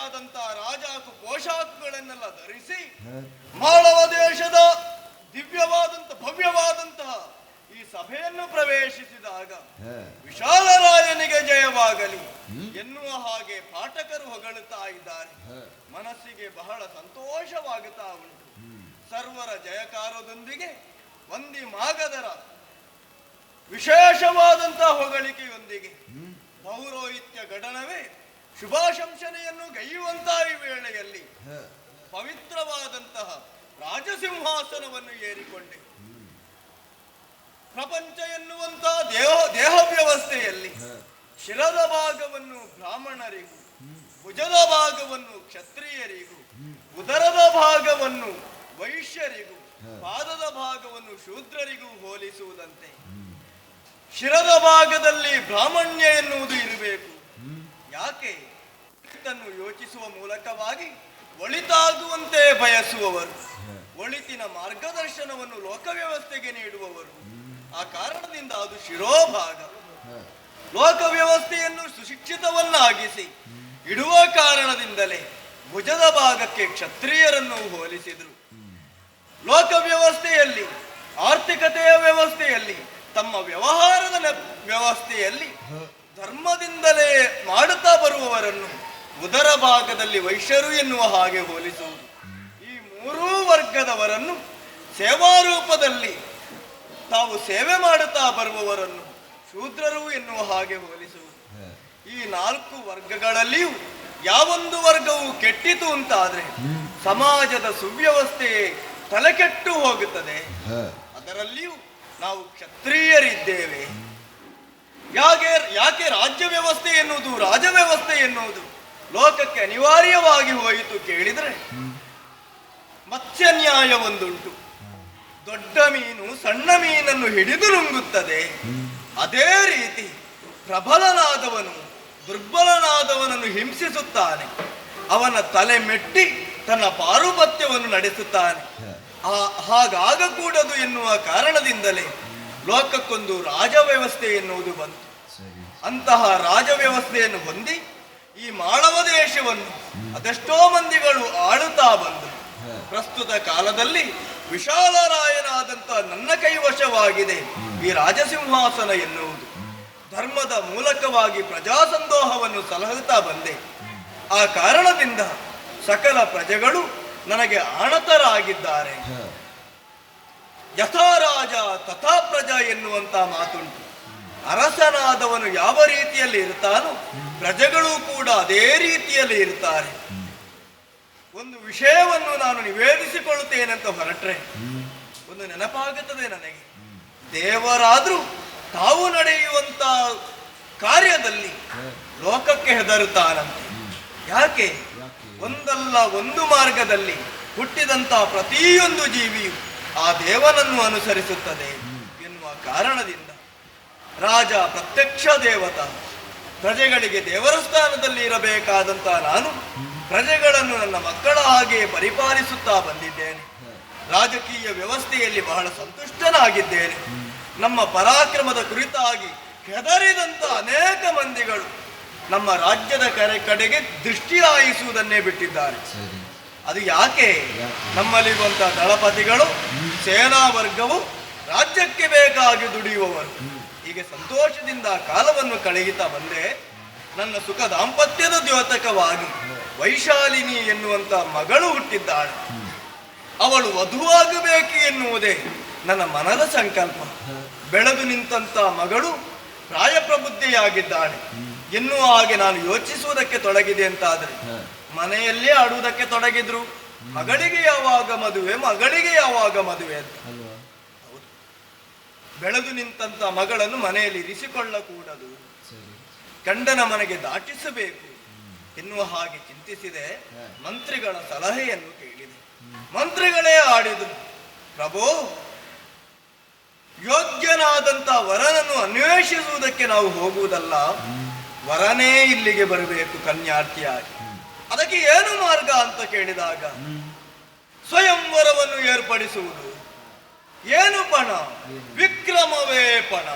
ಬೇಕಾದಂತ ರಾಜಾಕು ಪೋಷಾಕುಗಳನ್ನೆಲ್ಲ ಧರಿಸಿ ಮಾಳವ ದೇಶದ ದಿವ್ಯವಾದಂತ ಭವ್ಯವಾದಂತಹ ಈ ಸಭೆಯನ್ನು ಪ್ರವೇಶಿಸಿದಾಗ ವಿಶಾಲರಾಯನಿಗೆ ಜಯವಾಗಲಿ ಎನ್ನುವ ಹಾಗೆ ಪಾಠಕರು ಹೊಗಳುತ್ತಾ ಇದ್ದಾರೆ. ಮನಸ್ಸಿಗೆ ಬಹಳ ಸಂತೋಷವಾಗುತ್ತಾ ಉಂಟು. ಸರ್ವರ ಜಯಕಾರದೊಂದಿಗೆ ವಂದಿ ಮಾಗದರ ವಿಶೇಷವಾದಂತಹ ಹೊಗಳಿಕೆಯೊಂದಿಗೆ ಪೌರೋಹಿತ್ಯ ಗಡನವೇ ಶುಭಾಶಂಸನೆಯನ್ನು ಗೈಯುವಂತಹ ಈ ವೇಳೆಯಲ್ಲಿ ಪವಿತ್ರವಾದಂತಹ ರಾಜಸಿಂಹಾಸನವನ್ನು ಏರಿಕೊಂಡೆ. ಪ್ರಪಂಚ ಎನ್ನುವಂತಹ ದೇಹ ವ್ಯವಸ್ಥೆಯಲ್ಲಿ ಶಿರದ ಭಾಗವನ್ನು ಬ್ರಾಹ್ಮಣರಿಗೂ, ಭುಜದ ಭಾಗವನ್ನು ಕ್ಷತ್ರಿಯರಿಗೂ, ಉದರದ ಭಾಗವನ್ನು ವೈಶ್ಯರಿಗೂ, ಪಾದದ ಭಾಗವನ್ನು ಶೂದ್ರರಿಗೂ ಹೋಲಿಸುವುದಂತೆ ಶಿರದ ಭಾಗದಲ್ಲಿ ಬ್ರಾಹ್ಮಣ್ಯ ಎನ್ನುವುದು ಇರಬೇಕು. ಯಾಕೆ ಇದನ್ನು ಯೋಚಿಸುವ ಮೂಲಕವಾಗಿ ಒಳಿತಾಗುವಂತೆ ಬಯಸುವವರು, ಒಳಿತಿನ ಮಾರ್ಗದರ್ಶನವನ್ನು ಲೋಕವ್ಯವಸ್ಥೆಗೆ ನೀಡುವವರು. ಆ ಕಾರಣದಿಂದ ಅದು ಶಿರೋಭಾಗ. ಲೋಕವ್ಯವಸ್ಥೆಯನ್ನು ಸುಶಿಕ್ಷಿತವನ್ನಾಗಿಸಿ ಇಡುವ ಕಾರಣದಿಂದಲೇ ಭುಜದ ಭಾಗಕ್ಕೆ ಕ್ಷತ್ರಿಯರನ್ನು ಹೋಲಿಸಿದರು. ಲೋಕವ್ಯವಸ್ಥೆಯಲ್ಲಿ, ಆರ್ಥಿಕತೆಯ ವ್ಯವಸ್ಥೆಯಲ್ಲಿ, ತಮ್ಮ ವ್ಯವಹಾರದ ವ್ಯವಸ್ಥೆಯಲ್ಲಿ ಧರ್ಮದಿಂದಲೇ ಮಾಡುತ್ತಾ ಬರುವವರನ್ನು ಉದರ ಭಾಗದಲ್ಲಿ ವೈಶ್ಯರು ಎನ್ನುವ ಹಾಗೆ ಹೋಲಿಸುವುದು. ಈ ಮೂರೂ ವರ್ಗದವರನ್ನು ಸೇವಾರೂಪದಲ್ಲಿ ತಾವು ಸೇವೆ ಮಾಡುತ್ತಾ ಬರುವವರನ್ನು ಶೂದ್ರರು ಎನ್ನುವ ಹಾಗೆ ಹೋಲಿಸುವುದು. ಈ ನಾಲ್ಕು ವರ್ಗಗಳಲ್ಲಿಯೂ ಯಾವೊಂದು ವರ್ಗವು ಕೆಟ್ಟಿತು ಅಂತಾದ್ರೆ ಸಮಾಜದ ಸುವ್ಯವಸ್ಥೆ ತಲೆಕೆಟ್ಟು ಹೋಗುತ್ತದೆ. ಅದರಲ್ಲಿಯೂ ನಾವು ಕ್ಷತ್ರಿಯರಿದ್ದೇವೆ. ಯಾಕೆ ರಾಜ್ಯ ವ್ಯವಸ್ಥೆ ಎನ್ನುವುದು, ರಾಜವ್ಯವಸ್ಥೆ ಎನ್ನುವುದು ಲೋಕಕ್ಕೆ ಅನಿವಾರ್ಯವಾಗಿ ಹೋಯಿತು ಕೇಳಿದರೆ, ಮತ್ಸ್ಯ ನ್ಯಾಯ ಒಂದುಂಟು. ದೊಡ್ಡ ಮೀನು ಸಣ್ಣ ಮೀನನ್ನು ಹಿಡಿದು ನುಂಗುತ್ತದೆ. ಅದೇ ರೀತಿ ಪ್ರಬಲನಾದವನು ದುರ್ಬಲನಾದವನನ್ನು ಹಿಂಸಿಸುತ್ತಾನೆ. ಅವನ ತಲೆ ಮೆಟ್ಟಿ ತನ್ನ ಪಾರುಪತ್ಯವನ್ನು ನಡೆಸುತ್ತಾನೆ. ಹಾಗಾಗಕೂಡದು ಎನ್ನುವ ಕಾರಣದಿಂದಲೇ ಲೋಕಕ್ಕೊಂದು ರಾಜವ್ಯವಸ್ಥೆ ಎನ್ನುವುದು ಬಂತು. ಅಂತಹ ರಾಜವ್ಯವಸ್ಥೆಯನ್ನು ಹೊಂದಿ ಈ ಮಾಳವ ದೇಶವನ್ನು ಅದೆಷ್ಟೋ ಮಂದಿಗಳು ಆಳುತ್ತಾ ಬಂದರು. ಪ್ರಸ್ತುತ ಕಾಲದಲ್ಲಿ ವಿಶಾಲರಾಯನಾದಂಥ ನನ್ನ ಕೈವಶವಾಗಿದೆ ಈ ರಾಜಸಿಂಹಾಸನ ಎನ್ನುವುದು. ಧರ್ಮದ ಮೂಲಕವಾಗಿ ಪ್ರಜಾಸಂದೋಹವನ್ನು ಸಲಹುತ್ತಾ ಬಂದೆ. ಆ ಕಾರಣದಿಂದ ಸಕಲ ಪ್ರಜೆಗಳು ನನಗೆ ಆಣತರಾಗಿದ್ದಾರೆ. ಯಥಾ ರಾಜ ತಥಾ ಪ್ರಜಾ ಎನ್ನುವಂತ ಮಾತುಂಟು. ಅರಸನಾದವನು ಯಾವ ರೀತಿಯಲ್ಲಿ ಇರ್ತಾನೋ ಪ್ರಜೆಗಳು ಕೂಡ ಅದೇ ರೀತಿಯಲ್ಲಿ ಇರ್ತಾರೆ. ಒಂದು ವಿಷಯವನ್ನು ನಾನು ನಿವೇದಿಸಿಕೊಳ್ಳುತ್ತೇನೆಂತ ಹೊರಟ್ರೆ ಒಂದು ನೆನಪಾಗುತ್ತದೆ ನನಗೆ. ದೇವರಾದ್ರೂ ತಾವು ನಡೆಯುವಂತ ಕಾರ್ಯದಲ್ಲಿ ಲೋಕಕ್ಕೆ ಹೆದರುತ್ತಾನಂತೆ. ಯಾಕೆ? ಒಂದಲ್ಲ ಒಂದು ಮಾರ್ಗದಲ್ಲಿ ಹುಟ್ಟಿದಂತಹ ಪ್ರತಿಯೊಂದು ಜೀವಿಯು ಆ ದೇವನನ್ನು ಅನುಸರಿಸುತ್ತದೆ ಎನ್ನುವ ಕಾರಣದಿಂದ ರಾಜ ಪ್ರತ್ಯಕ್ಷ ದೇವತ. ಪ್ರಜೆಗಳಿಗೆ ದೇವರ ಸ್ಥಾನದಲ್ಲಿ ಇರಬೇಕಾದಂತ ನಾನು ಪ್ರಜೆಗಳನ್ನು ನನ್ನ ಮಕ್ಕಳ ಹಾಗೆ ಪರಿಪಾಲಿಸುತ್ತಾ ಬಂದಿದ್ದೇನೆ. ರಾಜಕೀಯ ವ್ಯವಸ್ಥೆಯಲ್ಲಿ ಬಹಳ ಸಂತುಷ್ಟನಾಗಿದ್ದೇನೆ. ನಮ್ಮ ಪರಾಕ್ರಮದ ಕುರಿತಾಗಿ ಹೆದರಿದಂತ ಅನೇಕ ಮಂದಿಗಳು ನಮ್ಮ ರಾಜ್ಯದ ಕಡೆಗೆ ದೃಷ್ಟಿ ಹಾಯಿಸುವುದನ್ನೇ ಬಿಟ್ಟಿದ್ದಾರೆ. ಅದು ಯಾಕೆ? ನಮ್ಮಲ್ಲಿರುವಂತಹ ದಳಪತಿಗಳು, ಸೇನಾ ವರ್ಗವು ರಾಜ್ಯಕ್ಕೆ ಬೇಕಾಗಿ ದುಡಿಯುವವರು. ಹೀಗೆ ಸಂತೋಷದಿಂದ ಕಾಲವನ್ನು ಕಳೆಯುತ್ತಾ ಬಂದೆ. ನನ್ನ ಸುಖ ದಾಂಪತ್ಯದ ದ್ಯೋತಕವಾಗಿ ವೈಶಾಲಿನಿ ಎನ್ನುವಂತ ಮಗಳು ಹುಟ್ಟಿದ್ದಾಳೆ. ಅವಳು ವಧುವಾಗಬೇಕು ಎನ್ನುವುದೇ ನನ್ನ ಮನದ ಸಂಕಲ್ಪ. ಬೆಳೆದು ನಿಂತ ಮಗಳು ಪ್ರಾಯಪ್ರಬುದ್ಧಿಯಾಗಿದ್ದಾಳೆ ಎನ್ನುವ ಹಾಗೆ ನಾನು ಯೋಚಿಸುವುದಕ್ಕೆ ತೊಡಗಿದೆ ಅಂತಾದ್ರೆ ಮನೆಯಲ್ಲೇ ಆಡುವುದಕ್ಕೆ ತೊಡಗಿದ್ರು. ಮಗಳಿಗೆ ಯಾವಾಗ ಮದುವೆ, ಮಗಳಿಗೆ ಯಾವಾಗ ಮದುವೆ ಅಂತ. ಹೌದು, ಬೆಳೆದು ನಿಂತ ಮಗಳನ್ನು ಮನೆಯಲ್ಲಿ ಇರಿಸಿಕೊಳ್ಳಕೂಡದು, ಗಂಡನ ಮನೆಗೆ ದಾಟಿಸಬೇಕು ಎನ್ನುವ ಹಾಗೆ ಚಿಂತಿಸಿದೆ. ಮಂತ್ರಿಗಳ ಸಲಹೆಯನ್ನು ಕೇಳಿದೆ. ಮಂತ್ರಿಗಳೇ ಆಡಿದರು, ಪ್ರಭು, ಯೋಗ್ಯನಾದಂತ ವರನನ್ನು ಅನ್ವೇಷಿಸುವುದಕ್ಕೆ ನಾವು ಹೋಗುವುದಲ್ಲ, ವರನೇ ಇಲ್ಲಿಗೆ ಬರಬೇಕು ಕನ್ಯಾರ್ಥಿಯಾಗಿ. ಅದಕ್ಕೆ ಏನು ಮಾರ್ಗ ಅಂತ ಕೇಳಿದಾಗ ಸ್ವಯಂವರವನ್ನು ಏರ್ಪಡಿಸುವುದು. ಏನು ಪಣ? ವಿಕ್ರಮವೇ ಪಣ.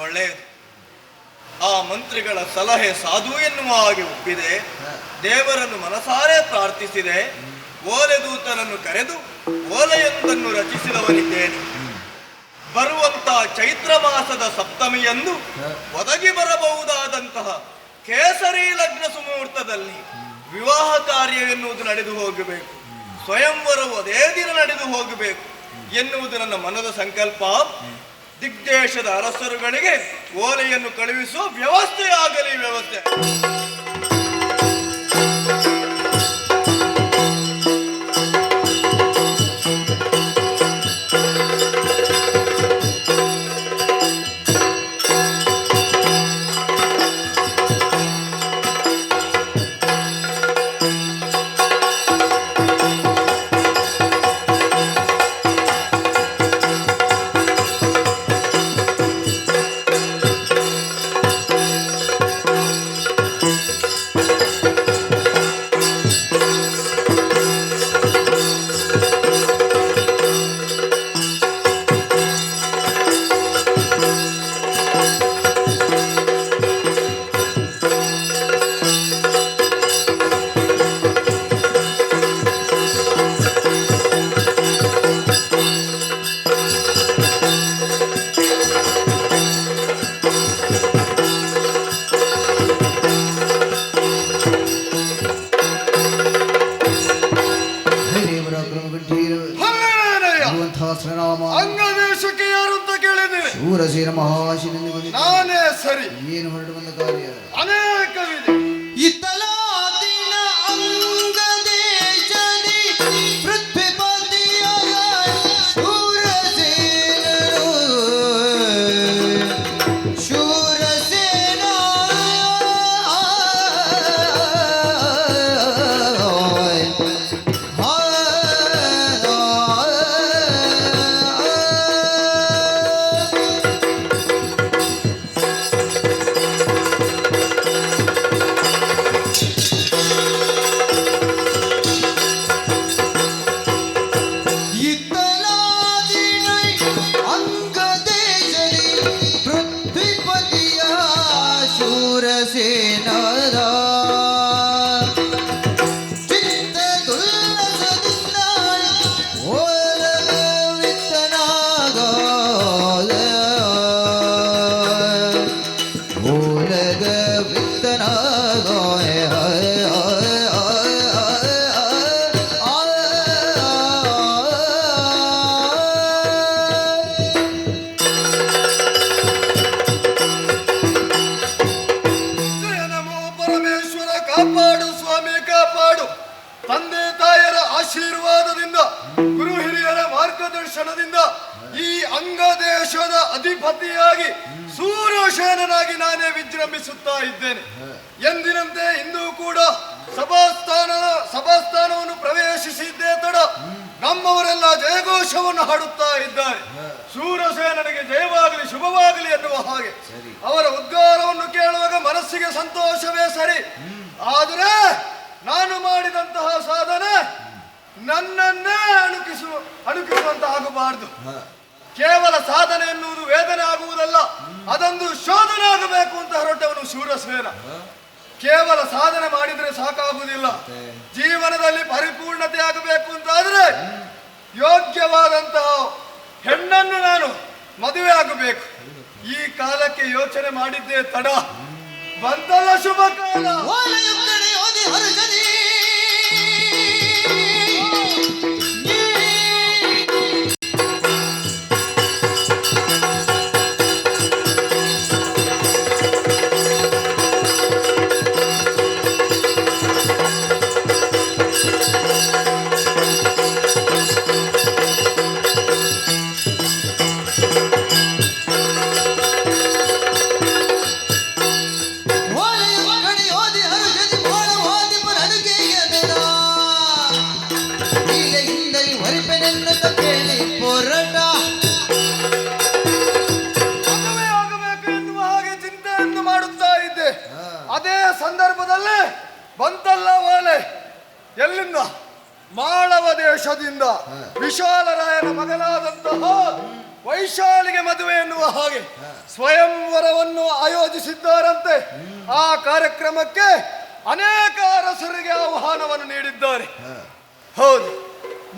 ಒಳ್ಳೆಯದು. ಆ ಮಂತ್ರಿಗಳ ಸಲಹೆ ಸಾಧು ಎನ್ನುವ ಹಾಗೆ ಒಪ್ಪಿದೆ. ದೇವರನ್ನು ಮನಸಾರೆ ಪ್ರಾರ್ಥಿಸಿದೆ. ಓಲೆ ದೂತನನ್ನು ಕರೆದು ಓಲೆಯೊಂದನ್ನು ರಚಿಸಿದವನಿದ್ದೇನೆ. ಬರುವಂತ ಚೈತ್ರ ಮಾಸದ ಸಪ್ತಮಿಯಂದು ಒದಗಿ ಬರಬಹುದಾದಂತಹ ಕೇಸರಿ ಲಗ್ನ ಸುಮುಹೂರ್ತದಲ್ಲಿ ವಿವಾಹ ಕಾರ್ಯ ಎನ್ನುವುದು ನಡೆದು ಹೋಗಬೇಕು. ಸ್ವಯಂವರವು ಅದೇ ದಿನ ನಡೆದು ಹೋಗಬೇಕು ಎನ್ನುವುದು ನನ್ನ ಮನದ ಸಂಕಲ್ಪ. ದಿಗ್ದೇಶದ ಅರಸರುಗಳಿಗೆ ಓಲೆಯನ್ನು ಕಳುಹಿಸುವ ವ್ಯವಸ್ಥೆ ಆಗಲಿ. ವ್ಯವಸ್ಥೆ ಅಂಗದೇಶಕ್ಕೆ ಯಾರು ಅಂತ ಕೇಳಿದ್ದೀರಿ? ಶೂರಸೇನ ಮಹಾಶಿನ ನಾನೇ. ಸರಿ, ಏನು ಹೊರಟು ಬಂದ ಕಾರ್ಯ ಅನೇಕವಿದೆ. ಇತ್ತಲಾದಿನ ಅಂಗದೇಶದಿ ಪೃಥ್ವಿಪತಿಯಾಗ ಶೂರಸೇನರು ಶೂರಸೇನ ಕಾಪಾಡು ಸ್ವಾಮಿ ಕಾಪಾಡು. ತಂದೆ ತಾಯರ ಆಶೀರ್ವಾದದಿಂದ, ಗುರು ಹಿರಿಯರ ಮಾರ್ಗದರ್ಶನದಿಂದ ಈ ಅಂಗದೇಶದ ಅಧಿಪತಿಯಾಗಿ ಸೂರ್ಯಸೇನನಾಗಿ ನಾನೇ ವಿಜೃಂಭಿಸುತ್ತಾ ಇದ್ದೇನೆ. ಎಂದಿನಂತೆ ಇಂದು ಕೂಡ ಸಭಾಸ್ಥಾನವನ್ನು ಪ್ರವೇಶಿಸಿದ್ದೇ ತಡ ನಮ್ಮವರೆಲ್ಲ ಜಯಘೋಷವನ್ನು ಹಾಡುತ್ತಾ ಇದ್ದಾರೆ. ಸೂರ್ಯಸೇನನಿಗೆ ಜಯವಾಗಲಿ, ಶುಭವಾಗಲಿ ಎನ್ನುವ ಹಾಗೆ ಅವರ ಉದ್ಗಾರವನ್ನು ಕೇಳುವಾಗ ಮನಸ್ಸಿಗೆ ಸಂತೋಷವೇ ಸರಿ. ಆದರೆ ನಾನು ಮಾಡಿದಂತಹ ಸಾಧನೆ ನನ್ನನ್ನೇ ಅಣುಕಿಸುವಂತ ಆಗಬಾರದು. ಕೇವಲ ಸಾಧನೆ ಎನ್ನುವುದು ವೇದನೆ ಆಗುವುದಲ್ಲ, ಅದೊಂದು ಶೋಧನೆ ಆಗಬೇಕು ಅಂತ ಹೊರಟವನು ಶೂರಸೇನ. ಕೇವಲ ಸಾಧನೆ ಮಾಡಿದ್ರೆ ಸಾಕಾಗುವುದಿಲ್ಲ. ಜೀವನದಲ್ಲಿ ಪರಿಪೂರ್ಣತೆ ಆಗಬೇಕು ಅಂತಾದ್ರೆ ಯೋಗ್ಯವಾದಂತಹ ಹೆಣ್ಣನ್ನು ನಾನು ಮದುವೆ ಆಗಬೇಕು. ಈ ಕಾಲಕ್ಕೆ ಯೋಚನೆ ಮಾಡಿದ್ದೇ ತಡ. ಬಂತಲ್ಲ ಶುಭ ಕಾಲ. ಅದೇ ಸಂದರ್ಭದಲ್ಲಿ ಬಂತಲ್ಲ ಓಲೆ. ಎಲ್ಲಿಂದ? ಮಾಳವ ದೇಶದಿಂದ ವಿಶಾಲರಾಯನ ಮಗನಾದಂತಹ ವೈಶಾಲಿಗೆ ಮದುವೆ ಎನ್ನುವ ಹಾಗೆ ಸ್ವಯಂವರವನ್ನು ಆಯೋಜಿಸಿದ್ದಾರಂತೆ. ಆ ಕಾರ್ಯಕ್ರಮಕ್ಕೆ ಅನೇಕ ಅರಸರಿಗೆ ಆಹ್ವಾನವನ್ನು ನೀಡಿದ್ದಾರೆ. ಹೌದು,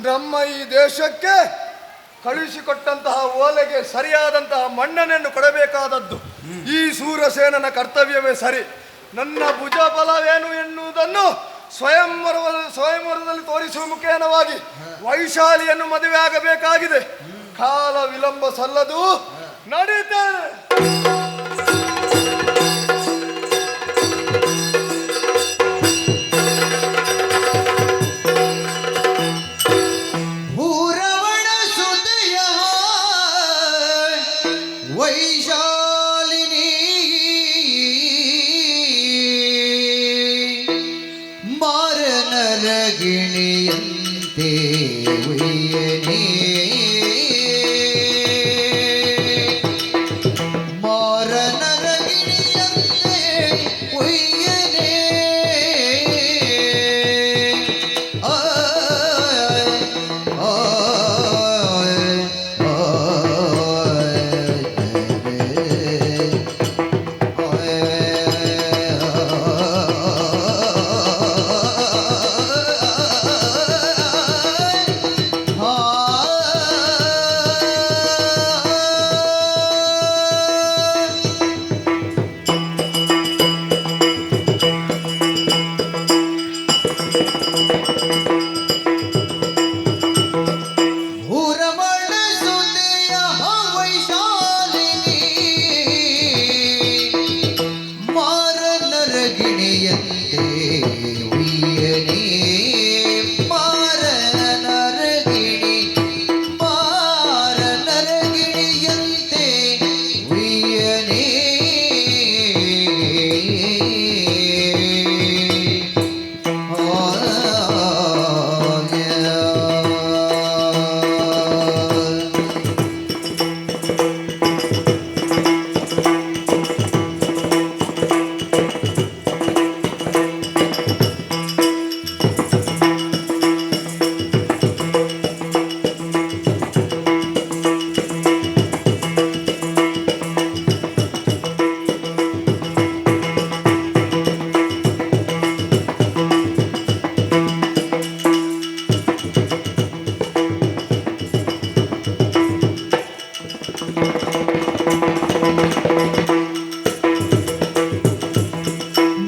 ನಮ್ಮ ಈ ದೇಶಕ್ಕೆ ಕಳುಹಿಸಿಕೊಟ್ಟಂತಹ ಓಲೆಗೆ ಸರಿಯಾದಂತಹ ಮನ್ನಣೆಯನ್ನು ಕೊಡಬೇಕಾದದ್ದು ಈ ಶೂರಸೇನನ ಕರ್ತವ್ಯವೇ ಸರಿ. ನನ್ನ ಭುಜ ಬಲವೇನು ಎನ್ನುವುದನ್ನು ಸ್ವಯಂವರದಲ್ಲಿ ತೋರಿಸುವ ಮುಖೇನವಾಗಿ ವೈಶಾಲಿಯನ್ನು ಮದುವೆ ಆಗಬೇಕಾಗಿದೆ. ಕಾಲ ವಿಳಂಬ ಸಲ್ಲದು, ನಡೀತೇನೆ. ವೈಶಾಲಿನಿ ಮಾರನರಗಿಣಿಯಂತೆ ಉಯ್ಯನೇ ಮಾರನರಗಿಣಿಯಂತೆ ಉಯ್ಯನೇ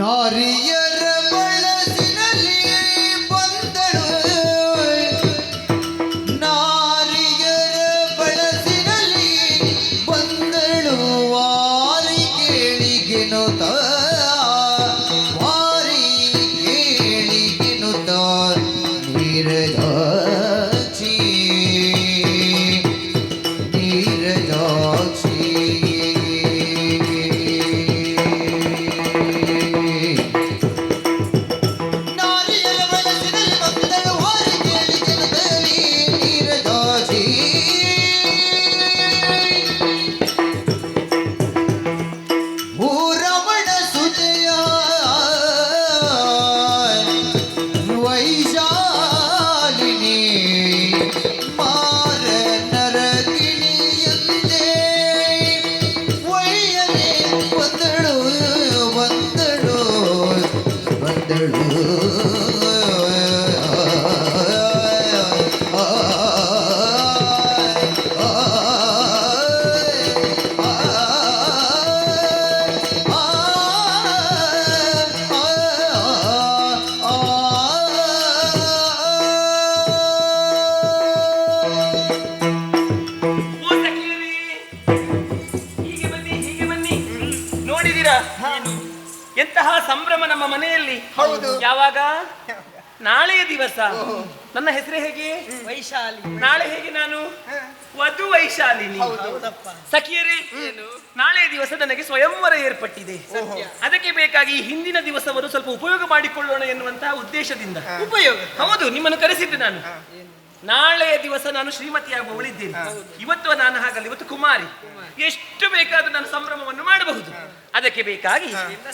ನಾರಿಯರ ಬಳಸಿನಲ್ಲಿ ಬಂದಳು ನಾರಿಯರ ಬಳಸಿನಲ್ಲಿ ಬಂದಳು ವಾರಿ ಕೇಳಿಗೆನುತ ವಾರಿ ಕೇಳಿಗೆನುತ ನೀರಜಾಕ್ಷಿ ನೀರಜಾಕ್ಷಿ ಎಂತಹ ಸಂಭ್ರಮ ನಮ್ಮ ಮನೆಯಲ್ಲಿ. ಹೌದು. ಯಾವಾಗ? ನಾಳೆಯ ದಿವಸ. ನನ್ನ ಹೆಸರು ಹೇಗೆ? ವೈಶಾಲಿ. ನಾಳೆ ಹೇಗೆ ನಾನು ವಧು ವೈಶಾಲಿನಿ. ಸಖಿಯರೇ, ನಾಳೆಯ ದಿವಸ ನನಗೆ ಸ್ವಯಂವರ ಏರ್ಪಟ್ಟಿದೆ. ಅದಕ್ಕೆ ಬೇಕಾಗಿ ಹಿಂದಿನ ದಿವಸವನ್ನು ಸ್ವಲ್ಪ ಉಪಯೋಗ ಮಾಡಿಕೊಳ್ಳೋಣ ಎನ್ನುವಂತಹ ಉದ್ದೇಶದಿಂದ. ಉಪಯೋಗ? ಹೌದು, ನಿಮ್ಮನ್ನು ಕರೆಸಿದ್ದು ನಾನು. ನಾಳೆಯ ದಿವಸ ನಾನು ಶ್ರೀಮತಿಯಾಗುವವಳಿದ್ದೇನೆ. ಇವತ್ತು ನಾನು ಹಾಗಲ್ಲ, ಇವತ್ತು ಕುಮಾರಿ. ಎಷ್ಟು ಬೇಕಾದ್ರೂ ನಾನು ಸಂಭ್ರಮವನ್ನು ಮಾಡಬಹುದು. ಅದಕ್ಕೆ ಬೇಕಾಗಿ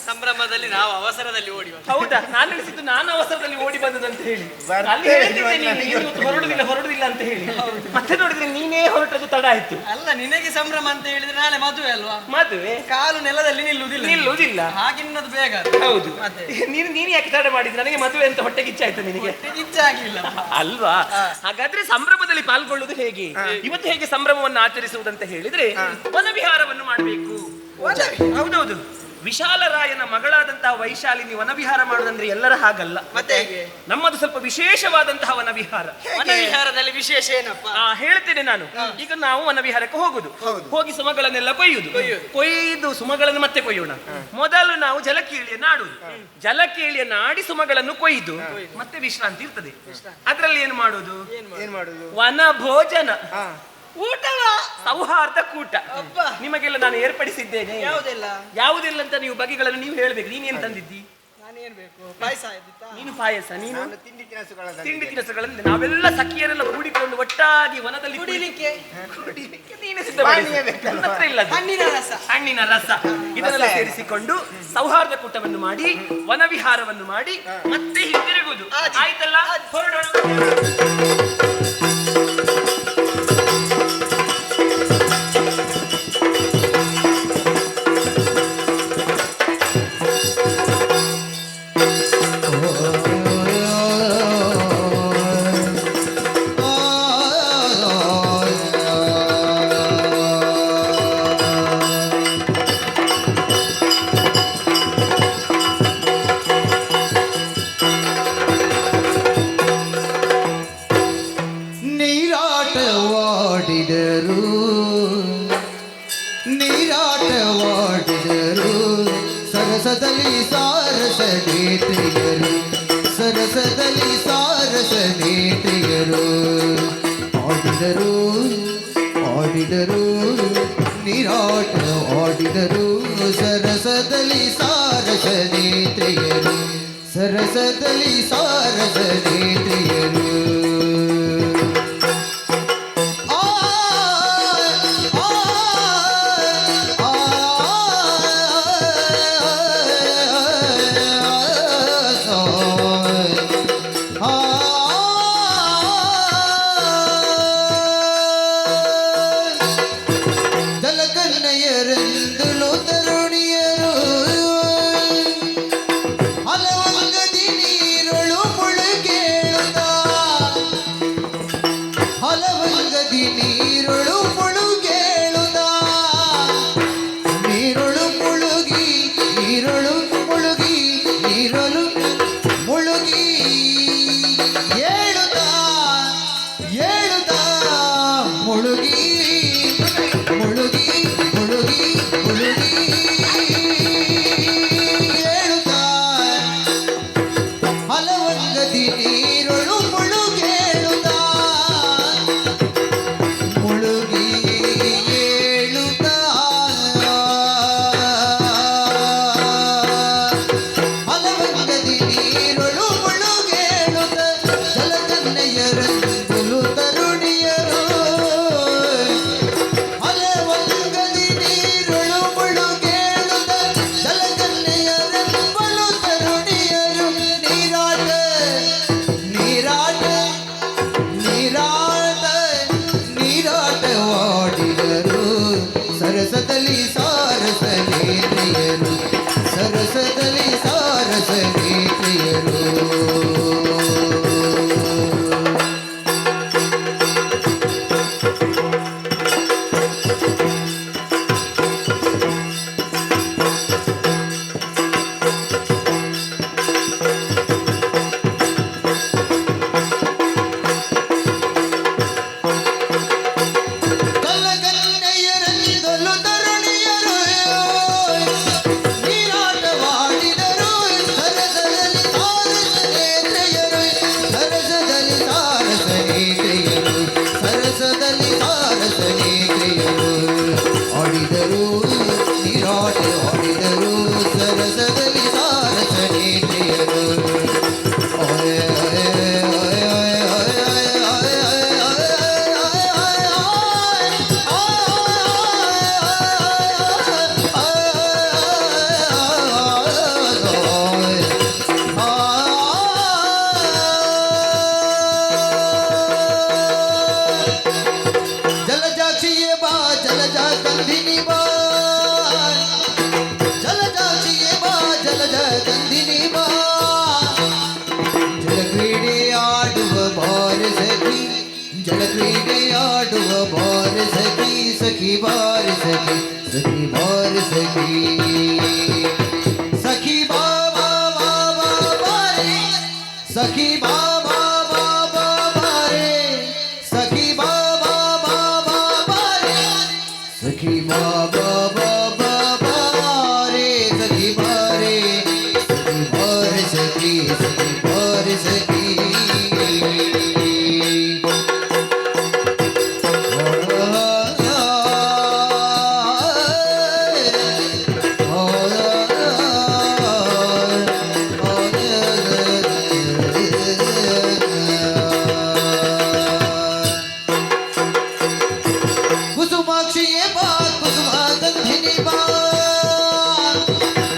ಸಂಭ್ರಮದಲ್ಲಿ ನಾವು ಅವಸರದಲ್ಲಿ ಓಡಿ ಬಂದ್ವಿ. ಹೌದಾ, ನಾನು ಎಣಿಸಿದ್ದು ನಾನು ಅವಸರದಲ್ಲಿ ಓಡಿ ಬಂದದಂತ ಹೇಳಿ. ಅಲ್ಲಿ ಹೇಳ್ತಿದ್ದೆ ನೀನು, ಇವತ್ತು ಹೊರಡುದಿಲ್ಲ ಅಂತ ಹೇಳಿ. ಮತ್ತೆ ನೋಡಿದ್ರೆ ನೀನೇ ಹೊರಟದ್ದು ತಡ ಆಯ್ತು. ಅಲ್ಲ, ನಿನಗೆ ಸಂಭ್ರಮ ಅಂತ ಹೇಳಿದ್ರೆ ನಾಳೆ ಮದುವೆ ಅಲ್ವಾ? ಮದುವೆ ಕಾಲು ನೆಲದಲ್ಲಿ ನಿಲ್ಲುವುದಿಲ್ಲ. ಹಾಗಿನ್ನದು ಬೇಗ. ಹೌದು, ನೀನು ಯಾಕೆ ತಡ ಮಾಡಿದ್ರೆ? ನನಗೆ ಮದುವೆ ಅಂತ ಹೊಟ್ಟೆ ಕಿಚ್ಚಾಯ್ತು ನಿನಗೆ? ಇಚ್ಚಾಗಿಲ್ಲ ಅಲ್ವಾ? ಹಾಗಾದ್ರೆ ಸಂಭ್ರಮದಲ್ಲಿ ಪಾಲ್ಗೊಳ್ಳುವುದು ಹೇಗೆ? ಇವತ್ತು ಹೇಗೆ ಸಂಭ್ರಮವನ್ನು ಆಚರಿಸುವುದಂತ ಹೇಳಿದ್ರೆ ವನವಿಹಾರವನ್ನು ಮಾಡಬೇಕು. ಹೌದೌದು, ವಿಶಾಲರಾಯನ ಮಗಳಾದಂತಹ ವೈಶಾಲಿನಿ ವನವಿಹಾರ ಮಾಡುದಂದ್ರೆ ಎಲ್ಲರ ಹಾಗಲ್ಲ. ಮತ್ತೆ ನಮ್ಮದು ಸ್ವಲ್ಪ ವಿಶೇಷವಾದಂತಹ ವನವಿಹಾರ. ವನವಿಹಾರದಲ್ಲಿ ವಿಶೇಷ ಏನಪ್ಪ? ಹೇಳ್ತೇನೆ ನಾನು. ಈಗ ನಾವು ವನವಿಹಾರಕ್ಕೆ ಹೋಗುದು, ಹೋಗಿ ಸುಮಗಳನ್ನೆಲ್ಲ ಕೊಯ್ದು ಸುಮಗಳನ್ನು ಮತ್ತೆ ಕೊಯ್ಯೋಣ. ಮೊದಲು ನಾವು ಜಲಕೇಳಿಯನ್ನು ಆಡುದು, ಜಲಕೇಳಿಯನ್ನು ಆಡಿ ಸುಮಗಳನ್ನು ಕೊಯ್ದು ಮತ್ತೆ ವಿಶ್ರಾಂತಿ ಇರ್ತದೆ. ಅದ್ರಲ್ಲಿ ಏನು ಮಾಡುದು? ವನ ಭೋಜನ, ಊಟವ ಸೌಹಾರ್ದ ಕೂಟ ನಿಮಗೆಲ್ಲ ನಾನು ಏರ್ಪಡಿಸಿದ್ದೇನೆ. ಯಾವುದೆಲ್ಲ ಅಂತ ನೀವು ಬಗೆಗಳನ್ನು ನೀವು ಹೇಳ್ಬೇಕು. ನೀನೇನು ತಂದಿದ್ದಿ? ನೀನು ಪಾಯಸ, ನೀನು ತಿಂಡಿ ತಿನಿಸುಗಳನ್ನು ನಾವೆಲ್ಲ ಸಖಿಯರೆಲ್ಲ ಕೂಡಿಕೊಂಡು ಒಟ್ಟಾಗಿ ವನದಲ್ಲಿ ಕುಡಿಲಿಕ್ಕೆ ನೀನೇ ಸಿದ್ಧಪಡಿಸಿ. ಹಣ್ಣಿನ ರಸ ಇದನ್ನೆಲ್ಲ ಸೇರಿಸಿಕೊಂಡು ಸೌಹಾರ್ದ ಕೂಟವನ್ನು ಮಾಡಿ ವನವಿಹಾರವನ್ನು ಮಾಡಿ ಮತ್ತೆ ಹಿಂದಿರುಗುವುದು. ಆಯ್ತಲ್ಲ, ಹೊರಡೋಣ. ನೀರಾಟವಾಡಿದರು ಸರಸದಲ್ಲಿ ಸಾರಸ ನೇತ್ರಿಯರು, ಸರಸದಲ್ಲಿ ಸಾರಸ ನೇತ್ರಿಯರು ಆಡಿದರು ಆಡಿದರು ನೀರಾಟ ಆಡಿದರು ಸರಸದಲ್ಲಿ ಸಾರಸ ನೇತ್ರಿಯರು, ಸರಸದಲ್ಲಿ ಸಾರಸ ನೇತ್ರಿಯರು. ಜಲಕನ್ನಯರೆಂದಲೂ ತರುಣಿಯರು ಹಲವಂಗದಿ ನೀರಳು ಮುಳುಗೇಳುತ್ತಾ ಜಲಜ ಕಂದಿನಿ ಬಾ ಜಲಜಾಕ್ಷಿಯೇ ಬಾ ಜಲಜ ಕಂದಿನಿ ಬಾ ಜಲಕ್ರೀಡೆ ಆಡುವ ಬಾರ ಸಖಿ ಜಲಕ್ರೀಡೆ ಆಡುವ ಬಾರ ಸಖಿ ಸಖಿ ಬಾರ ಸಖಿ ಸಖಿ ಬಾರ ಸಖಿ ಸಖಿ ಬಾ ಬಾ ಬಾ ಬಾ ಬಾರೆ ಸಖಿ ಬಾ ಬಾ ಬಾ ಬಾ ಬಾರೆ ಸಖಿ ಬಾ ಬಾ ಬಾ ಬಾ ಬಾರೆ ಸಖಿ ಬಾ ಬಾ ಬಾ ಬಾ ಬಾರೆ ಸಖಿ ಬಾರೆ ಸಖಿ ಬಾರೆ ಸಖಿ ಸಖಿ ಬಾರೆ ಸಖಿ ಕುಸುಮಾಕ್ಷಿಯೇ ಬಾ ಕುಸುಮ ಗಂಧಿನಿ ಬಾ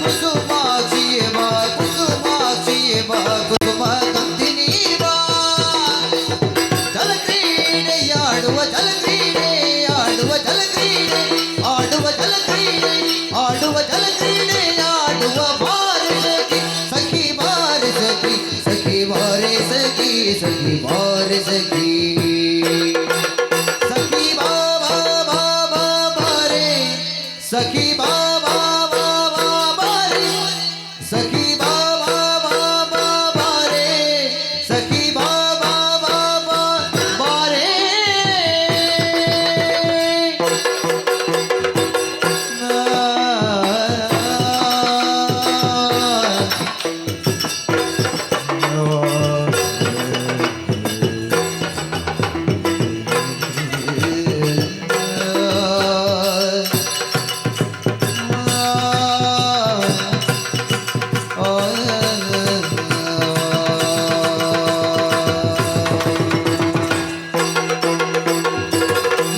ಕುಸುಮಾಕ್ಷಿಯೇ ಬಾ ಕುಸುಮಾಕ್ಷಿಯೇ ಬಾ ಕುಸುಮ ಗಂಧಿನಿ ಬಾ ಜಲಕ್ರೀಡೆಯಾಡುವ ಜಲಕ್ರೀಡೆ ಆಡುವ ಜಲಕ್ರೀಡೆ ಆಡುವ ಜಲಕ್ರೀಡೆ ಆಡುವ ಜಲಕ್ರೀಡೆ ಆಡುವ ಬಾರೆ ಸಖಿ ಸಖಿ ಬಾರೆ ಸಖಿ ಸಖಿ ಬಾರೆ ಸಖಿ ಸಖಿ ಬಾರೆ ಸಖಿ ಸಖಿ ಬಾ ಬಾ ಬಾ ಬಾ ಬಾರೆ ಸಖಿ ಬಾ ಬಾ ಬಾ ಬಾ ಬಾರೆ ಸಖಿ ಬಾ ಬಾ ಬಾ ಬಾ ಬಾರೆ ಸಖಿ ಬಾ ಬಾ ಬಾ ಬಾ ಬಾರೆ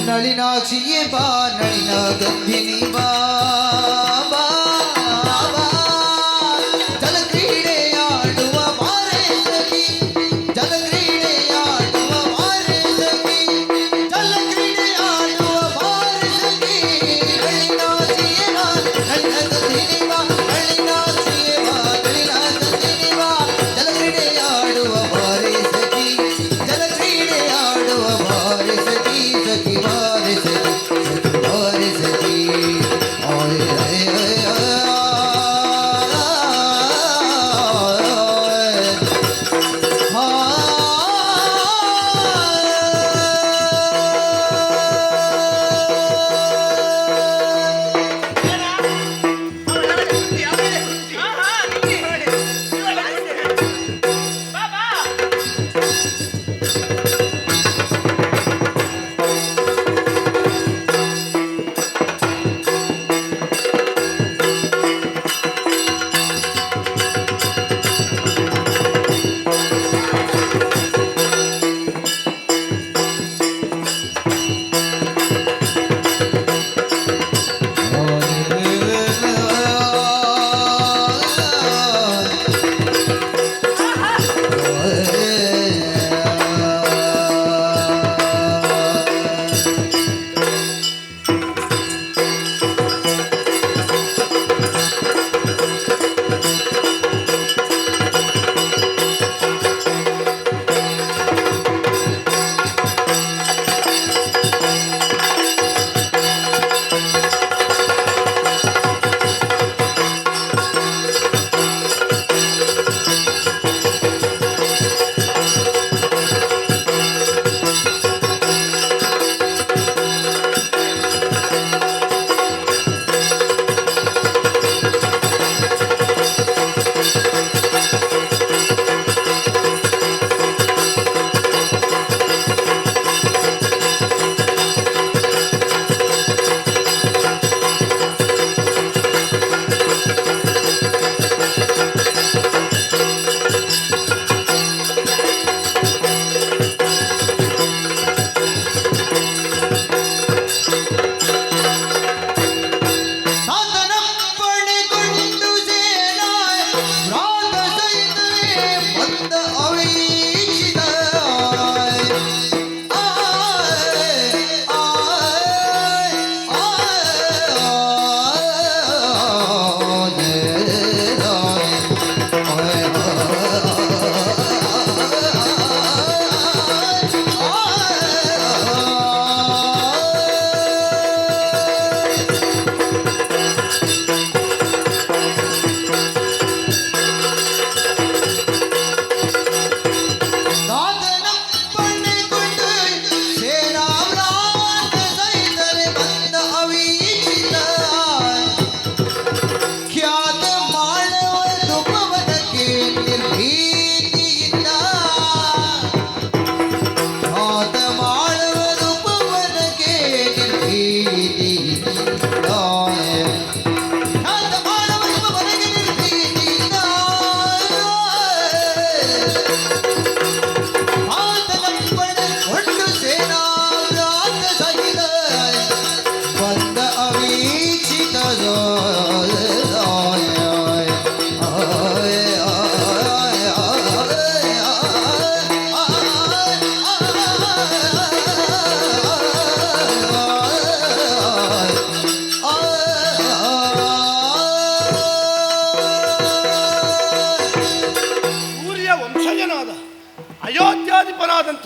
ನಳಿನಾಕ್ಷಿಯೇ ಬಾ ನಳಿನ ಗಂಧಿನಿ ಬಾ ಬಾ ಬಾ ಜಲಕ್ರೀಡೆ ಆಡುವ ಬಾರೆ ಸಖಿ ಜಲಕ್ರೀಡೆ ಆಡುವ ಬಾರೆ ಸಖಿ ಜಲಕ್ರೀಡೆ ಆಡುವ ಬಾರೆ ಸಖಿ ನಳಿನಾಕ್ಷಿಯೇ ಬಾ ನಳಿನ ಗಂಧಿನಿ ಬಾ ನಳಿನಾಕ್ಷಿಯೇ ಬಾ ನಳಿನ ಗಂಧಿನಿ ಬಾ ಜಲಕ್ರೀಡೆ ಆಡುವ ಬಾರೆ ಸಖಿ ಜಲಕ್ರೀಡೆ ಆಡುವ ಬಾರೆ ಸಖಿ ಸಖಿ ಬಾರೆ ಸಖಿ ಸಖಿ ಬಾರೆ ಸಖಿ ಓಯ್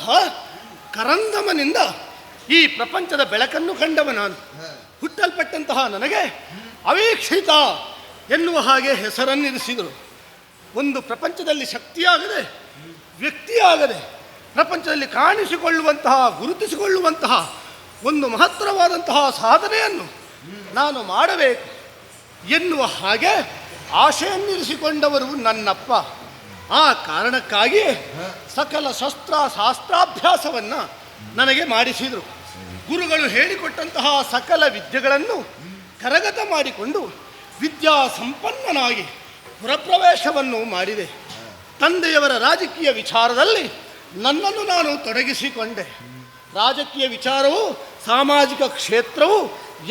ಎನ್ನುವಂತಹ ಕರಂದಮನಿಂದ ಈ ಪ್ರಪಂಚದ ಬೆಳಕನ್ನು ಕಂಡವ ನಾನು. ಹುಟ್ಟಲ್ಪಟ್ಟಂತಹ ನನಗೆ ಅವೀಕ್ಷಿತ ಎನ್ನುವ ಹಾಗೆ ಹೆಸರನ್ನಿರಿಸಿದರು. ಒಂದು ಪ್ರಪಂಚದಲ್ಲಿ ಶಕ್ತಿಯಾಗದೆ, ವ್ಯಕ್ತಿಯಾಗದೆ, ಪ್ರಪಂಚದಲ್ಲಿ ಕಾಣಿಸಿಕೊಳ್ಳುವಂತಹ, ಗುರುತಿಸಿಕೊಳ್ಳುವಂತಹ ಒಂದು ಮಹತ್ತರವಾದಂತಹ ಸಾಧನೆಯನ್ನು ನಾನು ಮಾಡಬೇಕು ಎನ್ನುವ ಹಾಗೆ ಆಶೆಯನ್ನಿರಿಸಿಕೊಂಡವರು ನನ್ನಪ್ಪ. ಆ ಕಾರಣಕ್ಕಾಗಿ ಸಕಲ ಶಾಸ್ತ್ರಾಭ್ಯಾಸವನ್ನು ನನಗೆ ಮಾಡಿಸಿದರು. ಗುರುಗಳು ಹೇಳಿಕೊಟ್ಟಂತಹ ಸಕಲ ವಿದ್ಯೆಗಳನ್ನು ಕರಗತ ಮಾಡಿಕೊಂಡು ವಿದ್ಯಾ ಸಂಪನ್ನನಾಗಿ ಪುರಪ್ರವೇಶವನ್ನು ಮಾಡಿದೆ. ತಂದೆಯವರ ರಾಜಕೀಯ ವಿಚಾರದಲ್ಲಿ ನನ್ನನ್ನು ನಾನು ತೊಡಗಿಸಿಕೊಂಡೆ. ರಾಜಕೀಯ ವಿಚಾರವು, ಸಾಮಾಜಿಕ ಕ್ಷೇತ್ರವು,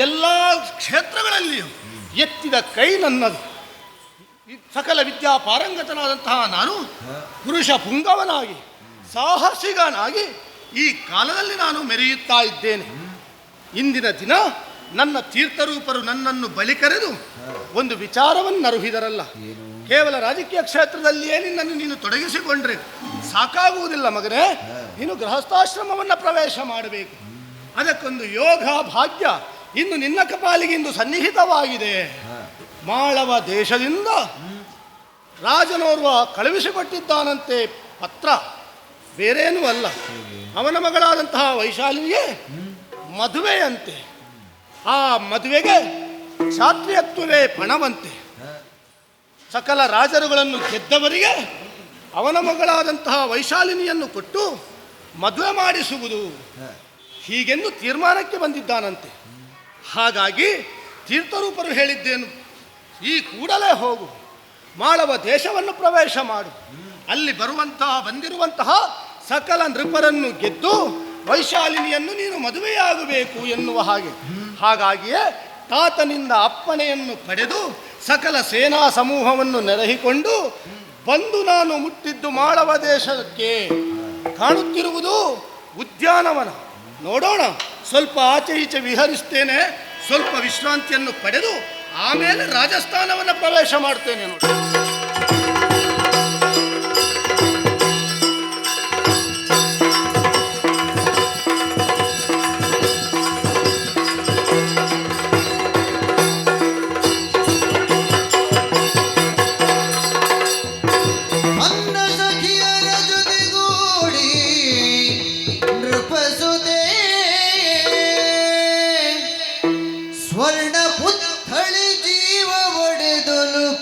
ಎಲ್ಲ ಕ್ಷೇತ್ರಗಳಲ್ಲಿಯೂ ಎತ್ತಿದ ಕೈ ನನ್ನದು. ಸಕಲ ವಿದ್ಯಾ ಪಾರಂಗತನಾದಂತಹ ನಾನು ಪುರುಷ ಪುಂಗವನಾಗಿ, ಸಾಹಸಿಗನಾಗಿ ಈ ಕಾಲದಲ್ಲಿ ನಾನು ಮೆರೆಯುತ್ತಾ ಇದ್ದೇನೆ. ಇಂದಿನ ದಿನ ನನ್ನ ತೀರ್ಥರೂಪರು ನನ್ನನ್ನು ಬಳಿ ಕರೆದು ಒಂದು ವಿಚಾರವನ್ನು ಅರುಹಿದರಲ್ಲ. ಕೇವಲ ರಾಜಕೀಯ ಕ್ಷೇತ್ರದಲ್ಲಿಯೇ ನಿನ್ನನ್ನು ನೀನು ತೊಡಗಿಸಿಕೊಂಡ್ರೆ ಸಾಕಾಗುವುದಿಲ್ಲ ಮಗನೇ, ನೀನು ಗೃಹಸ್ಥಾಶ್ರಮವನ್ನು ಪ್ರವೇಶ ಮಾಡಬೇಕು. ಅದಕ್ಕೊಂದು ಯೋಗ ಭಾಗ್ಯ ಇನ್ನು ನಿನ್ನ ಕಪಾಲಿಗೆ ಇಂದು ಸನ್ನಿಹಿತವಾಗಿದೆ. ಮಾಳವ ದೇಶದಿಂದ ರಾಜನೋರ್ವ ಕಳುಹಿಸಿಕೊಟ್ಟಿದ್ದಾನಂತೆ ಪತ್ರ, ಬೇರೇನೂ ಅಲ್ಲ. ಅವನ ಮಗಳಾದಂತಹ ವೈಶಾಲಿಗೆ ಮದುವೆಯಂತೆ. ಆ ಮದುವೆಗೆ ಕ್ಷಾತ್ರಿಯತ್ವವೇ ಪಣವಂತೆ. ಸಕಲ ರಾಜರುಗಳನ್ನು ಗೆದ್ದವರಿಗೆ ಅವನ ಮಗಳಾದಂತಹ ವೈಶಾಲಿನಿಯನ್ನು ಕೊಟ್ಟು ಮದುವೆ ಮಾಡಿಸುವುದು, ಹೀಗೆಂದು ತೀರ್ಮಾನಕ್ಕೆ ಬಂದಿದ್ದಾನಂತೆ. ಹಾಗಾಗಿ ತೀರ್ಥರೂಪರು ಹೇಳಿದ್ದೇನು, ಈ ಕೂಡಲೇ ಹೋಗು, ಮಾಳವ ದೇಶವನ್ನು ಪ್ರವೇಶ ಮಾಡು, ಅಲ್ಲಿ ಬಂದಿರುವಂತಹ ಸಕಲ ನೃಪರನ್ನು ಗೆದ್ದು ವೈಶಾಲಿನಿಯನ್ನು ನೀನು ಮದುವೆಯಾಗಬೇಕು ಎನ್ನುವ ಹಾಗೆ. ಹಾಗಾಗಿಯೇ ತಾತನಿಂದ ಅಪ್ಪಣೆಯನ್ನು ಪಡೆದು ಸಕಲ ಸೇನಾ ಸಮೂಹವನ್ನು ನೆರಹಿಕೊಂಡು ಬಂದು ನಾನು ಮುಟ್ಟಿದ್ದು ಮಾಳವ ದೇಶಕ್ಕೆ. ಕಾಣುತ್ತಿರುವುದು ಉದ್ಯಾನವನ. ನೋಡೋಣ, ಸ್ವಲ್ಪ ಆಚೆ ಈಚೆ ವಿಹರಿಸ್ತೇನೆ, ಸ್ವಲ್ಪ ವಿಶ್ರಾಂತಿಯನ್ನು ಪಡೆದು ಆಮೇಲೆ ರಾಜಸ್ಥಾನವನ್ನು ಪ್ರವೇಶ ಮಾಡ್ತೇನೆ. ನೋಡಿ,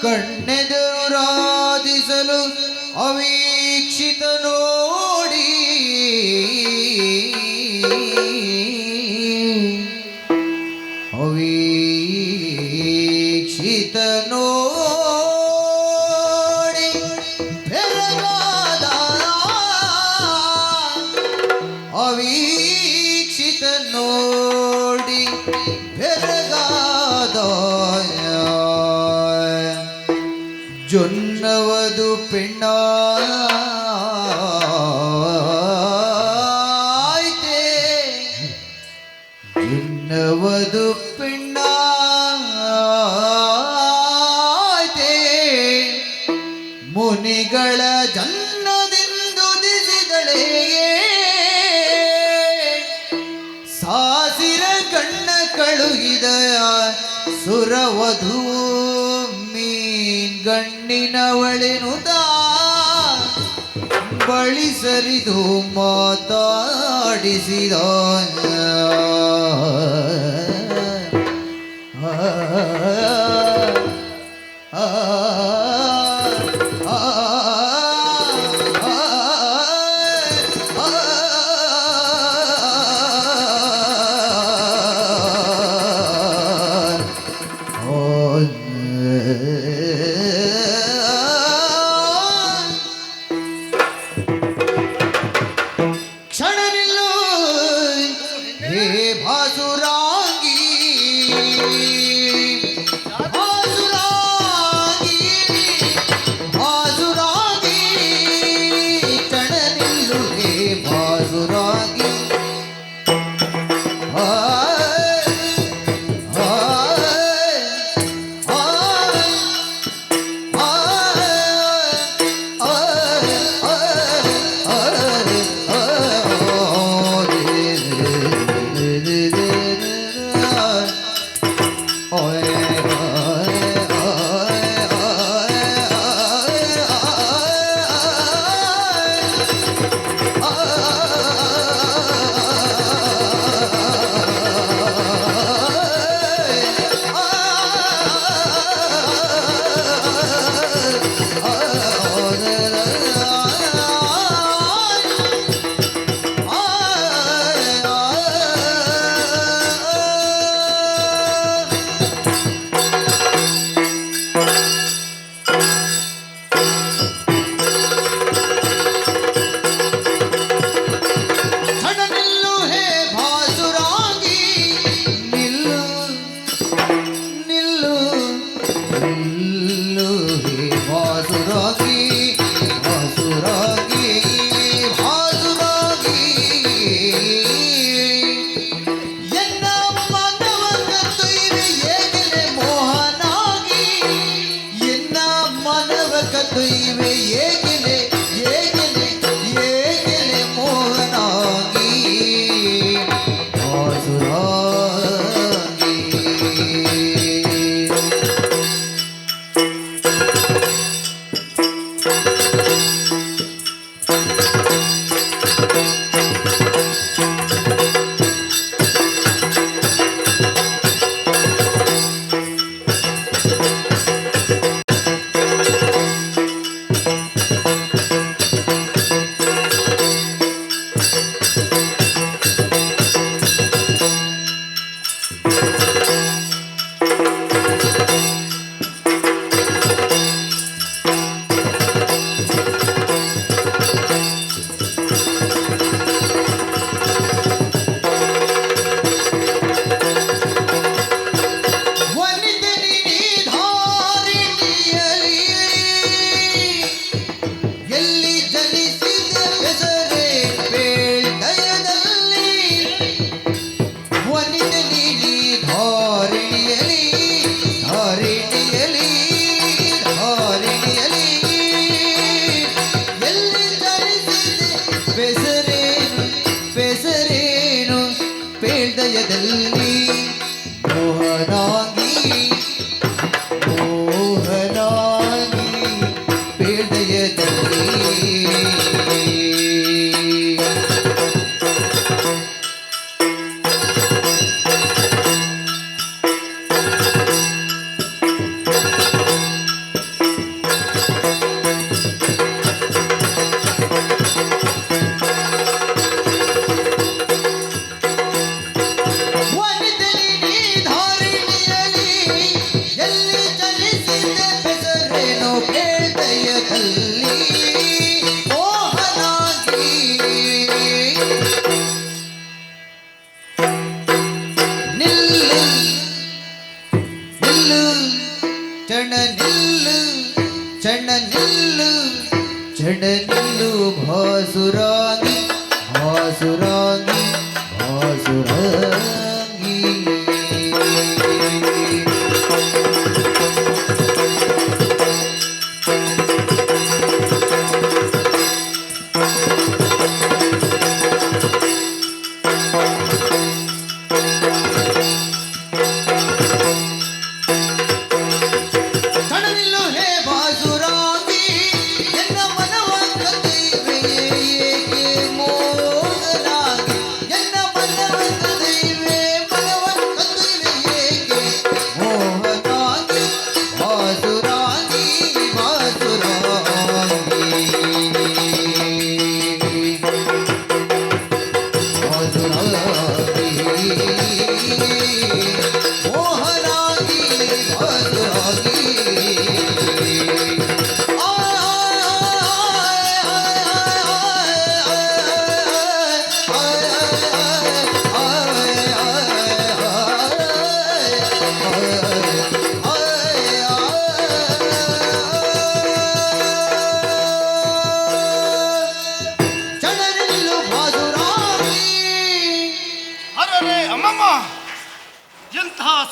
ಕಣ್ಣೆದುರಾದಿಸಲು ಅವೀಕ್ಷಿತ ನೋಡಿ, ಅವೀಕ್ಷಿತ ನೋಡಿ ಬೆರಗಾದ, ಅವೀಕ್ಷಿತ ನೋಡಿ ಬೆರಗಾದ ಜೊನ್ನವದು ಪೆಣ್ಣಾಯ್ತೆ, ಜೊನ್ನವದು ಪೆಣ್ಣಾಯ್ತೆ, ಮುನಿಗಳ ಜನ್ನದಿಂದುದಿಸಿದಳೆಯೇ, ಸಾಸಿರ ಕಣ್ಣ ಕಳುಹಿದಯ ಸುರವಧೂ ಗಣ್ಣಿನವಳೆನುದ ಬಳಿ ಸರಿದು ಮಾತಾಡಿಸಿದ.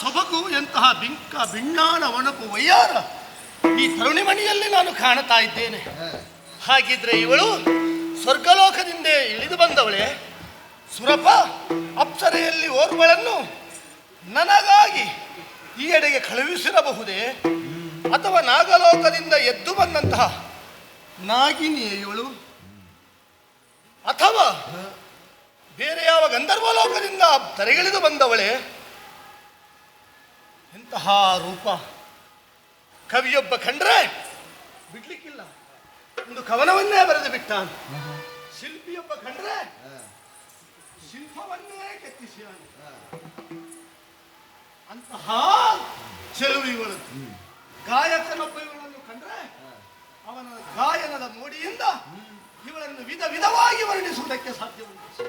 ಸೊಬಗು ಎಂತಹ ಬಿಂಕ ಬಿಣ್ಣಾಣ ಒಣಪು ವಯ್ಯಾರ ಈ ತರುಣಿಮಣಿಯಲ್ಲಿ ನಾನು ಕಾಣುತ್ತಾ ಇದ್ದೇನೆ. ಹಾಗಿದ್ರೆ ಇವಳು ಸ್ವರ್ಗಲೋಕದಿಂದ ಇಳಿದು ಬಂದವಳೆ. ಸುರಪ ಅಪ್ಸರೆಯಲ್ಲಿ ಓರ್ವಳನ್ನು ನನಗಾಗಿ ಈ ಎಡೆಗೆ ಕಳುಹಿಸಿರಬಹುದೇ? ಅಥವಾ ನಾಗಲೋಕದಿಂದ ಎದ್ದು ಬಂದಂತಹ ನಾಗಿನಿಯೇ ಇವಳು? ಅಥವಾ ಬೇರೆ ಯಾವ ಗಂಧರ್ವಲೋಕದಿಂದ ತರೆಗಿಳಿದು ಬಂದವಳೆ? ಎಂತಹ ರೂಪ! ಕವಿಯೊಬ್ಬ ಕಂಡ್ರೆ ಬಿಡ್ಲಿಕ್ಕಿಲ್ಲ, ಒಂದು ಕವನವನ್ನೇ ಬರೆದು ಬಿಟ್ಟ. ಶಿಲ್ಪಿಯೊಬ್ಬ ಕಂಡ್ರೆ ಶಿಲ್ಪವನ್ನೇ ಕೆತ್ತಿಸಿ ಅಂತಹ ಚೆಲುವು ಇವಳು. ಗಾಯಕನೊಬ್ಬ ಇವಳನ್ನು ಕಂಡ್ರೆ ಅವನ ಗಾಯನದ ಮೋಡಿಯಿಂದ ಇವಳನ್ನು ವಿಧ ವಿಧವಾಗಿ ವರ್ಣಿಸುವುದಕ್ಕೆ ಸಾಧ್ಯ ಉಂಟು.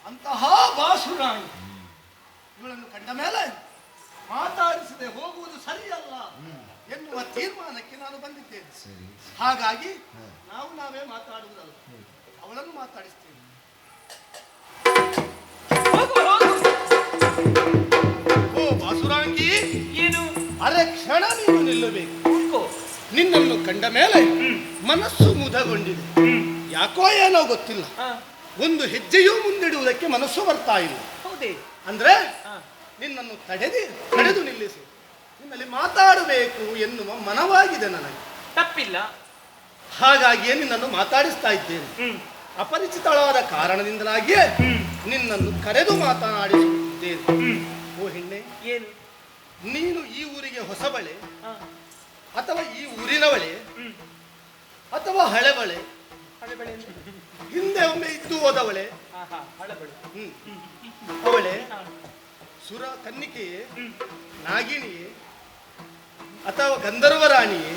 ಅಂತಹ ಬಾಸುರಾಣಿ ಇವಳನ್ನು ಕಂಡ ಮೇಲೆ ಮಾತಾಡಿಸದೆ ಹೋಗುವುದು ಸರಿಯಲ್ಲ ಎನ್ನುವ ತೀರ್ಮಾನಕ್ಕೆ ನಾನು ಬಂದಿದ್ದೇನೆ. ಹಾಗಾಗಿ ನಾವೇ ಮಾತಾಡುವುದಲ್ಲ, ಅವಳನ್ನು ಮಾತಾಡಿಸ್ತೇನೆ. ಓ ಬಾಸುರಾಂಗಿ, ಏನು? ಅರೆ ಕ್ಷಣ ನೀನು ನಿಲ್ಲಬೇಕು. ನಿನ್ನನ್ನು ಕಂಡ ಮೇಲೆ ಮನಸ್ಸು ಮುದಗೊಂಡಿದೆ. ಯಾಕೋ ಏನೋ ಗೊತ್ತಿಲ್ಲ, ಒಂದು ಹೆಜ್ಜೆಯೂ ಮುಂದಿಡುವುದಕ್ಕೆ ಮನಸ್ಸು ಬರ್ತಾ ಇಲ್ಲ. ಹೌದೇ? ಅಂದ್ರೆ ನಿನ್ನನ್ನು ತಡೆದು ನಿಲ್ಲಿಸಿ ನಿನ್ನಲ್ಲಿ ಮಾತಾಡಬೇಕು ಎನ್ನುವ ಮನವಾಗಿದೆ ನನಗೆ. ತಪ್ಪಿಲ್ಲ. ಹಾಗಾಗಿಯೇ ನಿನ್ನನ್ನು ಮಾತಾಡಿಸ್ತಾ ಇದ್ದೇನೆ. ಅಪರಿಚಿತಳಾದ ಕಾರಣದಿಂದಲಾಗಿಯೇ ನಿನ್ನನ್ನು ಕರೆದು ಮಾತನಾಡಿಸುತ್ತಿದ್ದೇನೆ. ಓ ಹೆಣ್ಣೆ, ಏನು? ನೀನು ಈ ಊರಿಗೆ ಹೊಸಬಳೆ ಅಥವಾ ಈ ಊರಿನವಳೆ ಅಥವಾ ಹಳೆಬಳೆ? ಹಿಂದೆ ಒಮ್ಮೆ ಇದ್ದು ಹೋದವಳೆ? ಅವಳೆ ಸುರ ಕನ್ನಿಕೆಯೇ, ನಾಗಿಣಿಯೇ ಅಥವಾ ಗಂಧರ್ವರಾಣಿಯೇ?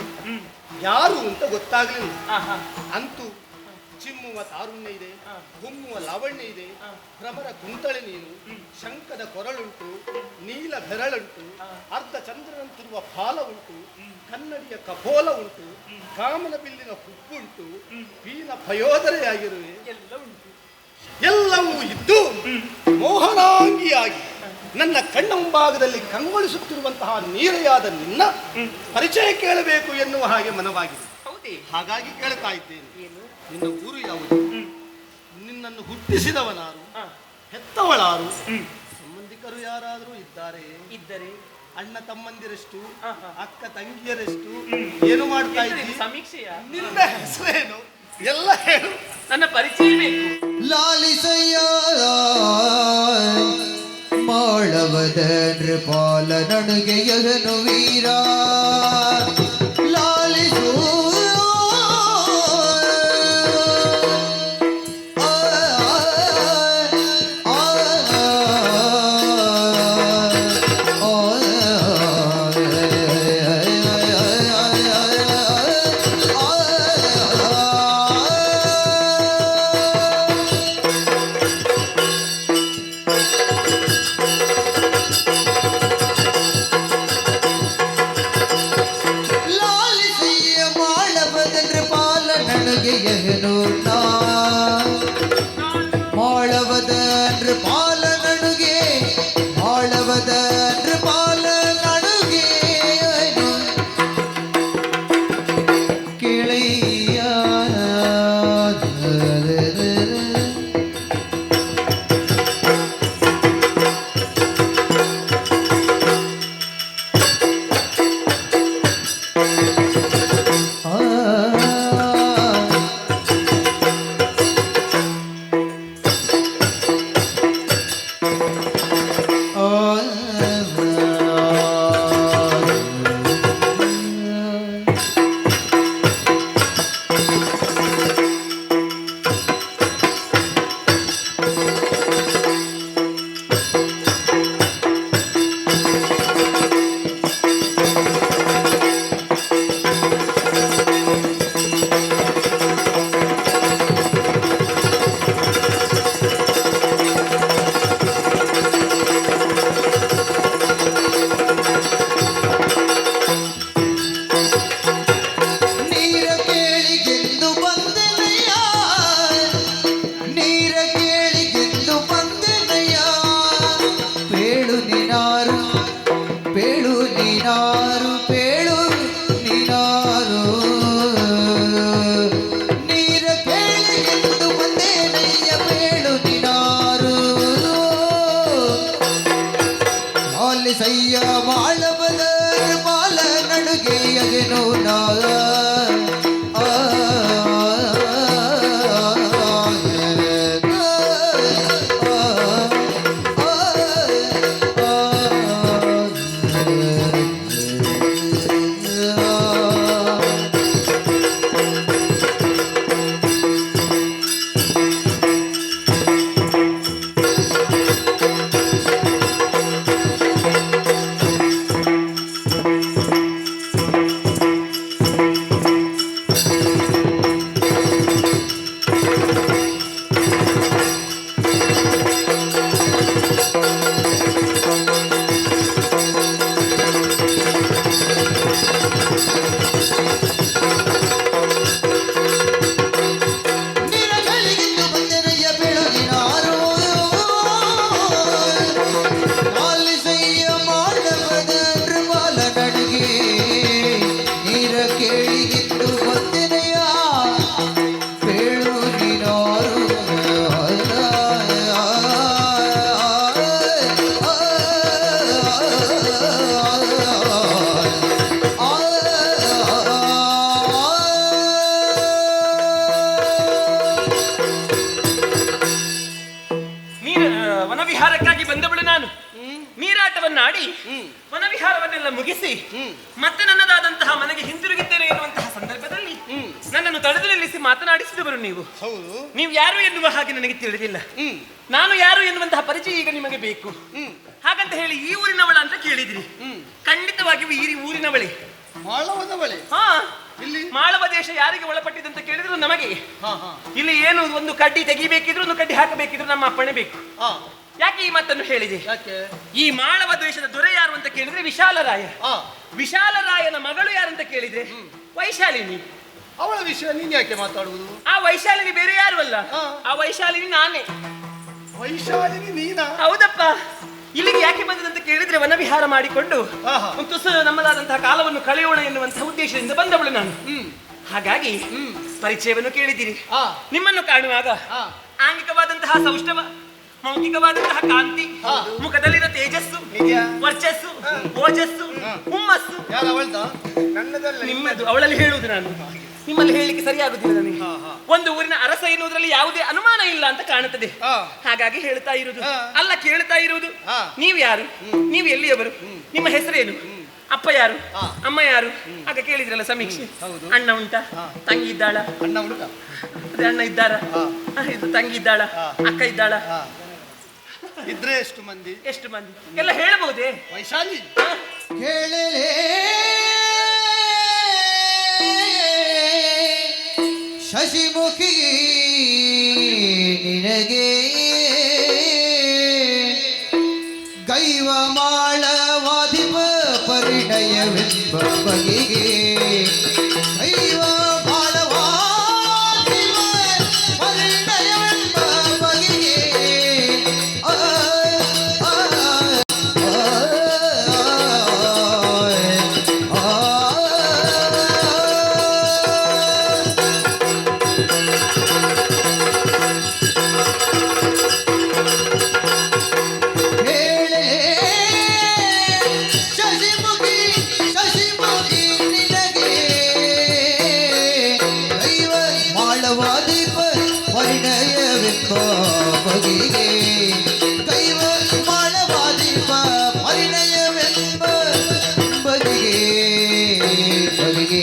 ಯಾರು ಅಂತ ಗೊತ್ತಾಗ್ಲಿಲ್ಲ. ಅಂತೂ ಚಿಮ್ಮುವ ತಾರುಣ್ಯ ಇದೆ, ಹೊಮ್ಮುವ ಲಾವಣ್ಯ ಇದೆ, ಭ್ರಮರ ಕುಂತಳೆ ನೀನು, ಶಂಕದ ಕೊರಳುಂಟು, ನೀಲ ಬೆರಳುಂಟು, ಅರ್ಧ ಚಂದ್ರನಂತಿರುವ ಫಾಲ ಉಂಟು, ಕನ್ನಡಿಯ ಕಪೋಲ ಉಂಟು, ಕಾಮನ ಬಿಲ್ಲಿನ ಹುಬ್ಬುಂಟು, ಪೀನ ಪಯೋಧರೆಯಾಗಿರುವೆ. ಎಲ್ಲವೂ ಇದ್ದು ಮೋಹನಾಂಗಿಯಾಗಿ ನನ್ನ ಕಣ್ಣ ಮುಂಭಾಗದಲ್ಲಿ ಕಂಗೊಳಿಸುತ್ತಿರುವಂತಹ ನೀರೆಯಾದ ನಿನ್ನ ಪರಿಚಯ ಕೇಳಬೇಕು ಎನ್ನುವ ಹಾಗೆ ಮನವಾಗಿದೆ. ಹಾಗಾಗಿ ಕೇಳ್ತಾ ಇದ್ದೇನೆ, ನಿನ್ನ ಊರು ಯಾವುದು? ನಿನ್ನನ್ನು ಹುಟ್ಟಿಸಿದವನಾರು? ಹೆತ್ತವಳಾರು? ಸಂಬಂಧಿಕರು ಯಾರಾದರೂ ಇದ್ದರೆ ಅಣ್ಣ ತಮ್ಮಂದಿರಷ್ಟು, ಅಕ್ಕ ತಂಗಿಯರಷ್ಟು? ಏನು ಮಾಡ್ತಾ ಇದ್ದೀನಿ? ಸಮೀಕ್ಷೆಯ? ನಿನ್ನ ಹೆಸರೇನು ಎಲ್ಲ ಹೇಳು, ನನ್ನ ಪರಿಚಯ ಬೇಕು. ಲಾಲಿಸಯ್ಯ ಮಾಳವದ ನೃಪಾಲ ನಡುಗೆಯನು ವೀರ ಲಾಲಿಸು ಸಯ್ಯ ಮಾಳವದ ಮಾಲ ನಡುಗೆಯಗೆನು ನಾ ವನವಿಹಾರಕ್ಕಾಗಿ ಬಂದವಳು ನಾನು. ನೀರಾಟವನ್ನಾಡಿ ವನವಿಹಾರವನ್ನೆಲ್ಲ ಮುಗಿಸಿ ಮತ್ತೆ ನನ್ನದಾದಂತಹ ಮನೆಗೆ ಹಿಂದಿರುಗಿದ್ದೇನೆ ಎನ್ನುವಂತಹ ಸಂದರ್ಭದಲ್ಲಿ ನನ್ನನ್ನು ತಡೆದು ನಿಲ್ಲಿಸಿ ಮಾತನಾಡಿಸಿದವರು ನೀವು. ಹೌದು. ನೀವು ಯಾರು ಎನ್ನುವ ಹಾಗೆ ನನಗೆ ತಿಳಿದಿಲ್ಲ. ನಾನು ಯಾರು ಎನ್ನುವಂತಹ ಪರಿಚಯ ಈಗ ನಿಮಗೆ ಬೇಕು. ಹಾಗಂತ ಹೇಳಿ ಈ ಊರಿನವಳ ಅಂತ ಕೇಳಿದಿರಿ. ಖಂಡಿತವಾಗಿಯೂ ಈ ಊರಿನವಳೆ. ಮಾಳವದ ಬಳಿ. ಹಾ, ಇಲ್ಲಿ ಮಾಳವ ದೇಶ ಯಾರಿಗೆ ಒಳಪಟ್ಟಿದಂತ ಕೇಳಿದ್ರು ನಮಗೆ. ಇಲ್ಲಿ ಏನು ಒಂದು ಕಡ್ಡಿ ತೆಗಿಬೇಕಿದ್ರು ಒಂದು ಕಡ್ಡಿ ಹಾಕಬೇಕಿದ್ರು ನಮ್ಮ ಅಪ್ಪಣೆ ಬೇಕು. ಯಾಕೆ ಈ ಮಾತನ್ನು ಹೇಳಿದೆ? ಯಾಕೆ? ಈ ಮಾಳವ ದೇಶದ ದೊರೆ ಯಾರು ಅಂತ ಕೇಳಿದ್ರೆ ವಿಶಾಲರಾಯ. ವಿಶಾಲರಾಯನ ಮಗಳು ಯಾರಂತ ಕೇಳಿದ್ರೆ ವೈಶಾಲಿನಿ. ಅವಳ ವಿಷಯ ನೀನ್ ಯಾಕೆ ಮಾತಾಡುವುದು? ಆ ವೈಶಾಲಿನಿ ಬೇರೆ ಯಾರು ಅಲ್ಲ, ಆ ವೈಶಾಲಿನಿ ನಾನೇ. ವೈಶಾಲಿನಿ ನೀನಾ? ಹೌದಪ್ಪ. ಇಲ್ಲಿಗೆ ಯಾಕೆ ಬಂದದಂತ ಕೇಳಿದ್ರೆ ವನವಿಹಾರ ಮಾಡಿಕೊಂಡು ತುಸು ನಮ್ಮದಾದಂತಹ ಕಾಲವನ್ನು ಕಳೆಯೋಣ ಎನ್ನುವಂತಹ ಉದ್ದೇಶದಿಂದ ಬಂದವಳು ನಾನು. ಹಾಗಾಗಿ ಪರಿಚಯವನ್ನು ಕೇಳಿದ್ದೀರಿ. ನಿಮ್ಮನ್ನು ಕಾಣುವಾಗ ಆಂಗಿಕವಾದಂತಹ ಸೌಷ್ಠವ, ಮೌಖಿಕವಾದಂತಹ ಕಾಂತಿ, ಮುಖದಲ್ಲಿನ ತೇಜಸ್ಸು, ವರ್ಚಸ್ಸು, ಓಜಸ್ಸು, ಹುಮ್ಮಸ್ಸು ನಿಮ್ಮದು. ಅವಳಲ್ಲಿ ಹೇಳುವುದು ನಾನು, ನಿಮ್ಮಲ್ಲಿ ಹೇಳಲಿಕ್ಕೆ ಸರಿಯಾಗುದಿಲ್ಲ ನನಗೆ. ಒಂದು ಊರಿನ ಅರಸ ಎನ್ನುವುದರಲ್ಲಿ ಯಾವುದೇ ಅನುಮಾನ ಇಲ್ಲ ಅಂತ ಕಾಣುತ್ತದೆ. ಹಾಗಾಗಿ ಹೇಳ್ತಾ ಇರುವುದು ಅಲ್ಲ, ಕೇಳ್ತಾ ಇರುವುದು. ನೀವು ಯಾರು, ನೀವು ಎಲ್ಲಿಯವರು, ನಿಮ್ಮ ಹೆಸರೇನು, ಅಪ್ಪ ಯಾರು, ಅಮ್ಮ ಯಾರು? ಆಗ ಕೇಳಿದ್ರಲ್ಲ ಸಮೀಕ್ಷೆ. ಅಣ್ಣ ಉಂಟಾ, ತಂಗಿ ಇದ್ದಾಳ? ಅಣ್ಣ ಉಂಟಾ? ಅದೇ ಅಣ್ಣ ಇದ್ದಾರ, ಇದು ತಂಗಿ ಇದ್ದಾಳ, ಅಕ್ಕ ಇದ್ದಾಳ? ಇದ್ರೆ ಎಷ್ಟು ಮಂದಿ? ಎಷ್ಟು ಮಂದಿ ಎಲ್ಲ ಹೇಳಬಹುದೇ? ವೈಶಾಲಿ ಕೇಳಲೇ ಶಶಿಮುಖಿ ನಿನಗೆ ಗೈವ ಮಾಳವಾಧಿಪ ಪರಿಣಯವೆಂಬ ಬಗೆಗೆ ಗೈವ ಮಾಳವಾಧಿಪ ಪರಿಣಯವೆಂಬ ಬಗೆಗೆ ಬಗೆಗೆ ಕೈವ ಮಾಳವಾದೀಪ ಪರಿಣಯವೆಂಬ ಬಗೆಗೆ ಬಗೆಗೆ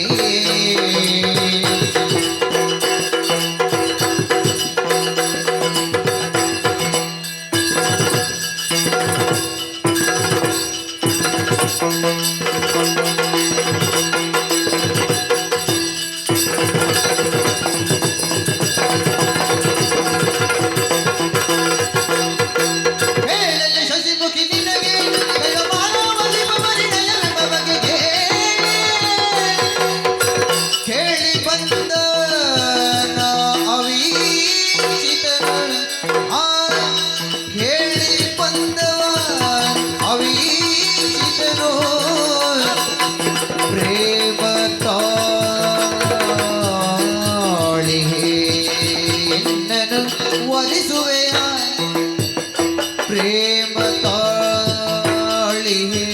ವರಿಸುವೆಯ ಪ್ರೇಮ ತಾಳಿಹೇ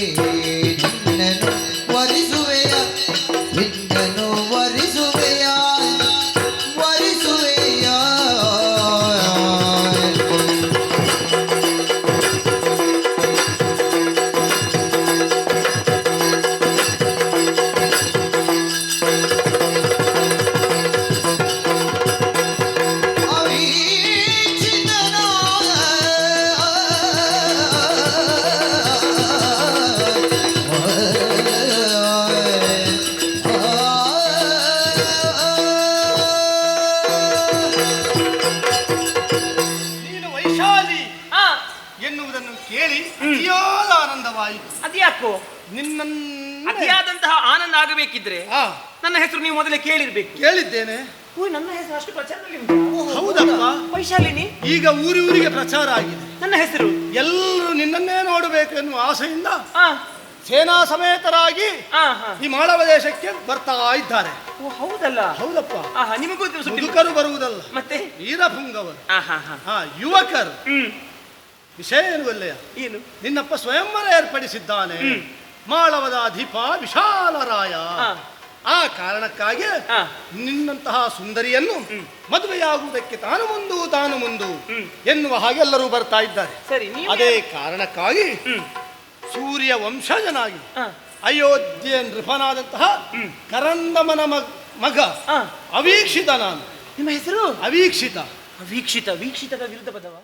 ಯಾಕೋ ನಿನ್ನ ಅತಿಯಾದಂತಹ ಆನಂದ ಆಗಬೇಕಿದ್ರೆ ಆ ನನ್ನ ಹೆಸರು ನೀವು ಮೊದಲೇ ಕೇಳಿರ್ಬೇಕು. ಕೇಳಿದ್ದೇನೆ. ಓ, ನನ್ನ ಹೆಸರು ಅಷ್ಟು ಪ್ರಚಾರದಲ್ಲಿ ಉಂಟಾ? ಹೌದಪ್ಪ. ವೈಶಾಲಿನಿ ಈಗ ಊರಿಗೆ ಪ್ರಚಾರ ಆಗಿದೆ. ನನ್ನ ಹೆಸರು. ಎಲ್ಲರೂ ನಿನ್ನನ್ನೇ ನೋಡಬೇಕು ಎನ್ನುವ ಆಸೆಯಿಂದ ಆ, ಸೇನಾ ಸಮೇತರಾಗಿ ಆ, ಹಾ. ಈ ಮಾಳವ ದೇಶಕ್ಕೆ ಬರ್ತಾ ಇದ್ದಾರೆ. ಓ, ಹೌದಲ್ಲ. ಹೌದಪ್ಪ. ಆಹಾ, ನಿಮಗೂ ಸುದ್ದಿ. ಮುದುಕರು ಬರುವುದಲ್ಲ, ಮತ್ತೆ ವೀರಪುಂಗವರು, ಆಹಾ, ಹಾ. ಹಾ ಯುವಕರು. ಹ್ಮ್. ವಿಷಯ ಏನು ಗೊಲ್ಲೆಯ? ಏನು? ನಿನ್ನಪ್ಪ ಸ್ವಯಂವರ ಏರ್ಪಡಿಸಿದ್ದಾನೆ. ಮಾಳವದ ಅಧಿಪ ವಿಶಾಲರಾಯ. ಆ, ಆ ಕಾರಣಕ್ಕಾಗಿ ಆ. ನಿನ್ನಂತಹ ಸುಂದರಿಯನ್ನು ಮದುವೆಯಾಗುವುದಕ್ಕೆ ತಾನು ಮುಂದು ಎನ್ನುವ ಹಾಗೆ ಎಲ್ಲರೂ ಬರ್ತಾ ಇದ್ದಾರೆ. ಸರಿ, ನೀವು ಅದೇ ಕಾರಣಕ್ಕಾಗಿ ಸೂರ್ಯ ವಂಶಜನಾಗಿ ಆ, ಅಯೋಧ್ಯೆ ನೃಪನಾದಂತಹ ಕರಂದಮನ ಮಗ ಆ. ಅವೀಕ್ಷಿತ. ನಾನು ನಿಮ್ಮ ಹೆಸರು ಅವೀಕ್ಷಿತ. ವೀಕ್ಷಿತ. ವೀಕ್ಷಿತದ ವಿರುದ್ಧ ಪದವ.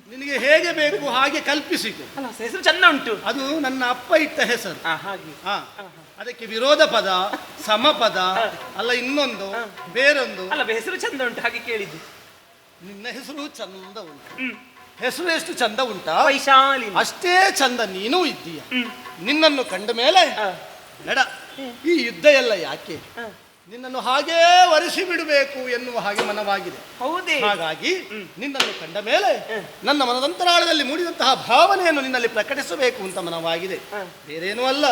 ನಿನಗೆ ಹೇಗೆ ಬೇಕು ಹಾಗೆ ಕಲ್ಪಿಸಿತು. ಅಲ್ಲ, ಹೆಸರು ಚಂದ ಉಂಟು. ಅದು ನನ್ನ ಅಪ್ಪ ಇಟ್ಟ ಹೆಸರು. ಹಾಗೆ. ಹಾ, ಅದಕ್ಕೆ ವಿರೋಧ ಪದ, ಸಮಪದ, ಅಲ್ಲ ಇನ್ನೊಂದು ಬೇರೊಂದು. ಅಲ್ಲ, ಹೆಸರು ಚಂದ ಉಂಟು ಹಾಗೆ ಕೇಳಿದ್ದು. ನಿನ್ನ ಹೆಸರು ಚಂದ ಉಂಟು. ಹೆಸರು ಎಷ್ಟು ಚಂದ ಉಂಟಾ? ವೈಶಾಲಿನಿ. ಅಷ್ಟೇ ಚಂದ ನೀನೂ ಇದ್ದೀಯ. ನಿನ್ನನ್ನು ಕಂಡ ಮೇಲೆ ನಡ ಈ ಯುದ್ಧ ಎಲ್ಲ ಯಾಕೆ, ನಿನ್ನನ್ನು ಹಾಗೇ ವರಿಸಿ ಬಿಡಬೇಕು ಎನ್ನುವ ಹಾಗೆ ಮನವಾಗಿದೆ. ಹೌದೇ? ಹಾಗಾಗಿ ನಿನ್ನನ್ನು ಕಂಡ ಮೇಲೆ ನನ್ನ ಮನದಂತರಾಳದಲ್ಲಿ ಮೂಡಿದಂತಹ ಭಾವನೆಯನ್ನು ನಿನ್ನಲ್ಲಿ ಪ್ರಕಟಿಸಬೇಕು ಅಂತ ಮನವಾಗಿದೆ. ಬೇರೇನೂ ಅಲ್ಲ,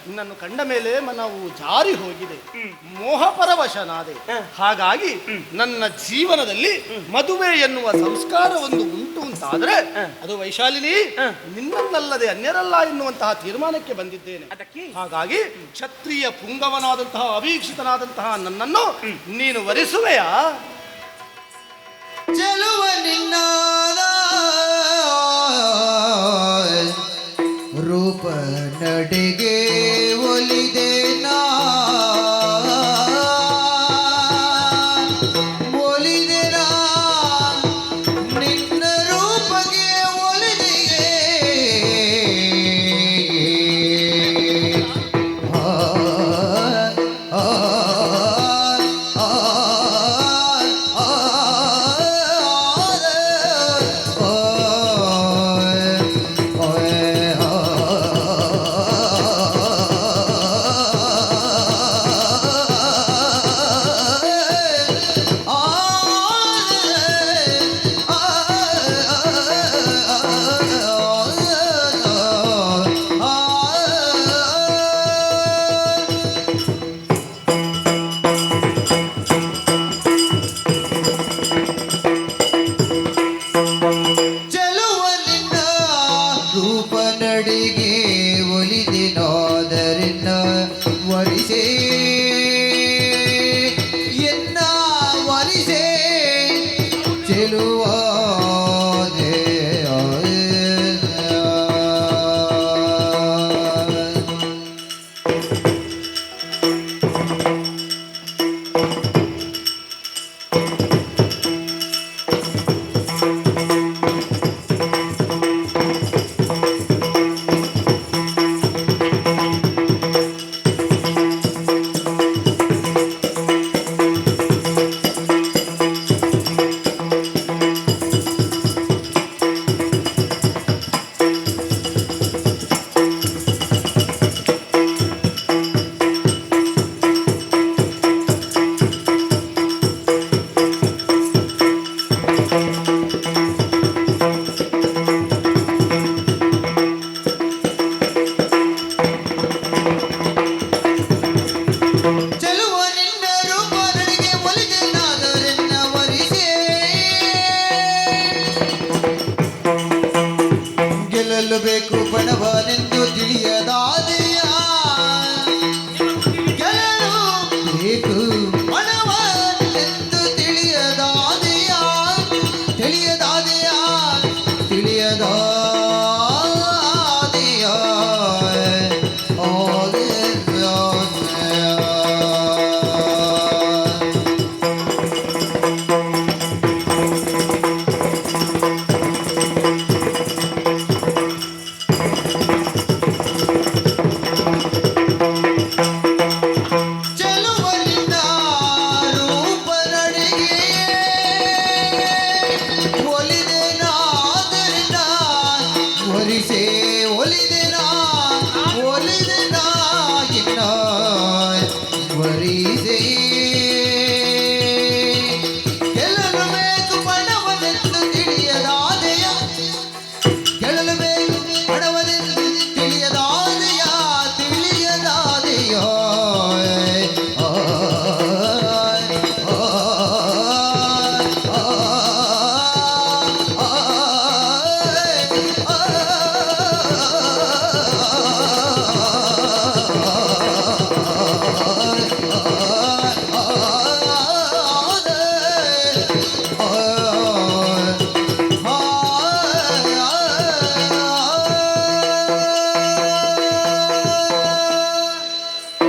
ನಿನ್ನನ್ನು ಕಂಡ ಮೇಲೆ ಮನವು ಜಾರಿ ಹೋಗಿದೆ, ಮೋಹಪರವಶನಾದೆ. ಹಾಗಾಗಿ ನನ್ನ ಜೀವನದಲ್ಲಿ ಮದುವೆ ಎನ್ನುವ ಸಂಸ್ಕಾರ ಒಂದು ಉಂಟು ಅಂತಾದ್ರೆ ಅದು ವೈಶಾಲಿನಿ ನಿನ್ನನ್ನಲ್ಲದೆ ಅನ್ಯರಲ್ಲ ಎನ್ನುವಂತಹ ತೀರ್ಮಾನಕ್ಕೆ ಬಂದಿದ್ದೇನೆ. ಅದಕ್ಕೆ ಹಾಗಾಗಿ ಕ್ಷತ್ರಿಯ ಪುಂಗವನಾದಂತಹ ಅವೀಕ್ಷಿತನಾದಂತಹ ನನ್ನನ್ನು ನೀನು ವರಿಸುವೆಯಾ? ಚೆಲುವ ನಿನ್ನಾದ ರೂಪ ನಡೆಗೆ ಒಲಿದೆ ನಾ, ಒಲಿದೆ ನಾ ನಿನ್ನ ರೂಪಗೆ ಒಲಿದೆಯೇ.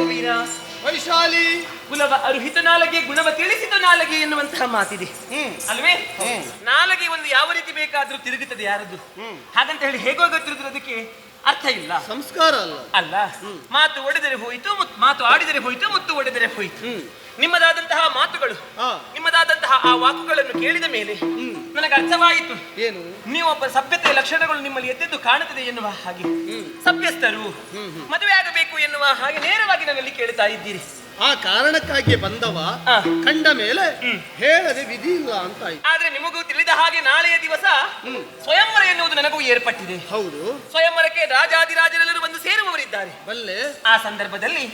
ವೀರ, ವೈಶಾಲಿ. ಕುಲವ ಅರುಹಿತ ನಾಲಗೆ ಗುಣವ ತಿಳಿಸಿದ ನಾಲಗೆ ಎನ್ನುವಂತಹ ಮಾತಿದೆ ಅಲ್ವೇ? ನಾಲಗೆ ಒಂದು ಯಾವ ರೀತಿ ಬೇಕಾದ್ರೂ ತಿರುಗುತ್ತದೆ ಯಾರದ್ದು, ಹಾಗಂತ ಹೇಳಿ ಹೇಗೋ ತಿರುಗುವುದಕ್ಕೆ ಅರ್ಥ ಇಲ್ಲ. ಸಂಸ್ಕಾರ ಅಲ್ಲ. ಅಲ್ಲ, ಮಾತು ಒಡೆದರೆ ಹೋಯಿತು, ಮಾತು ಆಡಿದರೆ ಹೋಯಿತು, ಮುತ್ತು ಒಡೆದರೆ ಹೋಯಿತು. ನಿಮ್ಮದಾದಂತಹ ಮಾತುಗಳು, ನಿಮ್ಮದಾದಂತಹ ಆ ವಾಕುಗಳನ್ನು ಕೇಳಿದ ಮೇಲೆ ನನಗೆ ಅರ್ಥವಾಯಿತು. ಏನು? ನೀವೊಬ್ಬ ಸಭ್ಯತೆಯ ಲಕ್ಷಣಗಳು ನಿಮ್ಮಲ್ಲಿ ಎದ್ದೆದ್ದು ಕಾಣುತ್ತದೆ ಎನ್ನುವ ಹಾಗೆ, ಸಭ್ಯಸ್ಥರು, ಮದುವೆ ಆಗಬೇಕು ಎನ್ನುವ ಹಾಗೆ ನೇರವಾಗಿ ನನ್ನಲ್ಲಿ ಕೇಳ್ತಾ ಇದ್ದೀರಿ. ಆ ಕಾರಣಕ್ಕಾಗಿ ಬಂದವ ಕಂಡ ಮೇಲೆ ಹೇಳದೆ ವಿಧಿ ಇಲ್ಲ ಅಂತ ಆಯ್ತು. ಆದ್ರೆ ನಿಮಗೂ ತಿಳಿದ ಹಾಗೆ ನಾಳೆಯ ದಿವಸ ಸ್ವಯಂವರ ಎನ್ನುವುದು ನನಗೂ ಏರ್ಪಟ್ಟಿದೆ. ಹೌದು. ಸ್ವಯಂವರಕ್ಕೆ ರಾಜಾದಿರಾಜರೆಲ್ಲರೂ ಬಂದು ಸೇರುವವರಿದ್ದಾರೆ. ಬಲ್ಲೆ. ಆ ಸಂದರ್ಭದಲ್ಲಿ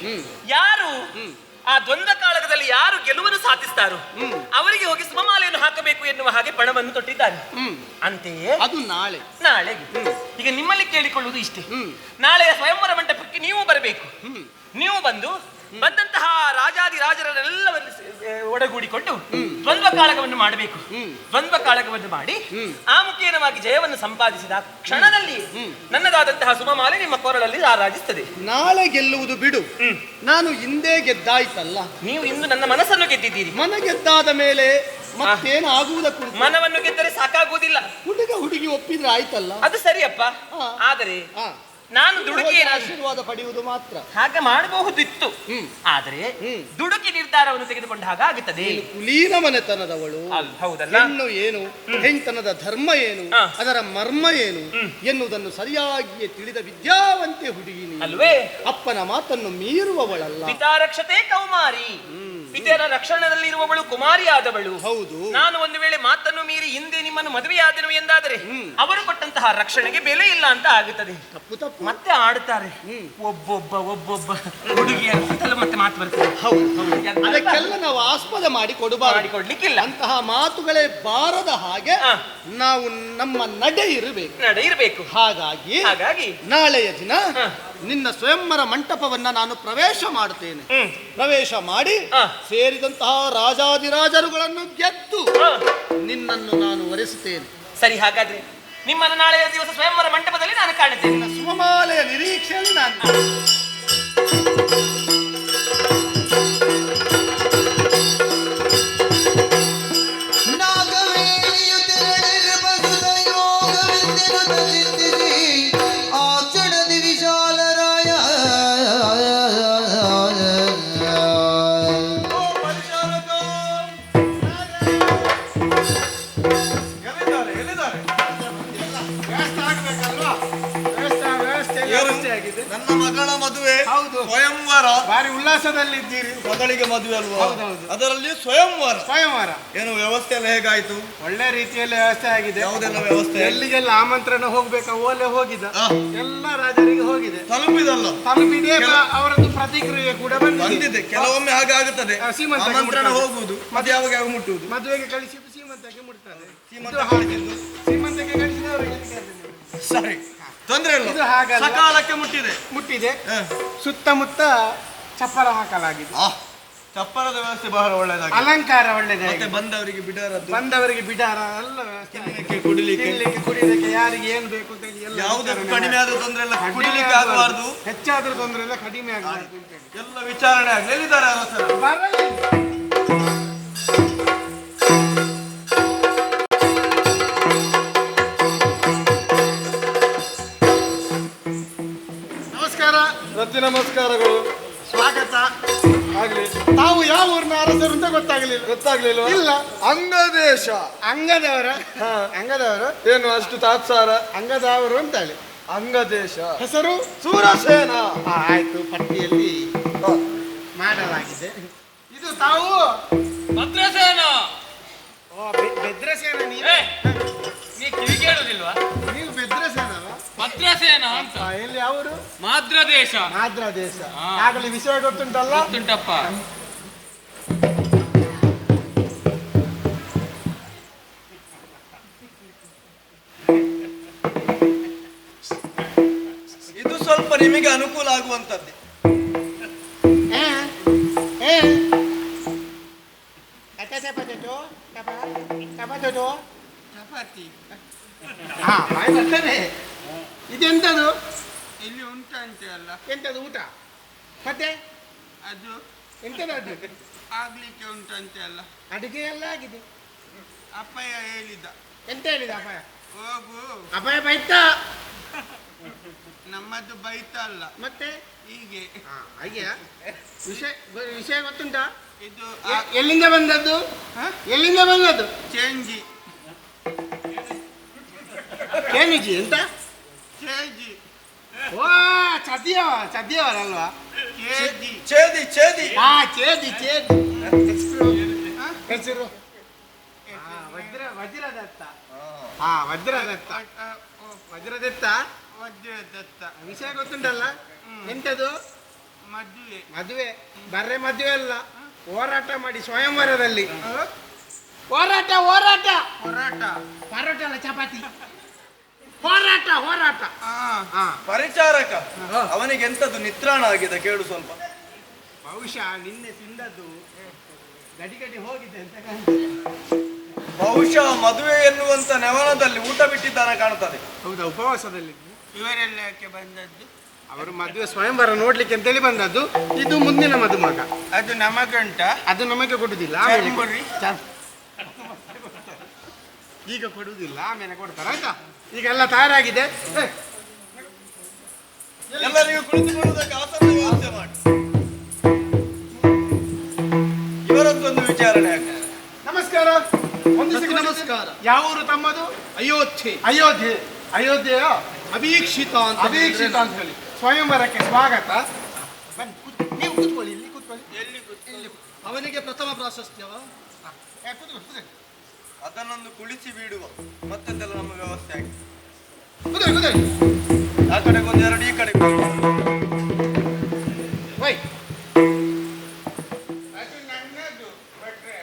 ಯಾರು ಆ ದ್ವಂದ್ವ ಕಾಳಗದಲ್ಲಿ ಯಾರು ಗೆಲುವನ್ನು ಸಾಧಿಸ್ತಾರೋ ಅವರಿಗೆ ಹೋಗಿ ಸುಮಮಾಲೆಯನ್ನು ಹಾಕಬೇಕು ಎನ್ನುವ ಹಾಗೆ ಪಣವನ್ನು ತೊಟ್ಟಿದ್ದಾರೆ. ಅಂತೆಯೇ ಅದು ನಾಳೆ. ನಾಳೆಗೆ ಈಗ ನಿಮ್ಮಲ್ಲಿ ಕೇಳಿಕೊಳ್ಳುವುದು ಇಷ್ಟೇ. ನಾಳೆಯ ಸ್ವಯಂವರ ಮಂಟಪಕ್ಕೆ ನೀವು ಬರಬೇಕು. ನೀವು ಬಂದಂತಹ ರಾಜಾದಿರಾಜರನ್ನೆಲ್ಲವನ್ನು ಒಡಗೂಡಿಕೊಂಡು ದ್ವಂದ್ವ ಕಾಳಗವನ್ನು ಮಾಡಬೇಕು. ದ್ವಂದ್ವ ಕಾಳಗವನ್ನು ಮಾಡಿ ಆ ಮುಖೇನವಾಗಿ ಜಯವನ್ನು ಸಂಪಾದಿಸಿದ ಕ್ಷಣದಲ್ಲಿ ನನ್ನದಾದಂತಹ ಸುಮಮಾಲೆ ನಿಮ್ಮ ಕೊರಳಲ್ಲಿ ರಾರಾಜಿಸುತ್ತದೆ. ನಾಳೆ ಗೆಲ್ಲುವುದು ಬಿಡು, ನಾನು ಹಿಂದೆ ಗೆದ್ದಾಯ್ತಲ್ಲ. ನೀವು ಇಂದು ನನ್ನ ಮನಸ್ಸನ್ನು ಗೆದ್ದಿದ್ದೀರಿ. ಮನ ಗೆದ್ದಾದ ಮೇಲೆ ಮತ್ತೇನು ಆಗುವುದಕ್ಕೂ ಮನವನ್ನು ಗೆದ್ದರೆ ಸಾಕಾಗುವುದಿಲ್ಲ. ಹುಡುಗಿ ಒಪ್ಪಿದ್ರೆ ಆಯ್ತಲ್ಲ. ಅದು ಸರಿಯಪ್ಪ. ಆದರೆ ನಾನು ದುಡುಕಿ ಆಶೀರ್ವಾದ ಪಡೆಯುವುದು ಮಾತ್ರ. ಹಾಗೆ ಮಾಡಬಹುದಿತ್ತು. ಆದರೆ ದುಡುಕಿ ನಿರ್ಧಾರವನ್ನು ತೆಗೆದುಕೊಂಡ ಹಾಗಾಗುತ್ತದೆ. ಕುಲೀನ ಮನೆತನದವಳು ಹೌದಲ್ಲ. ಹೆಣ್ಣು ಏನು, ಹೆಣ್ತನದ ಧರ್ಮ ಏನು, ಅದರ ಮರ್ಮ ಏನು ಎನ್ನುವುದನ್ನು ಸರಿಯಾಗಿ ತಿಳಿದ ವಿದ್ಯಾವಂತೆ ಹುಡುಗಿ ಅಲ್ವೇ? ಅಪ್ಪನ ಮಾತನ್ನು ಮೀರುವವಳಲ್ಲ. ಪಿತಾರಕ್ಷತೆ ಕೌಮಾರಿ, ಪಿತರ ರಕ್ಷಣದಲ್ಲಿರುವವಳು ಕುಮಾರಿಯಾದವಳು. ಹೌದು. ನಾನು ಒಂದು ವೇಳೆ ಮಾತನ್ನು ಮೀರಿ ಹಿಂದೆ ನಿಮ್ಮನ್ನು ಮದುವೆಯಾದನು ಎಂದಾದರೆ ಅವರು ಕೊಟ್ಟಂತಹ ರಕ್ಷಣೆಗೆ ಬೆಲೆ ಇಲ್ಲ ಅಂತ ಆಗುತ್ತದೆ. ತಪ್ಪು ಮತ್ತೆ ಆಡುತ್ತಾರೆ ಒಬ್ಬೊಬ್ಬ ಹುಡುಗಿಯರು ಮತ್ತೆ ಮಾತು ಬರ್ತದೆ. ಅದಕ್ಕೆಲ್ಲ ನಾವು ಆಸ್ಪದ ಮಾಡಿ ಮಾಡಿಕೊಡ್ಲಿಕ್ಕಿಲ್ಲ. ಅಂತಹ ಮಾತುಗಳೇ ಬಾರದ ಹಾಗೆ ನಾವು ನಮ್ಮ ನಡೆ ಇರಬೇಕು. ಹಾಗಾಗಿ ನಾಳೆಯ ದಿನ ನಿನ್ನ ಸ್ವಯಂವರ ಮಂಟಪವನ್ನ ನಾನು ಪ್ರವೇಶ ಮಾಡುತ್ತೇನೆ. ಪ್ರವೇಶ ಮಾಡಿ ಸೇರಿದಂತಹ ರಾಜಾದಿರಾಜರುಗಳನ್ನು ಗೆದ್ದು ನಿನ್ನನ್ನು ನಾನು ವರಿಸುತ್ತೇನೆ. ಸರಿ, ಹಾಗಾದ್ರೆ ನಿಮ್ಮನ್ನು ನಾಳೆಯ ದಿವಸ ಸ್ವಯಂವರ ಮಂಟಪದಲ್ಲಿ ನಾನು ಕಾಣುತ್ತೇನೆ. ಸುಮಮಾಲೆಯ ನಿರೀಕ್ಷೆಯಲ್ಲಿ ನಾನು ನನ್ನ ಮಗಳ ಮದುವೆ. ಹೌದು. ಸ್ವಯಂವರ. ಭಾರಿ ಉಲ್ಲಾಸದಲ್ಲಿದ್ದೀರಿ. ಮಗಳಿಗೆ ಮದುವೆ ಅಲ್ವಾ? ಹೌದೌದು. ಅದರಲ್ಲಿ ಸ್ವಯಂವರ. ಏನು ವ್ಯವಸ್ಥೆ ಎಲ್ಲ ಹೇಗಾಯ್ತು? ಒಳ್ಳೆ ರೀತಿಯಲ್ಲಿ ವ್ಯವಸ್ಥೆ ಆಗಿದೆ. ಯಾವುದೆಲ್ಲ ವ್ಯವಸ್ಥೆ? ಎಲ್ಲಿಗೆಲ್ಲ ಆಮಂತ್ರಣ ಹೋಗ್ಬೇಕು ಓಲೆ ಹೋಗಿದ ಎಲ್ಲ ರಾಜರಿಗೆ ಹೋಗಿದೆ. ತಲುಪಿದಲ್ಲ? ತಲುಪಿದೆ. ಅವರದ್ದು ಪ್ರತಿಕ್ರಿಯೆ ಕೂಡ ಬಂದಿದೆ. ಕೆಲವೊಮ್ಮೆ ಹಾಗೆ ಆಗುತ್ತದೆ. ಆಮಂತ್ರಣ ಹೋಗುವುದು ಮತ್ತೆ ಯಾವಾಗ ಮುಟ್ಟುವುದು. ಮದುವೆಗೆ ಕಳಿಸಿದ್ದು ಸೀಮಂತಕ್ಕೆ ಮುಟ್ತಾರೆ. ಸೀಮಂತಕ್ಕೆ ಕಳಿಸಿದವರಿಗೆ ಸರಿ, ತೊಂದ್ರೆ ಇಲ್ಲ. ಸಕಾಲಕ್ಕೆ ಮುಟ್ಟಿದೆ. ಸುತ್ತಮುತ್ತ ಚಪ್ಪರ ಹಾಕಲಾಗಿದೆ. ಚಪ್ಪರದ ವ್ಯವಸ್ಥೆ ಬಹಳ ಒಳ್ಳೆಯದಾಗಿದೆ. ಅಲಂಕಾರ ಒಳ್ಳೆದಾಗಿದೆ. ಮತ್ತೆ ಬಂದವರಿಗೆ ಬಿಡಾರ ಎಲ್ಲ ವ್ಯವಸ್ಥೆ. ಕುಡಿಲಿಕ್ಕೆ ಯಾರಿಗೆ ಏನ್ ಬೇಕು ಅಂತ ಹೇಳಿ ಎಲ್ಲ ಯಾವುದಕ್ಕೂ ಕಡಿಮೆ ಆದ್ರೂ ತೊಂದ್ರೆ ಇಲ್ಲ. ಕುಡಿಲಿಕ್ಕೆ ಆಗಬಾರ್ದು, ಹೆಚ್ಚಾದ್ರೂ ತೊಂದ್ರೆ ಇಲ್ಲ, ಕಡಿಮೆ ಆಗಬಾರ್ದು ಎಲ್ಲ ವಿಚಾರಣೆ ಆಗಲಿ. ಎಲ್ಲಿದ್ದಾರೆ ಅರಸರು? ನಮಸ್ಕಾರಗಳು. ಸ್ವಾಗತ ಆಗ್ಲಿ. ತಾವು ಯಾವ ಊರಿನ ಅರಸರು ಅಂತ ಗೊತ್ತಾಗ್ಲಿಲ್ಲ. ಇಲ್ಲ. ಅಂಗದೇಶ. ಅಂಗದವರು ಏನು ಅಷ್ಟು ತಾತ್ಸಾರ? ಅಂಗದವರು ಅಂತ ಹೇಳಿ. ಅಂಗದೇಶ. ಹೆಸರು ಸೂರಸೇನ. ಆಯ್ತು, ಪಟ್ಟಿಯಲ್ಲಿ ಮಾಡಲಾಗಿದೆ. ಇದು ತಾವು ಭದ್ರಸೇನ. ಬೆದ್ರಸೇನ. ನೀ ಕಿವಿ ಕೇಳುದಿಲ್ವಾ? ನೀವು ಬೆದ್ರಸೇನ? ಭದ್ರಸೇನ ಅಂತ. ಎಲ್ಲಿ ಅವರು? ಮಾದ್ರ ದೇಶ. ಆಗಲಿ, ವಿಷಯ ಗೊತ್ತುಂಟಲ್ಲ? ಗೊತ್ತುಂಟಪ್ಪ. ಇದು ಸ್ವಲ್ಪ ನಿಮಗೆ ಅನುಕೂಲ ಆಗುವಂತದ್ದೇ. ಹಾ ಬಾಯಿ ಬರ್ತದೆ. ಇದೆಂತದು? ಇಲ್ಲಿ ಉಂಟಂತೆ ಅಲ್ಲ, ಎಂತದು ಊಟ? ಮತ್ತೆ ಅದು ಎಂತದು ಅದು? ಆಗ್ಲಿಕ್ಕೆ ಉಂಟಂತೆ ಅಲ್ಲ. ಅಡುಗೆ ಎಲ್ಲ ಆಗಿದೆ. ಅಪ್ಪಯ್ಯ ಹೇಳಿದ. ಎಂತ ಹೇಳಿದ ಅಪಾಯ? ಹೋಗು. ಅಪಾಯ ಬೈತಾ? ನಮ್ಮದು ಬೈತಾ ಅಲ್ಲ, ಮತ್ತೆ ಹೀಗೆ. ಹಾಗೆ ವಿಷಯ ವಿಷಯ ಗೊತ್ತುಂಟಾ? ಇದು ಎಲ್ಲಿಂದ ಬಂದದ್ದು? ಎಲ್ಲಿಂದ ಬಂದದ್ದು? ಚೇಂಜಿ. ಕೇಮಿಜಿ ಎಂತ? ಚೇಜಿ. ಓ ಚದ್ದಿಯವರಲ್ವಾ? ಕೇಜಿ. ಛೇದಿ ಛೇದಿ ಹಾ ಚೇದಿ ಚೇದಿ. ಹೆಸರು ವಜ್ರದತ್ತ. ಹಾ ವಜ್ರದತ್ತ. ವಜ್ರದತ್ತ. ವಜ್ರದತ್ತ. ವಿಷಯ ಗೊತ್ತುಂಟಲ್ಲ? ಎಂತದು? ಮದುವೆ. ಮದುವೆ. ಬರ್ರೆ ಮದುವೆ ಅಲ್ಲ, ಹೋರಾಟ ಮಾಡಿ ಸ್ವಯಂವರದಲ್ಲಿ. ಹೋರಾಟ ಹೋರಾಟ ಹೋರಾಟ. ಪರೋಟ ಅಲ್ಲ, ಚಪಾತಿ. ಹೋರಾಟ ಹೋರಾಟ. ಹಾ ಪರಿಚಾರಕ ಅವನಿಗೆ ಎಂತದ್ದು ನಿತ್ರಾಣ ಆಗಿದೆ ಕೇಳು ಸ್ವಲ್ಪ. ಬಹುಶಃ ನಿನ್ನೆ ತಿಂದದ್ದು ಗಡಿ ಗಡಿ ಹೋಗಿದೆ ಅಂತ ಕಾಣ್ತದೆ. ಬಹುಶಃ ಮದುವೆ ಎನ್ನುವಂತ ನೆವನದಲ್ಲಿ ಊಟ ಬಿಟ್ಟಿದ್ದಾನೆ ಕಾಣ್ತದೆ. ಹೌದಾ, ಉಪವಾಸದಲ್ಲಿ. ಇವರೆಲ್ಲ ಯಾಕೆ ಬಂದದ್ದು? ಅವರು ಮದುವೆ ಸ್ವಯಂವರ ನೋಡ್ಲಿಕ್ಕೆ ಅಂತೇಳಿ ಬಂದದ್ದು. ಇದು ಮುಂದಿನ ಮದುಮಗ. ಅದು ನಮಗುಂಟ. ಅದು ನಮಗೆ ಕೊಡುದಿಲ್ಲ, ಚರ್ಮುರಿ. ಈಗ ಕೊಡುವುದಿಲ್ಲ, ಆಮೇಲೆ ಕೊಡ್ತಾರೆ ಆಯ್ತಾ. ಈಗ ಎಲ್ಲ ತಯಾರಾಗಿದೆ. ಎಲ್ಲರಿಗೂ ಕುಳಿತುಕೊಳ್ಳುವುದಕ್ಕೆ ಆಸನ ವ್ಯವಸ್ಥೆ ಮಾಡಿ. ಇವರದ್ದೊಂದು ವಿಚಾರಣೆ ಆಗ್ತದೆ. ನಮಸ್ಕಾರ. ನಮಸ್ಕಾರ. ಯಾವ ಊರು ತಮ್ಮದು? ಅಯೋಧ್ಯೆ. ಅಯೋಧ್ಯೆ. ಅಯೋಧ್ಯೆಯ ಅಭೀಕ್ಷಿತ ಅಂತ ಅಭೀಕ್ಷಿತ ಅಂತ ಹೇಳಿ ಸ್ವಯಂವರಕ್ಕೆ ಸ್ವಾಗತ. ಬನ್ನಿ ನೀವು ಕೂತ್ಕೊಳ್ಳಿ, ಇಲ್ಲಿ ಕೂತ್ಕೊಳ್ಳಿ. ಎಲ್ಲಿ ಕೂತ್ಕೊಳ್ಳಿ? ಅವನಿಗೆ ಪ್ರಥಮ ಪ್ರಾಶಸ್ತ್ಯವ. ಕೂತ್ಕೊಳ್ಳಿ. ಅದನ್ನೊಂದು ಕುಳಿಸಿ ಬಿಡುವ, ಮತ್ತೆಂದೆಲ್ಲ ನಮ್ಮ ವ್ಯವಸ್ಥೆ ಆಗಿ. ಕೂತ್ಕೊಳ್ಳಿ. ಆ ಕಡೆಗೊಂದು ಎರಡು, ಈ ಕಡೆ ವೈ ಅದು ನನ್ನದು ಭಟ್ರೆ.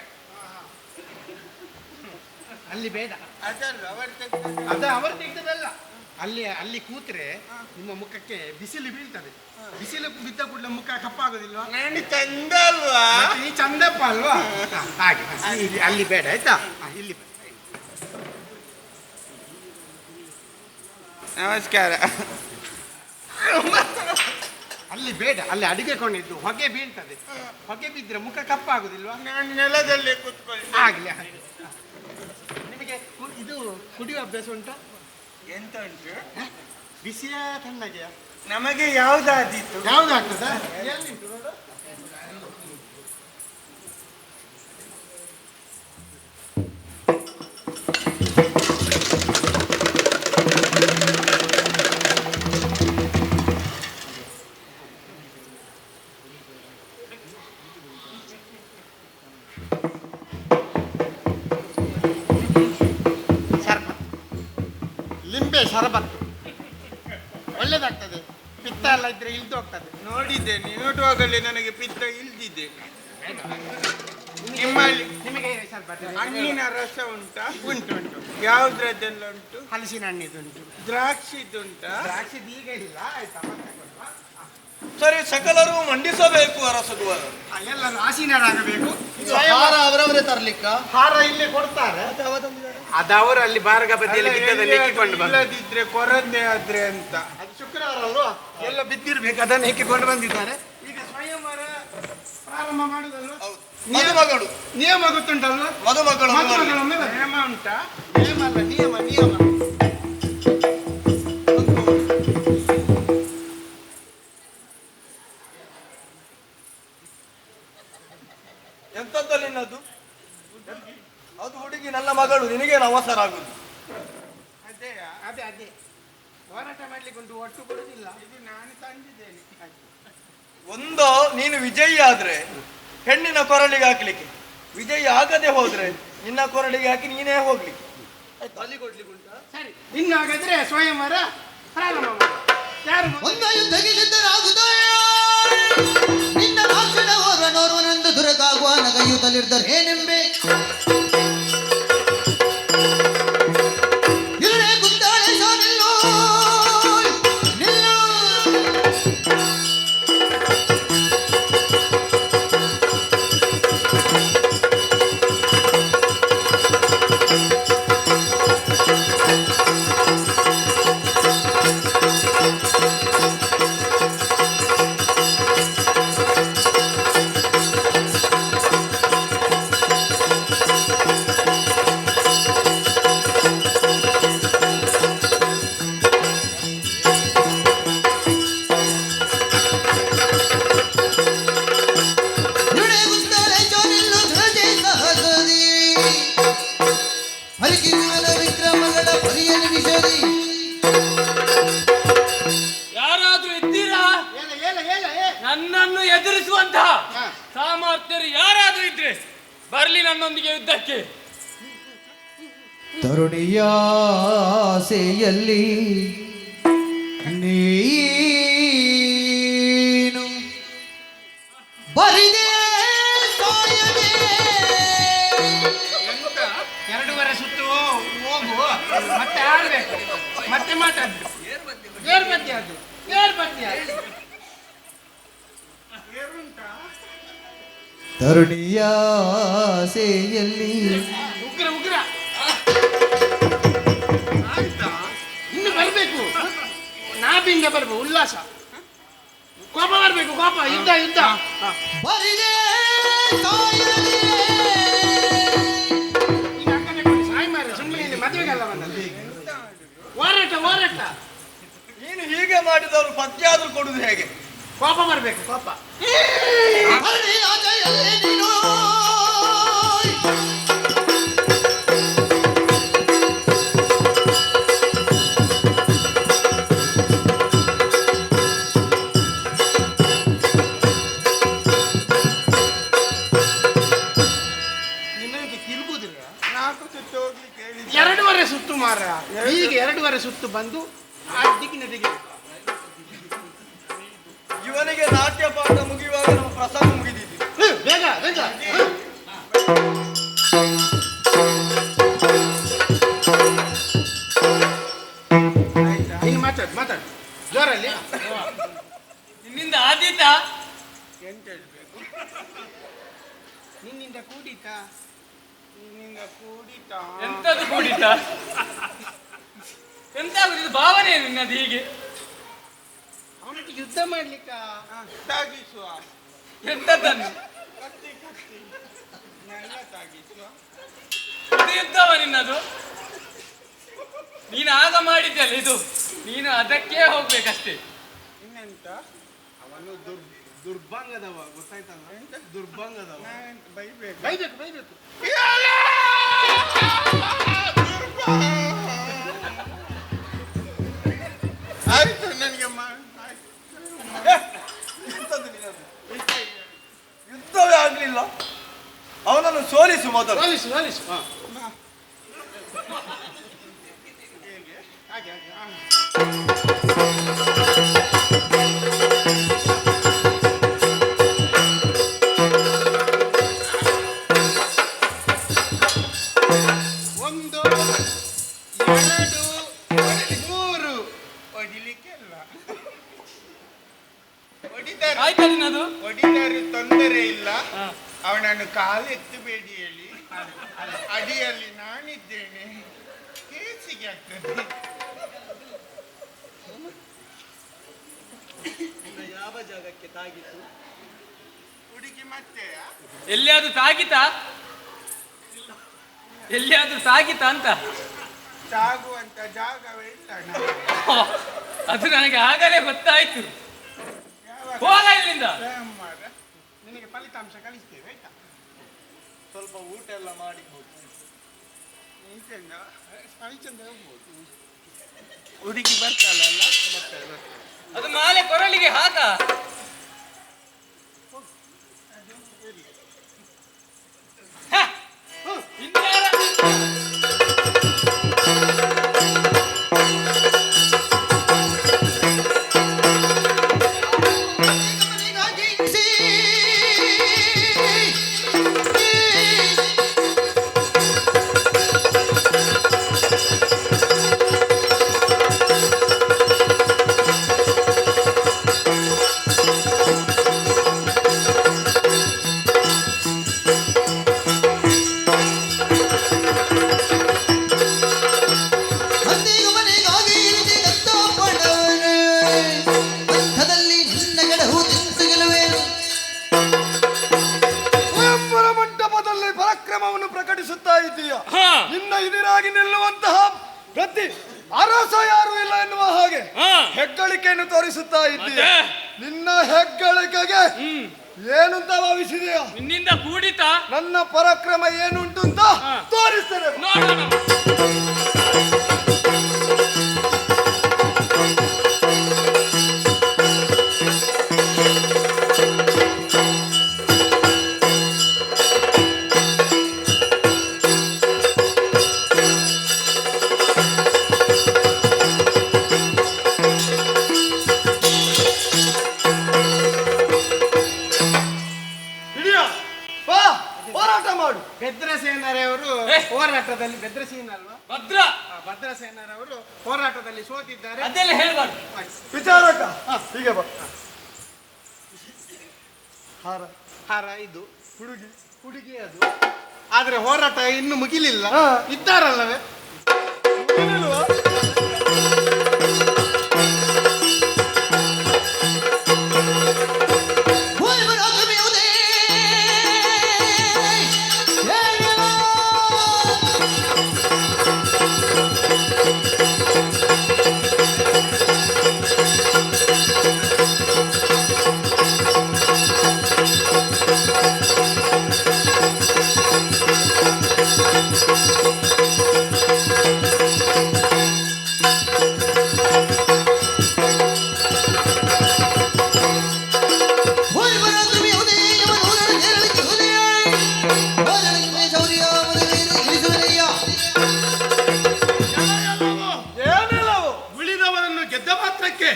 ಅಲ್ಲಿ ಬೇಡ. ಅದಲ್ಲ ಅವರು ತೆಗ್ದದ್ದು. ಅದು ಅವರು ತೆಗೆದಲ್ಲ. ಅಲ್ಲಿ ಕೂತ್ರೆ ನಿಮ್ಮ ಮುಖಕ್ಕೆ ಬಿಸಿಲು ಬೀಳ್ತದೆ. ಬಿಸಿಲು ಬಿದ್ದ ಕೂಡಲೇ ಮುಖ ಕಪ್ಪಾಗೋದಿಲ್ವಾ? ನಾನು ಚಂದ ಅಲ್ವಾ? ಮತ್ತೆ ಈ ಚಂದಪ್ಪ ಅಲ್ವಾ? ಹಾಗೆ ಅಲ್ಲಿ ಬೇಡ ಆಯ್ತಾ. ಇಲ್ಲಿ ಬನ್ನಿ. ನಮಸ್ಕಾರ. ಅಲ್ಲಿ ಬೇಡ, ಅಲ್ಲಿ ಅಡಿಗೆ ಕೊಂಡಿದ್ದು ಹೊಗೆ ಬೀಳ್ತದೆ. ಹೊಗೆ ಬಿದ್ದರೆ ಮುಖ ಕಪ್ಪಾಗುದಿಲ್ವಾ? ನಾನು ನೆಲದಲ್ಲೇ ಕೂತ್ಕೊಳ್ಳಿ. ಆಗ್ಲಿ ಆಗ್ಲಿ. ನಿಮಗೆ ಇದು ಕುಡಿಯುವ ಅಭ್ಯಾಸ ಉಂಟಾ? ಎಂತ ಉಂಟು? ಬಿಸಿಯ ತಣ್ಣಗೆಯ? ನಮಗೆ ಯಾವ್ದಾದೀತು? ಯಾವ್ದಾಗ್ತದ? ಎಲ್ಲಿಂಟು ನೋಡು. ಲಿಂಬೆ ಶರಬತ್ತು ಒಳ್ಳೇದಾಗ್ತದೆ. ಪಿತ್ತ ಎಲ್ಲ ಇದ್ರೆ ಇಳ್ದು ಹೋಗ್ತದೆ. ನೋಡಿದ್ದೇನೆ, ನೋಡುವಾಗಲೇ ನನಗೆ ಪಿತ್ತ ಇಲ್ದಿದೆ. ನಿಮ್ಮಲ್ಲಿ ನಿಮಗೆ ಶರಬತ್ತು ಹಣ್ಣಿನ ರಸ ಉಂಟಾ? ಉಂಟು ಉಂಟು. ಯಾವ್ದ್ರದ್ದೆಲ್ಲ ಉಂಟು? ಹಲಸಿನ ಹಣ್ಣಿದುಂಟು. ದ್ರಾಕ್ಷಿದುಂಟಾ? ದ್ರಾಕ್ಷಿದು ಈಗ ಇಲ್ಲ ಆಯ್ತಾ. ಮತ್ತೆ ಕೊಡುವ. ಸರಿ, ಸಕಲರು ಮಂಡಿಸಬೇಕು ಅರಸಗುವರು. ಎಲ್ಲರೂ ಆಸೀನರಾಗಬೇಕು. ಹಾರ ಅವರವರೇ ತರ್ಲಿಕ್ಕ. ಹಾರ ಇಲ್ಲೇ ಕೊಡ್ತಾರೆ. ಅದು ಅವರು ಅಲ್ಲಿ ಬಾರಗ ಬದಿಯಲ್ಲಿ ಬಿದ್ದದನ್ನು ಹೆಕ್ಕಿಕೊಂಡು ಬಂದ. ಇಲ್ಲದಿದ್ರೆ ಕೊರತೆ ಆದ್ರೆ ಅಂತ. ಅದು ಶುಕ್ರವಾರ ಅಲ್ವಾ, ಎಲ್ಲ ಬಿದ್ದಿರ್ಬೇಕು, ಅದನ್ನು ಹೆಕ್ಕಿಕೊಂಡು ಬಂದಿದ್ದಾರೆ. ಈಗ ಸ್ವಯಂವರ ಪ್ರಾರಂಭ ಮಾಡುದಲ್ವಾ? ಹೌದು. ಮದುಮಗಳು ನಿಯಮ ಗೊತ್ತುಂಟಲ್ವಾ? ಮದುಮಗಳು ಮದುಮಗಳೊಮ್ಮೆ ಬನ್ನಿ. ನಿಯಮ ಉಂಟಾ? ನಿಯಮ ಅಲ್ಲ, ನಿಯಮ ನಿಯಮ. ಎಂತದ್ದು ನಿನ್ನದು? ಅದು ಹುಡುಗಿ ನನ್ನ ಮಗಳು, ನಿನಗೇನು ಅವಸರ ಆಗುದು? ಅದೇಯಾ? ಅದೇ ಅದೇ ಹೋರಾಟ ಮಾಡ್ಲಿಕ್ಕೆ ಉಂಟು, ಒಟ್ಟು ಕೊಡುದಿಲ್ಲ. ಇದು ನಾನು ತಂದಿದ್ದೇನೆ. ಒಂದು ನೀನು ವಿಜಯಿ ಆದ್ರೆ ಹೆಣ್ಣಿನ ಕೊರಳಿಗೆ ಹಾಕ್ಲಿಕ್ಕೆ, ವಿಜಯಿ ಆಗದೆ ಹೋದ್ರೆ ನಿನ್ನ ಕೊರಳಿಗೆ ಹಾಕಿ ನೀನೇ ಹೋಗ್ಲಿಕ್ಕೆ. ಬಲಿ ಕೊಡ್ಲಿಕ್ಕೆ ಉಂಟಾ? ಸರಿ, ಇನ್ನು ಹಾಗಾದ್ರೆ ಸ್ವಯಂವರ ಪ್ರಾರಂಭ ಮಾಡಿ. ಯಾರು ಮೊದಲು? ಒಂದು ಯುದ್ಧಕ್ಕೆ ಸಿದ್ಧರಾಗುತ್ತಾ ನಿನ್ನ ರಾಕ್ಷಣ ಓರ್ವನೋರ್ವನೆಂದು ದುರಗಾಗುವ ನಗಯುತ್ತಲಿರ್ದರೇನೆಂಬೆ ಇಲ್ಲೇ ಗುದ್ದಾಳೆ ನಿಲ್ಲು ನಿಲ್ಲು ನನ್ನನ್ನು ಎದುರಿಸುವಂತಹ ಸಾಮರ್ಥ್ಯರು ಯಾರಾದ್ರೂ ಇದ್ರೆ ಬರ್ಲಿ ನನ್ನೊಂದಿಗೆ ಯುದ್ಧಕ್ಕೆ. ತರುಣಿಯ ಆಸೆಯಲ್ಲಿ ನೀನು ಬರಿದೆ ಸಾಯದೆ. ಎರಡೂವರೆ ಸುತ್ತು ಹೋಗು, ಮತ್ತೆ ಆಡ್ಬೇಕು, ಮತ್ತೆ ಮಾತಾಡ್ಬೇಕು. ಏರ್ ಬತ್ತಿ ಅದು, ಏರ್ ಬತ್ತಿ ಅದು. ತರುಣಿಯ ಆಸೆಯಲ್ಲಿ ಉಗ್ರ ಉಗ್ರ ಆಯ್ತಾ? ಇನ್ನು ಬರ್ಬೇಕು, ನಾಭಿಂದ ಬರ್ಬೇಕು, ಉಲ್ಲಾಸ, ಕೋಪ ಬರ್ಬೇಕು, ಕೋಪ, ಯುದ್ಧ ಯುದ್ಧ. ಬರಿದೆ ಸಾಯದೆ. ಈಗ ಅಕ್ಕನೆ ಕೊಡಿ, ಸಾಯಿ ಮಾರ್ರೆ, ಸುಮ್ಮನೆ ಇಲ್ಲಿ ಮದುವೆಗೆಲ್ಲ ಬಂದದ್ದು. ಹೋರಾಟ ಹೋರಾಟ, ನೀನು ಹೀಗೆ ಮಾಡಿದವರು ಪದ್ಯ ಆದ್ರೂ ಕೊಡುದು ಹೇಗೆ? ಕೋಪ ಬರ್ಬೇಕು, ಕೋಪ. ಬರಿದೆ ಆಸೆಯಲ್ಲಿ ನೀನು ನಿನ್ನಕ್ಕೆ ತಿರುಗುದಿಲ್ಲ. ಎರಡೂವರೆ ಸುತ್ತು ಮಾರ, ಈಗ ಎರಡೂವರೆ ಸುತ್ತು ಬಂದು ಆ ದಿಕ್ಕಿನ ತೆಗೆದು. ಇವನಿಗೆ ನಾಟ್ಯ ಪಾಠ ಮುಗಿಯುವಾಗ ನಮ್ಮ ಪ್ರಸಂಗ ಮುಗಿದಿದೆ. ಬೇಗ ಬೇಗ. ಇನ್ನು ಮಾತಾಡು ಮಾತಾಡು ಜೋರಲ್ಲಿ. ನಿನ್ನಿಂದ ಆದೀತ ನಿನ್ನಿಂದ ಕೂಡಿತ, ನಿನ್ನಿಂದ ಕೂಡಿತ. ಎಂತದು ಕೂಡಿತ? ಎಂತ ಆಗುದಿಲ್ಲ ಭಾವನೆ ನಿನ್ನದು ಹೀಗೆ. ಅವನೊಟ್ಟಿಗೆ ಯುದ್ಧ ಮಾಡ್ಲಿಕ್ಕ ತಾಗಿಸುವ. ಎಂತದನ್ನು ಕತ್ತಿ ಕತ್ತಿ ನನ್ನ ತಾಗಿಸುವ. ಇದು ಯುದ್ಧವ ನಿನ್ನದು? ನೀನು ಆಗ ಮಾಡಿದ್ದಲ್ಲ ಇದು, ನೀನು ಅದಕ್ಕೆ ಹೋಗ್ಬೇಕಷ್ಟೇ. ಇನ್ನೆಂತ ಅವನು ದುರ್ಭಂಗದವ, ಗೊತ್ತಾಯ್ತಲ್ಲ? ಎಂತ ದುರ್ಭಂಗದವ. ಬೈಬೇಕು ಬೈಬೇಕು ಬೈಬೇಕು. ಆಯ್ತು ನನಗೆ ಎಂತದು ನಿನ್ನದು? ಯುದ್ಧವೇ ಆಗ್ಲಿಲ್ಲ, ಅವನನ್ನು ಸೋಲಿಸು ಮೊದಲು. ಸೋಲಿಸು ಸೋಲಿಸು. ಹಾಗೆ ಹಾಗೆ ಒಂದು ಎರಡು ಮೂರು ಹೊಡಿಲಿಕ್ಕೆಲ್ಲ ಹೊಡಿತಾರೆ. ಆಯ್ತಾ ನಿನ್ನದು? ಹೊಡಿತಾರೆ, ತೊಂದರೆ ಇಲ್ಲ. ಅವನನ್ನು ಕಾಲೆತ್ತಬೇಡಿ ಹೇಳಿ, ಅಡಿಯಲ್ಲಿ ನಾನಿದ್ದೇನೆ, ಕೇಸಿಗೆ ಆಗ್ತದೆ. ಯಾವ ಜಾಗಕ್ಕೆ ತಾಗಿತ್ತು ಹುಡುಗಿ ಮತ್ತೆ ಎಲ್ಲಿಯಾದ್ರೂ ತಾಗಿತಾ? ಎಲ್ಲಿಯಾದ್ರೂ ತಾಗಿತಾ ಅಂತ? ತಾಗುವಂತ ಜಾಗವೇ ಇಲ್ಲ. ಅದು ನನಗೆ ಆಗಲೇ ಗೊತ್ತಾಯ್ತು. ಹೋಗ ಇಲ್ಲಿಂದ. ನಿನಗೆ ಫಲಿತಾಂಶ ಕಳಿಸ್ತೇವೆ ಆಯ್ತಾ? ಸ್ವಲ್ಪ ಊಟ ಎಲ್ಲ ಮಾಡಿ ಫಲಿತಾಂಶ ಹೋಗ್ಬೋದು. ಹುಡುಗಿ ಬರ್ತಾಳಲ್ಲ, ಬರ್ತಾಳೆ. ಅದು ಮಾಲೆ ಕೊರಳಿಗೆ ಹಾಕ. ಹ! ಇನ್ಯಾರ? ಪ್ರಕಟಿಸುತ್ತಾ ಇದ್ದೀಯ. ನಿನ್ನ ಎದುರಾಗಿ ನಿಲ್ಲುವಂತಹ ಪ್ರತಿ ಅರಸ ಯಾರು ಇಲ್ಲ ಎನ್ನುವ ಹಾಗೆ ಹೆಗ್ಗಳಿಕೆಯನ್ನು ತೋರಿಸುತ್ತಾ ಇದ್ದೀಯ. ನಿನ್ನ ಹೆಗ್ಗಳಿಕೆಗೆ ಏನು ಅಂತ ಭಾವಿಸಿದೆಯಾ? ನಿನ್ನಿಂದ ಕೂಡಿತ ನನ್ನ ಪರಾಕ್ರಮ ಏನುಂಟು ಅಂತ ತೋರಿಸ್ತೇನೆ. ನೋಡೋಣ. ಭದ್ರಸೇನರವರು ಹೋರಾಟದಲ್ಲಿ ಭದ್ರಸೇನ ಅಲ್ವಾ ಭದ್ರ ಭದ್ರಸೇನರವರು ಹೋರಾಟದಲ್ಲಿ ಸೋತಿದ್ದಾರೆ. ಅದೆಲ್ಲ ಹೇಳ್ಬಾರ್ದು. ವಿಚಾರಕ ಹೀಗೆ ಬಾ. ಹಾರ ಹಾರ ಇದು ಹುಡುಗಿ ಅದು. ಆದ್ರೆ ಹೋರಾಟ ಇನ್ನು ಮುಗಿಲಿಲ್ಲ. ಇದ್ದಾರಲ್ಲವೇ ಏನಿಲ್ವಾ? ಏನಿಲ್ಲವು? ಉಳಿದವರನ್ನು ಗೆದ್ದ ಮಾತ್ರಕ್ಕೆ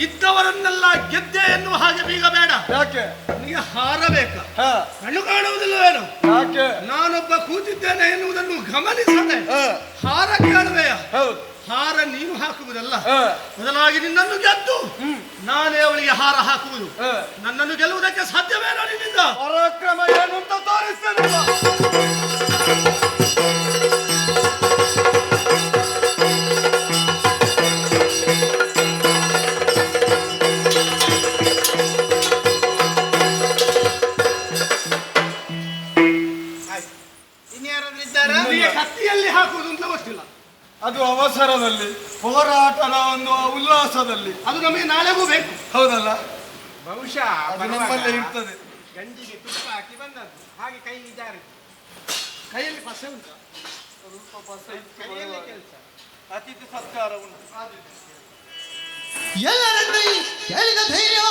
ಇದ್ದವರನ್ನೆಲ್ಲ ಗೆದ್ದೆ ಎನ್ನುವ ಹಾಗೆ ಬೀಗ ಬೇಡ. ಯಾಕೆ? ನನಗೆ ಹಾರಬೇಕ. ಹಾ. ಕಣ್ಣು ಕಾಣುವುದಿಲ್ಲವೇನು? ಯಾಕೆ? ನಾನೊಬ್ಬ ಕೂತಿದ್ದೇನೆ ಎನ್ನುವುದನ್ನು ಗಮನಿಸದೆ ಹಾರ ಕೇಳುವೆಯ? ಹೌದು. ಹಾರ ನೀನು ಹಾಕುವುದಲ್ಲ, ಹಾ. ಬದಲಾಗಿ ನಿನ್ನನ್ನು ಗೆದ್ದು ನಾನೇ ಅವಳಿಗೆ ಹಾರ ಹಾಕುವುದು. ನನ್ನನ್ನು ಗೆಲ್ಲುವುದಕ್ಕೆ ಸಾಧ್ಯವೇನೋ ನಿನ್ನಿಂದ? ಪರಾಕ್ರಮ ಏನು ಅಂತ ತೋರಿಸ್ತೇನೆ. ಇನ್ಯಾರಾದ್ರೂ ಇದ್ದಾರಾ? ನಿನಗೆ ಕತ್ತಿಯಲ್ಲಿ ಹಾಕುವುದು ಅಂತ ಗೊತ್ತಿಲ್ಲ. ಅದು ಅವಸರದಲ್ಲಿ, ಹೋರಾಟದ ಒಂದು ಉಲ್ಲಾಸದಲ್ಲಿ. ಅದು ನಮಗೆ ನಾಳೆಗೂ ಬೇಕು. ಹೌದಲ್ಲ? ಬಹುಶಃ ಅದು ನಮ್ಮಲ್ಲೇ ಇರ್ತದೆ. ಗಂಜಿಗೆ ತುಪ್ಪ ಹಾಕಿ ಬಂದದ್ದು ಹಾಗೆ ಕೈ ಜಾರಿ. ಕೈಯಲ್ಲಿ ಪಸೆ ಉಂಟ. ಕೈಯಲ್ಲೇ ಕೆಲಸ. ಅತಿಥಿ ಸತ್ಕಾರ ಉಂಟು. ಎಲ್ಲರನ್ನು ಕೇಳಿದ ಧೈರ್ಯ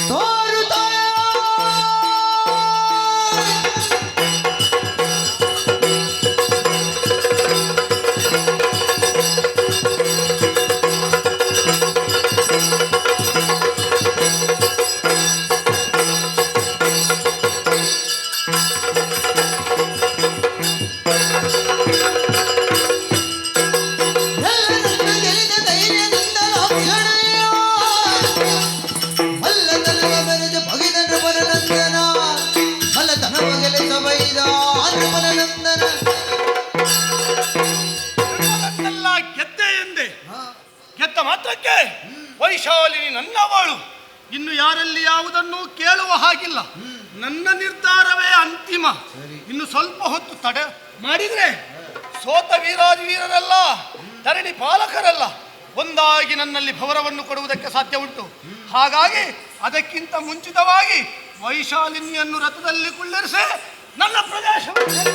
ತೋರುತ್ತಾಯ. ಎಲ್ಲರನ್ನು ಗೆಲ್ಲಿದ ಧೈರ್ಯದಿಂದ ಲಾಕ್ಷಣೆಯ ಮಲ್ಲದಲ್ಲವ ಮೆರೆದು ಬಗೆದ ನೃಪನಂದನ ಮಲ್ಲತನವ ಗೆಲಿಸ ಬೈದ ನೃಪನಂದನ. ಎಲ್ಲ ಗೆದ್ದೆ ಎಂದೆ. ಗೆದ್ದ ಮಾತ್ರಕ್ಕೆ ವೈಶಾಲಿನಿ ನನ್ನವಳು. ಇನ್ನು ಯಾರಲ್ಲಿ ಯಾವುದನ್ನು ಕೇಳುವ ಹಾಗಿಲ್ಲ. ನನ್ನ ನಿರ್ಧಾರವೇ ಅಂತಿಮ. ಇನ್ನು ಸ್ವಲ್ಪ ಹೊತ್ತು ತಡೆ ಮಾಡಿದ್ರೆ ಸೋತ ವೀರರೆಲ್ಲ ಧರಣಿ ಪಾಲಕರಲ್ಲ ಒಂದಾಗಿ ನನ್ನಲ್ಲಿ ಭವರವನ್ನು ಕೊಡುವುದಕ್ಕೆ ಸಾಧ್ಯ ಉಂಟು. ಹಾಗಾಗಿ ಅದಕ್ಕಿಂತ ಮುಂಚಿತವಾಗಿ ವೈಶಾಲಿನಿಯನ್ನು ರಥದಲ್ಲಿ ಕುಳ್ಳಿರಿಸಿ ನನ್ನ ಪ್ರದೇಶವನ್ನು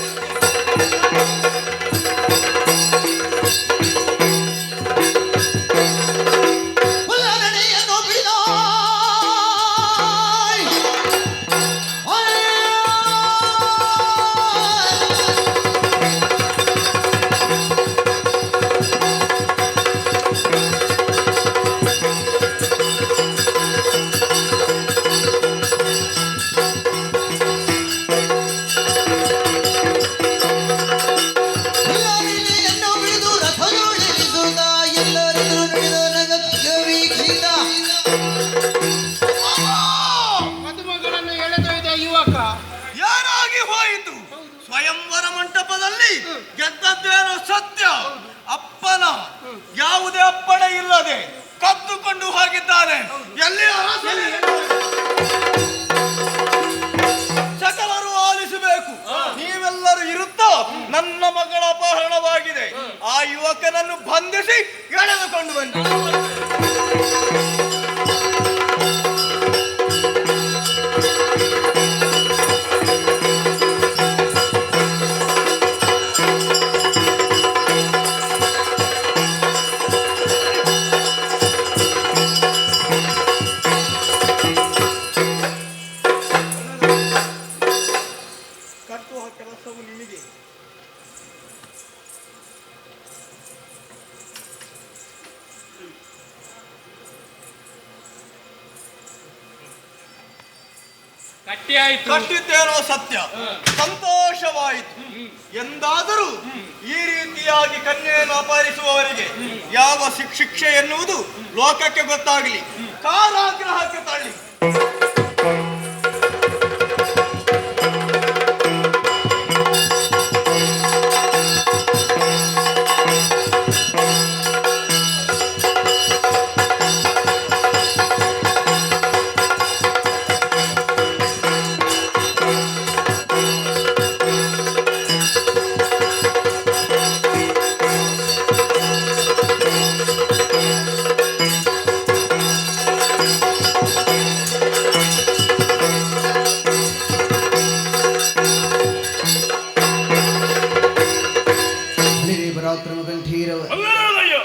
ಉಲ್ಲರಣೆಯನ್ನು ಬಿಡ ಉಲ್ಲರಣೆಯನ್ನು ಬಿಡಿದು ರಥದೊಳಿಸುತ್ತ ಎಲ್ಲರಿಗೂ ನಡೆದ ನಗತ್ಯ ವೀಕ್ಷಿತ. ಮದುಮಗಳನ್ನು ಎಳೆದೊಯ್ದ ಯುವಕ ಯಾರಾಗಿ ಹೋಯಿತು? ಸ್ವಯಂವರ ಮಂಟಪದಲ್ಲಿ ಗೆದ್ದದ್ದೇನೋ ಸತ್ಯ. ಅಪ್ಪನ ಯಾವುದೇ ಅಪ್ಪಣೆ ಇಲ್ಲದೆ ಕದ್ದುಕೊಂಡು ಹೋಗಿದ್ದಾನೆ. ಎಲ್ಲಿ ಅರಸನೇ? ಸಕಲರು ಆಲಿಸಬೇಕು. ನೀವೆಲ್ಲರೂ ಇರುತ್ತಾ ನನ್ನ ಮಗಳ ಅಪಹರಣವಾಗಿದೆ. ಆ ಯುವಕನನ್ನು ಬಂಧಿಸಿ ಎಳೆದುಕೊಂಡು ಬನ್ನಿ. ಕಟ್ಟುವ ಕೆಲಸವು ನಿಮಗೆ. ಕಟ್ಟಿ ಆಯ್ತು. ಕಟ್ಟಿದ್ದೇನೋ ಸತ್ಯ, ಸಂತೋಷವಾಯಿತು. ಎಂದಾದರೂ ಈ ರೀತಿಯಾಗಿ ಕನ್ಯೆಯನ್ನು ಅಪಹರಿಸುವವರಿಗೆ ಯಾವ ಶಿಕ್ಷೆ ಎನ್ನುವುದು ಲೋಕಕ್ಕೆ ಗೊತ್ತಾಗಲಿ, ಕಾರಾಗೃಹಕ್ಕೆ ತಳ್ಳಿ.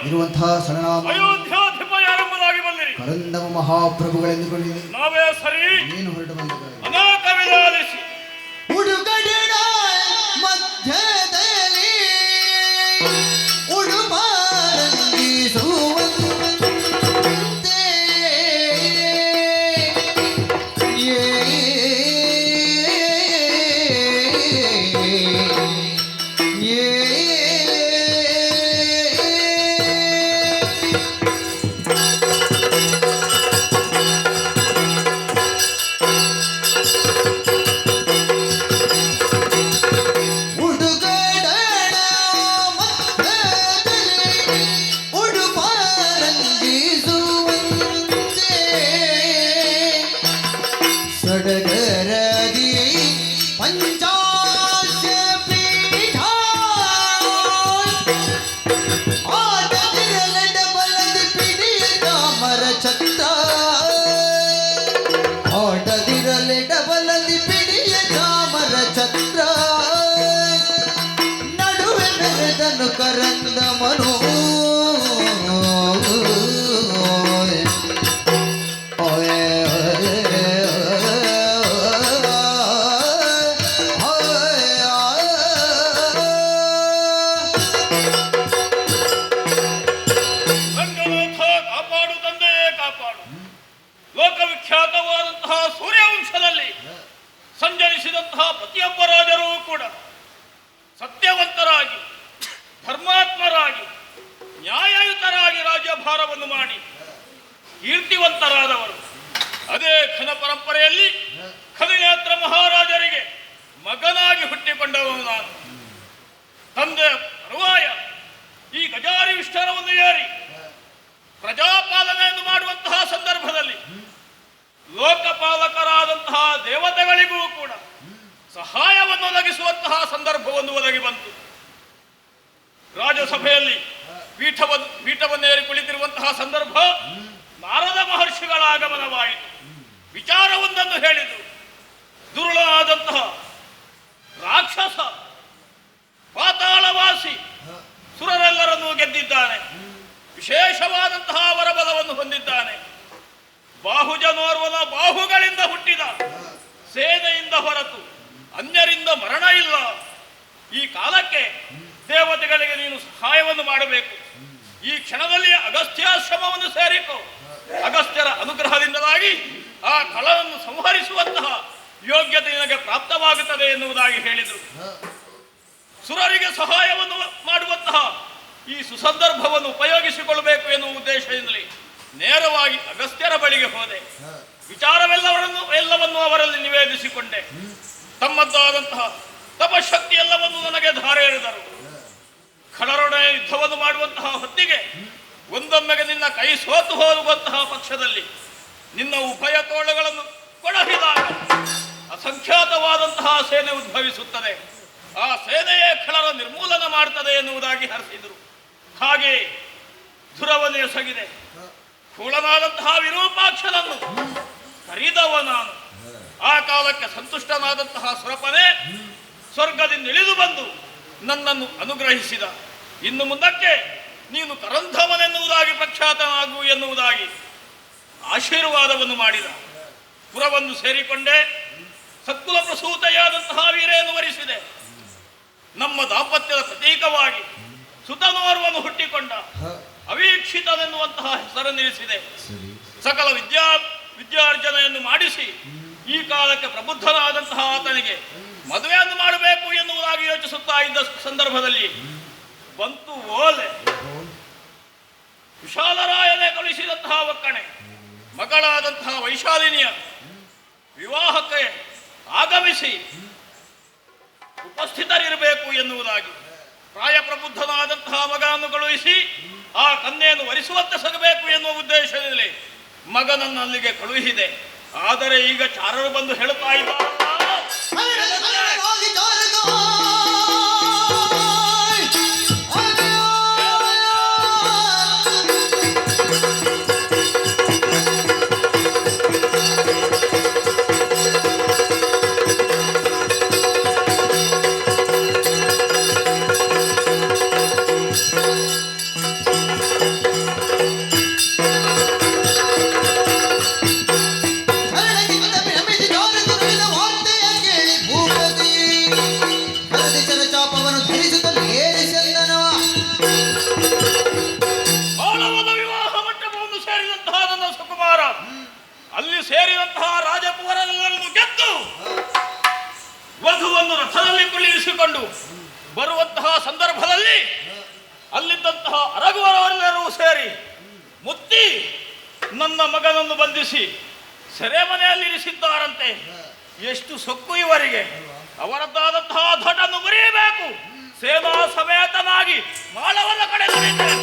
ಇರುವಂತಹ ಸಣನಾಮ ಕರಂದಮ ಮಹಾಪ್ರಭುಗಳೆಂದುಕೊಂಡಿದೆ. ನಾವೇ ಸರಿ ಏನು ಹೊರಟು ಬಂದ ಅನೇಕ ವಿಧಾನಿಸಿ ಉಡುಗಡಿನ ಮಧ್ಯದಲ್ಲಿ ಉಡುಪಾರಂಗಿಸುವಂತೆ ಸಡಗರದಿ ಪಂಚಾಶ ಪೀಠ ಆಟದಿರಲೆಡ ಬಲದಿ ಪಿಡಿಯ ಚಾಮರ ಛತ್ರ ಆಟದಿರಲೆಡ ಬಲದಿ ಪಿಡಿಯ ಚಾಮರ ಛತ್ರ ನಡುವೆ ಮೆರೆದನು ಕರಂದ ಮನೋ ಲೋಕವಿಖ್ಯಾತವಾದಂತಹ ಸೂರ್ಯವಂಶದಲ್ಲಿ ಸಂಚರಿಸಿದಂತಹ ಪ್ರತಿಯೊಬ್ಬ ರಾಜರೂ ಕೂಡ ಸತ್ಯವಂತರಾಗಿ, ಧರ್ಮಾತ್ಮರಾಗಿ, ನ್ಯಾಯಯುತರಾಗಿ ರಾಜ್ಯಭಾರವನ್ನು ಮಾಡಿ ಕೀರ್ತಿವಂತರಾದವರು. ಅದೇ ಖನ ಪರಂಪರೆಯಲ್ಲಿ ಖನಿನೇತ್ರ ಮಹಾರಾಜರಿಗೆ ಮಗನಾಗಿ ಹುಟ್ಟಿಕೊಂಡವನು ನಾನು. ತಂದೆ ಪರ್ವಾಯ ಈ ಗಜಾರಿ ವಿಷ್ಠಾರವನ್ನು ಏರಿ ಪ್ರಜಾಪಾಲನೆಯನ್ನು ಮಾಡುವಂತಹ ಸಂದರ್ಭದಲ್ಲಿ ಲೋಕಪಾಲಕರಾದಂತಹ ದೇವತೆಗಳಿಗೂ ಕೂಡ ಸಹಾಯವನ್ನು ಒದಗಿಸುವಂತಹ ಸಂದರ್ಭವನ್ನು ಒದಗಿ ಬಂತು. ರಾಜಸಭೆಯಲ್ಲಿ ಪೀಠವನ್ನೇರಿ ಕುಳಿತಿರುವಂತಹ ಸಂದರ್ಭ ನಾರದ ಮಹರ್ಷಿಗಳ ಆಗಮನವಾಯಿತು. ವಿಚಾರವೊಂದನ್ನು ಹೇಳಿದರು. ದುರುಳನಾದಂತಹ ರಾಕ್ಷಸ ಪಾತಾಳವಾಸಿ ಸುರರೆಲ್ಲರನ್ನೂ ಗೆದ್ದಿದ್ದಾನೆ. ವಿಶೇಷವಾದಂತಹ ವರಬಲವನ್ನು ಹೊಂದಿದ್ದಾನೆ. ಬಾಹುಜನೋರ್ವನ ಬಾಹುಗಳಿಂದ ಹುಟ್ಟಿದ ಸೇನೆಯಿಂದ ಹೊರತು ಅನ್ಯರಿಂದ ಮರಣ ಇಲ್ಲ. ಈ ಕಾಲಕ್ಕೆ ದೇವತೆಗಳಿಗೆ ನೀನು ಸಹಾಯವನ್ನು ಮಾಡಬೇಕು. ಈ ಕ್ಷಣದಲ್ಲಿ ಅಗಸ್ತ್ಯಾಶ್ರಮವನ್ನು ಸೇರಿಕೋ. ಅಗಸ್ತ್ಯರ ಅನುಗ್ರಹದಿಂದಲಾಗಿ ಆ ಕಳವನ್ನು ಸಂಹರಿಸುವಂತಹ ಯೋಗ್ಯತೆ ನಿನಗೆ ಪ್ರಾಪ್ತವಾಗುತ್ತದೆ ಎನ್ನುವುದಾಗಿ ಹೇಳಿದರು. ಸುರರಿಗೆ ಸಹಾಯವನ್ನು ಮಾಡುವಂತಹ ಈ ಸುಸಂದರ್ಭವನ್ನು ಉಪಯೋಗಿಸಿಕೊಳ್ಳಬೇಕು ಎನ್ನುವ ಉದ್ದೇಶದಿಂದಲೇ ನೇರವಾಗಿ ಅಗಸ್ತ್ಯರ ಬಳಿಗೆ ಹೋದೆ. ಎಲ್ಲವನ್ನೂ ಅವರಲ್ಲಿ ನಿವೇದಿಸಿಕೊಂಡೆ. ತಮ್ಮದ್ದಾದಂತಹ ತಪಶಕ್ತಿ ಎಲ್ಲವನ್ನು ನನಗೆ ಧಾರೆ ಎರೆದರು. ಖಳರೊಡನೆ ಯುದ್ಧವನ್ನು ಮಾಡುವಂತಹ ಹೊತ್ತಿಗೆ ಒಂದೊಮ್ಮೆಗೆ ನಿನ್ನ ಕೈ ಸೋತು ಹೋಗುವಂತಹ ಪಕ್ಷದಲ್ಲಿ ನಿನ್ನ ಉಭಯ ತೋಳುಗಳನ್ನು ಕೊಡಹಿದಾಗ ಅಸಂಖ್ಯಾತವಾದಂತಹ ಸೇನೆ ಉದ್ಭವಿಸುತ್ತದೆ. ಆ ಸೇನೆಯೇ ಖಳರ ನಿರ್ಮೂಲನ ಮಾಡುತ್ತದೆ ಎನ್ನುವುದಾಗಿ ಹರಿಸಿದರು. ಹಾಗೆ ಧುರವನ್ನೇ ಎಸಗಿದೆ. ಕೂಳನಾದಂತಹ ವಿರೂಪಾಕ್ಷನನ್ನು ಕರಿದವ ನಾನು. ಆ ಕಾಲಕ್ಕೆ ಸಂತುಷ್ಟನಾದಂತಹ ಸುರಪನೇ ಸ್ವರ್ಗದಿಂದ ಇಳಿದು ಬಂದು ನನ್ನನ್ನು ಅನುಗ್ರಹಿಸಿದ. ಇನ್ನು ಮುಂದಕ್ಕೆ ನೀನು ಕರಂಧವನೆನ್ನುವುದಾಗಿ ಪ್ರಖ್ಯಾತನಾಗು ಎನ್ನುವುದಾಗಿ ಆಶೀರ್ವಾದವನ್ನು ಮಾಡಿದ. ಪುರವನ್ನು ಸೇರಿಕೊಂಡೆ. ಸತ್ಕುಲ ಪ್ರಸೂತೆಯಾದಂತಹ ವೀರೆಯನ್ನು ವರಿಸಿದೆ. ನಮ್ಮ ದಾಂಪತ್ಯದ ಪ್ರತೀಕವಾಗಿ ಸುತನೋರ್ವನು ಹುಟ್ಟಿಕೊಂಡ. ಅವೀಕ್ಷಿತನೆನ್ನುವಂತಹ ಹೆಸರನ್ನಿರಿಸಿದೆ. ಸಕಲ ವಿದ್ಯಾರ್ಜನೆಯನ್ನು ಮಾಡಿಸಿ ಈ ಕಾಲಕ್ಕೆ ಪ್ರಬುದ್ಧನಾದಂತಹ ಆತನಿಗೆ ಮದುವೆಯನ್ನು ಮಾಡಬೇಕು ಎನ್ನುವುದಾಗಿ ಯೋಚಿಸುತ್ತಾ ಇದ್ದ ಸಂದರ್ಭದಲ್ಲಿ ಬಂತು ಓಲೆ. ವಿಶಾಲರಾಯನೇ ಕಳುಹಿಸಿದಂತಹ ಒಕ್ಕಣೆ ಮಗಳಾದಂತಹ ವೈಶಾಲಿನಿಯ ವಿವಾಹಕ್ಕೆ ಆಗಮಿಸಿ ಉಪಸ್ಥಿತರಿರಬೇಕು ಎನ್ನುವುದಾಗಿ ಪ್ರಾಯಪ್ರಬುದ್ಧನಾದಂತಹ ಮಗನನ್ನು ಕಳುಹಿಸಿ ಆ ಕನ್ಯೆಯನ್ನು ವರಿಸುವಂತೆ ಸಗಬೇಕು ಎನ್ನುವ ಉದ್ದೇಶದಲ್ಲಿ ಮಗನನ್ನು ಅಲ್ಲಿಗೆ ಕಳುಹಿಸಿದೆ. ಆದರೆ ಈಗ ಚಾರರು ಬಂದು ಹೇಳುತ್ತಾ ಇದ್ದಾರಲ್ಲ, ಅಲ್ಲಿ ಸೇರಿದಂತಹ ರಾಜಕುವರರೆಲ್ಲರನ್ನು ಗೆದ್ದು ವಧುವನ್ನು ರಥದಲ್ಲಿ ಕುಳ್ಳಿರಿಸಿಕೊಂಡು ಬರುವಂತಹ ಸಂದರ್ಭದಲ್ಲಿ ಅಲ್ಲಿದ್ದಂತಹ ಅರಗುವರೆಲ್ಲರೂ ಸೇರಿ ಮುತ್ತಿ ನನ್ನ ಮಗನನ್ನು ಬಂಧಿಸಿ ಸೆರೆಮನೆಯಲ್ಲಿರಿಸಿದ್ದಾರಂತೆ. ಎಷ್ಟು ಸೊಕ್ಕು ಇವರಿಗೆ! ಅವರದ್ದಾದಂತಹ ಧಟನ್ನು ಮುರಿಯಬೇಕು. ಸೇನಾ ಸಮೇತನಾಗಿ ಮಾಳವನ ಕಡೆ ನಡೆಯುತ್ತೇನೆ.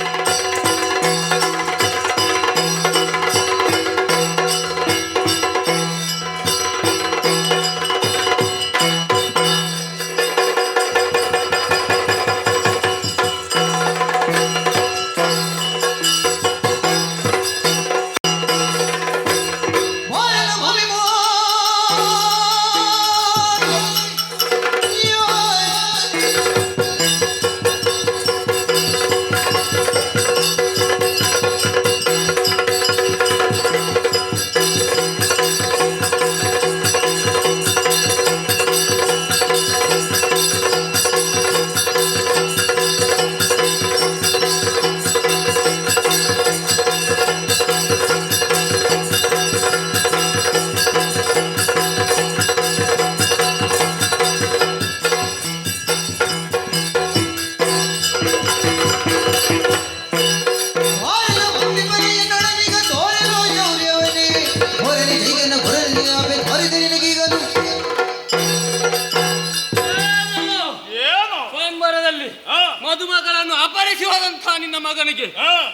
ಮದುಮಗಳನ್ನು ಅಪಹರಿಸಿ ಹೋದಂತಹ ನಿನ್ನ ಮಗನಿಗೆ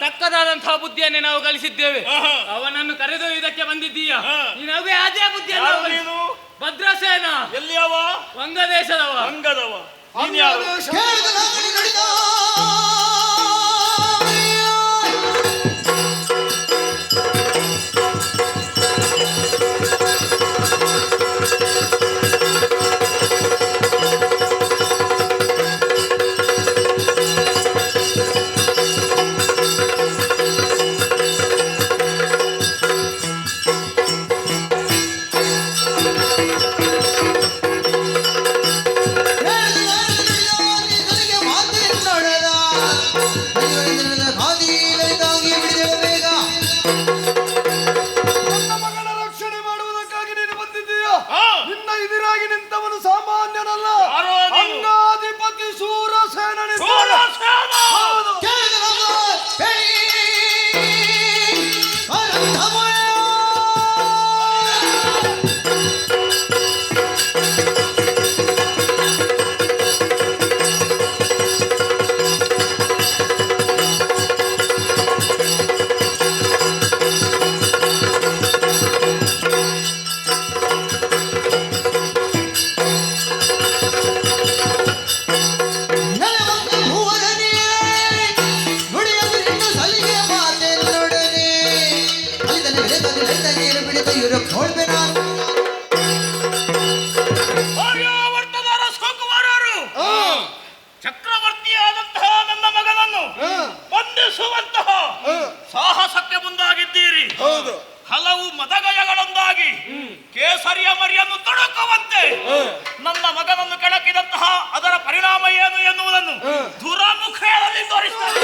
ತಕ್ಕದಾದಂತಹ ಬುದ್ಧಿಯನ್ನೇ ನಾವು ಕಲಿಸಿದ್ದೇವೆ. ಅವನನ್ನು ಕರೆದೊಯ್ಯುವುದಕ್ಕೆ ಬಂದಿದ್ದೀಯ. ನಿನಗೆ ಅದೇ ಬುದ್ಧಿಯನ್ನು ಭದ್ರಸೇನ ಎಲ್ಲಿಯವ? ವಂಗದೇಶದವ. ವಂಗದವ. ಚಕ್ರವರ್ತಿಯಾದಂತಹ ನನ್ನ ಮಗನನ್ನು ಬಂಧಿಸುವಂತಹ ಸಾಹಸಕ್ಕೆ ಮುಂದಾಗಿದ್ದೀರಿ. ಹಲವು ಮದಗಜಗಳೊಂದಾಗಿ ಕೇಸರಿಯ ಮರಿಯನ್ನು ತೊಡಕುವಂತೆ ನನ್ನ ಮಗನನ್ನು ಕೆಳಕಿದಂತಹ ಅದರ ಪರಿಣಾಮ ಏನು ಎನ್ನುವುದನ್ನು ದುರಾಮುಖದಲ್ಲಿ ತೋರಿಸುತ್ತಾರೆ.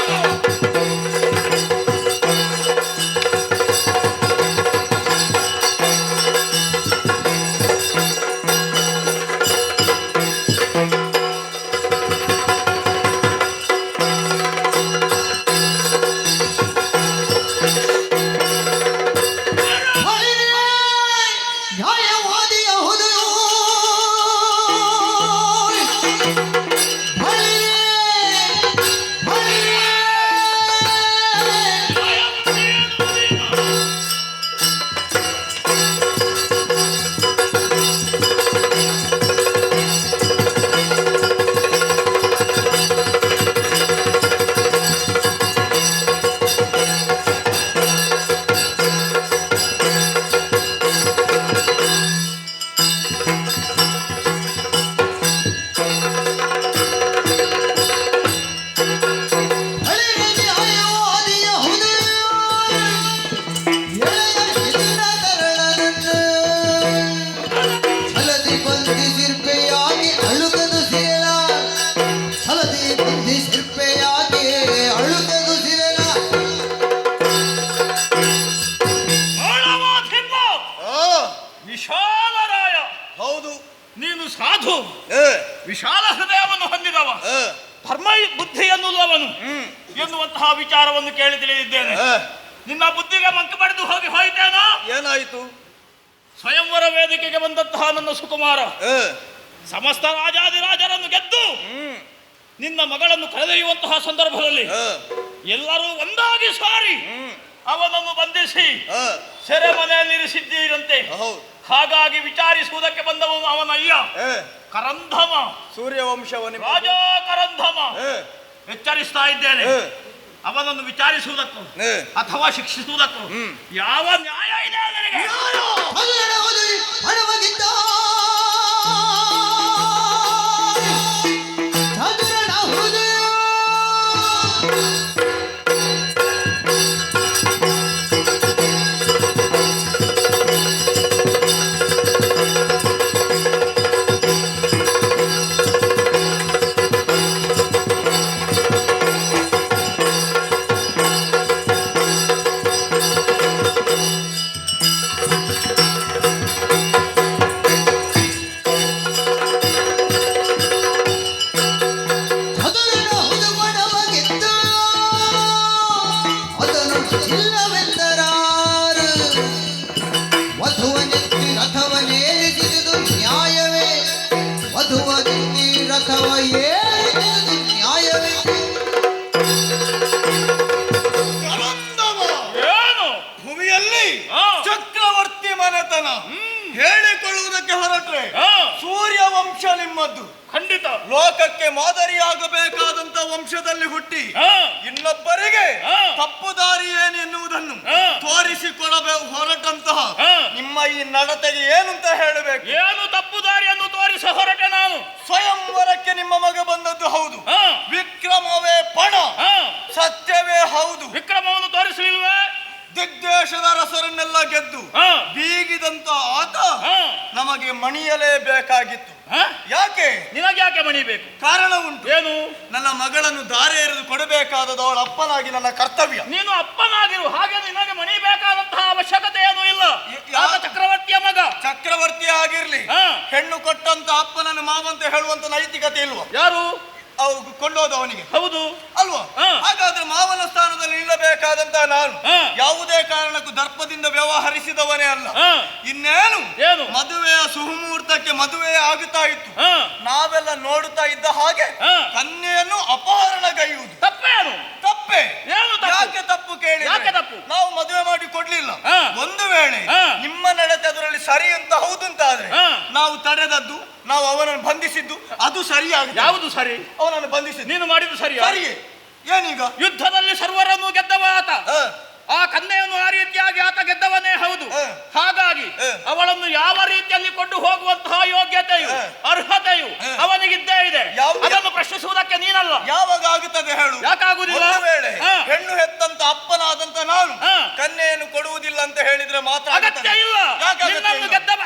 ಸಾಧು, ವಿಶಾಲ ಹೃದಯವನ್ನು ಹೊಂದಿದವ, ಧರ್ಮ ಬುದ್ಧಿ ಎನ್ನುವವನು ಎನ್ನುವಂತಹ ವಿಚಾರವನ್ನು ಕೇಳಿ ತಿಳಿದಿದ್ದೇನೆ. ನಿನ್ನ ಬುದ್ಧಿಗೆ ಮಂಕು ಪಡೆದು ಹೋಯಿತೇನೋ? ಏನಾಯಿತು? ಸ್ವಯಂವರ ವೇದಿಕೆಗೆ ಬಂದಂತಹ ನನ್ನ ಸುಕುಮಾರ ಸಮಸ್ತ ರಾಜಾದಿರಾಜರನ್ನು ಗೆದ್ದು ನಿನ್ನ ಮಗಳನ್ನು ಕರೆದೊಯ್ಯುವಂತಹ ಸಂದರ್ಭದಲ್ಲಿ ಎಲ್ಲರೂ ಒಂದಾಗಿ ಸಾರಿ ಅವನನ್ನು ಬಂಧಿಸಿ ಸೆರೆಮನೆಯಲ್ಲಿರಿಸಿದ್ದೀರಂತೆ. ಹಾಗಾಗಿ ವಿಚಾರಿಸುವುದಕ್ಕೆ ಬಂದವನು ಅವನ ಅಯ್ಯ ಕರಂಧಮ, ಸೂರ್ಯವಂಶವನಿ ರಾಜ ಕರಂಧಮ. ಎಚ್ಚರಿಸ್ತಾ ಇದ್ದೇನೆ, ಅವನನ್ನು ವಿಚಾರಿಸುವುದಕ್ಕೂ ಅಥವಾ ಶಿಕ್ಷಿಸುವುದಕ್ಕೂ ಯಾವ ನ್ಯಾಯ ಇದೆ ನನಗೆ? ಹಣವಾಗಿದ್ದ ಚಕ್ರವರ್ತಿ ಮನೆತನ ಹೇಳಿಕೊಳ್ಳುವುದಕ್ಕೆ ಹೊರಟ್ರೆ ಸೂರ್ಯವಂಶ ನಿಮ್ಮದ್ದು. ಖಂಡಿತ ಲೋಕಕ್ಕೆ ಮಾದರಿಯಾಗಬೇಕಾದಂತ ವಂಶದಲ್ಲಿ ಹುಟ್ಟಿ ಇನ್ನೊಬ್ಬರಿಗೆ ತಪ್ಪು ದಾರಿ ಏನು ಎನ್ನುವುದನ್ನು ತೋರಿಸಿಕೊಡಬೇಕು ಹೊರಟಂತಹ ನಿಮ್ಮ ಈ ನಡತೆಗೆ ಏನು ಅಂತ ಹೇಳಬೇಕು? ಏನು ತಪ್ಪು ದಾರಿಯನ್ನು ತೋರಿಸ ಹೊರಟೆ ನಾನು? ಸ್ವಯಂವರಕ್ಕೆ ನಿಮ್ಮ ಮಗ ಬಂದದ್ದು ಹೌದು, ವಿಕ್ರಮವೇ ಪಣ, ಸತ್ಯವೇ ಹೌದು. ವಿಕ್ರಮವನ್ನು ತೋರಿಸಲಿಲ್ವೇ? ದಿಗ್ದೇಶದ ರಸರನ್ನೆಲ್ಲ ಗೆದ್ದು ಬೀಗಿದಂತ ಆತ ನಮಗೆ ಮಣಿಯಲೇಬೇಕಾಗಿತ್ತು. ಯಾಕೆ? ನಿನಗೆ ಯಾಕೆ ಮಣಿಬೇಕು? ಕಾರಣ ಉಂಟು. ಏನು? ನನ್ನ ಮಗಳನ್ನು ದಾರೆ ಎರೆದು ಕೊಡಬೇಕಾದದ್ದು ಅವಳ ಅಪ್ಪನಾಗಿ ನನ್ನ ಕರ್ತವ್ಯ. ನೀನು ಅಪ್ಪನಾಗಿರು, ಹಾಗೆ ನಿನಗೆ ಮಣಿಬೇಕಾದಂತಹ ಅವಶ್ಯಕತೆ ಏನೂ ಇಲ್ಲ. ಚಕ್ರವರ್ತಿಯ ಮಗ. ಚಕ್ರವರ್ತಿ ಆಗಿರ್ಲಿ, ಹೆಣ್ಣು ಕೊಟ್ಟಂತ ಅಪ್ಪನನ್ನು ಮಾವಂತ ಹೇಳುವಂತ ನೈತಿಕತೆ ಇಲ್ವಾ? ಯಾರು ಕೊಂಡೋದವನಿಗೆ? ಹೌದು ಅಲ್ವಾ? ಹಾಗಾದ್ರೆ ಮಾವನ ಸ್ಥಾನದಲ್ಲಿ ನಿಲ್ಲಬೇಕಾದಂತ ನಾನು ಯಾವುದೇ ಕಾರಣಕ್ಕೂ ದರ್ಪದಿಂದ ವ್ಯವಹರಿಸಿದವನೇ ಅಲ್ಲ. ಇನ್ನೇನು ಮದುವೆಯ ಸುಮುಹೂರ್ತಕ್ಕೆ ಮದುವೆ ಆಗುತ್ತಾ ಇತ್ತು, ನಾವೆಲ್ಲ ನೋಡುತ್ತಾ ಇದ್ದ ಹಾಗೆ ಕನ್ಯೆಯನ್ನು ಅಪಹರಣಗೈಯುವುದು ತಪ್ಪೇನು? ತಪ್ಪೇ. ಯಾಕೆ ತಪ್ಪು ಕೇಳಿ? ನಾವು ಮದುವೆ ಮಾಡಿ ಕೊಡ್ಲಿಲ್ಲ. ಒಂದು ವೇಳೆ ನಿಮ್ಮ ನಡತೆ ಅದರಲ್ಲಿ ಸರಿ ಅಂತ ಹೌದು ಅಂತಾದ್ರೆ ನಾವು ತಡೆದದ್ದು, ನಾವು ಅವನನ್ನು ಬಂಧಿಸಿದ್ದು ಅದು ಸರಿಯಾಗಿದೆ. ಯಾವುದು ಸರಿ? ಅವನನ್ನು ಬಂಧಿಸಿದ್ದು. ನೀನು ಮಾಡಿದ್ದು ಸರಿ? ಸರಿಯೇ. ಏನೀಗ? ಯುದ್ಧದಲ್ಲಿ ಸರ್ವರನ್ನು ಗೆದ್ದವ ಆತ, ಆ ಕನ್ಯೆಯನ್ನು ಆ ರೀತಿಯಾಗಿ ಆತ ಗೆದ್ದವನೇ ಹೌದು. ಹಾಗಾಗಿ ಅವಳನ್ನು ಯಾವ ರೀತಿಯಲ್ಲಿ ಕೊಂಡು ಹೋಗುವಂತಹ ಯೋಗ್ಯತೆಯು ಅರ್ಹತೆಯು ಅವನಿಗಿದ್ದೇ ಇದೆ. ಅದನ್ನು ಪ್ರಶ್ನಿಸುವುದಕ್ಕೆ ನೀನಲ್ಲ. ಯಾವಾಗ ಆಗುತ್ತದೆ ಹೇಳು? ಯಾಕಾಗುದಿಲ್ಲ? ವೇಳೆ ಹೆಣ್ಣು ಹೆತ್ತಂತ ಅಪ್ಪನಾದಂತ ನಾನು ಕನ್ಯೆಯನ್ನು ಕೊಡುವುದಿಲ್ಲ ಅಂತ ಹೇಳಿದ್ರೆ ಮಾತ್ರ ಅಗತ್ಯ ಇಲ್ಲ. ನಿನ್ನನ್ನು ಗೆದ್ದವ,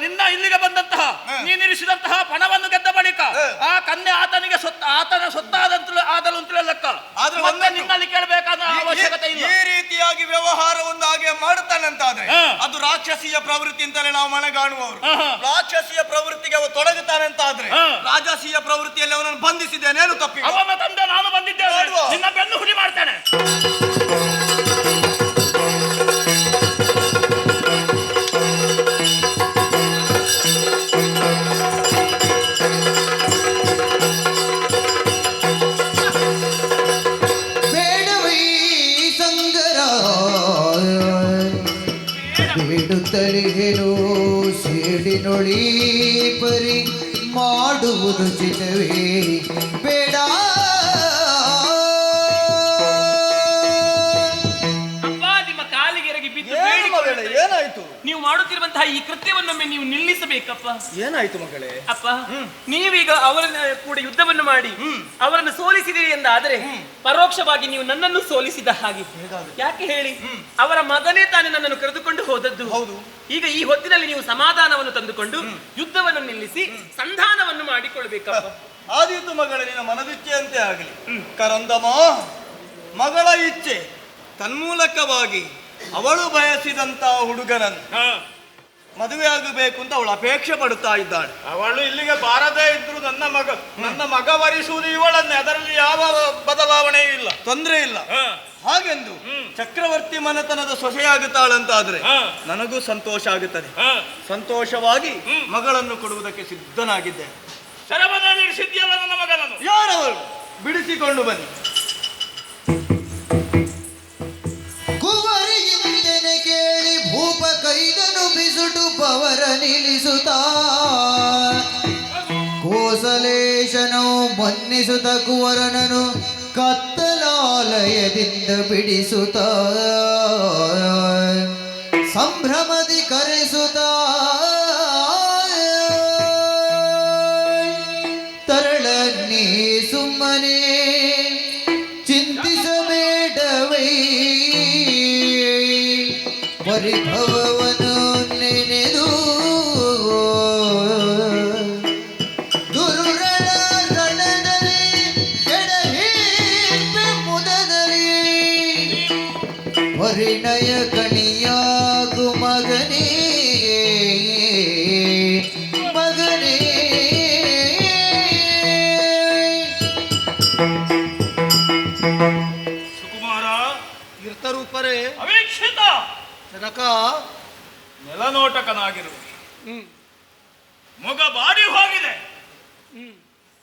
ನಿನ್ನ ಇಲ್ಲಿಗೆ ಬಂದಂತಹ ನೀನಿರಿಸಿದಂತಹ ಪಣವನ್ನು ಗೆದ್ದ ಬಳಿಕ ಆ ಕನ್ಯೆ ಆತನಿಗೆ ಆತನ ಆದಲು ಅಂತಲೇ ಲೆಕ್ಕ. ಮತ್ತೆ ನಿನ್ನಲ್ಲಿ ಕೇಳಬೇಕಾದ ಅವಶ್ಯಕತೆ ಇಲ್ಲ. ಈ ರೀತಿಯಾಗಿ ವ್ಯವಹಾರವನ್ನು ಹಾಗೆ ಮಾಡುತ್ತಾನಂತಾದ್ರೆ ಅದು ರಾಕ್ಷಸೀಯ ಪ್ರವೃತ್ತಿ ಅಂತಲೇ ನಾವು ಮನಗಾಣುವವರು. ರಾಕ್ಷಸೀಯ ಪ್ರವೃತ್ತಿಗೆ ಅವ ತೊಡಗುತ್ತಾನೆ ಅಂತ ಆದ್ರೆ ರಾಜಸೀಯ ಪ್ರವೃತ್ತಿಯಲ್ಲಿ ಅವನನ್ನು ಬಂಧಿಸಿದ್ದೇನೇನು ತಪ್ಪಿ? ಅವನ ತಂದೆ ನಾನು ಬಂದಿದ್ದೇನೆ, ನಿನ್ನ ಬೆನ್ನು ಹುಡಿ ಮಾಡ್ತೇನೆ. ಬೇಡುತ್ತಲೇನು ಸೇಡಿನೊಳಿ ಪರಿ ಮಾಡುವುದು ಚಿನ್ನವೇ ಬೇಡ. ನಿಮ್ಮ ಕಾಲಿಗೆ ಎರಗಿ ಬಿದ್ದು ಏನಾಯ್ತು? ನೀವು ಮಾಡುತ್ತಿರುವಂತಹ ಈ ಕೃತ್ಯವನ್ನೊಮ್ಮೆ ನೀವು ನಿಲ್ಲಿಸಬೇಕಪ್ಪ. ಏನಾಯ್ತು ಮಗಳೇ? ಅಪ್ಪ, ನೀವೀಗ ಅವರನ್ನ ಕೂಡ ಯುದ್ಧವನ್ನು ಮಾಡಿ ಅವರನ್ನು ಸೋಲಿಸಿದಿರಿ ಎಂದಾದರೆ ಪರೋಕ್ಷವಾಗಿ ನೀವು ನನ್ನನ್ನು ಸೋಲಿಸಿದ ಹಾಗೆ. ಯಾಕೆ ಹೇಳಿ? ಅವರ ಮಗನೇ ತಾನೇ ನನ್ನನ್ನು ಕರೆದುಕೊಂಡು ಹೋದದ್ದು. ಹೌದು. ಈಗ ಈ ಹೊತ್ತಿನಲ್ಲಿ ನೀವು ಸಮಾಧಾನವನ್ನು ತಂದುಕೊಂಡು ಯುದ್ಧವನ್ನು ನಿಲ್ಲಿಸಿ ಸಂಧಾನವನ್ನು ಮಾಡಿಕೊಳ್ಬೇಕಪ್ಪ. ಆದೀತು ಮಗಳೇ, ನಿನ್ನ ಮನದಿಚ್ಛೆಯಂತೆ ಆಗಲಿ. ಕರಂದಮ, ಮಗಳ ಇಚ್ಛೆ ತನ್ಮೂಲಕವಾಗಿ ಅವಳು ಬಯಸಿದಂತ ಹುಡುಗನನ್ನು ಮದುವೆ ಆಗಬೇಕು ಅಂತ ಅವಳು ಅಪೇಕ್ಷೆ ಪಡುತ್ತಾ ಇದ್ದಾಳೆ. ಅವಳು ಇಲ್ಲಿಗೆ ಬಾರದೇ ಇದ್ರು ನನ್ನ ಮಗ ವರಿಸುವುದು ಇವಳನ್ನೇ, ಅದರಲ್ಲಿ ಯಾವ ಬದಲಾವಣೆಯೂ ಇಲ್ಲ, ತೊಂದರೆ ಇಲ್ಲ. ಹಾಗೆಂದು ಚಕ್ರವರ್ತಿ ಮನೆತನದ ಸೊಸೆಯಾಗುತ್ತಾಳಂತಾದ್ರೆ ನನಗೂ ಸಂತೋಷ ಆಗುತ್ತದೆ. ಸಂತೋಷವಾಗಿ ಮಗಳನ್ನು ಕೊಡುವುದಕ್ಕೆ ಸಿದ್ಧನಾಗಿದ್ದೆ. ಸರಬದಲ್ಲಿ ಇರಿಸಿದ್ಯಲ್ಲ ನನ್ನ ಮಗನನ್ನು. ಯಾರವಳು? ಬಿಡಿಸಿಕೊಂಡು ಬನ್ನಿ. ಕುವರಿಯಿಂದೆನೆ ಕೇಳಿ ಭೂಪ ಕೈದನು ಬಿಸುಟು ಪವರ ನಿಲ್ಲಿಸುತ್ತ ಕೋಸಲೇಶನು ಮನ್ನಿಸುತ್ತ ಕುವರನನು ಕತ್ತಲಾಲಯದಿಂದ ಬಿಡಿಸುತ್ತ ಸಂಭ್ರಮದಿ ಕರೆಸುತ್ತ ತರಳನ್ನೇ ಸುಮ್ಮನೆ ಚಿಂತಿಸಬೇಡವೈ ಪರಿಭವವನ್ನು ನೆನೆದು ದುರುಳ ರಣದಲ್ಲಿ ಕೆಡಹೀರ್ಪೆ ಮುದದಲ್ಲಿ ಪರಿಣಯ ಕಣಿಯಾಗು ಮಗನೇ ಮಗನೇ. ಸುಕುಮಾರ, ತೀರ್ಥರೂಪರೇ, ಅವೀಕ್ಷಿತ ಜನಕ ನೆಲನೋಟಕನಾಗಿರು. ಮೊಗ ಬಾಡಿ ಹೋಗಿದೆ.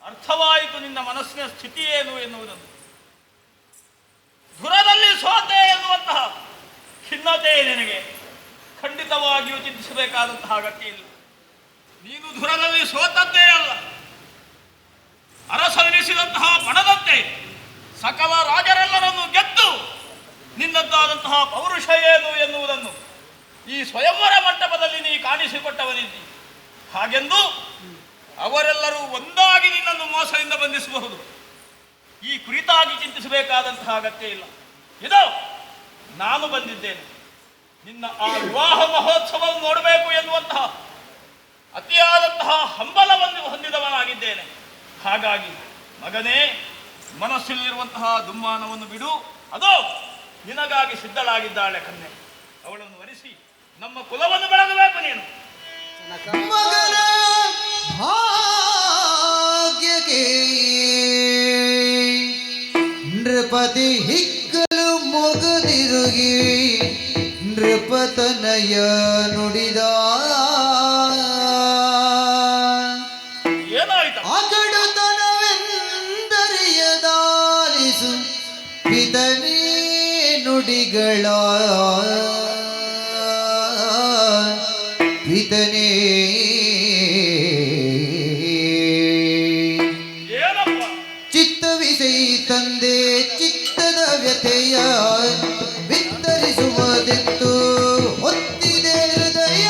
ಅರ್ಥವಾಯಿತು ನಿನ್ನ ಮನಸ್ಸಿನ ಸ್ಥಿತಿ ಏನು ಎನ್ನುವುದನ್ನು. ಧುರದಲ್ಲಿ ಸೋತೆ ಎನ್ನುವಂತಹ ಖಿನ್ನತೆ ನಿನಗೆ ಖಂಡಿತವಾಗಿಯೂ ಚಿಂತಿಸಬೇಕಾದಂತಹ ಅಗತ್ಯ ಇಲ್ಲ. ನೀನು ಧುರದಲ್ಲಿ ಸೋತದ್ದೇ ಅಲ್ಲ, ಅರಸನೆನಿಸಿದಂತಹ ಬಣದಂತೆ ಸಕಲ ರಾಜರೆಲ್ಲರನ್ನು ಗೆದ್ದು ನಿನ್ನದ್ದಾದಂತಹ ಪೌರುಷ ಏನು ಎನ್ನುವುದನ್ನು ಈ ಸ್ವಯಂವರ ಮಂಟಪದಲ್ಲಿ ನೀ ಕಾಣಿಸಿಕೊಟ್ಟವನಿದ್ದಿ. ಹಾಗೆಂದು ಅವರೆಲ್ಲರೂ ಒಂದಾಗಿ ನಿನ್ನನ್ನು ಮೋಸದಿಂದ ಬಂಧಿಸಬಹುದು. ಈ ಕುರಿತಾಗಿ ಚಿಂತಿಸಬೇಕಾದಂತಹ ಅಗತ್ಯ ಇಲ್ಲ. ಇದೋ ನಾನು ಬಂದಿದ್ದೇನೆ, ನಿನ್ನ ಆ ವಿವಾಹ ಮಹೋತ್ಸವವನ್ನು ನೋಡಬೇಕು ಎನ್ನುವಂತಹ ಅತಿಯಾದಂತಹ ಹಂಬಲವನ್ನು ಹೊಂದಿದವನಾಗಿದ್ದೇನೆ. ಹಾಗಾಗಿ ಮಗನೇ, ಮನಸ್ಸಲ್ಲಿರುವಂತಹ ದುಮ್ಮಾನವನ್ನು ಬಿಡು. ಅದೋ ನಿನಗಾಗಿ ಸಿದ್ಧಳಾಗಿದ್ದಾಳೆ ಕನ್ಯೆ, ಅವಳನ್ನು ವರಿಸಿ ನಮ್ಮ ಕುಲವನ್ನು ಬೆಳಗಬೇಕು ನೀನು. ಮಗನ ಭಾಗ್ಯಕ್ಕೆ ನೃಪತಿ ಹಿಕ್ಕಲು ಮೊಗದಿರುಗಿ ನೃಪತನಯ ನುಡಿದ ಏನಾಯ್ತು? ಅಗಡುತನವೆಂದರಿಯದಾಲಿಸು ಪಿತನೇ ನುಡಿಗಳ ಪಿತನೇ ಏನಪ್ಪ? ಚಿತ್ತವಿಸೈ ತಂದೆ ಚಿತ್ತದ ವ್ಯಥೆಯ ವಿತ್ತರಿಸುವುದೆಂದು ಹೊತ್ತಿದೆ ಹೃದಯ.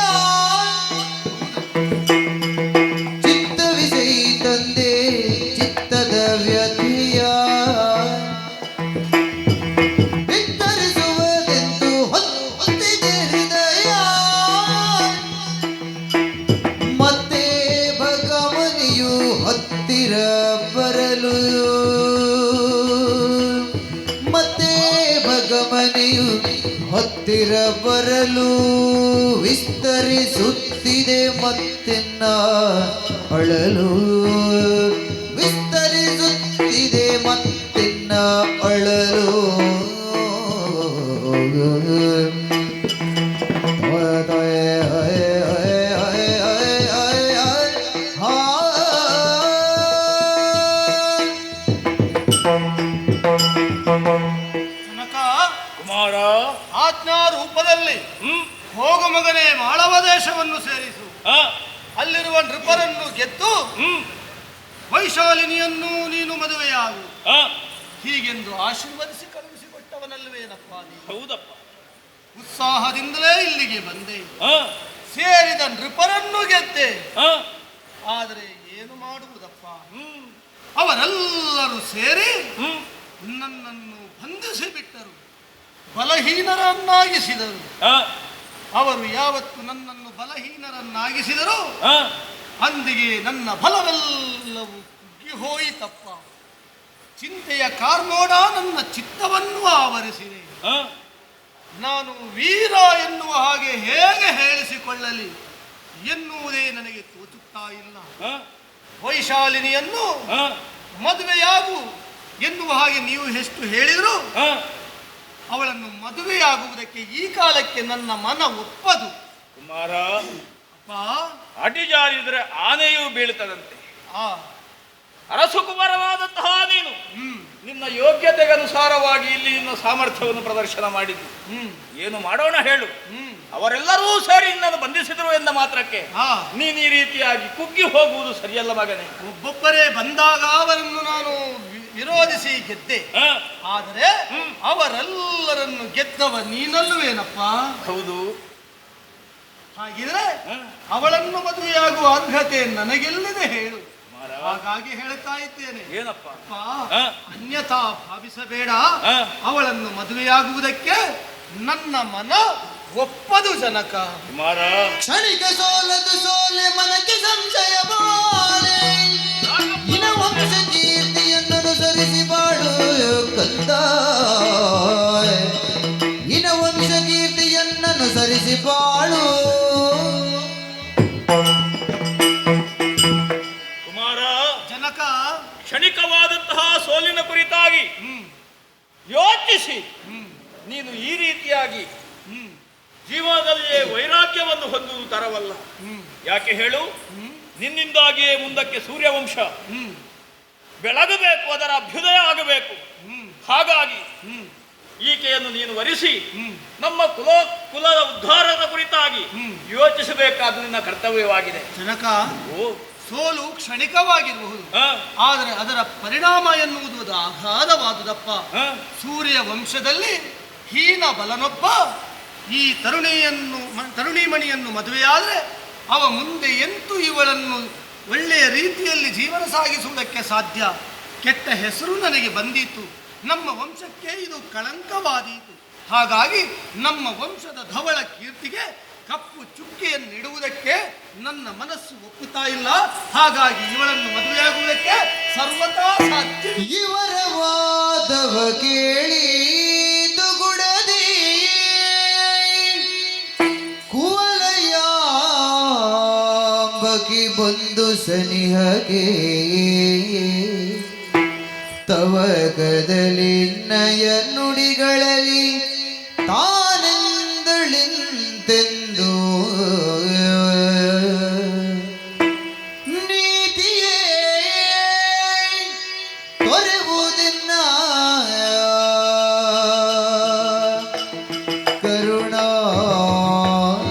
ಚಿತ್ತವಿಸೈ ತಂದೆ ಚಿತ್ತದ ವ್ಯಥೆಯ ವಿತ್ತರಿಸುವುದೆಂದು ಹೊತ್ತಿದೆ ಹೃದಯ. ಮತ್ತೆ ಭಗವನಿಯು ಹತ್ತಿರ ಬರಲು ಮತ್ತೆ ಭಗವನಿಯು ಹತ್ತಿರ ಬರಲು ವಿಸ್ತರಿಸುತ್ತಿದೆ ಮತ್ತೆನ್ನ ಅಳಲು ವಿಸ್ತರಿಸುತ್ತಿದೆ ಮತ್ತೆನ್ನ ಅಳಲು. ಜನಕ, ಕುಮಾರ, ಆಜ್ಞಾ ರೂಪದಲ್ಲಿ ಹೋಗು ಮಗನೇ, ಮಾಳವ ದೇಶವನ್ನು ಸೇರಿಸು. ಅಲ್ಲಿರುವ ನೃಪರನ್ನು ಗೆದ್ದು ವೈಶಾಲಿನಿಯನ್ನು ನೀನು ಮದುವೆಯಾಗು. ಹೀಗೆಂದು ಆಶೀರ್ವದಿಸಿ ಕಳುಹಿಸಿಕೊಟ್ಟವನಲ್ವೇನಪ್ಪ ನೀನು? ಹೌದಪ್ಪ. ಉತ್ಸಾಹದಿಂದಲೇ ಇಲ್ಲಿಗೆ ಬಂದೆ, ಸೇರಿದ ನೃಪರನ್ನು ಗೆದ್ದೆ. ಆದರೆ ಏನು ಮಾಡುವುದಪ್ಪ, ಅವರೆಲ್ಲರೂ ಸೇರಿ ನನ್ನನ್ನು ಬಂಧಿಸಿ ಬಿಟ್ಟರು, ಬಲಹೀನರನ್ನಾಗಿಸಿದರು. ಅವರು ಯಾವತ್ತು ನನ್ನನ್ನು ಬಲಹೀನರನ್ನಾಗಿಸಿದರು ಅಂದಿಗೆ ನನ್ನ ಬಲವೆಲ್ಲವೂ ಕುಗ್ಗಿ ಹೋಯಿತಪ್ಪ. ಚಿಂತೆಯ ಕಾರ್ಮೋಡ ನನ್ನ ಚಿತ್ತವನ್ನು ಆವರಿಸಿದೆ. ನಾನು ವೀರ ಎನ್ನುವ ಹಾಗೆ ಹೇಗೆ ಹೇಳಿಸಿಕೊಳ್ಳಲಿ? ಎನ್ನುವುದೇ ನನಗೆ ತೋಚುತ್ತಾ ಇಲ್ಲ. ವೈಶಾಲಿನಿಯನ್ನು ಮದುವೆಯಾಗು ಎನ್ನುವ ಹಾಗೆ ನೀವು ಎಷ್ಟು ಹೇಳಿದ್ರು ಅವಳನ್ನು ಮದುವೆಯಾಗುವುದಕ್ಕೆ ಈ ಕಾಲಕ್ಕೆ ನನ್ನ ಮನ ಒಪ್ಪದು. ಕುಮಾರ, ಅಪ್ಪ, ಅಡಿಜಾರಿದ್ರೆ ಆನೆಯೂ ಬೀಳ್ತದಂತೆ. ಆ ಅರಸುಕುಮಾರನಾದಂತಹ ನೀನು ನಿನ್ನ ಯೋಗ್ಯತೆಗೆ ಅನುಸಾರವಾಗಿ ಇಲ್ಲಿ ನಿನ್ನ ಸಾಮರ್ಥ್ಯವನ್ನು ಪ್ರದರ್ಶನ ಮಾಡಿದ್ದು. ಏನು ಮಾಡೋಣ ಹೇಳು? ಅವರೆಲ್ಲರೂ ಸೇರಿ ನಿನ್ನನ್ನು ಬಂಧಿಸಿದರು ಎಂದ ಮಾತ್ರಕ್ಕೆ ನೀನು ಈ ರೀತಿಯಾಗಿ ಕುಗ್ಗಿ ಹೋಗುವುದು ಸರಿಯಲ್ಲ ಮಗನೇ. ಒಬ್ಬೊಬ್ಬರೇ ಬಂದಾಗ ಅವರನ್ನು ನಾನು ವಿರೋಧಿಸಿ ಗೆದ್ದೆ. ಆದರೆ ಅವರೆಲ್ಲರನ್ನು ಗೆದ್ದವ ನೀನಲ್ಲವೇನಪ್ಪ? ಹೌದು. ಹಾಗಿದ್ರೆ ಅವಳನ್ನು ಮದುವೆಯಾಗುವ ಅರ್ಹತೆ ನನಗೆಲ್ಲಿದೆ ಹೇಳು? ಹಾಗಾಗಿ ಹೇಳ್ತಾ ಇದ್ದೇನೆ. ಏನಪ್ಪ? ಅನ್ಯಥಾ ಭಾವಿಸಬೇಡ. ಅವಳನ್ನು ಮದುವೆಯಾಗುವುದಕ್ಕೆ ನನ್ನ ಮನ ಒಪ್ಪದು ಜನಕ. ಕ್ಷಣಿಕ ಸೋಲದು ಸೋಲೆ ಮನಕ್ಕೆ ಸಂಶಯ ಬಾಳೆ ಇನ ವಂಶ ಕೀರ್ತಿಯನ್ನು ಅನುಸರಿಸಿ ಬಾಳು ಕಂದ ಇನ ವಂಶ ಕೀರ್ತಿಯನ್ನು ಅನುಸರಿಸಿ ಬಾಳು. ಜನಕ, ಕ್ಷಣಿಕವಾದಂತಹ ಸೋಲಿನ ಕುರಿತಾಗಿ ಯೋಚಿಸಿ ನೀನು ಈ ರೀತಿಯಾಗಿ ಜೀವನದಲ್ಲಿಯೇ ವೈರಾಗ್ಯವನ್ನು ಹೊಂದುವುದು ತರವಲ್ಲ. ಯಾಕೆ ಹೇಳು? ನಿನ್ನಿಂದಾಗಿಯೇ ಮುಂದಕ್ಕೆ ಸೂರ್ಯವಂಶ ಬೆಳಗಬೇಕು, ಅದರ ಅಭ್ಯುದಯ ಆಗಬೇಕು. ಹಾಗಾಗಿ ಈಕೆಯನ್ನು ನೀನು ವರಿಸಿ ನಮ್ಮ ಕುಲದ ಉದ್ಧಾರದ ಕುರಿತಾಗಿ ಯೋಚಿಸಬೇಕಾದ ನಿನ್ನ ಕರ್ತವ್ಯವಾಗಿದೆ. ಜನಕ, ಸೋಲು ಕ್ಷಣಿಕವಾಗಿರಬಹುದು, ಆದರೆ ಅದರ ಪರಿಣಾಮ ಎನ್ನುವುದು ಅದು ಅಗಾಧವಾದುದಪ್ಪ. ಸೂರ್ಯ ವಂಶದಲ್ಲಿ ಹೀನ ಬಲನೊಬ್ಬ ಈ ತರುಣಿಮಣಿಯನ್ನು ಮದುವೆಯಾದರೆ ಅವ ಮುಂದೆ ಎಂತೂ ಇವಳನ್ನು ಒಳ್ಳೆಯ ರೀತಿಯಲ್ಲಿ ಜೀವನ ಸಾಗಿಸುವುದಕ್ಕೆ ಸಾಧ್ಯ. ಕೆಟ್ಟ ಹೆಸರು ನನಗೆ ಬಂದಿತ್ತು, ನಮ್ಮ ವಂಶಕ್ಕೆ ಇದು ಕಳಂಕವಾದೀತು. ಹಾಗಾಗಿ ನಮ್ಮ ವಂಶದ ಧವಳ ಕೀರ್ತಿಗೆ ಕಪ್ಪು ಚುಕ್ಕೆಯನ್ನಿಡುವುದಕ್ಕೆ ನನ್ನ ಮನಸ್ಸು ಒಪ್ಪುತ್ತಾ ಇಲ್ಲ. ಹಾಗಾಗಿ ಇವಳನ್ನು ಮದುವೆಯಾಗುವುದಕ್ಕೆ ಸರ್ವತಾ ಸಾಧ್ಯ. ಇವರ ವಾದವ ಕೇಳಿ ದುಗುಡದಿ ಕುವಲಯಾಂಬಕಿ ಬಂದು ಸನಿಹಗೆ ತವಕದಲ್ಲಿ ನಯ ನುಡಿಗಳಲ್ಲಿ ತಾನೆಂದಳಿಂತೆಂದು ನೀತಿಯೇ ತೊರೆವುದನ್ನ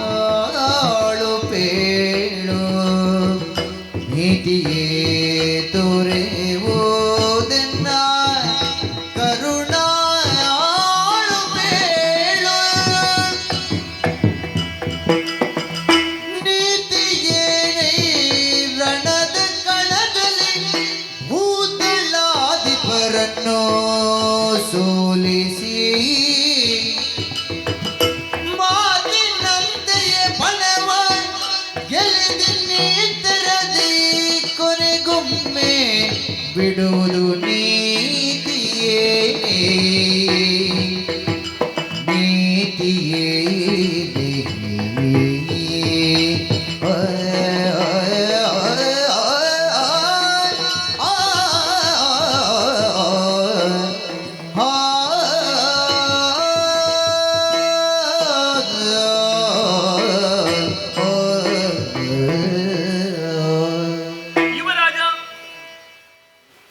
ಕರುಣಾಳು ಪೇಳು ನೀತಿಯೇ ತೊರೆವುದನ್ನ ಕರುಣಾಳು ಪೇಳು ನೀತಿಯೇನೇ ರಣದ ಕಣದಲ್ಲಿ ಭೂತಳಾಧಿಪರನ್ನು ಸೋಲಿಸಿ ಮಾತಿನಂತೆಯೇ ಫಲವ ಗೆಳೆದಿನ್ನಿದ್ದರದಿ ಕೊನೆಗೊಮ್ಮೆ ಬಿಡುವುದು ನೀತಿಯೇ ನೀತಿಯೇ ಯುವರಾಜ,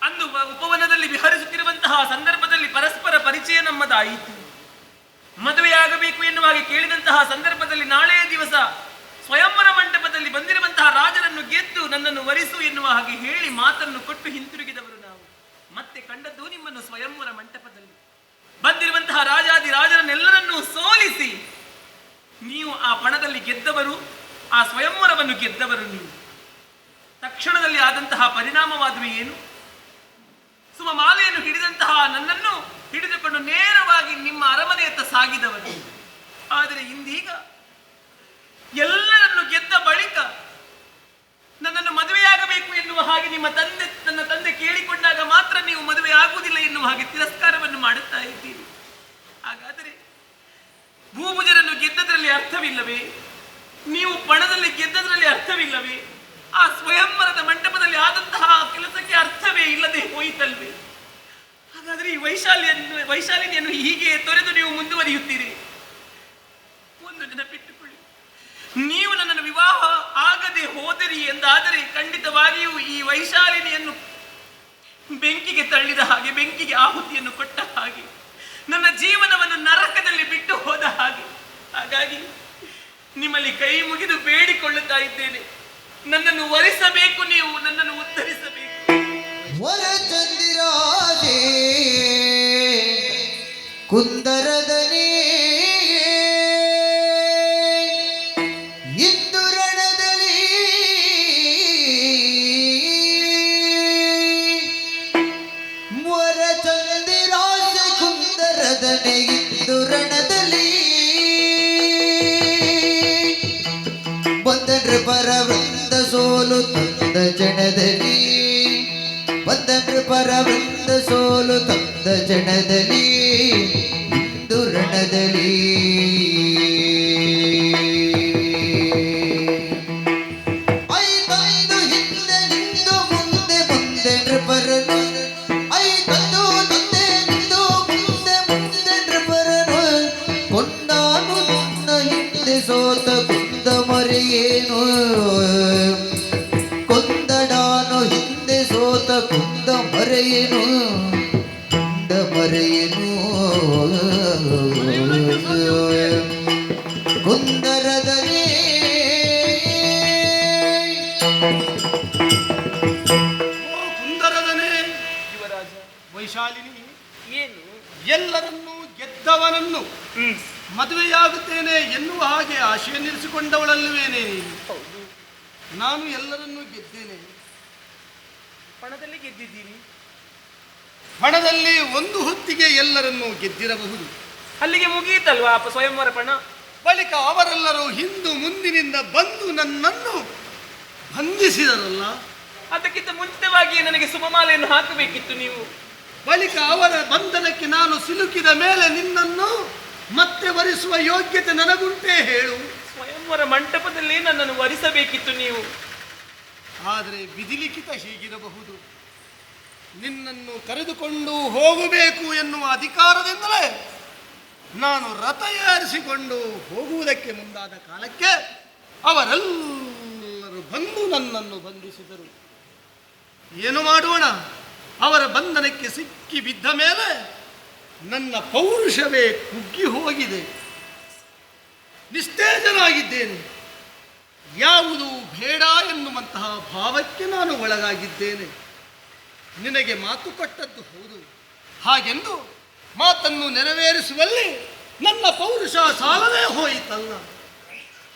ಅಂದು ಉಪವನದಲ್ಲಿ ವಿಹರಿಸುತ್ತಿರುವಂತಹ ಸಂದರ್ಭದಲ್ಲಿ ಪರಸ್ಪರ ಪರಿಚಯ ನಮ್ಮದಾಯಿತು. ಮದುವೆಯಾಗಬೇಕು ಎನ್ನುವ ಹಾಗೆ ಕೇಳಿದಂತಹ ಸಂದರ್ಭದಲ್ಲಿ ನಾಳೆಯ ದಿವಸ ಸ್ವಯಂವರ ಮಂಟಪದಲ್ಲಿ ಬಂದಿರುವಂತಹ ರಾಜರನ್ನು ಗೆದ್ದು ನನ್ನನ್ನು ವರಿಸು ಎನ್ನುವ ಹಾಗೆ ಹೇಳಿ ಮಾತನ್ನು ಕೊಟ್ಟು ಹಿಂತಿರುಗಿದವರು ನಾವು. ಮತ್ತೆ ಕಂಡದ್ದು ನಿಮ್ಮನ್ನು ಸ್ವಯಂವರ ಮಂಟಪದಲ್ಲಿ ಬಂದಿರುವಂತಹ ರಾಜಾದಿ ರಾಜರನ್ನೆಲ್ಲರನ್ನೂ ಸೋಲಿಸಿ ನೀವು ಆ ಪಣದಲ್ಲಿ ಗೆದ್ದವರು, ಆ ಸ್ವಯಂವರವನ್ನು ಗೆದ್ದವರು ನೀವು. ತಕ್ಷಣದಲ್ಲಿ ಆದಂತಹ ಪರಿಣಾಮವಾದರೂ ಏನು? ಸುಮಮಾಲೆಯನ್ನು ಹಿಡಿದಂತಹ ನನ್ನನ್ನು ಹಿಡಿದುಕೊಂಡು ನೇರವಾಗಿ ನಿಮ್ಮ ಅರಮನೆಯತ್ತ ಸಾಗಿದವರು. ಆದರೆ ಇಂದೀಗ ಎಲ್ಲರನ್ನು ಗೆದ್ದ ಬಳಿಕ ನನ್ನನ್ನು ಮದುವೆಯಾಗಬೇಕು ಎನ್ನುವ ಹಾಗೆ ನನ್ನ ತಂದೆ ಕೇಳಿಕೊಂಡಾಗ ಮಾತ್ರ ನೀವು ಮದುವೆ ಆಗುವುದಿಲ್ಲ ಎನ್ನುವ ಹಾಗೆ ತಿರಸ್ಕಾರವನ್ನು ಮಾಡುತ್ತಾ ಇದ್ದೀರಿ. ಹಾಗಾದರೆ ಭೂಭುಜರನ್ನು ಗೆದ್ದದರಲ್ಲಿ ಅರ್ಥವಿಲ್ಲವೇ? ನೀವು ಪಣದಲ್ಲಿ ಗೆದ್ದದ್ರಲ್ಲಿ ಅರ್ಥವಿಲ್ಲವೇ? ಆ ಸ್ವಯಂವರದ ಮಂಟಪದಲ್ಲಿ ಆದಂತಹ ಕೆಲಸಕ್ಕೆ ಅರ್ಥವೇ ಇಲ್ಲದೆ ಹೋಯಿತಲ್ವೇ? ಹಾಗಾದ್ರೆ ಈ ವೈಶಾಲಿನಿಯನ್ನು ಹೀಗೆ ತೊರೆದು ನೀವು ಮುಂದುವರಿಯುತ್ತೀರಿ? ಒಂದು ನೆನಪಿಟ್ಟುಕೊಳ್ಳಿ, ನೀವು ನನ್ನನ್ನು ವಿವಾಹ ಆಗದೆ ಹೋದಿರಿ ಎಂದಾದರೆ ಖಂಡಿತವಾಗಿಯೂ ಈ ವೈಶಾಲಿನಿಯನ್ನು ಬೆಂಕಿಗೆ ತಳ್ಳಿದ ಹಾಗೆ, ಬೆಂಕಿಗೆ ಆಹುತಿಯನ್ನು ಕೊಟ್ಟ ಹಾಗೆ, ನನ್ನ ಜೀವನವನ್ನು ನರಕದಲ್ಲಿ ಬಿಟ್ಟು ಹೋದ ಹಾಗೆ. ಹಾಗಾಗಿ ನಿಮ್ಮಲ್ಲಿ ಕೈ ಮುಗಿದು ಬೇಡಿಕೊಳ್ಳುತ್ತಾ ಇದ್ದೇನೆ, ನನ್ನನ್ನು ವರಿಸಬೇಕು, ನೀವು ನನ್ನನ್ನು ಉದ್ಧರಿಸಬೇಕು. ವರಚಂದಿರಾಜೇ ಕುಂದರದನೇ ಇಂದು ರಣದಲ್ಲಿ ವರಚಂದಿರಾಜ ಕುಂದರದನೇ ಇಂದು ರಣದಲ್ಲಿ ಬಂದನ್ರ ಪರವೃಂದ ಸೋಲು ತಂದ ಜನದಲ್ಲಿ, ಬಂದನ್ರ ಪರವೃಂದ ಸೋಲು ತಂದ ಜನದಲ್ಲಿ ಇಂದು ರಣದಲ್ಲಿ ಐತಂದು ಹಿಂದೆ ನಿಂದು ಮುಂದೆ ಮುಂದೆ ನೃಪರನು, ಐತಂದು ತಂದೆ ನಿಂದು ಮುಂದೆ ಮುಂದೆ ನೃಪರನು ಕೊಂಡಾನು ನನ್ನ ಹಿಂದೆ ಸೋತ ಕುಂದ ಮರೆಯೇನು, ಕೊಂದಡಾನು ಹಿಂದೆ ಸೋತ ಕುಂದ ಮರೆಯೇನು, ಕುಂದ ಮರೆಯೇನು ಕುಂದರದಲ್ಲಿ ಓ ಕುಂದರದನೇ ಯುವರಾಜ, ವೈಶಾಲಿನಿ, ಏನು? ಎಲ್ಲರನ್ನೂ ಗೆದ್ದವನನ್ನು ಮದುವೆಯಾಗುತ್ತೇನೆ ಎನ್ನುವ ಹಾಗೆ ಆಶೆಯನ್ನಿರಿಸಿಕೊಂಡವಳಲ್ಲವೇನೆ ನೀನು? ಹೌದು, ನಾನು ಎಲ್ಲರನ್ನೂ ಗೆದ್ದೇನೆ. ಪಣದಲ್ಲಿ ಗೆದ್ದಿದ್ದೀರಿ. ಹಣದಲ್ಲಿ ಒಂದು ಹೊತ್ತಿಗೆ ಎಲ್ಲರನ್ನೂ ಗೆದ್ದಿರಬಹುದು. ಅಲ್ಲಿಗೆ ಮುಗಿಯಿತಲ್ವಾ ಸ್ವಯಂವರ ಪಣ? ಬಳಿಕ ಅವರೆಲ್ಲರೂ ಹಿಂದು ಮುಂದಿನಿಂದ ಬಂದು ನನ್ನನ್ನು ಬಂಧಿಸಿದರಲ್ಲ. ಅದಕ್ಕಿಂತ ಮುಂಚಿತವಾಗಿ ನನಗೆ ಸುಮಮಾಲೆಯನ್ನು ಹಾಕಬೇಕಿತ್ತು ನೀವು. ಬಳಿಕ ಅವರ ಬಂಧನಕ್ಕೆ ನಾನು ಸಿಲುಕಿದ ಮೇಲೆ ನಿನ್ನನ್ನು ಮತ್ತೆ ವರಿಸುವ ಯೋಗ್ಯತೆ ನನಗುಂಟೇ ಹೇಳು? ಸ್ವಯಂವರ ಮಂಟಪದಲ್ಲಿ ನನ್ನನ್ನು ವರಿಸಬೇಕಿತ್ತು ನೀವು. ಆದರೆ ವಿಧಿಲಿಖಿತ ಹೀಗಿರಬಹುದು, ನಿನ್ನನ್ನು ಕರೆದುಕೊಂಡು ಹೋಗಬೇಕು ಎನ್ನುವ ಅಧಿಕಾರದಿಂದಲೇ ನಾನು ರಥ ಏರಿಸಿಕೊಂಡು ಹೋಗುವುದಕ್ಕೆ ಮುಂದಾದ ಕಾಲಕ್ಕೆ ಅವರೆಲ್ಲರೂ ಬಂದು ನನ್ನನ್ನು ಬಂಧಿಸಿದರು. ಏನು ಮಾಡೋಣ? ಅವರ ಬಂಧನಕ್ಕೆ ಸಿಕ್ಕಿ ಬಿದ್ದ ಮೇಲೆ ನನ್ನ ಪೌರುಷವೇ ಕುಗ್ಗಿ ಹೋಗಿದೆ. ನಿಸ್ತೇಜನಾಗಿದ್ದೇನೆ. ಯಾವುದು ಬೇಡ ಎನ್ನುವಂತಹ ಭಾವಕ್ಕೆ ನಾನು ಒಳಗಾಗಿದ್ದೇನೆ. ನಿನಗೆ ಮಾತು ಕೊಟ್ಟದ್ದು ಹೌದು, ಹಾಗೆಂದು ಮಾತನ್ನು ನೆರವೇರಿಸುವಲ್ಲಿ ನನ್ನ ಪೌರುಷ ಸಾಲದೇ ಹೋಯಿತಲ್ಲ.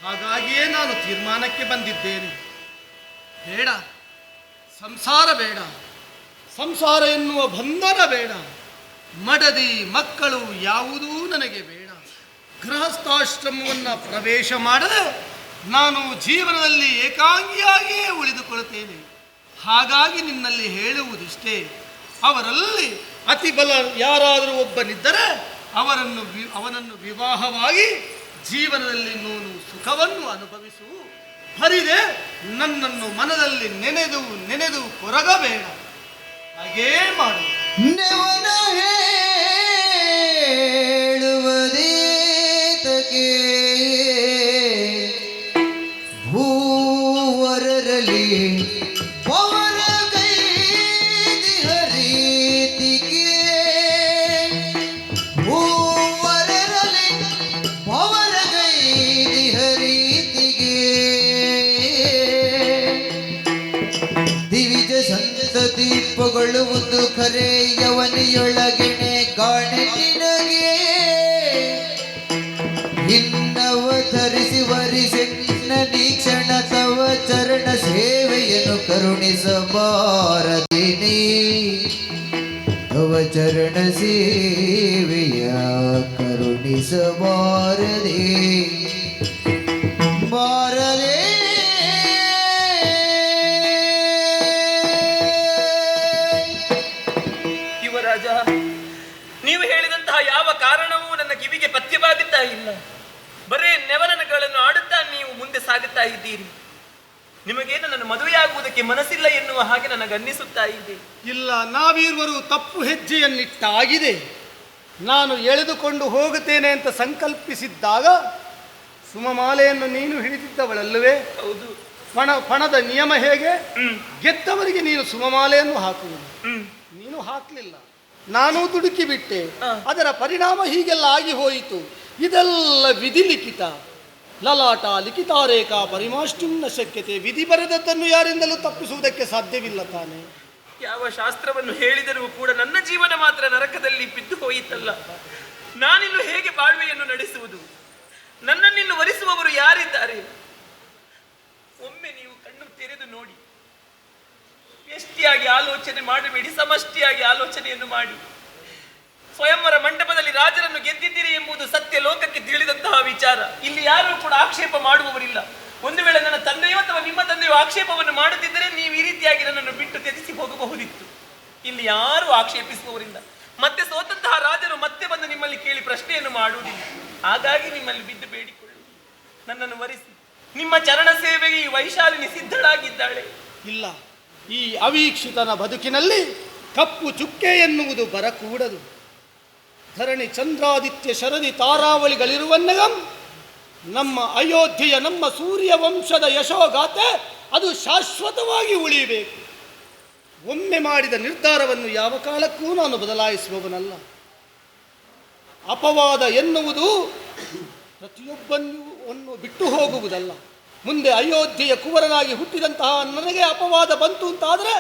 ಹಾಗಾಗಿಯೇ ನಾನು ತೀರ್ಮಾನಕ್ಕೆ ಬಂದಿದ್ದೇನೆ. ಬೇಡ, ಸಂಸಾರ ಬೇಡ, ಸಂಸಾರ ಎನ್ನುವ ಬಂಧನ ಬೇಡ, ಮಡದಿ ಮಕ್ಕಳು ಯಾವುದೂ ನನಗೆ ಬೇಡ. ಗೃಹಸ್ಥಾಶ್ರಮವನ್ನು ಪ್ರವೇಶ ಮಾಡದೆ ನಾನು ಜೀವನದಲ್ಲಿ ಏಕಾಂಗಿಯಾಗಿಯೇ ಉಳಿದುಕೊಳ್ಳುತ್ತೇನೆ. ಹಾಗಾಗಿ ನಿನ್ನಲ್ಲಿ ಹೇಳುವುದಿಷ್ಟೇ, ಅವರಲ್ಲಿ ಅತಿ ಬಲ ಯಾರಾದರೂ ಒಬ್ಬನಿದ್ದರೆ ಅವನನ್ನು ವಿವಾಹವಾಗಿ ಜೀವನದಲ್ಲಿ ನೀನು ಸುಖವನ್ನು ಅನುಭವಿಸು. ಹರಿದೆ ನನ್ನನ್ನು ಮನದಲ್ಲಿ ನೆನೆದು ನೆನೆದು ಕೊರಗಬೇಡ. ಹಾಗೇ ಮಾಡು. ನೆವನ ಹೇಳುವುದೇತಕ್ಕೆ ಭೂವರರಲ್ಲಿ ಪವರ ಕೈದಿ ಹರೀತಿಗೆ, ಭೂವರರಲ್ಲಿ ಪವರ ಕೈದಿ ಹರೀತಿಗೆ ದಿವಿಜ ಸಂತತಿ ಪೊಗಳುವುದು ಖರೆ ಯವನಿಯೊಳಗೆಣೆ ಗಾಣೆಟಿನಗೆ ಇನ್ನವತರಿಸಿ ವರಿಸೆನ್ನ ನೀಕ್ಷಣ ತವ ಚರಣ ಸೇವೆಯನ್ನು ಕರುಣಿಸಬಾರದೇನೆ, ತವ ಚರಣ ಸೇವೆಯ ಕರುಣಿಸಬಾರದೆ ಬಾರದೆ. ಯುವರಾಜ, ನೀವು ಹೇಳಿದಂತಹ ಯಾವ ಕಾರಣವೂ ನನ್ನ ಕಿವಿಗೆ ಪಥ್ಯವಾಗುತ್ತಾ ಇಲ್ಲ. ಬರೇ ನೆವನಗಳನ್ನು ಆಡುತ್ತಾ ನೀವು ಮುಂದೆ ಸಾಗುತ್ತಾ ಇದ್ದೀರಿ. ನಿಮಗೆ ನನ್ನನ್ನು ಮದುವೆಯಾಗುವುದಕ್ಕೆ ಮನಸ್ಸಿಲ್ಲ ಎನ್ನುವ ಹಾಗೆ ನನಗನ್ನಿಸುತ್ತಾ ಇದೆ. ಇಲ್ಲ, ನಾವೀರ್ವರು ತಪ್ಪು ಹೆಜ್ಜೆಯನ್ನಿಟ್ಟಾಗಿದೆ. ನಾನು ಎಳೆದುಕೊಂಡು ಹೋಗುತ್ತೇನೆ ಅಂತ ಸಂಕಲ್ಪಿಸಿದ್ದಾಗ ಸುಮಮಾಲೆಯನ್ನು ನೀನು ಹಿಡಿದಿದ್ದವಳಲ್ಲವೇ? ಹೌದು. ಪಣದ ನಿಯಮ ಹೇಗೆ? ಗೆದ್ದವರಿಗೆ ನೀನು ಸುಮಮಾಲೆಯನ್ನು ಹಾಕುವುದು. ನೀನು ಹಾಕಲಿಲ್ಲ, ನಾನು ದುಡುಕಿ ಬಿಟ್ಟೆ. ಅದರ ಪರಿಣಾಮ ಹೀಗೆಲ್ಲ ಆಗಿ ಹೋಯಿತು. ಇದೆಲ್ಲ ವಿಧಿ ಲಿಖಿತ. ಲಲಾಟ ಲಿಖಿತಾರೇಖಾ ಪರಿಮಾಷ್ಟಿನ್ನ ಶಕ್ಯತೆ. ವಿಧಿ ಬರೆದದ್ದನ್ನು ಯಾರಿಂದಲೂ ತಪ್ಪಿಸುವುದಕ್ಕೆ ಸಾಧ್ಯವಿಲ್ಲ ತಾನೆ. ಯಾವ ಶಾಸ್ತ್ರವನ್ನು ಹೇಳಿದರೂ ಕೂಡ ನನ್ನ ಜೀವನ ಮಾತ್ರ ನರಕದಲ್ಲಿ ಬಿದ್ದು ಹೋಯಿತಲ್ಲ. ನಾನಿನ್ನು ಹೇಗೆ ಬಾಳ್ವೆಯನ್ನು ನಡೆಸುವುದು? ನನ್ನನ್ನಿನ್ನು ವರಿಸುವವರು ಯಾರಿದ್ದಾರೆ? ಒಮ್ಮೆ ನೀವು ಕಣ್ಣು ತೆರೆದು ನೋಡಿ. ವ್ಯಷ್ಟಿಯಾಗಿ ಆಲೋಚನೆ ಮಾಡಬೇಡಿ, ಸಮಷ್ಟಿಯಾಗಿ ಆಲೋಚನೆಯನ್ನು ಮಾಡಿ. ಸ್ವಯಂವರ ಮಂಟಪದಲ್ಲಿ ರಾಜರನ್ನು ಗೆದ್ದಿದ್ದೀರಿ ಎಂಬುದು ಸತ್ಯ ಲೋಕಕ್ಕೆ ತಿಳಿದಂತಹ ವಿಚಾರ. ಇಲ್ಲಿ ಯಾರೂ ಕೂಡ ಆಕ್ಷೇಪ ಮಾಡುವವರಿಲ್ಲ. ಒಂದು ವೇಳೆ ನನ್ನ ತಂದೆಯೋ ಅಥವಾ ನಿಮ್ಮ ತಂದೆಯೋ ಆಕ್ಷೇಪವನ್ನು ಮಾಡುತ್ತಿದ್ದರೆ ನೀವು ಈ ರೀತಿಯಾಗಿ ನನ್ನನ್ನು ಬಿಟ್ಟು ತ್ಯಜಿಸಿ ಹೋಗಬಹುದಿತ್ತು. ಇಲ್ಲಿ ಯಾರೂ ಆಕ್ಷೇಪಿಸುವವರಿಲ್ಲ. ಮತ್ತೆ ಸೋತಂತಹ ರಾಜರು ಮತ್ತೆ ಬಂದು ನಿಮ್ಮಲ್ಲಿ ಕೇಳಿ ಪ್ರಶ್ನೆಯನ್ನು ಮಾಡುವುದಿಲ್ಲ. ಹಾಗಾಗಿ ನಿಮ್ಮಲ್ಲಿ ಬಿದ್ದು ಬೇಡಿಕೊಳ್ಳು, ನನ್ನನ್ನು ವರಿಸಿ. ನಿಮ್ಮ ಚರಣ ಸೇವೆಗೆ ಈ ವೈಶಾಲಿನಿ ಸಿದ್ಧಳಾಗಿದ್ದಾಳೆ. ಇಲ್ಲ, ಈ ಅವೀಕ್ಷಿತನ ಬದುಕಿನಲ್ಲಿ ಕಪ್ಪು ಚುಕ್ಕೆ ಎನ್ನುವುದು ಬರಕೂಡದು. ಧರಣಿ ಚಂದ್ರಾದಿತ್ಯ ಶರದಿ ತಾರಾವಳಿಗಳಿರುವನ್ನಗಂ ನಮ್ಮ ಅಯೋಧ್ಯೆಯ, ನಮ್ಮ ಸೂರ್ಯ ವಂಶದ ಯಶೋಗಾಥೆ ಅದು ಶಾಶ್ವತವಾಗಿ ಉಳಿಯಬೇಕು. ಒಮ್ಮೆ ಮಾಡಿದ ನಿರ್ಧಾರವನ್ನು ಯಾವ ಕಾಲಕ್ಕೂ ನಾನು ಬದಲಾಯಿಸುವವನಲ್ಲ. ಅಪವಾದ ಎನ್ನುವುದು ಪ್ರತಿಯೊಬ್ಬನನ್ನು ಬಿಟ್ಟು ಹೋಗುವುದಲ್ಲ. ಮುಂದೆ ಅಯೋಧ್ಯೆಯ ಕುವರನಾಗಿ ಹುಟ್ಟಿದಂತಹ ನನಗೆ ಅಪವಾದ ಬಂತು ಅಂತಾದರೆ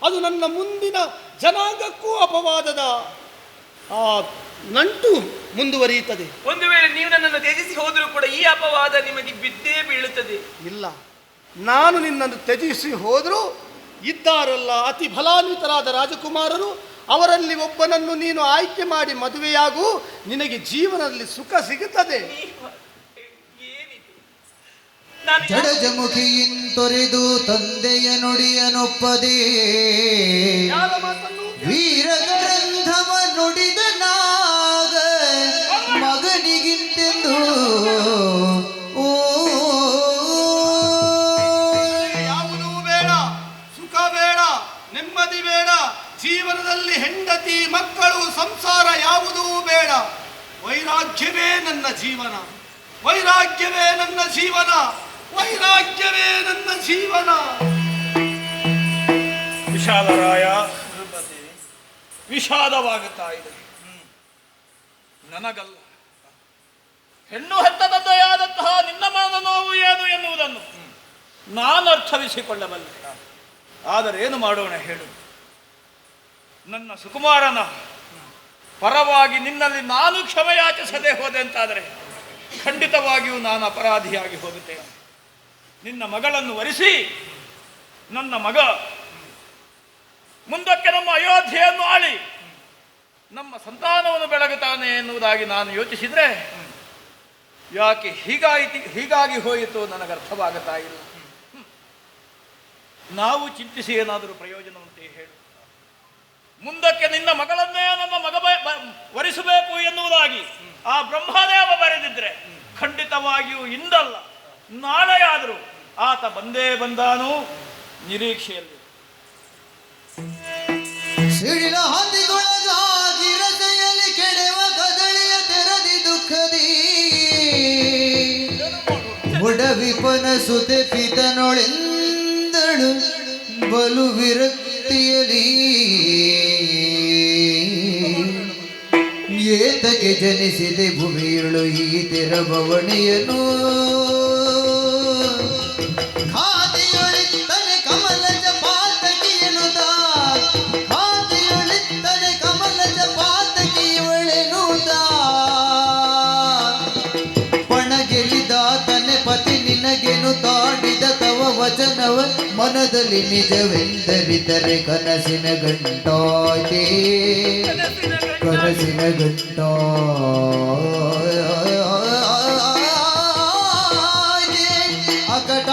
ಅದು ನನ್ನ ಮುಂದಿನ ಜನಾಂಗಕ್ಕೂ ಅಪವಾದದ ನಂಟು ಮುಂದುವರಿಯುತ್ತದೆ. ಒಂದು ವೇಳೆ ನೀವು ನನ್ನನ್ನು ತ್ಯಜಿಸಿ ಹೋದರೂ ಕೂಡ ಈ ಅಪವಾದ ನಿಮಗೆ ಬಿದ್ದೇ ಬೀಳುತ್ತದೆ. ಇಲ್ಲ, ನಾನು ನಿನ್ನನ್ನು ತ್ಯಜಿಸಿ ಹೋದರೂ ಇದ್ದಾರಲ್ಲ ಅತಿ ಫಲಾನ್ವಿತರಾದ ರಾಜಕುಮಾರರು, ಅವರಲ್ಲಿ ಒಬ್ಬನನ್ನು ನೀನು ಆಯ್ಕೆ ಮಾಡಿ ಮದುವೆಯಾಗೂ, ನಿನಗೆ ಜೀವನದಲ್ಲಿ ಸುಖ ಸಿಗುತ್ತದೆ. ಜಡಜಮುಖಿಯಿನ್ ತೊರೆದು ತಂದೆಯ ನುಡಿಯನೊಪ್ಪದೇ ವೀರಗ್ರಂಥವ ನುಡಿದ ನಾಗ ಮಗನಿಗಿಂತೆಂದು ಯಾವುದೂ ಬೇಡ, ಸುಖ ಬೇಡ, ನೆಮ್ಮದಿ ಬೇಡ, ಜೀವನದಲ್ಲಿ ಹೆಂಡತಿ ಮಕ್ಕಳು ಸಂಸಾರ ಯಾವುದೂ ಬೇಡ. ವೈರಾಗ್ಯವೇ ನನ್ನ ಜೀವನ, ವೈರಾಗ್ಯವೇ ನನ್ನ ಜೀವನ, ವೈರಾಗ್ಯವೇ ನನ್ನ ಜೀವನ. ವಿಷಾದರಾಯ, ವಿಷಾದವಾಗುತ್ತಾ ಇದೆ. ನನಗಲ್ಲ, ಹೆಣ್ಣು ಹೆತ್ತ ತಂದೆಯಾದಂತಹ ನಿನ್ನ ಮನದ ನೋವು ಏನು ಎನ್ನುವುದನ್ನು ನಾನು ಅರ್ಥವಿಸಿಕೊಳ್ಳಬಲ್ಲೆ. ಆದರೆ ಏನು ಮಾಡೋಣ ಹೇಳು? ನನ್ನ ಸುಕುಮಾರನ ಪರವಾಗಿ ನಿನ್ನಲ್ಲಿ ನಾನು ಕ್ಷಮೆಯಾಚಿಸದೆ ಹೋದೆ ಅಂತಾದರೆ ಖಂಡಿತವಾಗಿಯೂ ನಾನು ಅಪರಾಧಿಯಾಗಿ ಹೋಗುತ್ತೇನೆ. ನಿನ್ನ ಮಗಳನ್ನು ವರಿಸಿ ನನ್ನ ಮಗ ಮುಂದಕ್ಕೆ ನಮ್ಮ ಅಯೋಧ್ಯೆಯನ್ನು ಆಳಿ ನಮ್ಮ ಸಂತಾನವನ್ನು ಬೆಳಗುತ್ತಾನೆ ಎನ್ನುವುದಾಗಿ ನಾನು ಯೋಚಿಸಿದರೆ ಯಾಕೆ ಹೀಗಾಗಿ ಹೋಯಿತು ನನಗೆ ಅರ್ಥವಾಗುತ್ತಾ ಇಲ್ಲ. ನಾವು ಚಿಂತಿಸಿ ಏನಾದರೂ ಪ್ರಯೋಜನವಂತೆ ಹೇಳು. ಮುಂದಕ್ಕೆ ನಿನ್ನ ಮಗಳನ್ನೇ ನನ್ನ ಮಗ ವರಿಸಬೇಕು ಎನ್ನುವುದಾಗಿ ಆ ಬ್ರಹ್ಮದೇವ ಬರೆದಿದ್ರೆ ಖಂಡಿತವಾಗಿಯೂ ಇಂದಲ್ಲ ನಾಳೆಯಾದರೂ ಆತ ಬಂದೇ ಬಂದಾನು ನಿರೀಕ್ಷೆಯಲ್ಲಿ. ಸಿಡಿಲ ಹೊಂದಿಗೊಳಗಾಗಿ ರಜೆಯಲ್ಲಿ ಕೆಡೆವ ಕದಳಿಯ ತೆರದಿ ದುಃಖದಿ ಒಡವಿಪನ ಸುತೆ ಪಿತನೊಳೆಂದಳು ಬಲು ವಿರಕ್ತಿಯಲಿ ಏತಕ್ಕೆ ಜನಿಸಿದೆ ಭೂಮಿಯಳು ಈ ತೆರಬವಣೆಯನು ಖಾದಿಯೊಳಿತ್ತನೆ ಕಮಲಜ ಪಾತಕಿಯನುತ ಖಾದಿಯೊಳಿತ್ತನೆ ಕಮಲಜ ಪಾತಕಿಯೊಳೆನುತ ಪಣಗೆಲಿದಾತನೆ ಪತಿ ನಿನಗೆನು ತಾಡಿದ ತವ ವಚನವ ಮನದಲ್ಲಿ ನಿಜವೆಂದರಿದರೆ ಕನಸಿನ ಗಂಟಾಯ್ತೆ ಕನಸಿನ ಗಂಟ ಅಕಟ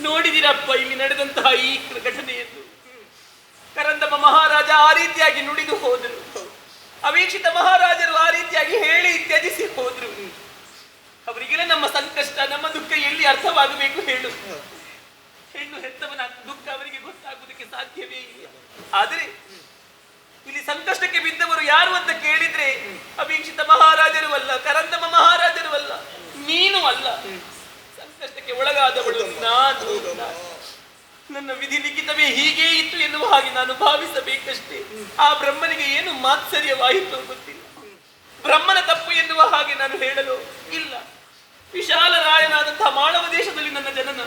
ನೋಡಿದಿರಪ್ಪ ಇಲ್ಲಿ ನಡೆದಂತಹ ಈ ಘಟನೆಯನ್ನು. ಕರಂದಮ್ಮ ಮಹಾರಾಜ ಆ ರೀತಿಯಾಗಿ ನುಡಿದು ಹೋದರು. ಅವೀಕ್ಷಿತ ಮಹಾರಾಜರು ಆ ರೀತಿಯಾಗಿ ಹೇಳಿ ತ್ಯಜಿಸಿ ಹೋದ್ರು. ಅವರಿಗೆಲ್ಲ ನಮ್ಮ ಸಂಕಷ್ಟ, ನಮ್ಮ ದುಃಖ ಎಲ್ಲಿ ಅರ್ಥವಾಗಬೇಕು ಹೇಳು? ಹೆಣ್ಣು ಹೆತ್ತವನ ದುಃಖ ಅವರಿಗೆ ಗೊತ್ತಾಗುವುದಕ್ಕೆ ಸಾಧ್ಯವೇ ಇಲ್ಲ. ಆದರೆ ಇಲ್ಲಿ ಸಂಕಷ್ಟಕ್ಕೆ ಬಿದ್ದವರು ಯಾರು ಅಂತ ಕೇಳಿದ್ರೆ ಅವೀಕ್ಷಿತ ಮಹಾರಾಜರು ಅಲ್ಲ, ಕರಂದಮ ಮಹಾರಾಜರು ಅಲ್ಲ, ನೀನು ಅಲ್ಲ. ಸಂಕಷ್ಟಕ್ಕೆ ಒಳಗಾದವಳು ನಾನು. ನನ್ನ ವಿಧಿ ಲಿಖಿತವೇ ಹೀಗೆ ಇತ್ತು ಎನ್ನುವ ಹಾಗೆ ನಾನು ಭಾವಿಸಬೇಕಷ್ಟೇ. ಆ ಬ್ರಹ್ಮನಿಗೆ ಏನು ಮಾತ್ಸರ್ಯವಾಯಿತು ಗೊತ್ತಿಲ್ಲ. ಬ್ರಹ್ಮನ ತಪ್ಪು ಎನ್ನುವ ಹಾಗೆ ನಾನು ಹೇಳಲು ಇಲ್ಲ. ವಿಶಾಲರಾಯನಾದಂತಹ ಮಾಳವ ದೇಶದಲ್ಲಿ ನನ್ನ ಜನನ,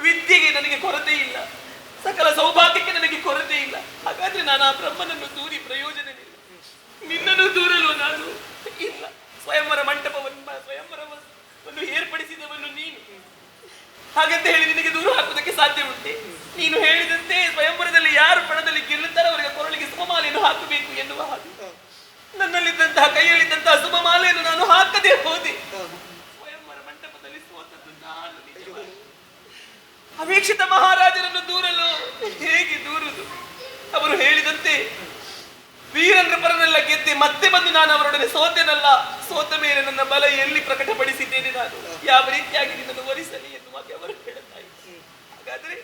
ವಿದ್ಯೆಗೆ ನನಗೆ ಕೊರತೆ ಇಲ್ಲ, ಸಕಲ ಸೌಭಾಗ್ಯಕ್ಕೆ ನನಗೆ ಕೊರತೆ ಇಲ್ಲ. ಹಾಗಾದ್ರೆ ನಾನು ಆ ಬ್ರಹ್ಮನನ್ನು ದೂರಿ ಪ್ರಯೋಜನವಿಲ್ಲ. ನಿನ್ನನ್ನು ದೂರಲು ನಾನು ಇಲ್ಲ. ಸ್ವಯಂವರ ಸ್ವಯಂವರವನ್ನು ಏರ್ಪಡಿಸಿದವನು ನೀನು. ಹಾಗಂತ ಹೇಳಿ ನಿನಗೆ ದೂರ ಹಾಕುವುದಕ್ಕೆ ಸಾಧ್ಯ ಉಂಟೆ? ನೀನು ಹೇಳಿದಂತೆ ಸ್ವಯಂವರದಲ್ಲಿ ಯಾರು ಪಣದಲ್ಲಿ ಗೆಲ್ಲುತ್ತಾರೋ ಅವರಿಗೆ ಕೊರಳಿಗೆ ಸುಮಮಾಲೆಯನ್ನು ಹಾಕಬೇಕು ಎನ್ನುವ ಹಾಗೆ ನನ್ನಲ್ಲಿದ್ದಂತಹ ಕೈಯಲ್ಲಿದ್ದಂತಹ ಸುಮಮಾಲೆಯನ್ನು ನಾನು ಹಾಕದೆ ಹೋದೆ. ಸ್ವಯಂವರ ಮಂಟಪದಲ್ಲಿ ಸೋತದ್ದು ನಾನು. ನಿಜವಾಗಿ ಅವೀಕ್ಷಿತ ಮಹಾರಾಜರನ್ನು ದೂರಲು ಹೇಗೆ ದೂರುದು? ಅವರು ಹೇಳಿದಂತೆ ವೀರನ ಪರನೆಲ್ಲ ಗೆದ್ದೆ ಮತ್ತೆ ಬಂದು ನಾನು ಅವರೊಡನೆ ಸೋತೆನಲ್ಲ. ಸೋತ ಮೇಲೆ ನನ್ನ ಬಲ ಎಲ್ಲಿ ಪ್ರಕಟಪಡಿಸಿದ್ದೇನೆ? ನಾನು ಯಾವ ರೀತಿಯಾಗಿ ನಿನ್ನನ್ನು ವರಿಸಲಿ ಎನ್ನುವಾಗ ಅವರು ಹೇಳುತ್ತಾ ಇದ್ದಾರೆ. ಹಾಗಾದ್ರೆ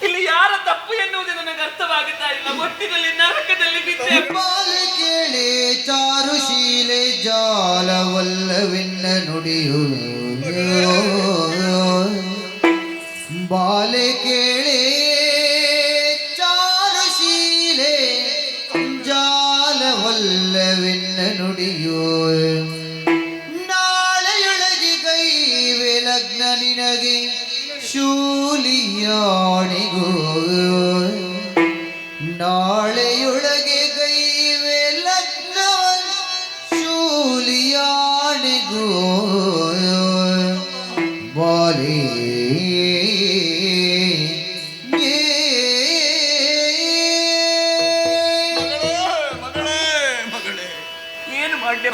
ಇಲ್ಲಿ ಯಾರ ತಪ್ಪು ಎನ್ನುವುದು ನನಗೆ ಅರ್ಥವಾಗುತ್ತಾ ಇಲ್ಲ. ಒಟ್ಟಿನಲ್ಲಿ ನರಕದಲ್ಲಿ ಬಿದ್ದೆ. ಕೇಳಿ ಚಾರುಶೀಲೆ ಜಾಲವಲ್ಲವೆನ್ನ ನುಡಿಯು ಬಾಲೆ ಕೇಳಿ ಚಾರುಶೀಲೆ ಜಾಲವಲ್ಲವೆನ್ನ ನುಡಿಯೋ ನಾಳೆಯೊಳಗೆ ಕೈವೆ ಲಗ್ನ ನಿನಗೆ ಶೂಲಿಯಾಣಿಗೋ ನಾಳೆಯೊಳಗೆ ಕೈವೆ ಲಗ್ನ ಶೂಲಿಯಾಣಿಗೋ ಬಾಲಿ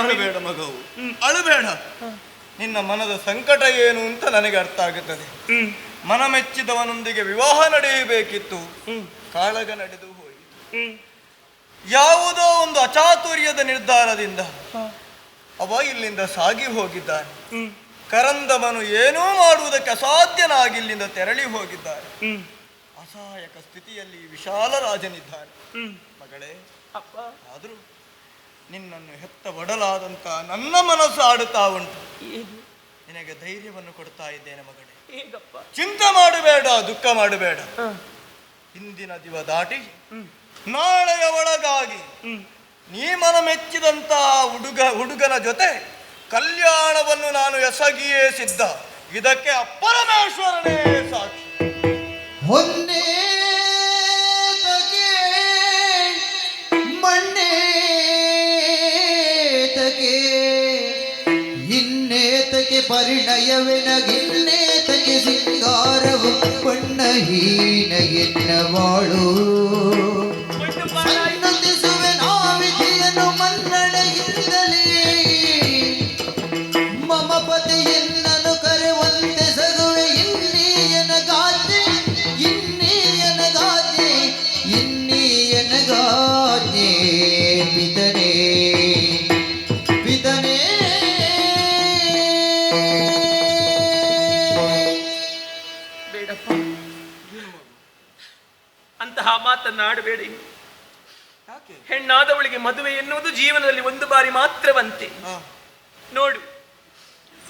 ಅಳಬೇಡ ಮಗವು, ಅಳಬೇಡ. ನಿನ್ನ ಮನದ ಸಂಕಟ ಏನು ಅಂತ ನನಗೆ ಅರ್ಥ ಆಗುತ್ತದೆ. ಮನ ಮೆಚ್ಚಿದವನೊಂದಿಗೆ ವಿವಾಹ ನಡೆಯಬೇಕಿತ್ತು, ಕಾಳಗ ನಡೆದು ಹೋಯಿತು. ಯಾವುದೋ ಒಂದು ಅಚಾತುರ್ಯದ ನಿರ್ಧಾರದಿಂದ ಅವ ಇಲ್ಲಿಂದ ಸಾಗಿ ಹೋಗಿದ್ದಾನೆ. ಕರಂದಮನು ಏನೂ ಮಾಡುವುದಕ್ಕೆ ಅಸಾಧ್ಯನಾಗಿ ಇಲ್ಲಿಂದ ತೆರಳಿ ಹೋಗಿದ್ದಾನೆ. ಅಸಹಾಯಕ ಸ್ಥಿತಿಯಲ್ಲಿ ವಿಶಾಲ ರಾಜನಿದ್ದಾನೆ. ಮಗಳೇ, ಆದರೂ ನಿನ್ನನ್ನು ಹೆತ್ತ ಒಡಲಾದಂತ ನನ್ನ ಮನಸ್ಸು ಆಡುತ್ತಾ ಉಂಟು. ನಿನಗೆ ಧೈರ್ಯವನ್ನು ಕೊಡ್ತಾ ಇದ್ದೇನೆ ಮಗಳೇ. ಚಿಂತೆ ಮಾಡಬೇಡ, ದುಃಖ ಮಾಡಬೇಡ. ಹಿಂದಿನ ದಿವ ದಾಟಿ ನಾಳೆಯ ಒಳಗಾಗಿ ನೀ ಮನ ಮೆಚ್ಚಿದಂತ ಹುಡುಗನ ಜೊತೆ ಕಲ್ಯಾಣವನ್ನು ನಾನು ಎಸಗಿಯೇ ಸಿದ್ಧ. ಇದಕ್ಕೆ ಅಪ್ಪರಮೇಶ್ವರನೇ ಸಾಕ್ಷಿ. ಹೊನ್ನೇ ಮಣ್ಣೇ ಇನ್ನೇತಕ್ಕೆ ಪರಿಣಯವೆನಗಿನ್ನೇತಕ್ಕೆ ಸಿಂಗಾರವು ಬಣ್ಣ ಹೀನ ಎನ್ನವಾಳು ಸನ್ನತಿಸುವೆ ನಾವಿಧಿಯನ್ನು ಮನ್ನಣೆಯಿಂದಲೇ ಮಮ ಪತಿಯನ್ನನು ಕರೆವಂತೆ ಸಗುವೆ ಇನ್ನೀಯನ ಗಾದೆ ಇನ್ನೀಯನ ಗಾದೆ ಇನ್ನೀಯನ ಗಾದೆ ಪಿತನೇ ಪಿತನೇ ಅಂತಹ ಮಾತನ್ನ ಆಡಬೇಡಿ. ಹೆಣ್ಣಾದವಳಿಗೆ ಮದುವೆ ಎನ್ನುವುದು ಜೀವನದಲ್ಲಿ ಒಂದು ಬಾರಿ ಮಾತ್ರವಂತೆ. ನೋಡು,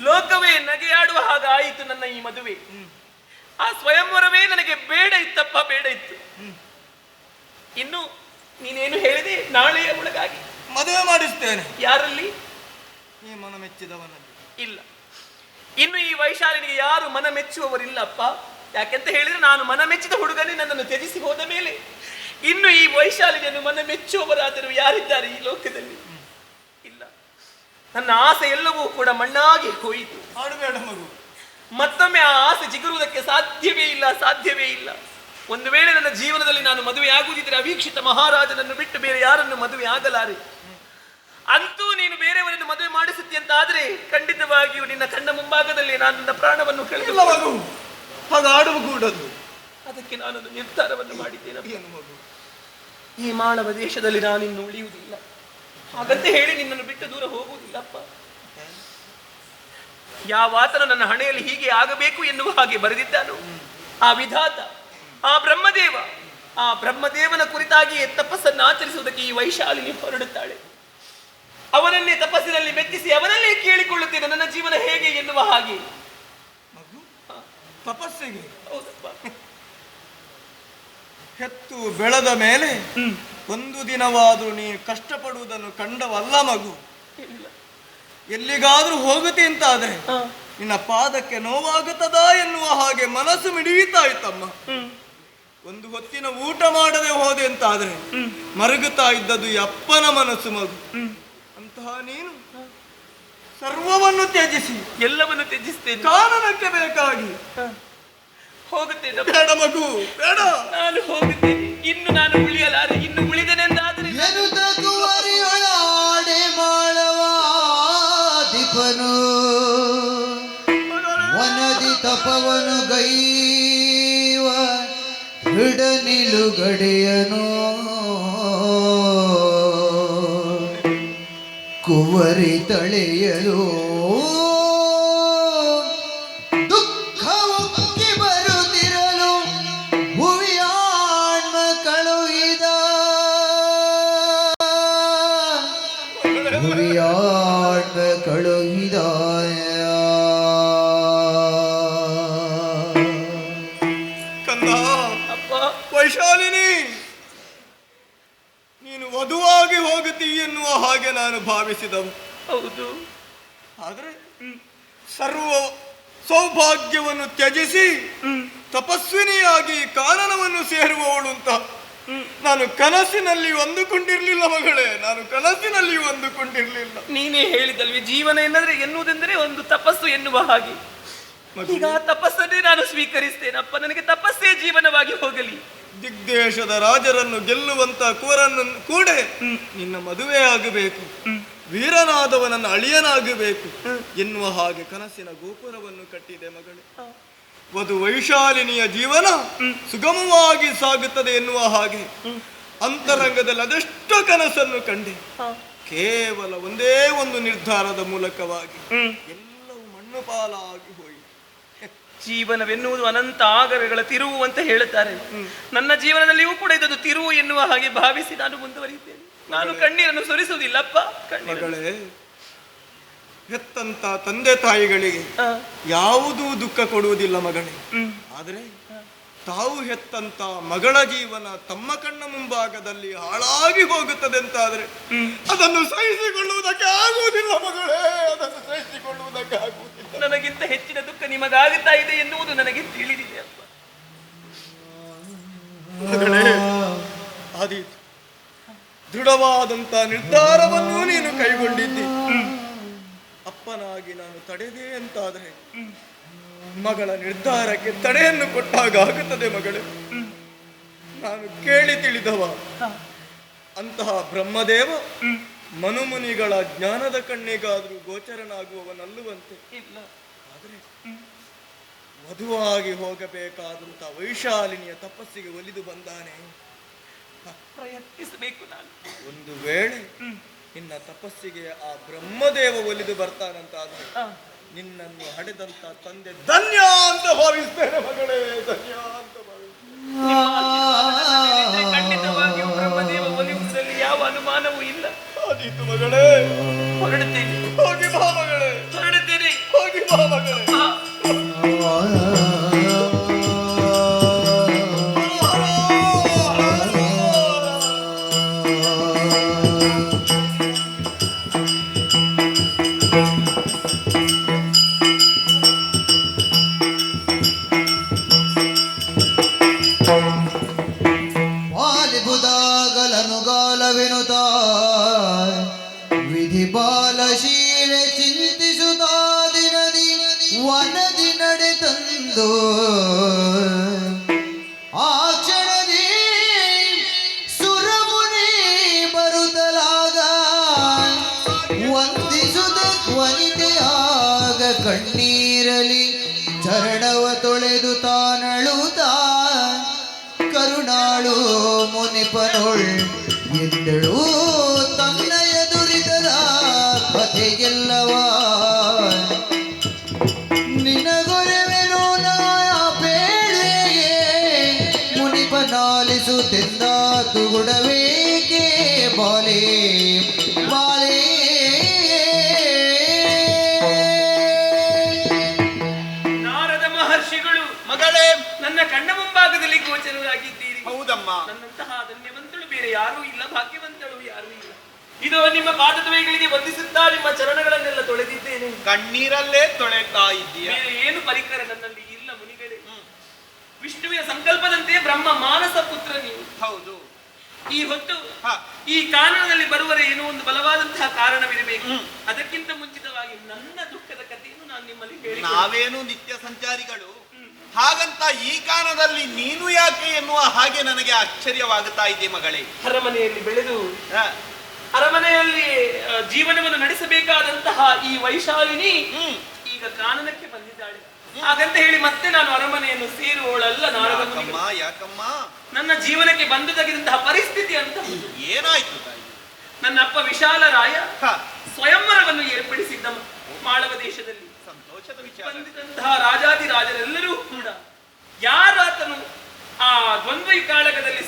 ಲೋಕವೇ ನಗೆಯಾಡುವ ಹಾಗಾಯಿತು ನನ್ನ ಈ ಮದುವೆ. ಆ ಸ್ವಯಂವರವೇ ನನಗೆ ಬೇಡ ಇತ್ತಪ್ಪ, ಬೇಡ ಇತ್ತು. ಇನ್ನು ನೀನೇನು ಹೇಳಿದೆ? ನಾಳೆಯ ಒಳಗಾಗಿ ಮದುವೆ ಮಾಡಿಸ್ತೇನೆ. ಯಾರಲ್ಲಿ? ಈ ಮನ ಮೆಚ್ಚಿದವನಲ್ಲಿ. ಇಲ್ಲ, ಇನ್ನು ಈ ವೈಶಾಲಿನಿಗೆ ಯಾರು ಮನ ಮೆಚ್ಚುವವರಿಲ್ಲಪ್ಪ. ಯಾಕೆಂತ ಹೇಳಿದ್ರೆ ನಾನು ಮನ ಮೆಚ್ಚಿದ ಹುಡುಗನೇ ನನ್ನನ್ನು ತ್ಯಜಿಸಿ ಹೋದ ಮೇಲೆ ಇನ್ನು ಈ ವೈಶಾಲಿನಿಯನ್ನು ಮನ ಮೆಚ್ಚುವವರಾದರೂ ಯಾರಿದ್ದಾರೆ ಈ ಲೋಕದಲ್ಲಿ? ಇಲ್ಲ. ನನ್ನ ಆಸೆ ಎಲ್ಲವೂ ಕೂಡ ಮಣ್ಣಾಗಿ ಹೋಯಿತು. ಆಡಬೇಡ ಮಗು. ಮತ್ತೊಮ್ಮೆ ಆ ಆಸೆ ಜಿಗುರುವುದಕ್ಕೆ ಸಾಧ್ಯವೇ ಇಲ್ಲ, ಸಾಧ್ಯವೇ ಇಲ್ಲ. ಒಂದು ವೇಳೆ ನನ್ನ ಜೀವನದಲ್ಲಿ ನಾನು ಮದುವೆ ಆಗುವುದಿದ್ರೆ ಅವೀಕ್ಷಿತ ಮಹಾರಾಜನನ್ನು ಬಿಟ್ಟು ಬೇರೆ ಯಾರನ್ನು ಮದುವೆ ಆಗಲಾರೆ. ಅಂತೂ ನೀನು ಬೇರೆಯವರನ್ನು ಮದುವೆ ಮಾಡಿಸುತ್ತಿ ಅಂತ ಆದ್ರೆ ಖಂಡಿತವಾಗಿಯೂ ನಿನ್ನ ಕಣ್ಣ ಮುಂಭಾಗದಲ್ಲಿ ನಾನು ನನ್ನ ಪ್ರಾಣವನ್ನು ಕಳೆದಿಲ್ಲ ಮಗು. ಹಾಗಾಡುವ ಕೂಡದು. ಅದಕ್ಕೆ ನಾನೊಂದು ನಿರ್ಧಾರವನ್ನು ಮಾಡಿದ್ದೇನೆ. ಈ ಮಾಳವ ದೇಶದಲ್ಲಿ ನಾನಿನ್ನು ಉಳಿಯುವುದಿಲ್ಲ. ಹಾಗಂತ ಹೇಳಿ ನಿನ್ನನ್ನು ಬಿಟ್ಟು ದೂರ ಹೋಗುವುದಿಲ್ಲಪ್ಪ. ಯಾವಾತನು ನನ್ನ ಹಣೆಯಲ್ಲಿ ಹೀಗೆ ಆಗಬೇಕು ಎನ್ನುವ ಹಾಗೆ ಬರೆದಿದ್ದಾನು ಆ ವಿಧಾತ, ಆ ಬ್ರಹ್ಮದೇವನ ಕುರಿತಾಗಿ ತಪಸ್ಸನ್ನು ಆಚರಿಸುವುದಕ್ಕೆ ಈ ವೈಶಾಲಿನಿ ಹೊರಡುತ್ತಾಳೆ. ಅವನನ್ನೇ ತಪಸ್ಸಿನಲ್ಲಿ ಮೆಚ್ಚಿಸಿ ಅವನಲ್ಲೇ ಕೇಳಿಕೊಳ್ಳುತ್ತೇನೆ ನನ್ನ ಜೀವನ ಹೇಗೆ ಎನ್ನುವ ಹಾಗೆ. ತಪಸ್ಸಿಗೆ ಹೌದಪ್ಪ. ಹೆತ್ತು ಬೆಳೆದ ಮೇಲೆ ಒಂದು ದಿನವಾದರೂ ನೀ ಕಷ್ಟಪಡುವುದನ್ನು ಕಂಡವಲ್ಲ ಮಗು. ಎಲ್ಲಿಗಾದ್ರೂ ಹೋಗುತ್ತೆ ಅಂತಾದ್ರೆ ನಿನ್ನ ಪಾದಕ್ಕೆ ನೋವಾಗುತ್ತದಾ ಎನ್ನುವ ಹಾಗೆ ಮನಸ್ಸು ಮಿಡಿಯುತ್ತಾ ಇತ್ತಮ್ಮ. ಒಂದು ಹೊತ್ತಿನ ಊಟ ಮಾಡದೆ ಹೋದೆ ಅಂತಾದ್ರೆ ಮರುಗುತ್ತಾ ಇದ್ದದ್ದು ಈ ಅಪ್ಪನ ಮನಸ್ಸು ಮಗು. ಅಂತಹ ನೀನು ಸರ್ವವನ್ನು ತ್ಯಜಿಸಿ ಎಲ್ಲವನ್ನು ತ್ಯಜಿಸ್ತೇನೆ ಕಾರಣಕ್ಕೆ ಬೇಕಾಗಿ ಹೋಗುತ್ತೇನೆ. ಬೇಡ ಮಗು ಬೇಡ, ನಾನು ಹೋಗುತ್ತೇನೆ. ಇನ್ನು ನಾನು ಉಳಿಯಲಾರೆ. ಇನ್ನು ಉಳಿದನೆಂದಾದರೆ ಕುವರಿಯೊಳಾಡೆ ಮಾಳವಾದಿಪನು ವನದಿ ತಪವನು ಗೈವ ದೃಢ ನಿಲುಗಡೆಯನು ಕುವರಿ ತಳೆಯಲು ದುಃಖ ಉಕ್ಕಿ ಬರುತ್ತಿರಲು ಭುವಿಯಾಣ್ಮ ಕಳುಹಿದ ಭುವಿಯಾಣ್ಮ ಕಳುಹಿದ ಕಂದ. ಅಪ್ಪ ವೈಶಾಲಿನಿ, ನೀನು ವಧುವಾಗಿ ಹೋಗುತ್ತೀ ಎನ್ನುವ ಹಾಗೆ ನಾನು ಭಾವಿಸಿದವು. ಹೌದು. ಆದರೆ ಸರ್ವ ಸೌಭಾಗ್ಯವನ್ನು ತ್ಯಜಿಸಿ ತಪಸ್ವಿನಿಯಾಗಿ ಕಾನನವನ್ನು ಸೇರುವವಳು ಅಂತ ನಾನು ಕನಸಿನಲ್ಲಿ ಅಂದುಕೊಂಡಿರ್ಲಿಲ್ಲ ಮಗಳೇ, ನಾನು ಕನಸಿನಲ್ಲಿ ಅಂದುಕೊಂಡಿರ್ಲಿಲ್ಲ. ನೀನೇ ಹೇಳಿದಲ್ವಿ, ಜೀವನ ಎನ್ನುವುದೆಂದರೆ ಒಂದು ತಪಸ್ಸು ಎನ್ನುವ ಹಾಗೆ. ಈಗ ಆ ತಪಸ್ಸನ್ನೇ ನಾನು ಸ್ವೀಕರಿಸ್ತೇನಪ್ಪ. ನನಗೆ ತಪಸ್ಸೇ ಜೀವನವಾಗಿ ಹೋಗಲಿ. ದಿಗ್ದೇಶದ ರಾಜರನ್ನು ಗೆಲ್ಲುವಂತ ಕುವರನ್ನು ಕೂಡ ನಿನ್ನ ಮದುವೆ ಆಗಬೇಕು, ವೀರನಾದವನನ್ನು ಅಳಿಯನಾಗಬೇಕು ಎನ್ನುವ ಹಾಗೆ ಕನಸಿನ ಗೋಪುರವನ್ನು ಕಟ್ಟಿದೆ ಮಗಳೇ. ವಧು ವೈಶಾಲಿನಿಯ ಜೀವನ ಸುಗಮವಾಗಿ ಸಾಗುತ್ತದೆ ಎನ್ನುವ ಹಾಗೆ ಅಂತರಂಗದಲ್ಲಿ ಅದೆಷ್ಟೋ ಕನಸನ್ನು ಕಂಡೆ. ಕೇವಲ ಒಂದೇ ಒಂದು ನಿರ್ಧಾರದ ಮೂಲಕವಾಗಿ ಎಲ್ಲವೂ ಮಣ್ಣು ಪಾಲಾಗಿ ಹೋಯಿತು. ಜೀವನವೆನ್ನುವುದು ಅನಂತ ಆಗರಗಳ ತಿರುವು ಅಂತ ಹೇಳುತ್ತಾರೆ. ನನ್ನ ಜೀವನದಲ್ಲಿಯೂ ಕೂಡ ಇದೊಂದು ತಿರುವು ಎನ್ನುವ ಹಾಗೆ ಭಾವಿಸಿ ನಾನು ಮುಂದುವರಿಯುತ್ತೇನೆ. ನಾನು ಕಣ್ಣೀರನ್ನು ಸುರಿಸುವುದಿಲ್ಲಪ್ಪ. ಮಗಳೇ, ಹೆತ್ತಂತ ತಂದೆ ತಾಯಿಗಳಿಗೆ ಯಾವುದೂ ದುಃಖ ಕೊಡುವುದಿಲ್ಲ ಮಗಳೇ. ಆದರೆ ತಾವು ಹೆತ್ತಂತ ಮಗಳ ಜೀವನ ತಮ್ಮ ಕಣ್ಣ ಮುಂಭಾಗದಲ್ಲಿ ಹಾಳಾಗಿ ಹೋಗುತ್ತದೆ ಅಂತಾದ್ರೆ ಅದನ್ನು ಸಹಿಸಿಕೊಳ್ಳುವುದಕ್ಕೆ ಆಗುವುದಿಲ್ಲ ಮಗಳೇ, ಅದನ್ನು ಸಹಿಸಿಕೊಳ್ಳುವುದಕ್ಕೆ ಆಗುವುದಿಲ್ಲ. ನನಗಿಂತ ಹೆಚ್ಚಿನ ದುಃಖ ನಿಮಗಾಗುತ್ತಾ ಇದೆ ಎನ್ನುವುದು ನನಗೆ ತಿಳಿದಿದೆ ಅಪ್ಪ. ಮಗಳೇ, ಆದೀತು. ದೃಢವಾದಂತ ನಿರ್ಧಾರವನ್ನು ನೀನು ಕೈಗೊಂಡಿದ್ದಿ. ಅಪ್ಪನಾಗಿ ನಾನು ತಡೆದೆ ಅಂತಾದ್ರೆ ಮಗಳ ನಿರ್ಧಾರಕ್ಕೆ ತಡೆಯನ್ನು ಕೊಟ್ಟಾಗ ಆಗುತ್ತದೆ ಮಗಳೇ. ನಾನು ಕೇಳಿ ತಿಳಿದವ ಅಂತಹ ಬ್ರಹ್ಮದೇವ ಮನುಮುನಿಗಳ ಜ್ಞಾನದ ಕಣ್ಣಿಗಾದ್ರೂ ಗೋಚರನಾಗುವವನಲ್ಲುವಂತೆ ಇಲ್ಲ. ಆದರೆ ವಧುವಾಗಿ ಹೋಗಬೇಕಾದಂತ ವೈಶಾಲಿನಿಯ ತಪಸ್ಸಿಗೆ ಒಲಿದು ಬಂದಾನೆ. ಪ್ರಯತ್ನಿಸಬೇಕು ನಾನು. ಒಂದು ವೇಳೆ ನಿನ್ನ ತಪಸ್ಸಿಗೆ ಆ ಬ್ರಹ್ಮದೇವ ಒಲಿದು ಬರ್ತಾನಂತಾದ್ರೆ ನಿನ್ನನ್ನು ಹಡೆದಂತ ತಂದೆ ಧನ್ಯ ಅಂತ ಭಾವಿಸ್ತೇನೆ ಮಗಳೇ, ಧನ್ಯ ಅಂತ ಭಾವಿಸ್ತೇನೆ. ಖಂಡಿತವಾಗಿಯೂ ಬ್ರಹ್ಮದೇವ ಒಲಿಯುವುದರಲ್ಲಿ ಯಾವ ಅನುಮಾನವೂ ಇಲ್ಲ. ಆದೀತು ಮಗಳೇ, ಹೊರಡುತ್ತೇನೆ. ಹೋಗಿ ಬಾ ಮಗಳೇ, ಹೊರಡುತ್ತೇನೆ. ಹೋಗಿ ಬಾ ಮಗಳೇ. ವಾಲಿಬುದಾಗಲನುಗಾಲವೆನುತ ವಿಧಿ ಬಾಲಶೀಲ ಚಿಂತಿಸುತ್ತಾ ದಿನದಿ ವನದಿ ನಡೆ ತಂದು ಆ ಕ್ಷಣದಿ ಸುರಮುನಿ ಬರುತ್ತಲಾಗ ವಂದಿಸುತ್ತ ವನಿತೆಯಾಗ ಕಣ್ಣೀರಲಿ ಚರಣವ ತೊಳೆದು ತಾನಳುತ್ತ ಕರುಣಾಳು ಮುನಿಪನೊಳ್ ಎಂದಳು ತನ್ನ ಎದುರಿ ಬಾರೆ ನಾರದ ಮಹರ್ಷಿಗಳು ಮಗಳೇ, ನನ್ನ ಕಣ್ಣ ಮುಂಭಾಗದಲ್ಲಿ ಗೋಚರರಾಗಿದ್ದೀರಿ. ಹೌದಮ್ಮ. ನನ್ನಂತಹ ಧನ್ಯವಂತಳು ಬೇರೆ ಯಾರೂ ಇಲ್ಲ, ಭಾಗ್ಯವಂತಳು ಯಾರೂ ಇಲ್ಲ. ಇದು ನಿಮ್ಮ ಪಾದದ್ವಯಗಳಿಗೆ ವಂದಿಸುತ್ತಾ ನಿಮ್ಮ ಚರಣಗಳನ್ನೆಲ್ಲ ತೊಳೆದಿದ್ದೇನೆ. ಕಣ್ಣೀರಲ್ಲೇ ತೊಳೆತಾ ಇದ್ದೀಯ. ಬೇರೆ ಏನು ಪರಿಕರ ನನ್ನಲ್ಲಿ ಇಲ್ಲ ಮುನಿಗಳೇ. ವಿಷ್ಣುವಿನ ಸಂಕಲ್ಪದಂತೆ ಬ್ರಹ್ಮ ಮಾನಸ ಪುತ್ರ ನೀವು. ಹೌದು. ಈ ಹೊತ್ತು ಹ. ಈ ಕಾನನದಲ್ಲಿ ಬರುವರೆ ಏನೋ ಒಂದು ಬಲವಾದಂತಹ ಕಾರಣವಿರಬೇಕು. ಅದಕ್ಕಿಂತ ಮುಂಚಿತವಾಗಿ ನನ್ನ ದುಃಖದ ಕಥೆಯನ್ನು ನಾನು ನಿಮ್ಮಲ್ಲಿ ಹೇಳಿ. ನಾವೇನು ನಿತ್ಯ ಸಂಚಾರಿಗಳು, ಹಾಗಂತ ಈ ಕಾರಣದಲ್ಲಿ ನೀನು ಯಾಕೆ ಎನ್ನುವ ಹಾಗೆ ನನಗೆ ಆಶ್ಚರ್ಯವಾಗುತ್ತಾ ಇದೆ ಮಗಳೇ. ಅರಮನೆಯಲ್ಲಿ ಬೆಳೆದು ಹ. ಅರಮನೆಯಲ್ಲಿ ಜೀವನವನ್ನು ನಡೆಸಬೇಕಾದಂತಹ ಈ ವೈಶಾಲಿನಿ ಈಗ ಕಾನನಕ್ಕೆ ಬಂದಿದ್ದಾಳೆ. ಹಾಗಂತ ಹೇಳಿ ಮತ್ತೆ ನಾನು ಅರಮನೆಯನ್ನು ಸೇರುವವಳಲ್ಲ. ನಾರದ ಮುನಿಗಳು. ಯಾಕಮ್ಮ? ನನ್ನ ಜೀವನಕ್ಕೆ ಬಂದು ತೆಗೆದಂತಹ ಪರಿಸ್ಥಿತಿ ಅಂತ. ಏನಾಯ್ತು ತಾಯಿ? ನನ್ನ ಅಪ್ಪ ವಿಶಾಲ ರಾಯ ಹ. ಸ್ವಯಂವರವನ್ನು ಏರ್ಪಡಿಸಿದ್ದ ಮಾಳವ ದೇಶದಲ್ಲಿ. ಸಂತೋಷದ ವಿಚಾರ. ಬಂದಿದ್ದಂತಹ ರಾಜಾದಿರಾಜರೆಲ್ಲರೂ ಕೂಡ ಯಾರಾತನು ಆ ದ್ವಂದ್ವ ಕಾಳಗದಲ್ಲಿ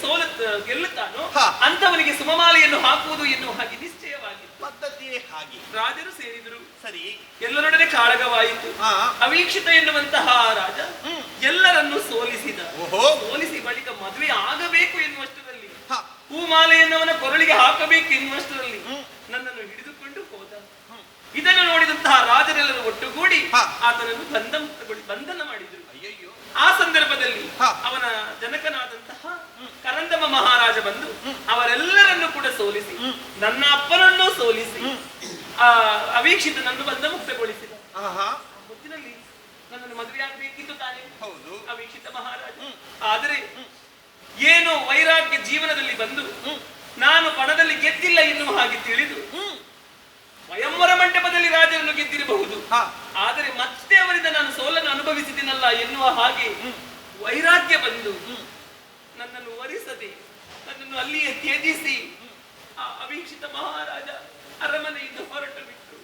ಗೆಲ್ಲುತ್ತಾನೋ ಹ. ಅಂತವನಿಗೆ ಸುಮಮಾಲೆಯನ್ನು ಹಾಕುವುದು ಎನ್ನುವ ಹಾಗೆ ನಿಶ್ಚಯವಾಗಿ ಪದ್ಧತಿಯೇ ಹಾಗೆ. ರಾಜರು ಸೇರಿದರು. ಸರಿ. ಎಲ್ಲರೊಡನೆ ಕಾಳಗವಾಯಿತು. ಹಾ. ಅವೀಕ್ಷಿತ ಎನ್ನುವಂತಹ ರಾಜ ಎಲ್ಲರನ್ನು ಸೋಲಿಸಿದ. ಓಹೋ. ಸೋಲಿಸಿ ಬಳಿಕ ಮದುವೆ ಆಗಬೇಕು ಎನ್ನುವಷ್ಟರಲ್ಲಿ, ಹ. ಹೂಮಾಲೆಯನ್ನು ಅವನ ಕೊರಳಿಗೆ ಹಾಕಬೇಕು ಎನ್ನುವಷ್ಟರಲ್ಲಿ ನನ್ನನ್ನು ಹಿಡಿದುಕೊಂಡು ಹೋದ. ಇದನ್ನು ನೋಡಿದಂತಹ ರಾಜರೆಲ್ಲರೂ ಒಟ್ಟುಗೂಡಿ ಹ. ಆತನನ್ನು ಬಂಧನ ಮಾಡಿದರು. ಅಯ್ಯಯ್ಯೋ. ಆ ಸಂದರ್ಭದಲ್ಲಿ ಹ. ಅವನ ಜನಕನಾದಂತಹ ಕರಂದಮ ಮಹಾರಾಜ ಬಂದು ಅವರೆಲ್ಲರನ್ನು ಕೂಡ ಸೋಲಿಸಿ ನನ್ನ ಅಪ್ಪನನ್ನು ಸೋಲಿಸಿ ಆ ಅವೀಕ್ಷಿತನನ್ನು ಬಂಧ ಮುಕ್ತಗೊಳಿಸಿದ. ಆಹಾ. ಮುತ್ತಿನಲ್ಲಿ ನನ್ನನ್ನು ಮದುವೆಯಾಗಬೇಕಿತ್ತು ತಾನೇ. ಹೌದು. ಅವೀಕ್ಷಿತ ಮಹಾರಾಜ. ಆದರೆ ಏನು ವೈರಾಗ್ಯ ಜೀವನದಲ್ಲಿ ಬಂದು ನಾನು ಪಣದಲ್ಲಿ ಗೆದ್ದಿಲ್ಲ ಎನ್ನುವ ಹಾಗೆ ತಿಳಿದು ಸ್ವಯಂವರ ಮಂಟಪದಲ್ಲಿ ರಾಜರನ್ನು ಗೆದ್ದಿರಬಹುದು, ಆದರೆ ಮತ್ತೆ ಅವರಿಂದ ನಾನು ಸೋಲನ್ನು ಅನುಭವಿಸಿದ್ದೀನಲ್ಲ ಎನ್ನುವ ಹಾಗೆ ವೈರಾಗ್ಯ ಬಂದು ನನ್ನನ್ನು ವರಿಸದೆ ನನ್ನನ್ನು ಅಲ್ಲಿಯೇ ತ್ಯಜಿಸಿ ಆ ಅವೀಕ್ಷಿತ ಮಹಾರಾಜ ಅರಮನೆಯಿಂದ ಹೊರಟು ಬಿಟ್ಟು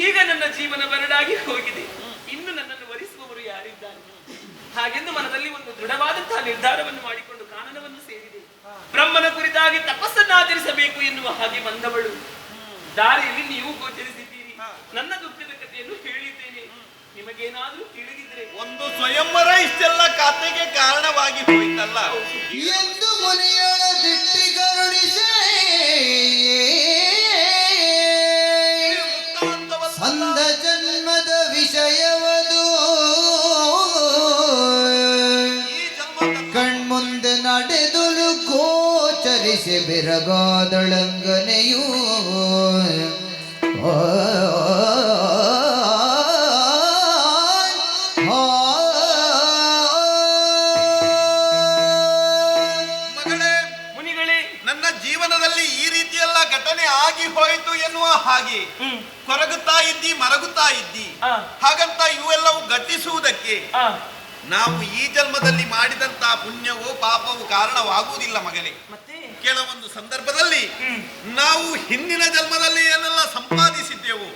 ಈಗ ನನ್ನ ಜೀವನ ಬರಡಾಗಿ ಹೋಗಿದೆ. ಇನ್ನು ನನ್ನನ್ನು ವರಿಸುವವರು ಯಾರಿದ್ದಾರೆ? ಹಾಗೆಂದು ಮನದಲ್ಲಿ ಒಂದು ದೃಢವಾದಂತಹ ನಿರ್ಧಾರವನ್ನು ಮಾಡಿಕೊಂಡು ಕಾನನವನ್ನು ಸೇರಿದೆ. ಬ್ರಹ್ಮನ ಕುರಿತಾಗಿ ತಪಸ್ಸನ್ನು ಆಚರಿಸಬೇಕು ಎನ್ನುವ ಹಾಗೆ ಬಂದವಳು. ದಾರಿಯಲ್ಲಿ ನೀವು ಗೋಚರಿಸಿದ್ದೀರಿ. ನನ್ನ ದುಃಖದ ಕಥೆಯನ್ನು ಹೇಳಿದ್ದೇನೆ. ನಿಮಗೇನಾದ್ರೂ ತಿಳಿದಿದ್ರೆ. ಒಂದು ಸ್ವಯಂವರ ಇಷ್ಟೆಲ್ಲ ಖಾತೆಗೆ ಕಾರಣವಾಗಿ ಹೋಯ್ತಲ್ಲ ಎಂದು ಮುನಿಯಳ ದಿಟ್ಟಿ ಕರುಣಿಸೆ ಸಂದ ಜನ್ಮದ ವಿಷಯವದು ಕಣ್ಮುಂದೆ ನಡೆದುಲು ಗೋಚರಿಸಿ ಬೆರಗಾದಳಂಗನೆಯೂ ಆಗಿ ಹೋಯಿತು ಎನ್ನುವ ಹಾಗೆ ಕೊರಗುತ್ತಾ ಇದ್ದಿ, ಮರಗುತ್ತಾ ಇದ್ದಿ. ಹಾಗಂತ ಇವೆಲ್ಲವೂ ಘಟಿಸುವುದಕ್ಕೆ ನಾವು ಈ ಜನ್ಮದಲ್ಲಿ ಮಾಡಿದಂತಹ ಪುಣ್ಯವೋ ಪಾಪವೋ ಕಾರಣವಾಗುವುದಿಲ್ಲ ಮಗನೇ. ಕೆಲವೊಂದು ಸಂದರ್ಭದಲ್ಲಿ ನಾವು ಹಿಂದಿನ ಜನ್ಮದಲ್ಲಿ ಏನೆಲ್ಲ ಸಂಪಾದಿಸಿದ್ದೆವು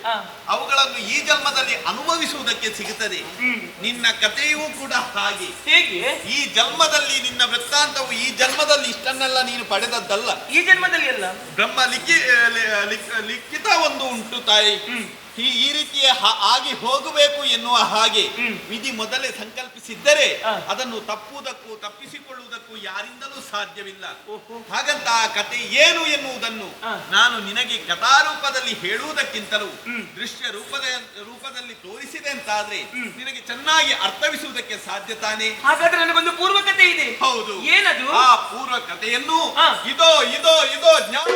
ಅವುಗಳನ್ನು ಈ ಜನ್ಮದಲ್ಲಿ ಅನುಭವಿಸುವುದಕ್ಕೆ ಸಿಗುತ್ತದೆ. ನಿನ್ನ ಕಥೆಯೂ ಕೂಡ ಹಾಗೆ. ಈ ಜನ್ಮದಲ್ಲಿ ನಿನ್ನ ವೃತ್ತಾಂತವು ಈ ಜನ್ಮದಲ್ಲಿ ಇಷ್ಟನ್ನೆಲ್ಲ ನೀನು ಪಡೆದದ್ದಲ್ಲ. ಈ ಜನ್ಮದಲ್ಲಿ ಅಲ್ಲ, ಬ್ರಹ್ಮ ಲಿಖಿತ ಒಂದು ಉಂಟು ತಾಯಿ. ಈ ರೀತಿಯ ಆಗಿ ಹೋಗಬೇಕು ಎನ್ನುವ ಹಾಗೆ ವಿಧಿ ಮೊದಲೇ ಸಂಕಲ್ಪಿಸಿದ್ದರೆ ಅದನ್ನು ತಪ್ಪಿಸಿಕೊಳ್ಳುವುದಕ್ಕೂ ಯಾರಿಂದಲೂ ಸಾಧ್ಯವಿಲ್ಲ. ಹಾಗಂತ ಆ ಕತೆ ಏನು ಎನ್ನುವುದನ್ನು ನಾನು ನಿನಗೆ ಕಥಾರೂಪದಲ್ಲಿ ಹೇಳುವುದಕ್ಕಿಂತಲೂ ದೃಶ್ಯ ರೂಪದಲ್ಲಿ ತೋರಿಸಿದೆ ಅಂತಾದ್ರೆ ನಿನಗೆ ಚೆನ್ನಾಗಿ ಅರ್ಥವಿಸುವುದಕ್ಕೆ ಸಾಧ್ಯ ತಾನೆ. ಹಾಗಾದ್ರೆ ನನಗೊಂದು ಪೂರ್ವ ಕಥೆ ಇದೆ. ಹೌದು. ಏನದು? ಆ ಪೂರ್ವ ಕಥೆಯನ್ನು ಇದೋ ಜ್ಞಾನ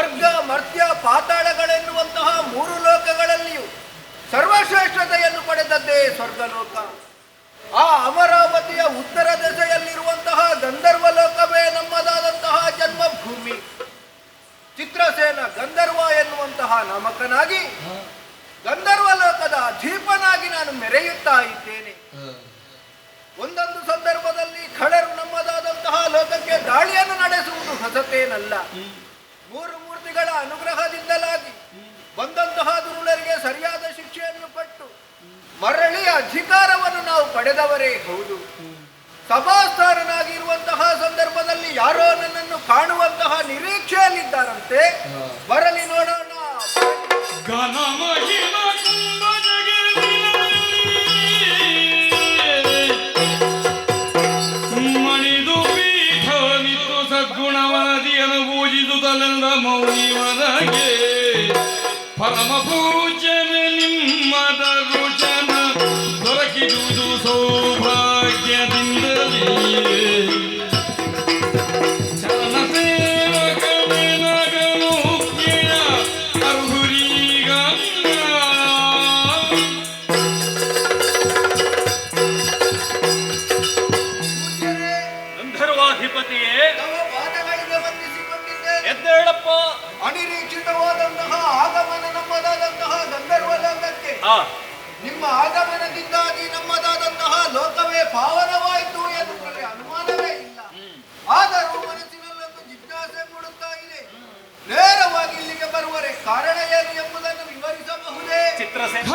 ಸ್ವರ್ಗ ಮರ್ತ್ಯ ಪಾತಾಳಗಳೆನ್ನುವಂತಹ 3 ಲೋಕಗಳಲ್ಲಿಯೂ ಸರ್ವಶ್ರೇಷ್ಠತೆಯನ್ನು ಪಡೆದದ್ದೇ ಸ್ವರ್ಗಲೋಕ. ಆ ಅಮರಾವತಿಯ ಉತ್ತರ ದೆಸೆಯಲ್ಲಿರುವಂತಹ ಗಂಧರ್ವ ಲೋಕವೇ ನಮ್ಮದಾದಂತಹ ಜನ್ಮಭೂಮಿ. ಚಿತ್ರಸೇನ ಗಂಧರ್ವ ಎನ್ನುವಂತಹ ನಾಮಕನಾಗಿ ಗಂಧರ್ವ ಲೋಕದ ಅಧೀಪನಾಗಿ ನಾನು ಮೆರೆಯುತ್ತಾ ಇದ್ದೇನೆ. ಒಂದೊಂದು ಸಂದರ್ಭದಲ್ಲಿ ಖಳರು ನಮ್ಮದಾದಂತಹ ಲೋಕಕ್ಕೆ ದಾಳಿಯನ್ನು ನಡೆಸುವುದು ಹೊಸತೇನಲ್ಲ. 3 ಮೂರ್ತಿಗಳ ಅನುಗ್ರಹದಿಂದಲಾಗಿ ಬಂದಂತಹ ದುರುಳರಿಗೆ ಸರಿಯಾದ ಶಿಕ್ಷೆಯನ್ನು ಪಟ್ಟು ಮರಳಿ ಅಧಿಕಾರವನ್ನು ನಾವು ಪಡೆದವರೇ ಹೌದು. ಸಭಾಸ್ಥಾನನಾಗಿರುವಂತಹ ಸಂದರ್ಭದಲ್ಲಿ ಯಾರೋ ನನ್ನನ್ನು ಕಾಣುವಂತಹ ನಿರೀಕ್ಷೆಯಲ್ಲಿದ್ದಾರಂತೆ. ಬರಲಿ ನೋಡೋಣ. ಮಣಿದು ಪೀಠ ನಿತ್ತು ಸದ್ಗುಣವಾದಿಯನ್ನು ಪೂಜಿಸುತ್ತಲೆಲ್ಲ ಮೌನಿವರಗೆ ಪರಮ ಪೂಜನ ನಿಮ್ಮದ ರುಚನ ದೊರಕಿದುದು ಸೌಭಾಗ್ಯದಿಂದಲೇ. ಚರಣ ಸೇವಕನೆನಗನು ಮುಖ್ಯ ಅರ್ಹುರೀಗ ಗಂಧರ್ವಾಧಿಪತಿಯೇ, ಪಾದಗಳಿಗೆ ವಂದಿಸಿಕೊಂಡಿದ್ದೇನೆ. ಎದ್ದೇಳಪ್ಪ. ಅನಿರೀಕ್ಷಿತವಾದಂತಹ ಆಗಮನ ನಮ್ಮದಾದಂತಹ ಗಂಧರ್ವ ಲೋಕಕ್ಕೆ. ನಿಮ್ಮ ಆಗಮನದಿಂದಾಗಿ ನಮ್ಮದಾದಂತಹ ಲೋಕವೇ ಪಾವನವಾಯಿತು ಎನ್ನುವುದರಲ್ಲಿ ಅನುಮಾನವೇ ಇಲ್ಲ. ಆದರೂ ಮನಸ್ಸಿನಲ್ಲೊಂದು ಜಿಜ್ಞಾಸೆ ಮೂಡುತ್ತಾ ಇದೆ. ನೇರವಾಗಿ ಇಲ್ಲಿಗೆ ಬರುವರೆ ಕಾರಣ ಏನು ಎಂಬುದನ್ನು ವಿವರಿಸಬಹುದೇ? ಚಿತ್ರಸೇನ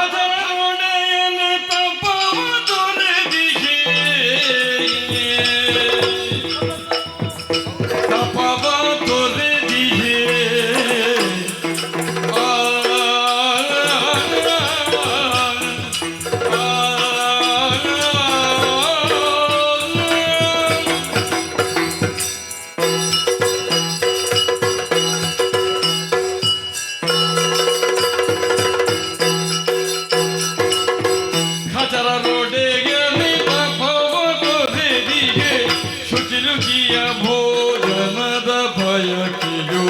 ಭೋಜನದ ಬಯಕೆಯೋ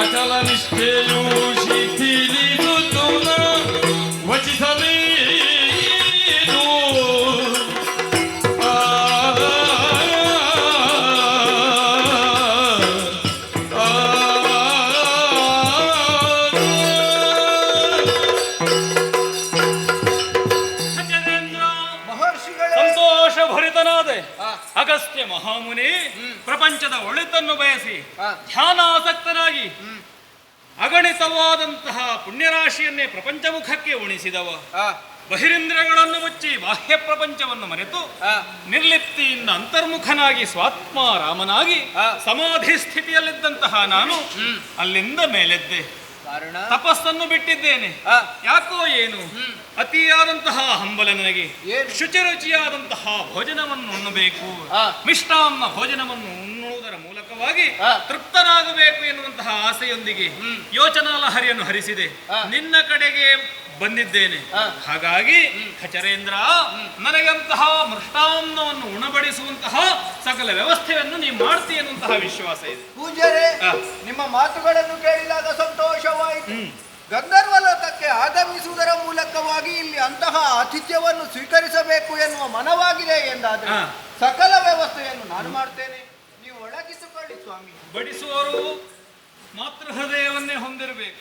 ಅಚಲ ನಿಷ್ಠೆಯೋ ಶಿಥಿಲಿಸುತ್ತುನ ವಚಿಸಲೇನು. ಸಂತೋಷ ಭರಿತನಾದೆ. ಅಗಸ್ತ್ಯ ಮಹಾಮುನಿ ಪ್ರಪಂಚದ ಒಳಿತನ್ನು ಬಯಸಿ ಧ್ಯಾನಾಸಕ್ತನಾಗಿ ಅಗಣಿತವಾದಂತಹ ಪುಣ್ಯರಾಶಿಯನ್ನೇ ಪ್ರಪಂಚಮುಖಕ್ಕೆ ಉಣಿಸಿದವ. ಬಹಿರಿಂದ್ರಗಳನ್ನು ಮುಚ್ಚಿ ಬಾಹ್ಯ ಪ್ರಪಂಚವನ್ನು ಮರೆತು ನಿರ್ಲಿಪ್ತಿಯಿಂದ ಅಂತರ್ಮುಖನಾಗಿ ಸ್ವಾತ್ಮಾರಾಮನಾಗಿ ಸಮಾಧಿ ಸ್ಥಿತಿಯಲ್ಲಿದ್ದಂತಹ ನಾನು ಅಲ್ಲಿಂದ ಮೇಲೆದ್ದೆ. ತಪಸ್ಸನ್ನು ಬಿಟ್ಟಿದ್ದೇನೆ. ಯಾಕೋ ಏನು ಅತಿಯಾದಂತಹ ಹಂಬಲ ನನಗೆ. ಶುಚಿರುಚಿಯಾದಂತಹ ಭೋಜನವನ್ನು ಉಣ್ಣಬೇಕು, ಮಿಷ್ಟಾನ್ನ ಭೋಜನವನ್ನು ಉಣ್ಣುವುದರ ಮೂಲಕವಾಗಿ ತೃಪ್ತನಾಗಬೇಕು ಎನ್ನುವಂತಹ ಆಸೆಯೊಂದಿಗೆ ಯೋಚನಾ ಲಹರಿಯನ್ನು ಹರಿಸಿದೆ. ನಿನ್ನ ಕಡೆಗೆ ಬಂದಿದ್ದೇನೆ. ಹಾಗಾಗಿ ಖಚರೇಂದ್ರ, ನನಗಂತಹ ಮೃಷ್ಟಾನ್ನವನ್ನು ಉಣಬಡಿಸುವಂತಹ ಸಕಲ ವ್ಯವಸ್ಥೆಯನ್ನು ನೀವು ಮಾಡ್ತೀ ಎನ್ನುವಂತಹ ವಿಶ್ವಾಸ ಇದೆ. ಪೂಜ್ಯರೇ, ನಿಮ್ಮ ಮಾತುಗಳನ್ನು ಕೇಳಿದಾಗ ಸಂತೋಷವಾಯಿತು. ಗಂಧರ್ವ ಲೋಕಕ್ಕೆ ಆಗಮಿಸುವುದರ ಮೂಲಕವಾಗಿ ಇಲ್ಲಿ ಅಂತಹ ಆತಿಥ್ಯವನ್ನು ಸ್ವೀಕರಿಸಬೇಕು ಎನ್ನುವ ಮನವಾಗಿದೆ ಎಂದಾದರೆ ಸಕಲ ವ್ಯವಸ್ಥೆಯನ್ನು ನಾನು ಮಾಡ್ತೇನೆ. ನೀವು ಒಳಗಿಸಿಕೊಳ್ಳಿ ಸ್ವಾಮಿ. ಬಡಿಸುವವರು ಮಾತೃ ಹೃದಯವನ್ನೇ ಹೊಂದಿರಬೇಕು.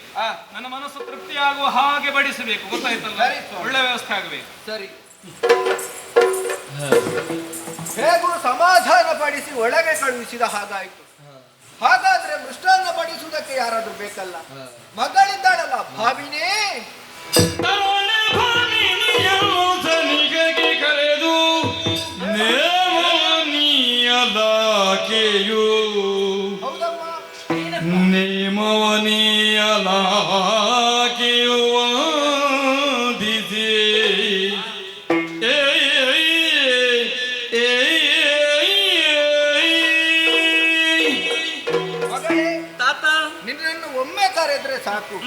ನನ್ನ ಮನಸ್ಸು ತೃಪ್ತಿಯಾಗುವ ಹಾಗೆ ಬಡಿಸಬೇಕು. ಗೊತ್ತಾಯ್ತಲ್ಲ? ಒಳ್ಳೆ ವ್ಯವಸ್ಥೆ ಆಗಬೇಕು. ಸರಿ, ಹೇಗೂ ಸಮಾಧಾನ ಪಡಿಸಿ ಒಳಗೆ ಕಳುಹಿಸಿದ ಹಾಗಾಯ್ತು. ಹಾಗಾದ್ರೆ ಮೃಷ್ಟಾನ್ನ ಬಡಿಸುವುದಕ್ಕೆ ಯಾರಾದ್ರೂ ಬೇಕಲ್ಲ. ಮಗಳಿದ್ದಾಳಲ್ಲ ಭಾವಿನೇ, ಕರೆದು ನೇಮವನಿಯಲಾಕೆಯು ನೇಮವನಿಯಲಾಕೆಯು ವಂದಿಸಿ ತಾತ ನಿನ್ನನ್ನು ಒಮ್ಮೆ ಕರೆದ್ರೆ ಸಾಕು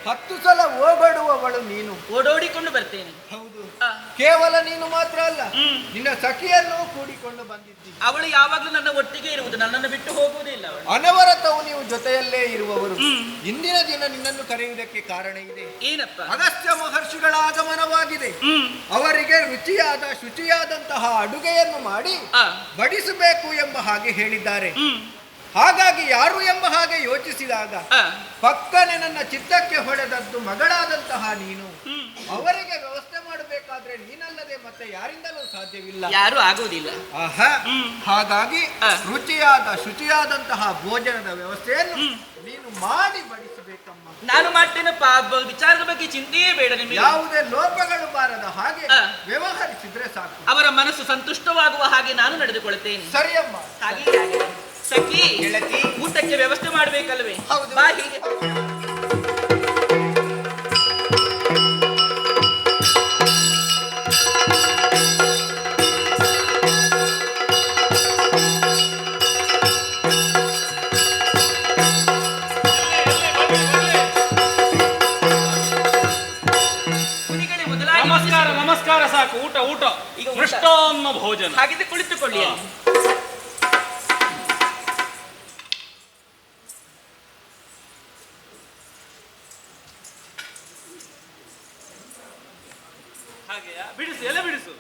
10 ಸಲ ಓಡಾಡುವವಳು ನೀನು. ಓಡೋಡಿಕೊಂಡು ಬರ್ತೇನೆ. ಹೌದು, ಆ, ಕೇವಲ ನೀನು ಮಾತ್ರ ಅಲ್ಲ, ನಿನ್ನ ಸಖಿಯನ್ನು ಕೂಡಿಕೊಂಡು ಬಂದಿದ್ದಿ. ಅವಳು ಯಾವಾಗ್ಲೂ ನನ್ನ ಒಟ್ಟಿಗೆ ಇರುವುದು, ನನ್ನನ್ನು ಬಿಟ್ಟು ಹೋಗುವುದಿಲ್ಲ ಅವಳು. ಅನವರತವು ನೀವು ಜೊತೆಯಲ್ಲೇ ಇರುವವರು. ಇಂದಿನ ದಿನ ನಿನ್ನನ್ನು ಕರೆಯುವುದಕ್ಕೆ ಕಾರಣ ಇದೆ. ಏನಪ್ಪ? ಅಗಸ್ತ್ಯ ಮಹರ್ಷಿಗಳ ಆಗಮನವಾಗಿದೆ. ಅವರಿಗೆ ರುಚಿಯಾದ ಶುಚಿಯಾದಂತಹ ಅಡುಗೆಯನ್ನು ಮಾಡಿ ಬಡಿಸಬೇಕು ಎಂಬ ಹಾಗೆ ಹೇಳಿದ್ದಾರೆ. ಹಾಗಾಗಿ ಯಾರು ಎಂಬ ಹಾಗೆ ಯೋಚಿಸಿದಾಗ ಪಕ್ಕನೆ ನನ್ನ ಚಿತ್ತಕ್ಕೆ ಹೊಡೆದದ್ದು ಮಗಳಾದಂತಹ ನೀನು. ಅವರಿಗೆ ವ್ಯವಸ್ಥೆ ಮಾಡಬೇಕಾದ್ರೆ ನೀನಲ್ಲದೆ ಮತ್ತೆ ಯಾರಿಂದಲೂ ಸಾಧ್ಯವಿಲ್ಲ, ಯಾರು ಆಗುವುದಿಲ್ಲ. ಆಹಾ, ಹಾಗಾಗಿ ರುಚಿಯಾದ ಶುಚಿಯಾದಂತಹ ಭೋಜನದ ವ್ಯವಸ್ಥೆಯನ್ನು ನೀನು ಮಾಡಿ ಬಡಿಸಬೇಕಮ್ಮ. ನಾನು ಮಾಡ್ತೇನಪ್ಪ, ವಿಚಾರದ ಬಗ್ಗೆ ಚಿಂತೆಯೇ ಬೇಡ ನಿಮಗೆ. ಯಾವುದೇ ಲೋಪಗಳು ಬಾರದ ಹಾಗೆ ವ್ಯವಹರಿಸಿದ್ರೆ ಸಾಕು. ಅವರ ಮನಸ್ಸು ಸಂತುಷ್ಟವಾಗುವ ಹಾಗೆ ನಾನು ನಡೆದುಕೊಳ್ಳುತ್ತೇನೆ. ಸರಿಯಮ್ಮ. ಹಾಗೆ ಸಖಿ, ಗೆಳತಿ, ಊಟಕ್ಕೆ ವ್ಯವಸ್ಥೆ ಮಾಡ್ಬೇಕಲ್ವೇ? ಹೌದು. ಬಾ ಹೀಗೆ. ಮುನಿಗಳೇ, ಮೊದಲಾಗಿ ನಮಸ್ಕಾರ ನಮಸ್ಕಾರ, ಸಾಕು. ಊಟ ಊಟ, ಈಗ ಊಟ. ಮೃಷ್ಟಾನ್ನ ಭೋಜನ. ಹಾಗಿದ್ರೆ ಕುಳಿತುಕೊಳ್ಳಿ ಅಲ್ಲಿ. ಹಾಗೆಯಾ? ಬಿಡಿಸು, ಎಲೆ ಬಿಡಿಸು.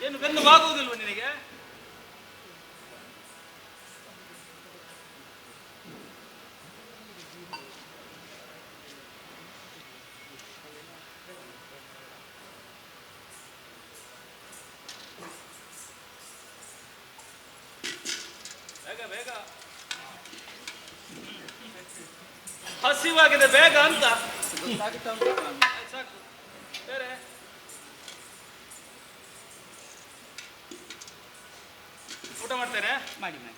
ಏನು ಬೆನ್ನು ಬಾಗುವುದಿಲ್ವ ನಿನಗೆ? ಬೇಗ ಬೇಗ, ಹಸಿವಾಗಿದೆ ಬೇಗ ಅಂತ. ಸಾಕು, ಬೇರೆ ಊಟ ಮಾಡ್ತೇನೆ. ಮಾಡಿ ಮಾಡಿ.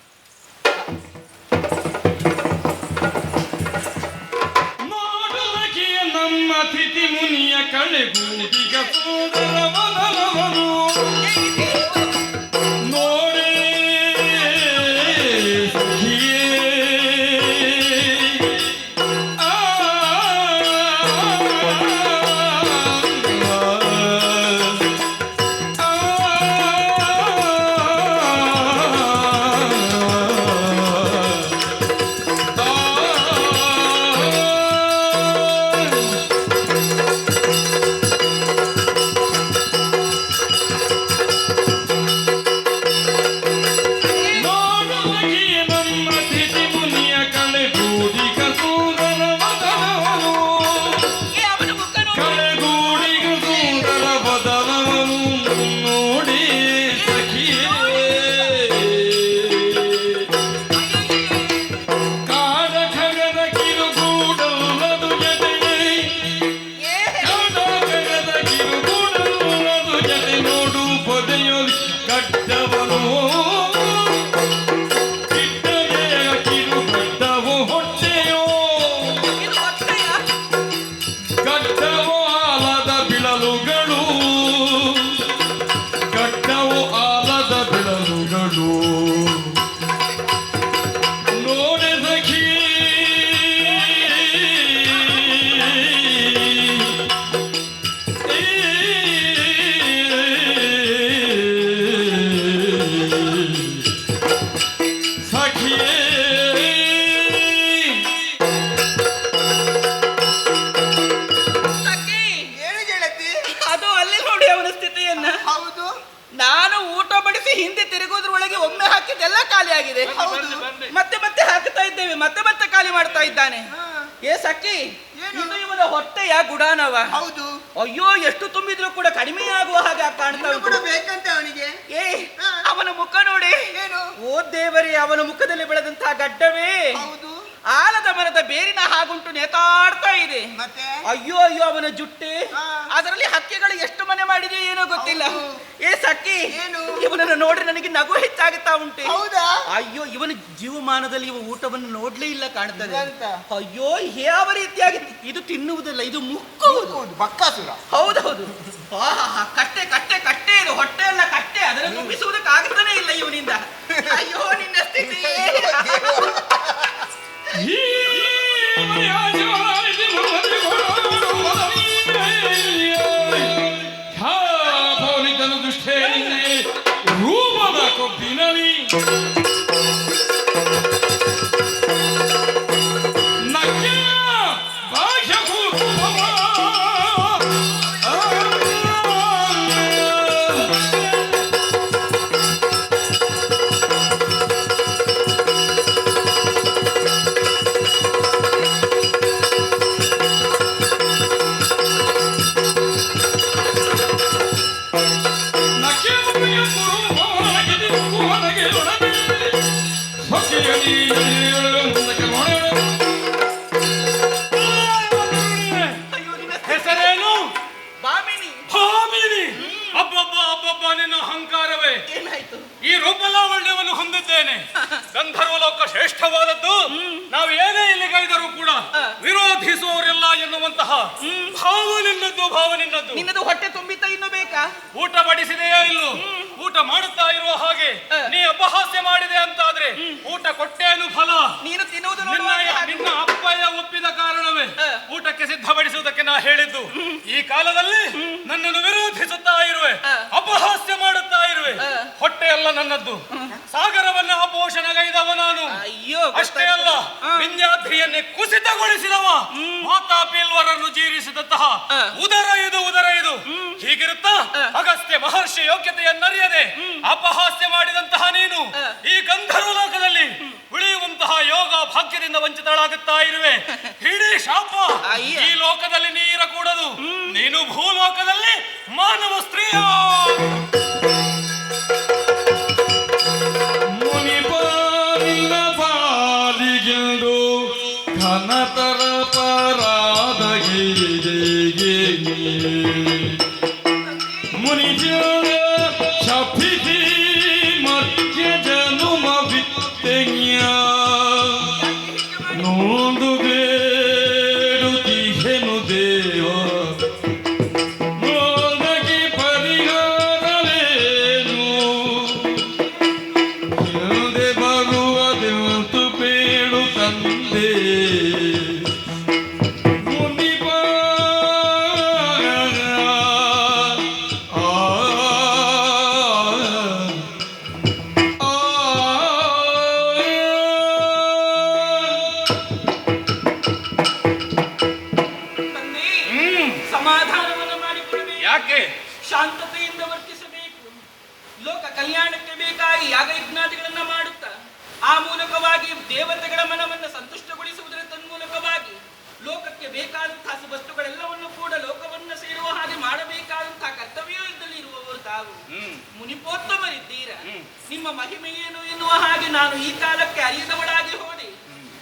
ನೋಡುವುದಕ್ಕೆ ನಮ್ಮ ತಿಥಿ ಮುನಿಯ ಕಳೆಗೂಡಿಗ ಸೋದರವನವನು ನೋಡೇ ಸಖಿಯೇ. ಮತ್ತೆ ಮತ್ತೆ ಹಾಕ್ತಾ ಇದ್ದೇವೆ, ಮತ್ತೆ ಮತ್ತೆ ಖಾಲಿ ಮಾಡ್ತಾ ಇದ್ದಾನೆ. ಏ ಸಖಿ, ಇದು ಇವನ ಹೊಟ್ಟೆಯ ಗುಡಾನವ. ಹೌದು. ಅಯ್ಯೋ, ಎಷ್ಟು ತುಂಬಿದ್ರು ಕೂಡ ಕಡಿಮೆ ಆಗುವ ಹಾಗೆ ಕಾಣ್ತಾ ಉಂಟು. ಬೇಕಂತ ಅವನಿಗೆ. ಏ, ಅವನ ಮುಖ ನೋಡಿ. ಓ ದೇವರೇ, ಅವನ ಮುಖದಲ್ಲಿ ಬೆಳೆದಂತಹ ಗಡ್ಡವೇ ಆಲದ ಮರದ ಬೇರಿನ ಹಾಗುಂಟು ನೇತಾಡ್ತಾ ಇದೆ. ಅಯ್ಯೋ ಅಯ್ಯೋ, ಅವನ ಜುಟ್ಟೆ, ಅದರಲ್ಲಿ ಹಕ್ಕಿಗಳು ಎಷ್ಟು ಮನೆ ಮಾಡಿದೆ ಏನೋ ಗೊತ್ತಿಲ್ಲ. ಏ ಸಖಿ, ಇವನನ್ನು ನೋಡ್ರೆ ನನಗೆ ನಗು ಹೆಚ್ಚಾಗುತ್ತಾ ಉಂಟು. ಅಯ್ಯೋ, ಇವನ ಜೀವಮಾನದಲ್ಲಿ ಇವ ಊಟವನ್ನು ನೋಡ್ಲೇ ಇಲ್ಲ ಕಾಣ್ತದೆ. ಅಯ್ಯೋ, ಯಾವ ರೀತಿಯಾಗಿ ಇದು ತಿನ್ನುವುದಿಲ್ಲ, ಇದು ಮುಕ್ಕುವುದು. ಬಕ್ಕಾಸುರ. ಹೌದೌದು. ಕಟ್ಟೆ ಕಟ್ಟೆ ಕಟ್ಟೆ, ಇದು ಹೊಟ್ಟೆ ಎಲ್ಲ ಕಟ್ಟೆ, ಅದನ್ನು ತುಂಬಿಸುವುದಕ್ಕಾಗುತ್ತಾನೆ ಇಲ್ಲ ಇವನಿಂದ. ಅಯ್ಯೋ, ನಿನ್ನ ಸ್ಥಿತಿ. ಮುಖ್ಯವಾದದ್ದು ನಾವು ಏನೇ ಇಲ್ಲಿ ಕೈದರೂ ಕೂಡ ವಿರೋಧಿಸುವವರೆಲ್ಲ ಎನ್ನುವಂತಹ ಭಾವ ನಿನ್ನದ್ದು ನಿನ್ನದು ಹೊಟ್ಟೆ ತುಂಬಿತ ಇನ್ನು ಬೇಕಾ? ಊಟ ಬಡಿಸಿದೆಯೋ ಇಲ್ಲೋ, ಊಟ ಮಾಡುತ್ತಾ ಇರುವ ಹಾಗೆ ನೀ ಅಪಹಾಸ್ಯ ಮಾಡಿದೆ ಅಂತಾದ್ರೆ ಊಟ ಕೊಟ್ಟೇನು ಫಲ? ನೀನು ತಿನ್ನುವುದು ನಿನ್ನ ಅಪ್ಪಯ್ಯ ಒಪ್ಪಿದ ಕಾರಣವೇ ಊಟಕ್ಕೆ ಸಿದ್ಧಪಡಿಸುವುದಕ್ಕೆ ನಾ ಹೇಳಿದ್ದು. ಈ ಕಾಲದಲ್ಲಿ ನನ್ನನ್ನು ವಿರೋಧಿಸುತ್ತಾ ಇರುವೆ, ಅಪಹಾಸ್ಯ ಮಾಡುತ್ತಾ ಇರುವೆ. ಹೊಟ್ಟೆ ಅಲ್ಲ ನನ್ನದ್ದು, ಸಾಗರವನ್ನ ಅಪೋಷಣಗೈದವ ನಾನು. ಅಷ್ಟೇ ಅಲ್ಲ, ವಿಂಧ್ಯಾದ್ರಿಯನ್ನೇ ಕುಸಿತಗೊಳಿಸಿದವ, ಮಾತಾ ಪೀಲ್ವರನ್ನು ಜೀರಿಸಿದಂತಹ ಉದರ ಇದು. ಹೀಗಿರುತ್ತಾ ಅಗಸ್ತ್ಯ ಮಹರ್ಷಿ ಯೋಗ್ಯತೆಯನ್ನರಿಯದೆ ಅಪಹಾಸ್ಯ ಮಾಡಿದಂತಹ ನೀನು ಈ ಗಂಧರ್ವ ಲೋಕದಲ್ಲಿ ಉಳಿಯುವಂತಹ ಯೋಗ ಭಾಗ್ಯದಿಂದ ವಂಚಿತಳಾಗುತ್ತಾ ಇರುವೆ. ಇಡೀ ಶಾಪ ಈ ಲೋಕದಲ್ಲಿ ನೀ ಇರಕೂಡದು. ನೀನು ಭೂಲೋಕದಲ್ಲಿ ಮಾನವ ಸ್ತ್ರೀಯ. ಮುನಿಪಾಲಿನ ಪಾಲಿಗೆಂದು ಘನತರ ಪರಾಧಗಿರಿಗೆ ಮುನಿಜನ ಶಪಿಸಿ ಮಧ್ಯ ಜನುಮ ವಿತ್ತೆಯ ನೋಂದು ಬೇಡುತ್ತಿಹೆನು ದೇವ, ನೋಂದಗಿ ಪರಿಹಾರವೇನು? ಹಿಂದೆ ಬರುವುದೆಂತು ಬೇಡು ತಂದೆ ಮುನಿಪ. ಸಮಾಧಾನವನ್ನು ಮಾಡಿಕೊಳ್ಳಬೇಕು, ಯಾಕೆ? ಶಾಂತತೆಯಿಂದ ವರ್ತಿಸಬೇಕು. ಲೋಕ ಕಲ್ಯಾಣಕ್ಕೆ ಬೇಕಾಗಿ ಯಾಗ ಯಜ್ಞಾದಿಗಳನ್ನ ಮಾಡುತ್ತಾ ಆ ಮೂಲಕವಾಗಿ ದೇವತೆಗಳ ಮನವನ್ನು ಸಂತುಷ್ಟಗೊಳಿಸುವುದರ ತನ್ಮೂಲಕವಾಗಿ ಲೋಕಕ್ಕೆ ಬೇಕಾದಂತಹ ವಸ್ತುಗಳೆಲ್ಲವನ್ನು ಕೂಡ ಲೋಕವನ್ನ ಸೇರುವ ಹಾಗೆ ಮಾಡಬೇಕಾದಂತಹ ಕರ್ತವ್ಯದಲ್ಲಿ ಇರುವವರು ತಾವು ಮುನಿಪೋತ್ತಮರಿದ್ದೀರ. ನಿಮ್ಮ ಮಹಿಮೆ ಏನು ಎನ್ನುವ ಹಾಗೆ ನಾನು ಈ ಕಾಲಕ್ಕೆ ಅರಿಯದವಳಾಗಿ ಹೋಡಿ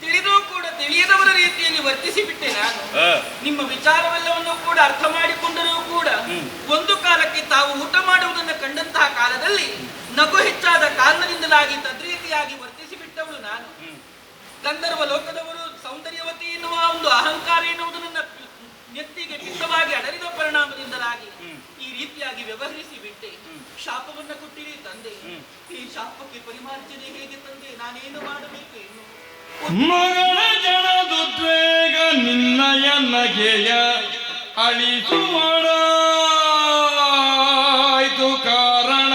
ತಿಳಿದೂ ಕೂಡ ತಿಳಿಯದವರ ರೀತಿಯಲ್ಲಿ ವರ್ತಿಸಿ ಬಿಟ್ಟೆ. ನಾನು ನಿಮ್ಮ ವಿಚಾರವೆಲ್ಲವನ್ನು ಕೂಡ ಅರ್ಥ ಮಾಡಿಕೊಂಡರೂ ಕೂಡ ಒಂದು ಕಾಲಕ್ಕೆ ತಾವು ಊಟ ಮಾಡುವುದನ್ನು ಕಂಡಂತಹ ಕಾಲದಲ್ಲಿ ನಗು ಹೆಚ್ಚಾದ ಕಾರಣದಿಂದಲಾಗಿ ತದ್ರೀತಿಯಾಗಿ ವರ್ತಿಸಿ ಬಿಟ್ಟವಳು ನಾನು. ಗಂಧರ್ವ ಲೋಕದವರು ಸೌಂದರ್ಯವತಿ ಎನ್ನುವ ಒಂದು ಅಹಂಕಾರ ಎನ್ನುವುದು ನನ್ನ ನೆತ್ತಿಗೆ ಪಿತ್ತವಾಗಿ ಅಡರಿದ ಪರಿಣಾಮದಿಂದಲಾಗಿ ಈ ರೀತಿಯಾಗಿ ವ್ಯವಹರಿಸಿ ಬಿಟ್ಟೆ. ಶಾಪವನ್ನ ಕೊಟ್ಟಿರಿ ತಂದೆ, ಈ ಶಾಪಕ್ಕೆ ಪರಿಮಾರ್ಜನೆ ಹೇಗೆ ತಂದೆ? ನಾನೇನು ಮಾಡಬೇಕು ಇನ್ನು? ಮಗಳ ಜನದುದ್ವೇಗ ನಿನ್ನಯ ನಗೆಯ ಅಳಿಸುವಳಾಯ್ತು ಕಾರಣ,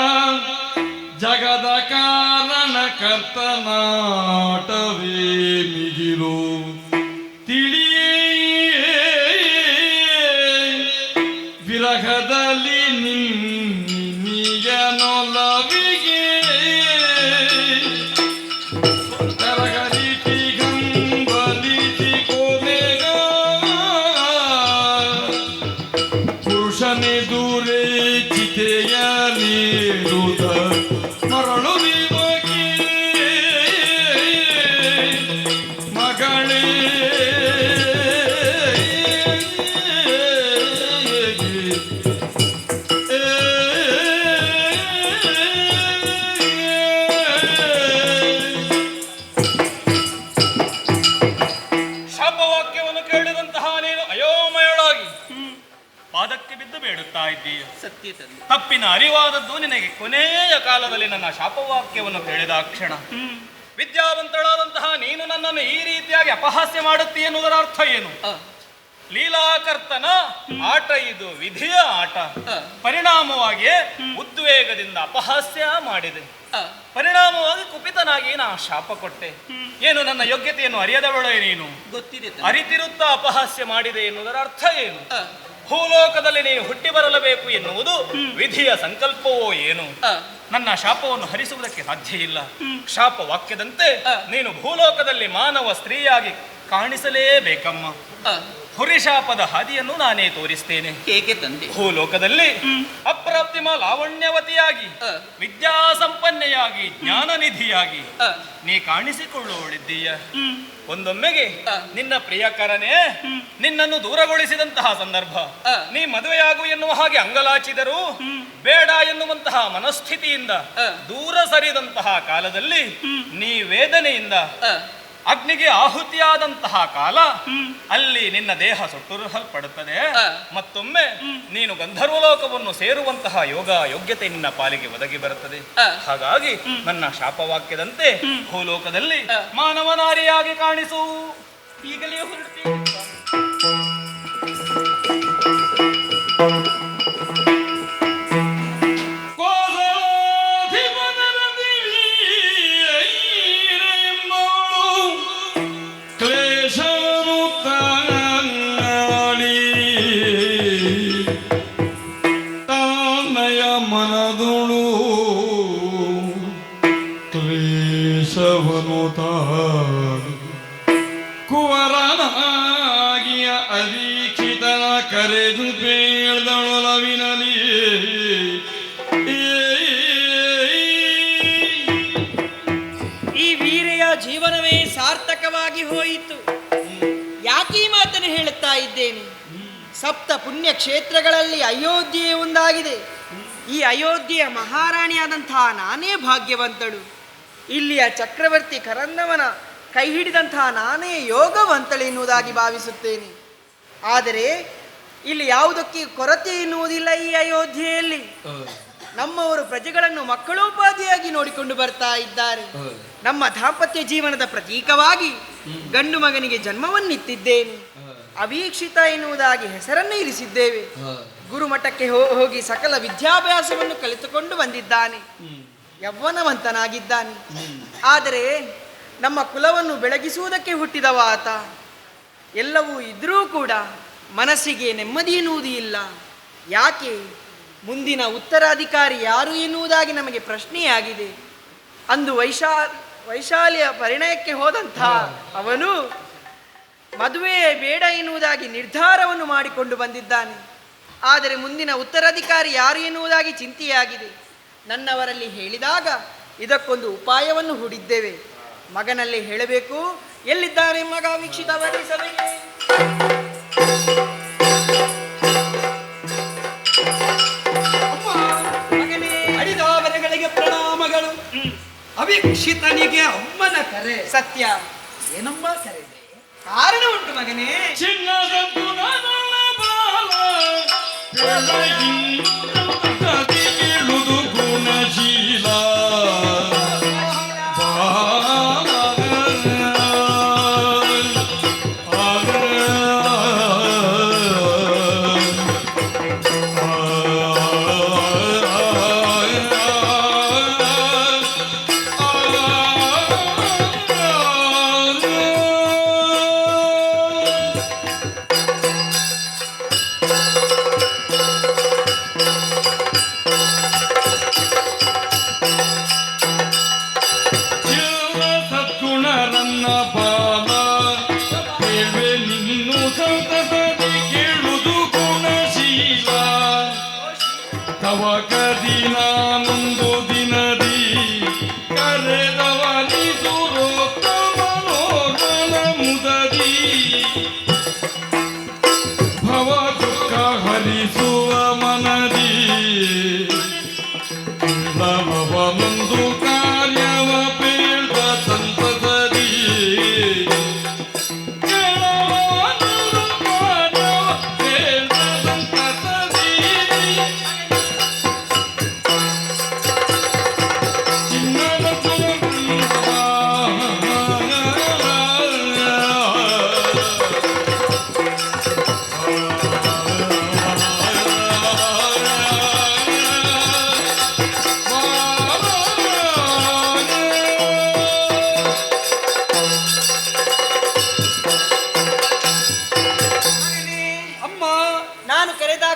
ಜಗದ ಕಾರಣ ಕರ್ತನಾಟವೇ ಮಿಗಿಲು ತಿಳಿಯೇ ವಿರಹದಲ್ಲಿ ನಿನ್ನೊಲವಿಗೆ ಕರಗಲಿಸಿ ಗಂಬಲಿಸಿ ಕೊನೆಗ ಪುರುಷನೇ ದೂರೇ ಚಿತೆಯ ನೀಡುತ್ತ ಮರಳು ನಿಮಗೆ ಮಗಳೇ ಶಾಪವಾಕ್ಯವನ್ನು ಕೇಳಿದಂತಹ ನೀನು ಅಯೋಮಯಳಾಗಿ ಪಾದಕ್ಕೆ ಬಿದ್ದು ಬೇಡುತ್ತಾ ಇದ್ದೀಯ. ಸತ್ಯ ತಂದೆ, ತಪ್ಪಿನ ಅರಿವಾದದ್ದು ನಿನಗೆ ಕೊನೆಯ ಕಾಲದಲ್ಲಿ ನನ್ನ ಶಾಪವಾಕ್ಯವನ್ನು ಕೇಳಿದ ಕ್ಷಣ. ವಿದ್ಯಾವಂತಳಾದಂತಹ ನೀನು ನನ್ನನ್ನು ಈ ರೀತಿಯಾಗಿ ಅಪಹಾಸ್ಯ ಮಾಡುತ್ತೀ ಎನ್ನುವುದರ ಅರ್ಥ ಏನು? ಲೀಲಾಕರ್ತನ ಆಟ ಇದು, ವಿಧಿಯ ಆಟ. ಪರಿಣಾಮವಾಗಿ ಉದ್ವೇಗದಿಂದ ಅಪಹಾಸ್ಯ ಮಾಡಿದೆ, ಪರಿಣಾಮವಾಗಿ ಕುಪಿತನಾಗಿ ನಾ ಶಾಪ ಕೊಟ್ಟೆ. ಏನು ನನ್ನ ಯೋಗ್ಯತೆಯನ್ನು ಅರಿಯದವಳೇ ನೀನು? ಗೊತ್ತಿದೆ. ಅರಿತಿರುತ್ತಾ ಅಪಹಾಸ್ಯ ಮಾಡಿದೆ ಎನ್ನುವುದರ ಅರ್ಥ ಏನು? ಭೂಲೋಕದಲ್ಲಿ ನೀನು ಹುಟ್ಟಿ ಬರಲೇಬೇಕು ಎನ್ನುವುದು ವಿಧಿಯ ಸಂಕಲ್ಪವೋ ಏನು? ನನ್ನ ಶಾಪವನ್ನು ಹರಿಸುವುದಕ್ಕೆ ಸಾಧ್ಯ ಇಲ್ಲ. ಶಾಪ ವಾಕ್ಯದಂತೆ ನೀನು ಭೂಲೋಕದಲ್ಲಿ ಮಾನವ ಸ್ತ್ರೀಯಾಗಿ ಕಾಣಿಸಲೇಬೇಕಮ್ಮ. ಹುರಿಶಾಪದ ಹಾದಿಯನ್ನು ನಾನೇ ತೋರಿಸ್ತೇನೆ. ಹೇಗೆ ತಂದೆ? ಭೂಲೋಕದಲ್ಲಿ ಅಪ್ರಾಪ್ತಿಮ ಲಾವಣ್ಯವತಿಯಾಗಿ, ವಿದ್ಯಾ ಸಂಪನ್ನೆಯಾಗಿ, ಜ್ಞಾನನಿಧಿಯಾಗಿ ನೀ ಕಾಣಿಸಿಕೊಳ್ಳುವಳಿದ್ದೀಯ. ಒಂದೊಮ್ಮೆಗೆ ನಿನ್ನ ಪ್ರಿಯಕರನೇ ನಿನ್ನನ್ನು ದೂರಗೊಳಿಸಿದಂತಹ ಸಂದರ್ಭ, ನೀ ಮದುವೆಯಾಗು ಎನ್ನುವ ಹಾಗೆ ಅಂಗಲಾಚಿದರೂ ಬೇಡ ಎನ್ನುವಂತಹ ಮನಸ್ಥಿತಿಯಿಂದ ದೂರ ಸರಿದಂತಹ ಕಾಲದಲ್ಲಿ ನೀ ವೇದನೆಯಿಂದ ಅಗ್ನಿಗೆ ಆಹುತಿಯಾದಂತಹ ಕಾಲ ಅಲ್ಲಿ ನಿನ್ನ ದೇಹ ಸುಟ್ಟುರುಹಲ್ಪಡುತ್ತದೆ. ಮತ್ತೊಮ್ಮೆ ನೀನು ಗಂಧರ್ವಲೋಕವನ್ನು ಸೇರುವಂತಹ ಯೋಗ್ಯತೆ ನಿನ್ನ ಪಾಲಿಗೆ ಒದಗಿ ಬರುತ್ತದೆ. ಹಾಗಾಗಿ ನನ್ನ ಶಾಪವಾಕ್ಯದಂತೆ ಭೂಲೋಕದಲ್ಲಿ ಮಾನವನಾರಿಯಾಗಿ ಕಾಣಿಸು. ಈಗಲೇ ಹೊರಡ್ತೀನಿ. ಮನದುಳು ಕ್ಲೇಶವನು ಕುವರನಾಗಿಯ ಅಧೀಕ್ಷಿತನ ಕರೆದು ಬೇಳ್ದಳು ಲವಿನಲಿ. ಈ ವೀರೆಯ ಜೀವನವೇ ಸಾರ್ಥಕವಾಗಿ ಹೋಯಿತು. ಯಾಕೀ ಮಾತನ್ನು ಹೇಳುತ್ತಾ ಇದ್ದೇನೆ? ಸಪ್ತ ಪುಣ್ಯ ಕ್ಷೇತ್ರಗಳಲ್ಲಿ ಅಯೋಧ್ಯೆ ಒಂದಾಗಿದೆ. ಈ ಅಯೋಧ್ಯೆಯ ಮಹಾರಾಣಿಯಾದಂತಹ ನಾನೇ ಭಾಗ್ಯವಂತಳು. ಇಲ್ಲಿಯ ಚಕ್ರವರ್ತಿ ಕರಂದವನ ಕೈ ಹಿಡಿದಂತಹ ನಾನೇ ಯೋಗವಂತಳು ಎನ್ನುವುದಾಗಿ ಭಾವಿಸುತ್ತೇನೆ. ಆದರೆ ಇಲ್ಲಿ ಯಾವುದಕ್ಕೆ ಕೊರತೆ ಎನ್ನುವುದಿಲ್ಲ. ಈ ಅಯೋಧ್ಯೆಯಲ್ಲಿ ನಮ್ಮವರು ಪ್ರಜೆಗಳನ್ನು ಮಕ್ಕಳೋಪಾದಿಯಾಗಿ ನೋಡಿಕೊಂಡು ಬರ್ತಾ ಇದ್ದಾರೆ. ನಮ್ಮ ದಾಂಪತ್ಯ ಜೀವನದ ಪ್ರತೀಕವಾಗಿ ಗಂಡು ಮಗನಿಗೆ ಜನ್ಮವನ್ನಿತ್ತಿದ್ದೇನೆ. ಅವೀಕ್ಷಿತ ಎನ್ನುವುದಾಗಿ ಹೆಸರನ್ನು ಇರಿಸಿದ್ದೇವೆ. ಗುರುಮಠಕ್ಕೆ ಹೋಗಿ ಸಕಲ ವಿದ್ಯಾಭ್ಯಾಸವನ್ನು ಕಲಿತುಕೊಂಡು ಬಂದಿದ್ದಾನೆ. ಯೌವನವಂತನಾಗಿದ್ದಾನೆ. ಆದರೆ ನಮ್ಮ ಕುಲವನ್ನು ಬೆಳಗಿಸುವುದಕ್ಕೆ ಹುಟ್ಟಿದವ ಆತ. ಎಲ್ಲವೂ ಇದ್ರೂ ಕೂಡ ಮನಸ್ಸಿಗೆ ನೆಮ್ಮದಿ ಎನ್ನುವುದು ಇಲ್ಲ. ಯಾಕೆ? ಮುಂದಿನ ಉತ್ತರಾಧಿಕಾರಿ ಯಾರು ಎನ್ನುವುದಾಗಿ ನಮಗೆ ಪ್ರಶ್ನೆಯಾಗಿದೆ. ಅಂದು ವೈಶಾಲಿಯ ಪರಿಣಯಕ್ಕೆ ಹೋದಂಥ ಅವನು ಮದುವೆ ಬೇಡ ಎನ್ನುವುದಾಗಿ ನಿರ್ಧಾರವನ್ನು ಮಾಡಿಕೊಂಡು ಬಂದಿದ್ದಾನೆ. ಆದರೆ ಮುಂದಿನ ಉತ್ತರಾಧಿಕಾರಿ ಯಾರು ಎನ್ನುವುದಾಗಿ ಚಿಂತೆಯಾಗಿದೆ. ನನ್ನವರಲ್ಲಿ ಹೇಳಿದಾಗ ಇದಕ್ಕೊಂದು ಉಪಾಯವನ್ನು ಹೂಡಿದ್ದೇವೆ. ಮಗನಲ್ಲಿ ಹೇಳಬೇಕು. ಎಲ್ಲಿದ್ದಾರೆ ಮಗ? ವೀಕ್ಷಿತ ಸಭೆಗೆ ಮಗನೇ, ಅಡಿದಾವರೆಗಳಿಗೆ ಪ್ರಣಾಮಗಳು. ಅವೀಕ್ಷಿತನಿಗೆ ಅಮ್ಮನ ಕರೆ. ಸತ್ಯ. ಏನಮ್ಮ ಕರೆ? ಕಾರಣ ಉಂಟು ಮಗನೇ. ಚಿನ್ನದ ಕೇಳುವುದು ಗುಣಶೀಲ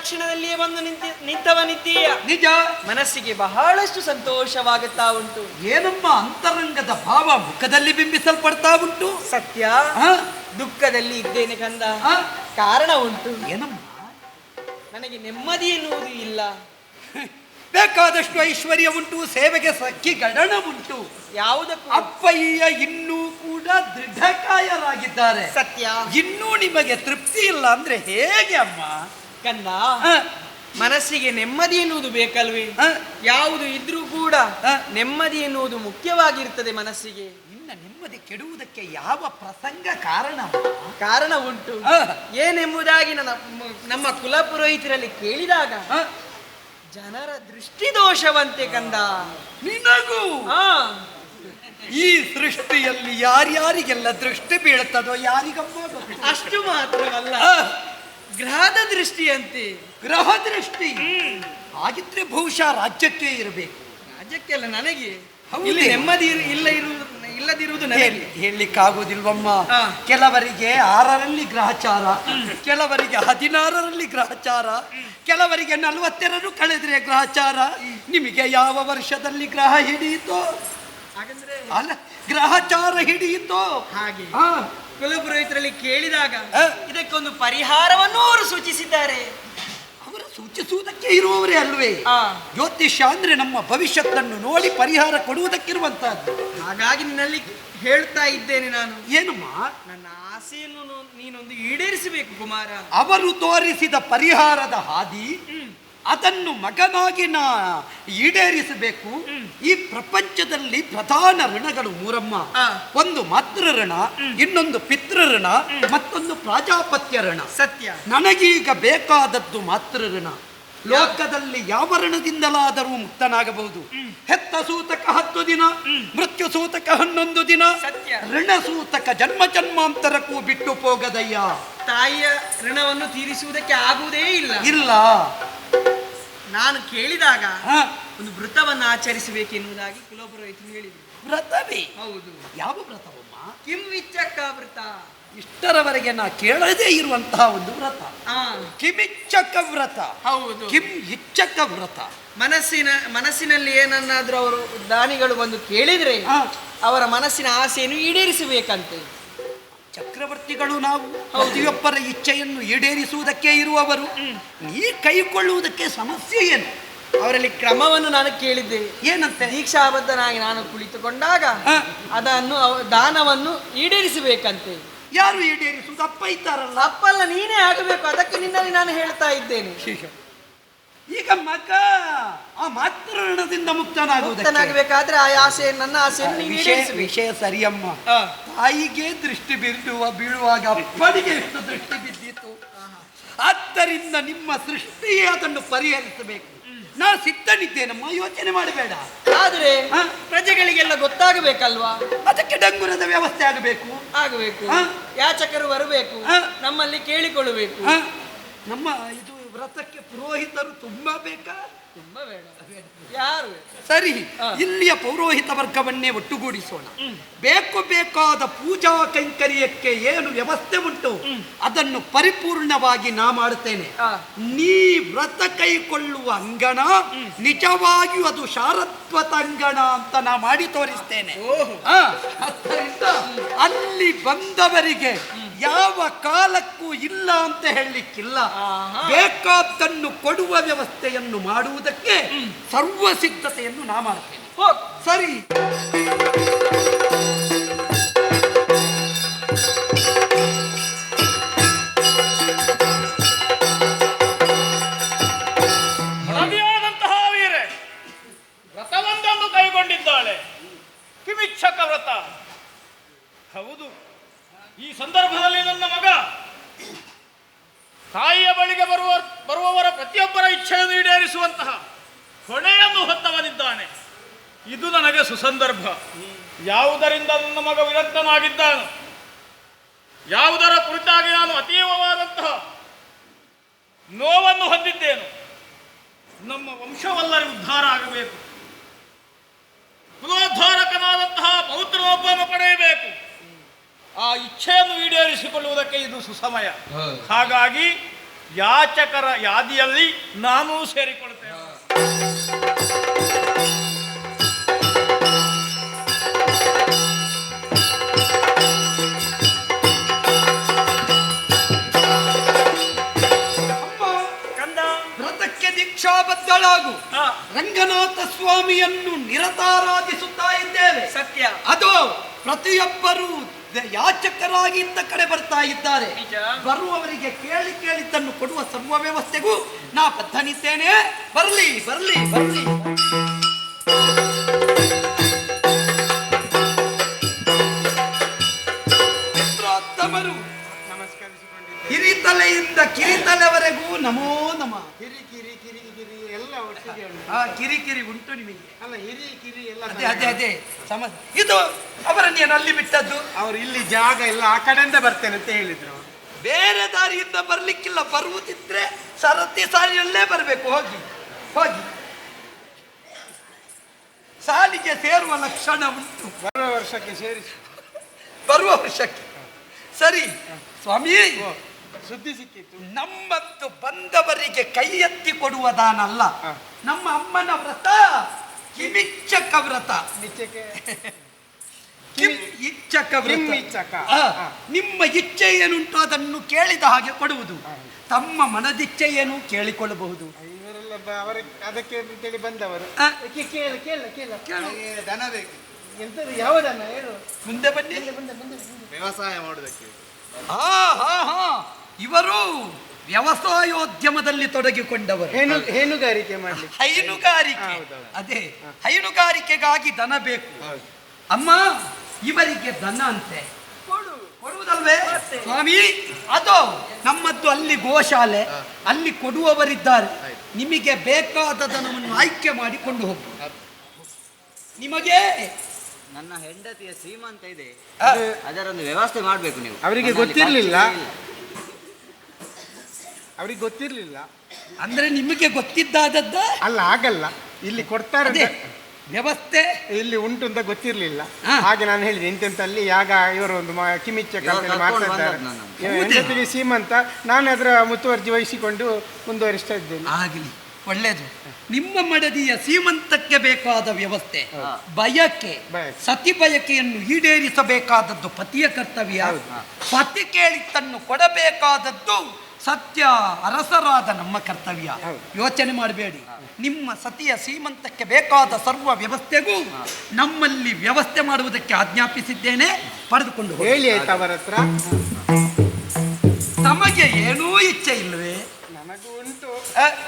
ಕ್ಷಣದಲ್ಲಿಯೇ ಬಂದು ನಿಂತವನಿದ್ದೀಯ. ನಿಜ. ಮನಸ್ಸಿಗೆ ಬಹಳಷ್ಟು ಸಂತೋಷವಾಗುತ್ತಾ ಉಂಟು. ಏನಮ್ಮ ಅಂತರಂಗದ ಭಾವ ಮುಖದಲ್ಲಿ ಬಿಂಬಿಸಲ್ಪಡ್ತಾ ಉಂಟು. ಸತ್ಯ. ದುಃಖದಲ್ಲಿ ಇದ್ದೇನೆ ಕಂದ. ಕಾರಣ ಉಂಟು. ಏನಮ್ಮ? ನನಗೆ ನೆಮ್ಮದಿ ಎನ್ನುವುದು ಇಲ್ಲ. ಬೇಕಾದಷ್ಟು ಐಶ್ವರ್ಯ ಉಂಟು, ಸೇವೆಗೆ ಸಖಿ ಗಡಣ ಉಂಟು. ಯಾವುದಕ್ಕೂ ಅಪ್ಪಯ್ಯ ಇನ್ನೂ ಕೂಡ ದೃಢಕಾಯರಾಗಿದ್ದಾರೆ. ಸತ್ಯ. ಇನ್ನೂ ನಿಮಗೆ ತೃಪ್ತಿ ಇಲ್ಲ ಅಂದ್ರೆ ಹೇಗೆ ಅಮ್ಮ? ಕಂದ, ಮನಸ್ಸಿಗೆ ನೆಮ್ಮದಿ ಎನ್ನುವುದು ಬೇಕಲ್ವೇ? ಯಾವುದು ಇದ್ರೂ ಕೂಡ ನೆಮ್ಮದಿ ಎನ್ನುವುದು ಮುಖ್ಯವಾಗಿರ್ತದೆ ಮನಸ್ಸಿಗೆ. ಇನ್ನ ನಿಮ್ಮ ಸಪ್ತಪದಿ ಕೆಡುವುದಕ್ಕೆ ಯಾವ ಪ್ರಸಂಗ ಕಾರಣ? ಕಾರಣ ಉಂಟು. ಏನೆಂಬುದಾಗಿ ನಮ್ಮ ಕುಲಪುರೋಹಿತರಲ್ಲಿ ಕೇಳಿದಾಗ ಜನರ ದೃಷ್ಟಿ ದೋಷವಂತೆ ಕಂದ. ನಿನಗೂ ಹಾ, ಈ ಸೃಷ್ಟಿಯಲ್ಲಿ ಯಾರ್ಯಾರಿಗೆಲ್ಲ ದೃಷ್ಟಿ ಬೀಳುತ್ತದೋ ಯಾರಿಗಮ್ಮ ಗೊತ್ತು. ಅಷ್ಟು ಮಾತ್ರವಲ್ಲ, ಗ್ರಹದ ದೃಷ್ಟಿಯಂತೆ. ಗ್ರಹ ದೃಷ್ಟಿ ಹಾಗಿದ್ರೆ ಬಹುಶಃ ರಾಜ್ಯಕ್ಕೆ ಇರಬೇಕು. ರಾಜ್ಯಕ್ಕೆಲ್ಲ ನನಗೆ ಹೌದೇ? ಇಲ್ಲಿ ನೆಮ್ಮದಿ ಇಲ್ಲದಿರುವುದು ನನಗೆ ಹೇಳಲಿಕ್ಕಾಗುವುದಿಲ್ವಮ್ಮ. ಕೆಲವರಿಗೆ 6ರಲ್ಲಿ ಗ್ರಹಚಾರ, ಕೆಲವರಿಗೆ 16ರಲ್ಲಿ ಗ್ರಹಚಾರ, ಕೆಲವರಿಗೆ 42 ಕಳೆದ್ರೆ ಗ್ರಹಚಾರ. ನಿಮಗೆ ಯಾವ ವರ್ಷದಲ್ಲಿ ಗ್ರಹ ಹಿಡಿಯಿತೋ, ಹಾಗಂದ್ರೆ ಅಲ್ಲ ಗ್ರಹಚಾರ ಹಿಡಿಯಿತೋ ಹಾಗೆ ಹಾ. ಕುಲಪುರೋಹಿತರಲ್ಲಿ ಕೇಳಿದಾಗ ಇದಕ್ಕೊಂದು ಪರಿಹಾರವನ್ನು ಅವರು ಸೂಚಿಸಿದ್ದಾರೆ. ಅವರು ಸೂಚಿಸುವುದಕ್ಕೆ ಇರುವವರೇ ಅಲ್ವೇ? ಆ, ಜ್ಯೋತಿಷ್ಯ ಅಂದ್ರೆ ನಮ್ಮ ಭವಿಷ್ಯತ್ತನ್ನು ನೋಡಿ ಪರಿಹಾರ ಕೊಡುವುದಕ್ಕಿರುವಂತಹದ್ದು. ಹಾಗಾಗಿ ನಿನ್ನಲ್ಲಿ ಹೇಳ್ತಾ ಇದ್ದೇನೆ ನಾನು. ಏನಮ್ಮ? ನನ್ನ ಆಸೆಯನ್ನು ನೀನೊಂದು ಈಡೇರಿಸಬೇಕು ಕುಮಾರ. ಅವರು ತೋರಿಸಿದ ಪರಿಹಾರದ ಹಾದಿ ಅದನ್ನು ಮಗನಾಗಿ ನಾ ಈಡೇರಿಸಬೇಕು. ಈ ಪ್ರಪಂಚದಲ್ಲಿ ಪ್ರಧಾನ ಋಣಗಳು 3 ಒಂದು ಮಾತೃ ಋಣ, ಇನ್ನೊಂದು ಪಿತೃ ಋಣ, ಮತ್ತೊಂದು ಪ್ರಾಜಾಪತ್ಯ ಋಣ. ಸತ್ಯ. ನನಗೀಗ ಬೇಕಾದದ್ದು ಮಾತೃ ಋಣ. ಲೋಕದಲ್ಲಿ ಯಾವ ಋಣದಿಂದಲಾದರೂ ಮುಕ್ತನಾಗಬಹುದು. ಹೆತ್ತ ಸೂತಕ 10 ದಿನ, ಮೃತ್ಯು ಸೂತಕ 11 ದಿನ, ಸತ್ಯ. ಋಣ ಸೂತಕ ಜನ್ಮ ಜನ್ಮಾಂತರಕ್ಕೂ ಬಿಟ್ಟು ಹೋಗದಯ್ಯ. ತಾಯಿಯ ಋಣವನ್ನು ತೀರಿಸುವುದಕ್ಕೆ ಆಗುವುದೇ ಇಲ್ಲ. ಇಲ್ಲ. ನಾನು ಕೇಳಿದಾಗ ಹ, ಒಂದು ವೃತವನ್ನು ಆಚರಿಸಬೇಕೆನ್ನುವುದಾಗಿ ಕುಲಪುರೋಹಿತರು ಹೇಳಿದರು. ವ್ರತವೇ? ಹೌದು. ಯಾವ ವ್ರತವಮ್ಮ? ಕಿಂ ವಿಚ್ಚಕ್ಕ ವ್ರತ. ಇಷ್ಟರವರೆಗೆ ನಾ ಕೇಳದೇ ಇರುವಂತಹ ಒಂದು ವ್ರತ. ಆ, ಕಿಮಿಚ್ಚಕ ವ್ರತ. ಹೌದು. ಕಿಂ ಇಚ್ಚಕ ವ್ರತ. ಮನಸ್ಸಿನಲ್ಲಿ ಏನನ್ನಾದ್ರೂ ಅವರು ದಾನಿಗಳು ಬಂದು ಕೇಳಿದ್ರೆ ಅವರ ಮನಸ್ಸಿನ ಆಸೆಯನ್ನು ಈಡೇರಿಸಬೇಕಂತೆ. ಚಕ್ರವರ್ತಿಗಳು ನಾವು ಪ್ರತಿಯೊಬ್ಬರ ಇಚ್ಛೆಯನ್ನು ಈಡೇರಿಸುವುದಕ್ಕೆ ಇರುವವರು. ನೀ ಕೈಕೊಳ್ಳುವುದಕ್ಕೆ ಸಮಸ್ಯೆ ಏನು? ಅವರಲ್ಲಿ ಕ್ರಮವನ್ನು ನಾನು ಕೇಳಿದ್ದೆ. ಏನಂತೆ? ದೀಕ್ಷಾಬದ್ಧನಾಗಿ ನಾನು ಕುಳಿತುಕೊಂಡಾಗ ಅದನ್ನು ದಾನವನ್ನು ಈಡೇರಿಸಬೇಕಂತೆ. ಯಾರು ಈಡೇರಿಸುವುದು? ಅಪ್ಪ ಇದ್ದಾರಲ್ಲ. ತಪ್ಪಲ್ಲ, ನೀನೇ ಆಗಬೇಕು. ಅದಕ್ಕೆ ನಿನ್ನಲ್ಲಿ ನಾನು ಹೇಳ್ತಾ ಇದ್ದೇನೆ. ಈಗ ಮಗ ಆ ಮಾತೃಋಣದಿಂದ ಮುಕ್ತನಾಗಬೇಕಾದ್ರೆ ಆ ಆಸೆ, ನನ್ನ ಆಸೆಯನ್ನು ನೀವು ಈಡೇರಿಸಬೇಕು. ವಿಷಯ ಸರಿಯಮ್ಮ. ತಾಯಿಗೆ ದೃಷ್ಟಿ ಬೀಳುವಾಗ ಅಪ್ಪನಿಗೆ ಎಷ್ಟು ದೃಷ್ಟಿ ಬಿದ್ದಿತ್ತು. ಆದ್ದರಿಂದ ನಿಮ್ಮ ಸೃಷ್ಟಿಯೇ ಅದನ್ನು ಪರಿಹರಿಸಬೇಕು. ನಾ ಸಿದ್ಧನಿದ್ದೇನಮ್ಮ, ಯೋಚನೆ ಮಾಡಬೇಡ. ಆದ್ರೆ ಪ್ರಜೆಗಳಿಗೆಲ್ಲ ಗೊತ್ತಾಗಬೇಕಲ್ವಾ? ಅದಕ್ಕೆ ಡಂಗುರದ ವ್ಯವಸ್ಥೆ ಆಗಬೇಕು. ಯಾಚಕರು ಬರಬೇಕು, ನಮ್ಮಲ್ಲಿ ಕೇಳಿಕೊಳ್ಳಬೇಕು. ನಮ್ಮ ಇದು ವ್ರತಕ್ಕೆ ಪುರೋಹಿತರು ತುಂಬಾ ಬೇಕಾ? ತುಂಬಾ ಬೇಡ. ಯಾರು? ಸರಿ, ಇಲ್ಲಿಯ ಪೌರೋಹಿತ ವರ್ಗವನ್ನೇ ಒಟ್ಟುಗೂಡಿಸೋಣ. ಬೇಕಾದ ಪೂಜಾ ಕೈಂಕರ್ಯಕ್ಕೆ ಏನು ವ್ಯವಸ್ಥೆ ಉಂಟು ಅದನ್ನು ಪರಿಪೂರ್ಣವಾಗಿ ನಾ ಮಾಡುತ್ತೇನೆ. ನೀ ವ್ರತ ಕೈಕೊಳ್ಳುವ ಅಂಗಣ ನಿಜವಾಗಿಯೂ ಅದು ಶಾರದ್ವತ ಅಂಗಣ ಅಂತ ನಾ ಮಾಡಿ ತೋರಿಸ್ತೇನೆ. ಅಲ್ಲಿ ಬಂದವರಿಗೆ ಯಾವ ಕಾಲಕ್ಕೂ ಇಲ್ಲ ಅಂತ ಹೇಳಲಿಕ್ಕಿಲ್ಲ. ಬೇಕಾದ್ದನ್ನು ಕೊಡುವ ವ್ಯವಸ್ಥೆಯನ್ನು ಮಾಡುವುದಕ್ಕೆ ಸರ್ವ ಸಿದ್ಧತೆಯನ್ನು ನಾ ಮಾಡ್ತೇನೆ. ಸರಿ. ಮಡದಿಯಾದಂತಹ ವೀರೆ ವ್ರತವೊಂದನ್ನು ಕೈಗೊಂಡಿದ್ದಾಳೆ. ಕಿಮಿಚ್ಚಕ ವ್ರತ. ಹೌದು, ಈ ಸಂದರ್ಭದಲ್ಲಿ ನನ್ನ ಮಗ ತಾಯಿಯ ಬಳಿಗೆ ಬರುವವರ ಪ್ರತಿಯೊಬ್ಬರ ಇಚ್ಛೆಯನ್ನು ಈಡೇರಿಸುವಂತಹ ಹೊಣೆಯನ್ನು ಹೊತ್ತವನಿದ್ದಾನೆ. ಇದು ನನಗೆ ಸುಸಂದರ್ಭ. ಯಾವುದರಿಂದ ನನ್ನ ಮಗ ವಿರಕ್ತನಾಗಿದ್ದಾನು, ಯಾವುದರ ಕುರಿತಾಗಿ ನಾನು ಅತೀವವಾದಂತಹ ನೋವನ್ನು ಹೊಂದಿದ್ದೇನು, ನಮ್ಮ ವಂಶವಲ್ಲರಿ ಉದ್ಧಾರ ಆಗಬೇಕು, ಕುಲೋದ್ಧಾರಕನಾದಂತಹ ಪೌತ್ರನೊಬ್ಬನ್ನು ಪಡೆಯಬೇಕು. ಆ ಇಚ್ಛೆಯನ್ನು ಈಡೇರಿಸಿಕೊಳ್ಳುವುದಕ್ಕೆ ಇದು ಸುಸಮಯ. ಹಾಗಾಗಿ ಯಾಚಕರ ಯಾದಿಯಲ್ಲಿ ನಾನೂ ಸೇರಿಕೊಳ್ಳುತ್ತೇನೆ. ವ್ರತಕ್ಕೆ ದೀಕ್ಷಾಬದ್ಧಳಾಗು. ರಂಗನಾಥ ಸ್ವಾಮಿಯನ್ನು ನಿರತಾರಾಧಿಸುತ್ತಾ ಇದ್ದೇವೆ. ಸತ್ಯ. ಅದು ಪ್ರತಿಯೊಬ್ಬರು ಯಾಚಕರಾಗಿ ಇಂದ ಕಡೆ ಬರ್ತಾ ಇದ್ದಾರೆ. ಬರುವವರಿಗೆ ಕೇಳಿದ್ದನ್ನು ಕೊಡುವ ಸರ್ವ ವ್ಯವಸ್ಥೆಗೂ ನಾ ಬದ್ಧನಿದ್ದೇನೆ. ಬರಲಿ ಬರಲಿ ಬರಲಿ. ನಮ್ಮರು ಹಿರಿತಲೆಯಿಂದ ಕಿರಿತಲೆವರೆಗೂ ನಮೋ ನಮ. ಕಿರಿ ಕಿರಿ ಕಿರಿ ಕಿರಿ ಎಲ್ಲ ಒಟ್ಟಿಗೆ ಉಂಟು. ಕಿರಿಕಿರಿ ಉಂಟು ನಿಮಗೆ. ಅಲ್ಲ ಹಿರಿ ಕಿರಿ ಎಲ್ಲ ಅದೇ ಇದು ಅವರನ್ನು ಏನು ಅಲ್ಲಿ ಬಿಟ್ಟದ್ದು? ಅವ್ರು ಇಲ್ಲಿ ಜಾಗ ಇಲ್ಲ, ಆ ಕಡೆಯಿಂದ ಬರ್ತೇನೆ ಅಂತ ಹೇಳಿದ್ರು ಅವರು. ಬೇರೆ ದಾರಿಯಿಂದ ಬರ್ಲಿಕ್ಕಿಲ್ಲ. ಬರುವುದಿದ್ರೆ ಸರತಿ ಸಾಲಿಯಲ್ಲೇ ಬರಬೇಕು. ಹೋಗಿ ಹೋಗಿ ಸಾಲಿಗೆ ಸೇರುವ ಲಕ್ಷಣ ಉಂಟು. ಬರುವ ವರ್ಷಕ್ಕೆ ಸೇರಿಸಿ. ಬರುವ ವರ್ಷಕ್ಕೆ ಸರಿ ಸ್ವಾಮಿ. ಸುದ್ದಿ ಸಿಕ್ಕಿತ್ತು. ನಮ್ಮಂತೂ ಬಂದವರಿಗೆ ಕೈ ಎತ್ತಿ ಕೊಡುವ ದಾನ ಅಲ್ಲ. ನಮ್ಮ ಅಮ್ಮನ ವ್ರತ ಕಿಮಿಚ್ಚಕ ವ್ರತ. ಇಚ್ಛಕ ವ್ರತ. ನಿಮ್ಮ ಇಚ್ಛೆ ಏನುಂಟು ಅದನ್ನು ಕೇಳಿದ ಹಾಗೆ ಕೊಡುವುದು. ತಮ್ಮ ಮನದಿಚ್ಛೆ ಏನು ಕೇಳಿಕೊಳ್ಳಬಹುದು. ಇವರೆಲ್ಲ ಅದಕ್ಕೆ ಅಂತೇಳಿ ಬಂದವರು. ಕೇಳ ಕೇಳ ಕೇಳ ದನ ಬೇಕು. ಎಂತ ಯಾವ ದನ ಹೇಳು. ಮುಂದೆ ಬನ್ನಿ. ವ್ಯವಸಾಯ ಮಾಡುವುದಕ್ಕೆ. ಇವರು ವ್ಯವಸಾಯೋದ್ಯಮದಲ್ಲಿ ತೊಡಗಿಕೊಂಡವರು. ಹೈನುಗಾರಿಕೆ ಮಾಡಲಿ. ಹೈನುಗಾರಿಕೆ. ಅದೇ ಹೈನುಗಾರಿಕೆಗಾಗಿ ದನ ಬೇಕು. ಅಮ್ಮ ಇವರಿಗೆ ದನ ಅಂತೆ ಕೊಡುವುದಲ್ವೇ ಸ್ವಾಮಿ? ಅದು ನಮ್ಮದ್ದು ಅಲ್ಲಿ ಗೋಶಾಲೆ, ಅಲ್ಲಿ ಕೊಡುವವರಿದ್ದಾರೆ. ನಿಮಗೆ ಬೇಕಾದ ದನವನ್ನು ಆಯ್ಕೆ ಮಾಡಿಕೊಂಡು ಹೋಗಿ. ನಿಮಗೆ ನನ್ನ ಹೆಂಡತಿಯ ಸೀಮಂತ ಇದೆ, ಅದರೊಂದು ವ್ಯವಸ್ಥೆ ಮಾಡಬೇಕು ನೀವು. ಅವರಿಗೆ ಗೊತ್ತಿರಲಿಲ್ಲ. ಅವ್ರಿಗೆ ಗೊತ್ತಿರ್ಲಿಲ್ಲ ಅಂದ್ರೆ ನಿಮಗೆ ಗೊತ್ತಿದ್ದಾದದ್ದ ಅಲ್ಲ. ಆಗಲ್ಲ, ಇಲ್ಲಿ ಕೊಡ್ತಾರೆ ವ್ಯವಸ್ಥೆ ಇಲ್ಲಿ ಉಂಟು ಅಂತ ಗೊತ್ತಿರ್ಲಿಲ್ಲ. ಹಾಗೆ ನಾನು ಹೇಳಿದೆ ಇಂತೆಂತಲ್ಲಿ ಯಾಗ ಇವರು ಒಂದು ಕಿಮಿಚ್ಚ ಕಂಪನಿ ಮಾಡ್ತಾ ಇದ್ದಾರೆ. ಹೆಂಡತಿಗೆ ಸೀಮಂತ, ನಾನು ಅದರ ಮುತುವರ್ಜಿ ವಹಿಸಿಕೊಂಡು ಮುಂದುವರಿಸ್ತಾ ಇದ್ದೇನೆ. ಆಗಲಿ, ಒಳ್ಳೇದು. ನಿಮ್ಮ ಮಡದಿಯ ಸೀಮಂತಕ್ಕೆ ಬೇಕಾದ ವ್ಯವಸ್ಥೆ, ಬಯಕೆ, ಸತಿ ಬಯಕೆಯನ್ನು ಈಡೇರಿಸಬೇಕಾದದ್ದು ಪತಿಯ ಕರ್ತವ್ಯ. ಪತಿ ಕೇಳಿದ್ದನ್ನು ಕೊಡಬೇಕಾದದ್ದು ಸತ್ಯ ಅರಸರಾದ ನಮ್ಮ ಕರ್ತವ್ಯ. ಯೋಚನೆ ಮಾಡಬೇಡಿ. ನಿಮ್ಮ ಸತಿಯ ಸೀಮಂತಕ್ಕೆ ಬೇಕಾದ ಸರ್ವ ವ್ಯವಸ್ಥೆಗೂ ನಮ್ಮಲ್ಲಿ ವ್ಯವಸ್ಥೆ ಮಾಡುವುದಕ್ಕೆ ಆಜ್ಞಾಪಿಸಿದ್ದೇನೆ. ಪಡೆದುಕೊಂಡು ಹೇಳಿ ಆಯ್ತು ಅವರ ಹತ್ರ. ತಮಗೆ ಏನೂ ಇಚ್ಛೆ ಇಲ್ಲವೇ? ನನಗೂ ಉಂಟು.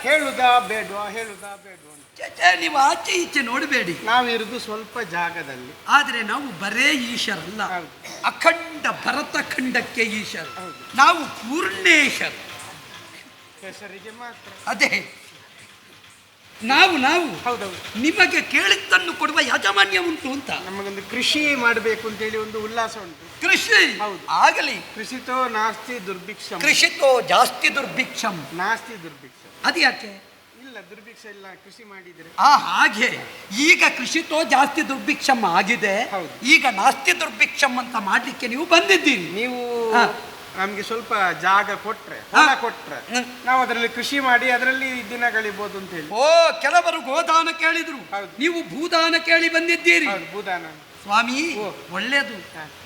ಹೇಳುದಾ ಬೇಡವಾ ಹೇಳುದಾ ಬೇಡವಾ? ನೀವು ಆಚೆ ಈಚೆ ನೋಡಬೇಡಿ. ನಾವಿರುವುದು ಸ್ವಲ್ಪ ಜಾಗದಲ್ಲಿ. ಆದ್ರೆ ನಾವು ಬರೇ ಈಶರಲ್ಲ, ಅಖಂಡ ಭರತ ಖಂಡಕ್ಕೆ ಈಶರು. ನಾವು ಪೂರ್ಣೇಶರು. ಹೆಸರಿಗೆ ಮಾತ್ರ. ಅದೇ ನಾವು ಹೌದೌದು. ನಿಮಗೆ ಕೇಳಿದ್ದನ್ನು ಕೊಡುವ ಯಾಜಮಾನ್ಯ ಉಂಟು ಅಂತ. ನಮಗೊಂದು ಕೃಷಿ ಮಾಡಬೇಕು ಅಂತೇಳಿ ಒಂದು ಉಲ್ಲಾಸ ಉಂಟು. ಕೃಷಿ ಆಗಲಿ. ಕೃಷಿತೋ ನಾಸ್ತಿ ದುರ್ಭಿಕ್ಷಂ. ಕೃಷಿತೋ ಜಾಸ್ತಿ ದುರ್ಭಿಕ್ಷಂ. ನಾಸ್ತಿ ದುರ್ಭಿಕ್ಷಂ. ಅದು ಯಾಕೆ? ಇಲ್ಲ, ದುರ್ಭಿಕ್ಷ ಇಲ್ಲ ಕೃಷಿ ಮಾಡಿದ್ರೆ. ಹಾಗೆ ಈಗ ಕೃಷಿತೋ ಜಾಸ್ತಿ ದುರ್ಭಿಕ್ಷಂ ಆಗಿದೆ. ಈಗ ನಾಸ್ತಿ ದುರ್ಭಿಕ್ಷಂ ಅಂತ ಮಾಡ್ಲಿಕ್ಕೆ ನೀವು ಬಂದಿದ್ದೀರಿ. ನೀವು ನಮ್ಗೆ ಸ್ವಲ್ಪ ಜಾಗ ಕೊಟ್ರೆ, ಹೊಲ ಕೊಟ್ರೆ ನಾವು ಅದರಲ್ಲಿ ಕೃಷಿ ಮಾಡಿ ಅದರಲ್ಲಿ ದಿನ ಕಳಿಬಹುದು ಅಂತ ಹೇಳಿ. ಕೆಲವರು ಗೋದಾನ ಕೇಳಿದ್ರು, ನೀವು ಭೂದಾನ ಕೇಳಿ ಬಂದಿದ್ದೀರಿ. ಭೂದಾನ ಸ್ವಾಮಿ ಒಳ್ಳೇದು.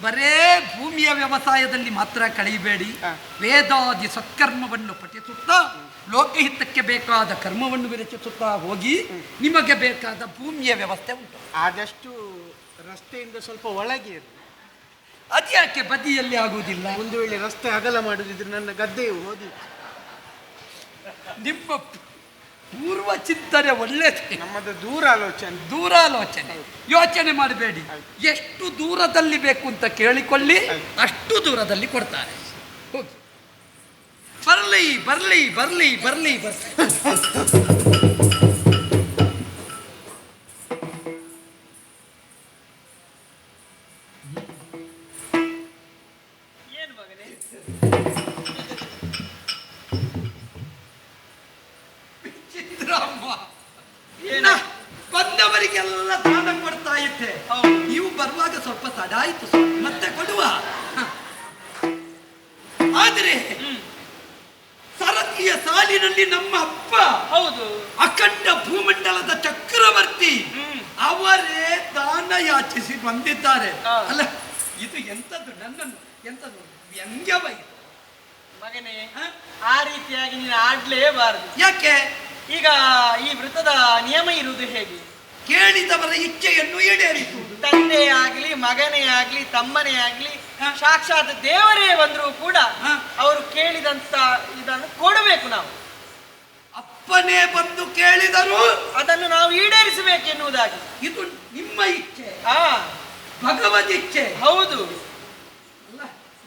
ಬರೇ ಭೂಮಿಯ ವ್ಯವಸಾಯದಲ್ಲಿ ಮಾತ್ರ ಕಳೆಯಬೇಡಿ. ವೇದಾದಿ ಸತ್ಕರ್ಮವನ್ನು ಪಠಿಸುತ್ತಾ ಲೋಕಹಿತಕ್ಕೆ ಬೇಕಾದ ಕರ್ಮವನ್ನು ವಿರಚಿಸುತ್ತಾ ಹೋಗಿ ನಿಮಗೆ ಬೇಕಾದ ಭೂಮಿಯ ವ್ಯವಸ್ಥೆ ಉಂಟು. ಆದಷ್ಟು ರಸ್ತೆಯಿಂದ ಸ್ವಲ್ಪ ಒಳಗೆ ಇರು. ಅದ್ಯಾಕೆ ಬದಿಯಲ್ಲಿ ಆಗುವುದಿಲ್ಲ? ಒಂದು ವೇಳೆ ರಸ್ತೆ ಅಗಲ ಮಾಡುದಿದ್ರೆ ನನ್ನ ಗದ್ದೆಯು ಹೋದಿ. ನಿಮ್ಮ ಪೂರ್ವ ಚಿಂತನೆ ಒಳ್ಳೆಯದು. ನಮ್ಮದು ದೂರಾಲೋಚನೆ. ಯೋಚನೆ ಮಾಡಬೇಡಿ. ಎಷ್ಟು ದೂರದಲ್ಲಿ ಬೇಕು ಅಂತ ಕೇಳಿಕೊಳ್ಳಿ, ಅಷ್ಟು ದೂರದಲ್ಲಿ ಕೊಡ್ತಾರೆ. ಹೋಗಿ. ಬರ್ಲಿ ಬರ್ಲಿ ಬರ್ಲಿ ಬರ್ಲಿ ಬರ್ಲಿ. ಬಂದವರಿಗೆಲ್ಲ ದಾನ ಕೊಡ್ತಾ ಇದ್ದೆ. ನೀವು ಬರುವಾಗ ಸ್ವಲ್ಪ ತಡ ಆಯ್ತು, ಮತ್ತೆ ಕೊಡುವ. ಆದರೆ ಸರತಿಯ ಸಾಲಿನಲ್ಲಿ ನಮ್ಮ ಅಪ್ಪ, ಹೌದು, ಅಖಂಡ ಭೂಮಂಡಲದ ಚಕ್ರವರ್ತಿ, ಅವರೇ ದಾನ ಯಾಚಿಸಿ ಬಂದಿದ್ದಾರೆ. ಅಲ್ಲ, ಇದು ಎಂತದ್ದು? ನನ್ನನ್ನು ಎಂತದ್ದು ವ್ಯಂಗ್ಯವೈ ಮಗನೇ. ಆ ರೀತಿಯಾಗಿ ನೀನು ಆಡ್ಲೇಬಾರದು. ಯಾಕೆ? ಈಗ ಈ ವೃತ್ತದ ನಿಯಮ ಇರುವುದು ಹೇಗೆ? ಕೇಳಿದವರ ಇಚ್ಛೆಯನ್ನು ಈಡೇರಿಸುವುದು. ತಂದೆ ಆಗ್ಲಿ, ಮಗನೇ ಆಗ್ಲಿ, ತಮ್ಮನೇ ಆಗ್ಲಿ, ಸಾಕ್ಷಾತ್ ದೇವರೇ ಬಂದರೂ ಕೂಡ ಅವರು ಕೇಳಿದಂತ ಇದನ್ನು ಕೊಡಬೇಕು. ನಾವು ಅಪ್ಪನೇ ಬಂದು ಕೇಳಿದರು ಅದನ್ನು ನಾವು ಈಡೇರಿಸಬೇಕೆನ್ನುವುದಾಗಿ. ಇದು ನಿಮ್ಮ ಇಚ್ಛೆ, ಭಗವದ್ ಇಚ್ಛೆ. ಹೌದು.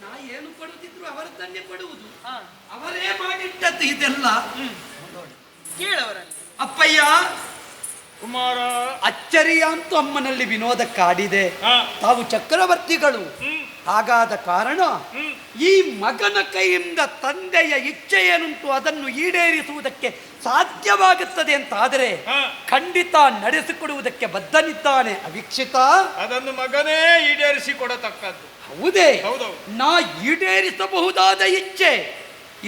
ನಾ ಏನು ಕೊಡುತ್ತಿದ್ರು ಅವರದ್ದನ್ನೇ ಕೊಡುವುದು. ಅವರೇ ಮಾಡಿಟ್ಟದ್ದು ಇದೆಲ್ಲ. ಕೇಳವರಲ್ಲಿ ಅಪ್ಪಯ್ಯ ಕುಮಾರ, ಅಚ್ಚರಿಯ ಅಂತೂ ಅಮ್ಮನಲ್ಲಿ ವಿನೋದ ಕಾಡಿದೆ. ತಾವು ಚಕ್ರವರ್ತಿಗಳು. ಹಾಗಾದ ಕಾರಣ ಈ ಮಗನ ಕೈಯಿಂದ ತಂದೆಯ ಇಚ್ಛೆ ಏನುಂಟು ಅದನ್ನು ಈಡೇರಿಸುವುದಕ್ಕೆ ಸಾಧ್ಯವಾಗುತ್ತದೆ ಅಂತಾದರೆ ಖಂಡಿತ ನಡೆಸಿಕೊಡುವುದಕ್ಕೆ ಬದ್ಧನಿದ್ದಾನೆ ಅವೀಕ್ಷಿತ. ಅದನ್ನು ಮಗನೇ ಈಡೇರಿಸಿಕೊಡತಕ್ಕದ್ದು. ಹೌದೇ? ಹೌದು. ನಾ ಈಡೇರಿಸಬಹುದಾದ ಇಚ್ಛೆ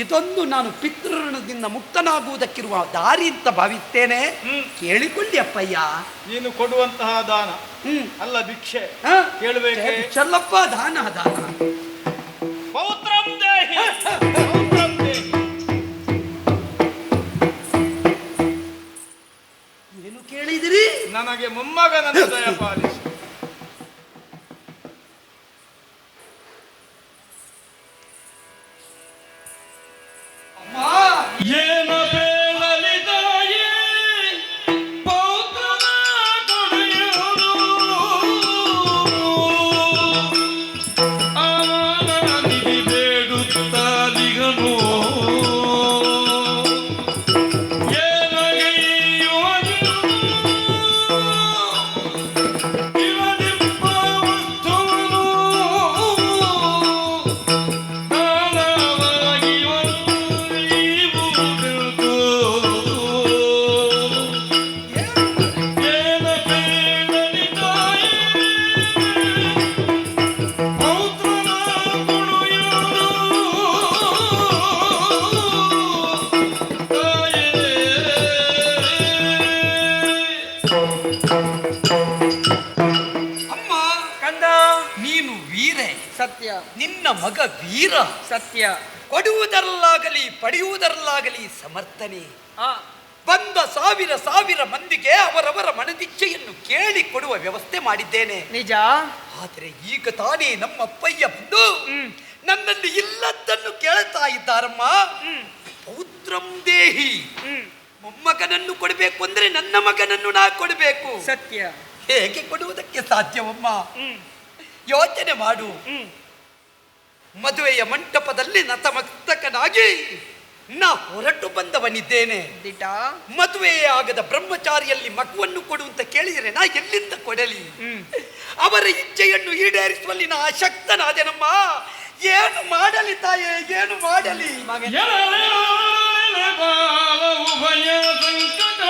ಇದೊಂದು. ನಾನು ಪಿತೃಋಣದಿಂದ ಮುಕ್ತನಾಗುವುದಕ್ಕಿರುವ ದಾರಿ ಅಂತ ಭಾವಿಸ್ತೇನೆ. ಕೇಳಿಕೊಳ್ಳಿ ಅಪ್ಪಯ್ಯ. ನೀನು ಕೊಡುವಂತಹ ದಾನ ಅಲ್ಲ ಭಿಕ್ಷೆ ಕೇಳಬೇಕೆ? ಚಲ್ಲಪ್ಪ, ದಾನ ದಾನ. ಪೌತ್ರಂ ದೇಹಿ, ಪೌತ್ರಂ ದೇಹಿ. ಏನು ಕೇಳಿದಿರಿ? ನನಗೆ ಮೊಮ್ಮಗನನ್ನು ದಯಪಾಲಿಸು. ಏನ ಬೇಡಲಿದಾಯೇ ಪೌತ್ರನ ಕೊಡೆಯುವುದು ಅವನಿಗೆ ಬೇಡುತ್ತಾಲಿಗನು ಸತ್ಯ. ನಿನ್ನ ಮಗ ವೀರ. ಸತ್ಯ. ಕೊಡುವುದರಲ್ಲಾಗಲಿ ಪಡೆಯುವುದರಲ್ಲಾಗಲಿ ಸಮರ್ಥನೆ. ಆ ಬಂದ ಸಾವಿರ ಸಾವಿರ ಮಂದಿಗೆ ಅವರವರ ಮನದಿಚ್ಛೆಯನ್ನು ಕೇಳಿ ಕೊಡುವ ವ್ಯವಸ್ಥೆ ಮಾಡಿದ್ದೇನೆ. ನಿಜ. ಆದರೆ ಈಗ ತಾನೇ ನಮ್ಮ ಅಪ್ಪಯ್ಯ ಬಂದು ನನ್ನಲ್ಲಿ ಇಲ್ಲದ್ದನ್ನು ಕೇಳ್ತಾ ಇದ್ದಾರಮ್ಮ. ಪೌತ್ರಂ ದೇಹಿ, ಮೊಮ್ಮಗನನ್ನು ಕೊಡಬೇಕು ಅಂದ್ರೆ ನನ್ನ ಮಗನನ್ನು ನಾ ಕೊಡಬೇಕು. ಸತ್ಯ. ಹೇಗೆ ಕೊಡುವುದಕ್ಕೆ ಸಾಧ್ಯವಮ್ಮ? ಯೋಚನೆ ಮಾಡು. ಮದುವೆಯ ಮಂಟಪದಲ್ಲಿ ನತಮಸ್ತಕನಾಗಿ ನಾ ಹೊರಟು ಬಂದವನಿದ್ದೇನೆ. ದಿಟ. ಮದುವೆಯೇ ಆಗದ ಬ್ರಹ್ಮಚಾರಿಯಲ್ಲಿ ಮಗುವನ್ನು ಕೊಡು ಅಂತ ಕೇಳಿದರೆ ನಾ ಎಲ್ಲಿಂದ ಕೊಡಲಿ? ಅವರ ಇಚ್ಛೆಯನ್ನು ಈಡೇರಿಸುವಲ್ಲಿ ನಾ ಅಶಕ್ತನಾದೆನಮ್ಮ. ಏನು ಮಾಡಲಿ ತಾಯೇ, ಏನು ಮಾಡಲಿ? ಉಭಯ ಸಂಕಟ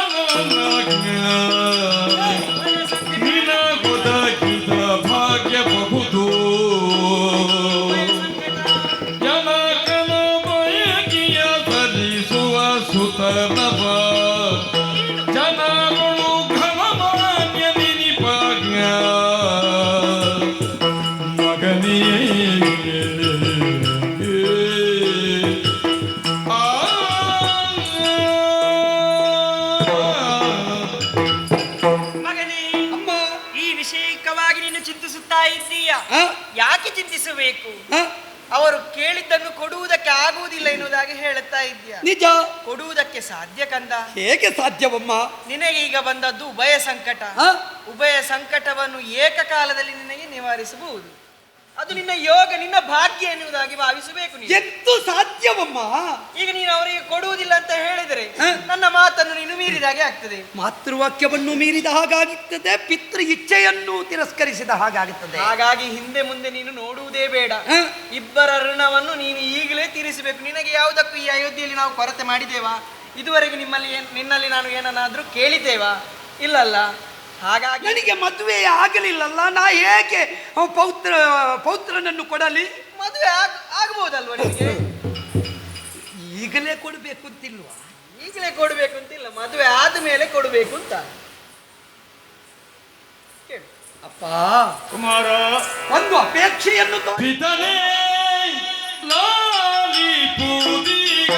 ಭಾಗ್ಯ ಬಹುದು ಜನಕನ ಬಯಕಿಯ ಸಲ್ಲಿಸುವ ಸುತನವ ಜನಗಳು ಘನಮಾನ್ಯ ನಿನಿಪಾಜ್ಞ ಮಗನೇ ಯಾಕೆ ಚಿಂತಿಸಬೇಕು? ಅವರು ಕೇಳಿದ್ದನ್ನು ಕೊಡುವುದಕ್ಕೆ ಆಗುವುದಿಲ್ಲ ಎನ್ನುವುದಾಗಿ ಹೇಳುತ್ತಾ ಇದ್ದೀಯ. ನಿಜ. ಕೊಡುವುದಕ್ಕೆ ಸಾಧ್ಯ ಕಂದ. ಹೇಗೆ ಸಾಧ್ಯವಮ್ಮ? ನಿನಗೆ ಈಗ ಬಂದದ್ದು ಉಭಯ ಸಂಕಟ. ಉಭಯ ಸಂಕಟವನ್ನು ಏಕಕಾಲದಲ್ಲಿ ನಿನಗೆ ನಿವಾರಿಸಬಹುದು. ಅದು ನಿನ್ನ ಯೋಗ, ನಿನ್ನ ಭಾಗ್ಯ ಎನ್ನುವುದಾಗಿ ಭಾವಿಸಬೇಕು. ಎಷ್ಟು ಸಾಧ್ಯವಮ್ಮ? ಈಗ ನೀನು ಅವರಿಗೆ ಕೊಡುವುದಿಲ್ಲ ಅಂತ ಹೇಳಿದರೆ ನನ್ನ ಮಾತನ್ನು ನೀನು ಮೀರಿದಾಗೆ ಆಗ್ತದೆ. ಮಾತೃವಾಕ್ಯವನ್ನು ಮೀರಿದ ಹಾಗಾಗುತ್ತದೆ, ಪಿತೃ ಇಚ್ಛೆಯನ್ನು ತಿರಸ್ಕರಿಸಿದ ಹಾಗಾಗುತ್ತದೆ. ಹಾಗಾಗಿ ಹಿಂದೆ ಮುಂದೆ ನೀನು ನೋಡುವುದೇ ಬೇಡ. ಇಬ್ಬರ ಋಣವನ್ನು ನೀನು ಈಗಲೇ ತೀರಿಸಬೇಕು. ನಿನಗೆ ಯಾವುದಕ್ಕೂ ಈ ಅಯೋಧ್ಯೆಯಲ್ಲಿ ನಾವು ಕೊರತೆ ಮಾಡಿದ್ದೇವಾ? ಇದುವರೆಗೆ ನಿನ್ನಲ್ಲಿ ನಾನು ಏನನ್ನಾದ್ರೂ ಕೇಳಿದ್ದೇವಾ? ಇಲ್ಲಲ್ಲ. ಹಾಗಾಗಿ ನನಗೆ ಮದುವೆ ಆಗಲಿಲ್ಲಲ್ಲ, ನಾ ಹೇಗೆ ಪೌತ್ರನನ್ನು ಕೊಡಲಿ? ಮದುವೆ ಆಗಬಹುದಲ್ವ ನಿನಗೆ? ಈಗಲೇ ಕೊಡಬೇಕು ಅಂತಿಲ್ವಾ? ಈಗಲೇ ಕೊಡಬೇಕು ಅಂತಿಲ್ಲ, ಮದುವೆ ಆದ ಮೇಲೆ ಕೊಡಬೇಕು ಅಂತ. ಅಪ್ಪ ಕುಮಾರ, ಒಂದು ಅಪೇಕ್ಷೆಯನ್ನು ಪಿತನೇ ಲಾಲಿ ಪೂದಿಗ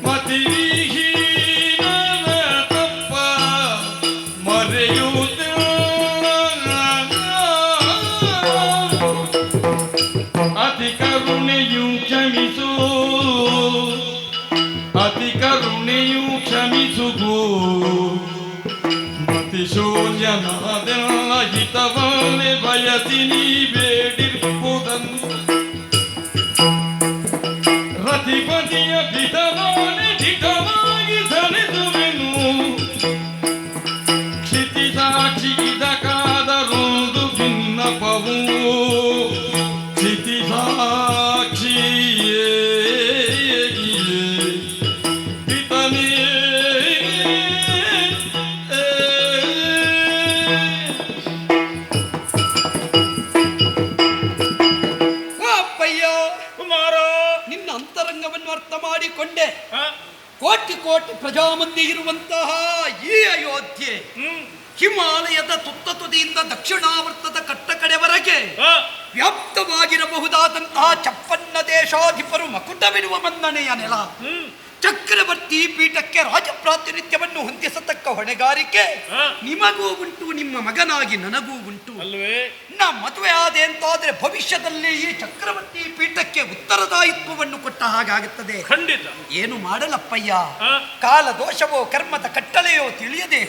ಮತಿವಿಹೀನನ ತಪ್ಪ ಮರೆಯುವುದ ಅತಿ ಕರುಣೆಯು ಕ್ಷಮಿಸು, ಅತಿ ಕರುಣೆಯು ಕ್ಷಮಿಸುಗೋ. ಮತಿ ಶೂನ್ಯನಾದೆಲ್ಲ ಹಿತವನ್ನೇ ಬಯಸಿ ನೀ ಬೇಡಿರುವುದನ್ನು ರತಿಪತಿಯ ಪಿತವನೇ ದಿಟವಾಗಿ ಸರಿಸುವೆನು. ಕ್ಷಿತಿ ಸಾಕ್ಷಿ ಇದಕ್ಕಾದರೊಂದು ಭಿನ್ನಪವು ಕ್ಷಿತಿ ಸಾಕ್ಷಿಯೇ ಪಿತನೇ. ಅಪ್ಪಯ್ಯ ಕುಮಾರ, ನಿನ್ನ ಅಂತರಂಗವನ್ನು ಅರ್ಥ ಮಾಡಿಕೊಂಡೆ. ಕೋಟಿ ಕೋಟಿ ಪ್ರಜಾಮಂದಿ ಇರುವಂತಹ ಈ ಅಯೋಧ್ಯೆ ಹಿಮಾಲಯದ ತುತ್ತ ತುದಿಯಿಂದ ದಕ್ಷಿಣಾವರ್ತದ ಕಟ್ಟ ಕಡೆವರೆಗೆ ವ್ಯಾಪ್ತವಾಗಿರಬಹುದಾದಂತಹ 56 ದೇಶಾಧಿಪರು ಮಕುಟವಿರುವ ಮನ್ನಣೆಯ ನೆಲ. ಚಕ್ರವರ್ತಿ ಪೀಠಕ್ಕೆ ರಾಜ ಪ್ರಾತಿನಿಧ್ಯವನ್ನು ಹೊಂದಿಸತಕ್ಕ ಹೊಣೆಗಾರಿಕೆ ನಿಮಗೂ ಉಂಟು, ನಿಮ್ಮ ಮಗನಾಗಿ ನನಗೂ ಉಂಟು ಅಲ್ವೇ? ನಾ ಮದುವೆ ಆದೆ ಅಂತಾದ್ರೆ ಭವಿಷ್ಯದಲ್ಲಿ ಈ ಚಕ್ರವರ್ತಿ ಪೀಠಕ್ಕೆ ಉತ್ತರದಾಯಿತ್ವವನ್ನು ಕೊಟ್ಟ ಹಾಗಾಗುತ್ತದೆ. ಖಂಡಿತ. ಏನು ಮಾಡಲಪ್ಪಯ್ಯ, ಕಾಲ ದೋಷವೋ ಕರ್ಮದ ಕಟ್ಟಳೆಯೋ ತಿಳಿಯದೆ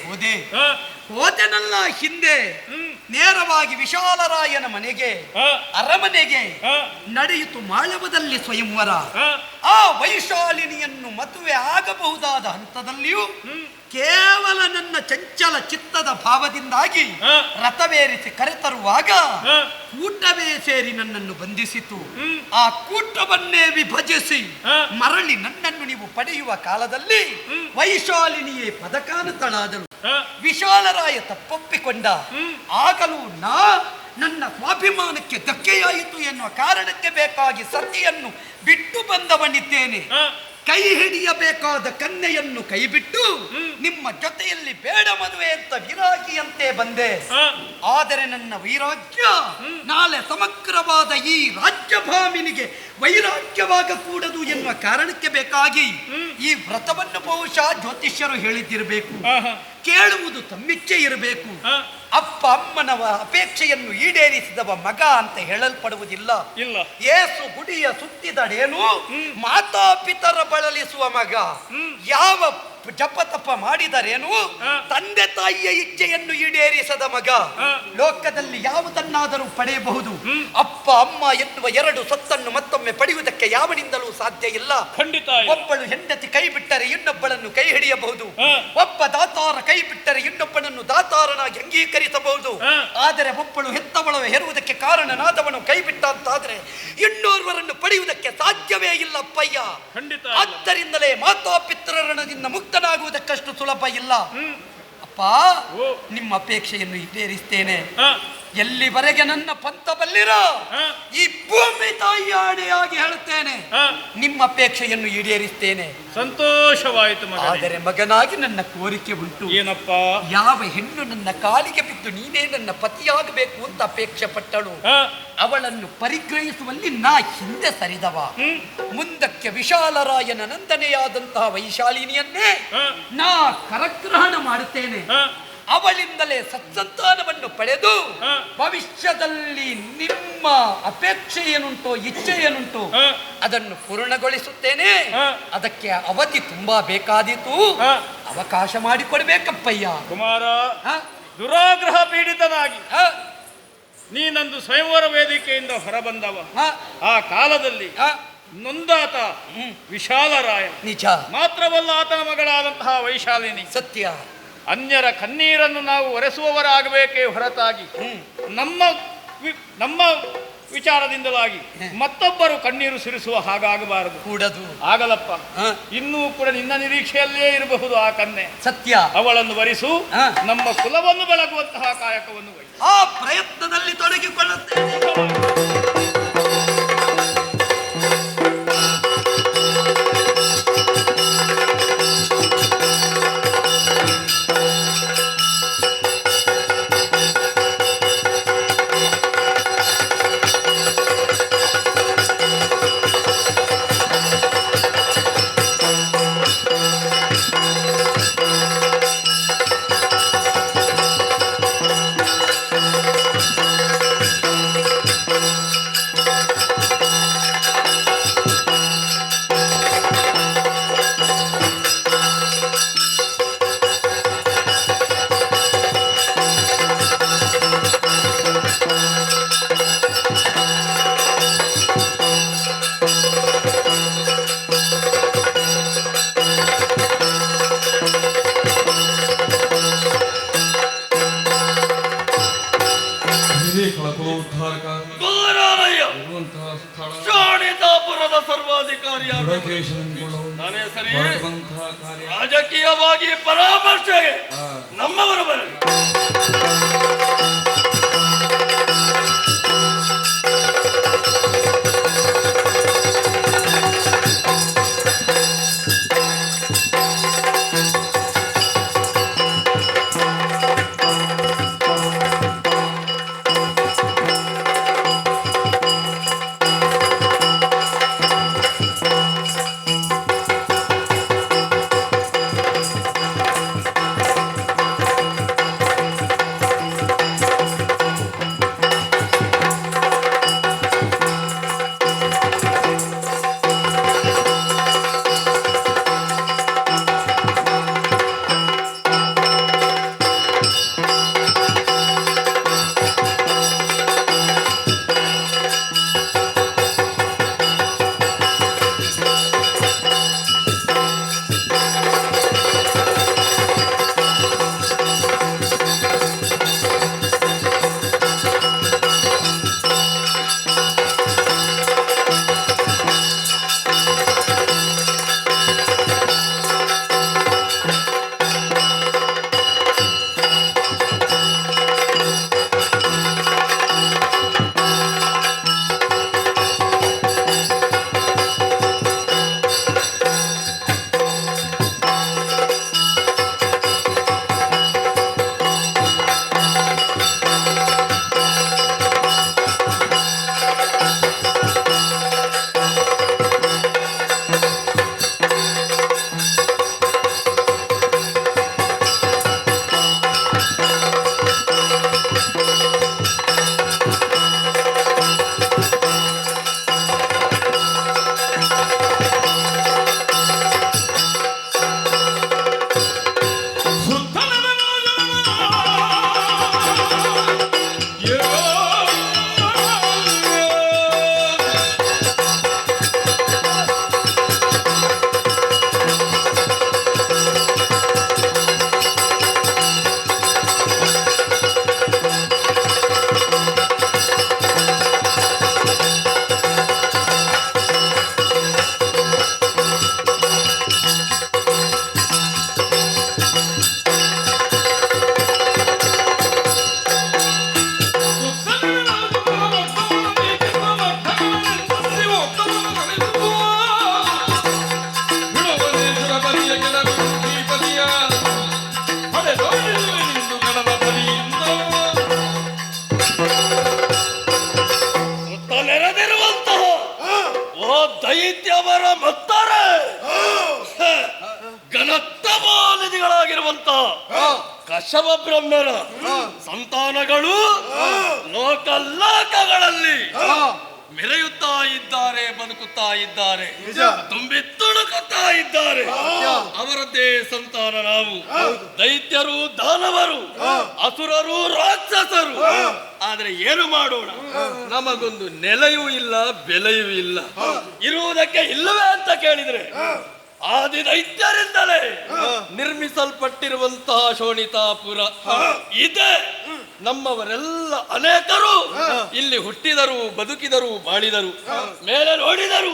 ಹೋದೆನಲ್ಲ ಹಿಂದೆ ನೇರವಾಗಿ ವಿಶಾಲರಾಯನ ಮನೆಗೆ, ಅರಮನೆಗೆ ನಡೆಯಿತು ಮಾಳವದಲ್ಲಿ ಸ್ವಯಂವರ. ಆ ವೈಶಾಲಿನಿಯನ್ನು ಮದುವೆ ಆಗಬಹುದಾದ ಹಂತದಲ್ಲಿಯೂ ಕೇವಲ ನನ್ನ ಚಂಚಲ ಚಿತ್ತದ ಭಾವದಿಂದಾಗಿ ರಥವೇರಿಸಿ ಕರೆತರುವಾಗ ಕೂಟವೇ ಸೇರಿ ನನ್ನನ್ನು ಬಂಧಿಸಿತು. ಆ ಕೂಟವನ್ನೇ ವಿಭಜಿಸಿ ಮರಳಿ ನನ್ನನ್ನು ನೀವು ಪಡೆಯುವ ಕಾಲದಲ್ಲಿ ವೈಶಾಲಿನಿಯೇ ಪದಕಾನತಳಾದಳು. ವಿಶಾಲರಾಯ ತಪ್ಪೊಪ್ಪಿಕೊಂಡ. ಆಗಲೂ ನನ್ನ ಸ್ವಾಭಿಮಾನಕ್ಕೆ ಧಕ್ಕೆಯಾಯಿತು ಎನ್ನುವ ಕಾರಣಕ್ಕೆ ಬೇಕಾಗಿ ಸತಿಯನ್ನು ಬಿಟ್ಟು ಬಂದವನಿದ್ದೇನೆ. ಕೈ ಹಿಡಿಯಬೇಕಾದ ಕನ್ಯೆಯನ್ನು ಕೈಬಿಟ್ಟು ನಿಮ್ಮ ಜೊತೆಯಲ್ಲಿ ಬೇಡ ಮದುವೆ ಅಂತ ವಿರಾಗಿಯಂತೆ ಬಂದೆ. ಆದರೆ ನನ್ನ ವೈರಾಗ್ಯ ನಾಳೆ ಸಮಗ್ರವಾದ ಈ ರಾಜ್ಯಭಾಮಿನಿಗೆ ವೈರಾಗ್ಯವಾಗಕೂಡದು ಎನ್ನುವ ಕಾರಣಕ್ಕೆ ಬೇಕಾಗಿ ಈ ವ್ರತವನ್ನು ಬಹುಶಃ ಜ್ಯೋತಿಷ್ಯರು ಹೇಳಿದ್ದಿರಬೇಕು. ಕೇಳುವುದು ತಮ್ಮಿಚ್ಛೆ ಇರಬೇಕು. ಅಪ್ಪ ಅಮ್ಮನವ ಅಪೇಕ್ಷೆಯನ್ನು ಈಡೇರಿಸಿದವ ಮಗ ಅಂತ ಹೇಳಲ್ಪಡುವುದಿಲ್ಲ. ಏಸು ಗುಡಿಯ ಸುತ್ತಿದಡೇನು ಮಾತಾಪಿತರ ಬಳಲಿಸುವ ಮಗ. ಯಾವ ಜಪತಪ ಮಾಡಿದರೇನು ತಂದೆ ತಾಯಿಯ ಇಚ್ಛೆಯನ್ನು ಈಡೇರಿಸದ ಮಗ. ಲೋಕದಲ್ಲಿ ಯಾವುದನ್ನಾದರೂ ಪಡೆಯಬಹುದು. ಅಪ್ಪ ಅಮ್ಮ ಎನ್ನುವ 2 ಸೊತ್ತನ್ನು ಮತ್ತೊಮ್ಮೆ ಪಡೆಯುವುದಕ್ಕೆ ಯಾವನಿಂದಲೂ ಸಾಧ್ಯ ಇಲ್ಲ. ಒಬ್ಬಳು ಹೆಂಡತಿ ಕೈ ಬಿಟ್ಟರೆ ಇನ್ನೊಬ್ಬಳನ್ನು ಕೈ ಹಿಡಿಯಬಹುದು. ಒಬ್ಬ ದಾತಾರ ಕೈ ಬಿಟ್ಟರೆ ಇನ್ನೊಬ್ಬನನ್ನು ದಾತಾರನಾಗಿ ಅಂಗೀಕರಿಸಬಹುದು. ಆದರೆ ಒಬ್ಬಳು ಹೆತ್ತವಳು ಹೆರುವುದಕ್ಕೆ ಕಾರಣನಾದವನು ಕೈ ಬಿಟ್ಟ ಅಂತಾದ್ರೆ ಇನ್ನೋರ್ವರನ್ನು ಪಡೆಯುವುದಕ್ಕೆ ಸಾಧ್ಯವೇ ಇಲ್ಲ ಅಪ್ಪಯ್ಯ. ಆದ್ದರಿಂದಲೇ ಮಾತಾಪಿತೃ ಮುಕ್ತನಾಗುವುದಕ್ಕಷ್ಟು ಸುಲಭ ಇಲ್ಲ. ಅಪ್ಪ, ನಿಮ್ಮ ಅಪೇಕ್ಷೆಯನ್ನು ಈಡೇರಿಸ್ತೇನೆ. ಎಲ್ಲಿವರೆಗೆ ನನ್ನ ಪಂಥ ಬಲ್ಲಿರ ಈ ಭೂಮಿ ತಾಯಿ ಆಣೆಯಾಗಿ ಹೇಳುತ್ತೇನೆ, ನಿಮ್ಮ ಅಪೇಕ್ಷೆಯನ್ನು ಈಡೇರಿಸ್ತೇನೆ. ಸಂತೋಷವಾಯಿತು. ಆದರೆ ಮಗನಾಗಿ ನನ್ನ ಕೋರಿಕೆ ಉಂಟು. ಏನಪ್ಪ? ಯಾವ ಹೆಣ್ಣು ನನ್ನ ಕಾಲಿಗೆ ಬಿದ್ದು ನೀನೇ ನನ್ನ ಪತಿಯಾಗಬೇಕು ಅಂತ ಅಪೇಕ್ಷೆ ಪಟ್ಟಳು, ಅವಳನ್ನು ಪರಿಗ್ರಹಿಸುವಲ್ಲಿ ನಾ ಹಿಂದೆ ಸರಿದವ. ಮುಂದಕ್ಕೆ ವಿಶಾಲರಾಯನ ನಂದನೆಯಾದಂತಹ ವೈಶಾಲಿನಿಯನ್ನೇ ನಾ ಕರಗ್ರಹಣ ಮಾಡುತ್ತೇನೆ. ಅವಳಿಂದಲೇ ಸತ್ಸಂತಾನವನ್ನು ಪಡೆದು ಭವಿಷ್ಯದಲ್ಲಿ ನಿಮ್ಮ ಅಪೇಕ್ಷೆ ಏನುಂಟೋ ಇಚ್ಛೆ ಏನುಂಟು ಅದನ್ನು ಪೂರ್ಣಗೊಳಿಸುತ್ತೇನೆ. ಅದಕ್ಕೆ ಅವಧಿ ತುಂಬಾ ಬೇಕಾದೀತು, ಅವಕಾಶ ಮಾಡಿಕೊಡ್ಬೇಕಪ್ಪಯ್ಯ. ಕುಮಾರ, ದುರಾಗ್ರಹ ಪೀಡಿತನಾಗಿ ನೀನಂದು ಸ್ವಯಂವರ ವೇದಿಕೆಯಿಂದ ಹೊರಬಂದವ. ಆ ಕಾಲದಲ್ಲಿ ನೊಂದಾತ ವಿಶಾಲರಾಯ ನಿಜ. ಮಾತ್ರವಲ್ಲ, ಆತನ ಮಗಳಾದಂತಹ ವೈಶಾಲಿನಿ. ಸತ್ಯ. ಅನ್ಯರ ಕಣ್ಣೀರನ್ನು ನಾವು ಒರೆಸುವವರಾಗಬೇಕೇ ಹೊರತಾಗಿ ನಮ್ಮ ವಿಚಾರದಿಂದಲಾಗಿ ಮತ್ತೊಬ್ಬರು ಕಣ್ಣೀರು ಸುರಿಸುವ ಹಾಗಾಗಬಾರದು. ಕೂಡದು. ಆಗಲಪ್ಪ. ಇನ್ನೂ ಕೂಡ ನಿನ್ನ ನಿರೀಕ್ಷೆಯಲ್ಲೇ ಇರಬಹುದು ಆ ಕನ್ಯೆ. ಸತ್ಯ. ಅವಳನ್ನು ವರಿಸು, ನಮ್ಮ ಕುಲವನ್ನು ಬೆಳಗುವಂತಹ ಕಾಯಕವನ್ನು ವಹಿಸು. ಆ ಪ್ರಯತ್ನದಲ್ಲಿ ತೊಡಗಿಕೊಳ್ಳುತ್ತೇನೆ. ಪದಾಧಿಕಾರಿಯಾಗಿ ನಾನೇ ಸರಿ ಮಾಡುವಂತಹ ಕಾರ್ಯ ರಾಜಕೀಯವಾಗಿ ಪರಾಮರ್ಶೆಗೆ ನಮ್ಮವರು ಬರಲಿ. ದೈತ್ಯವರ ಮತ್ತಾರೆ ಘನತ್ತಮಾನಿಧಿಗಳಾಗಿರುವಂತ ಕಶ್ಯಪ ಬ್ರಹ್ಮರ ಸಂತಾನಗಳು ಲೋಕಗಳಲ್ಲಿ ಮೆರೆಯುತ್ತಾ ಇದ್ದಾರೆ, ಬದುಕುತ್ತಾ ಇದ್ದಾರೆ, ತುಂಬಿ ತುಳುಕುತ್ತಾ ಇದ್ದಾರೆ. ಅವರದ್ದೇ ಸಂತಾನ ನಾವು. ದೈತ್ಯರು, ದಾನವರು, ಅಸುರರು, ರಾಕ್ಷಸರು. ಆದ್ರೆ ಏನು ಮಾಡೋಣ, ನಮಗೊಂದು ನೆಲೆಯೂ ಇಲ್ಲ, ಬೆಲೆಯೂ ಇಲ್ಲ. ಇರುವುದಕ್ಕೆ ಇಲ್ಲವೇ ಅಂತ ಕೇಳಿದ್ರೆ ಆದಿ ದೈತ್ಯರಿಂದಲೇ ನಿರ್ಮಿಸಲ್ಪಟ್ಟಿರುವಂತಹ ಶೋಣಿತಾಪುರ ಇದೆ. ನಮ್ಮವರೆಲ್ಲ ಅನೇಕರು ಇಲ್ಲಿ ಹುಟ್ಟಿದರು, ಬದುಕಿದರು, ಬಾಳಿದರು, ಮೇಲೆ ನೋಡಿದರು,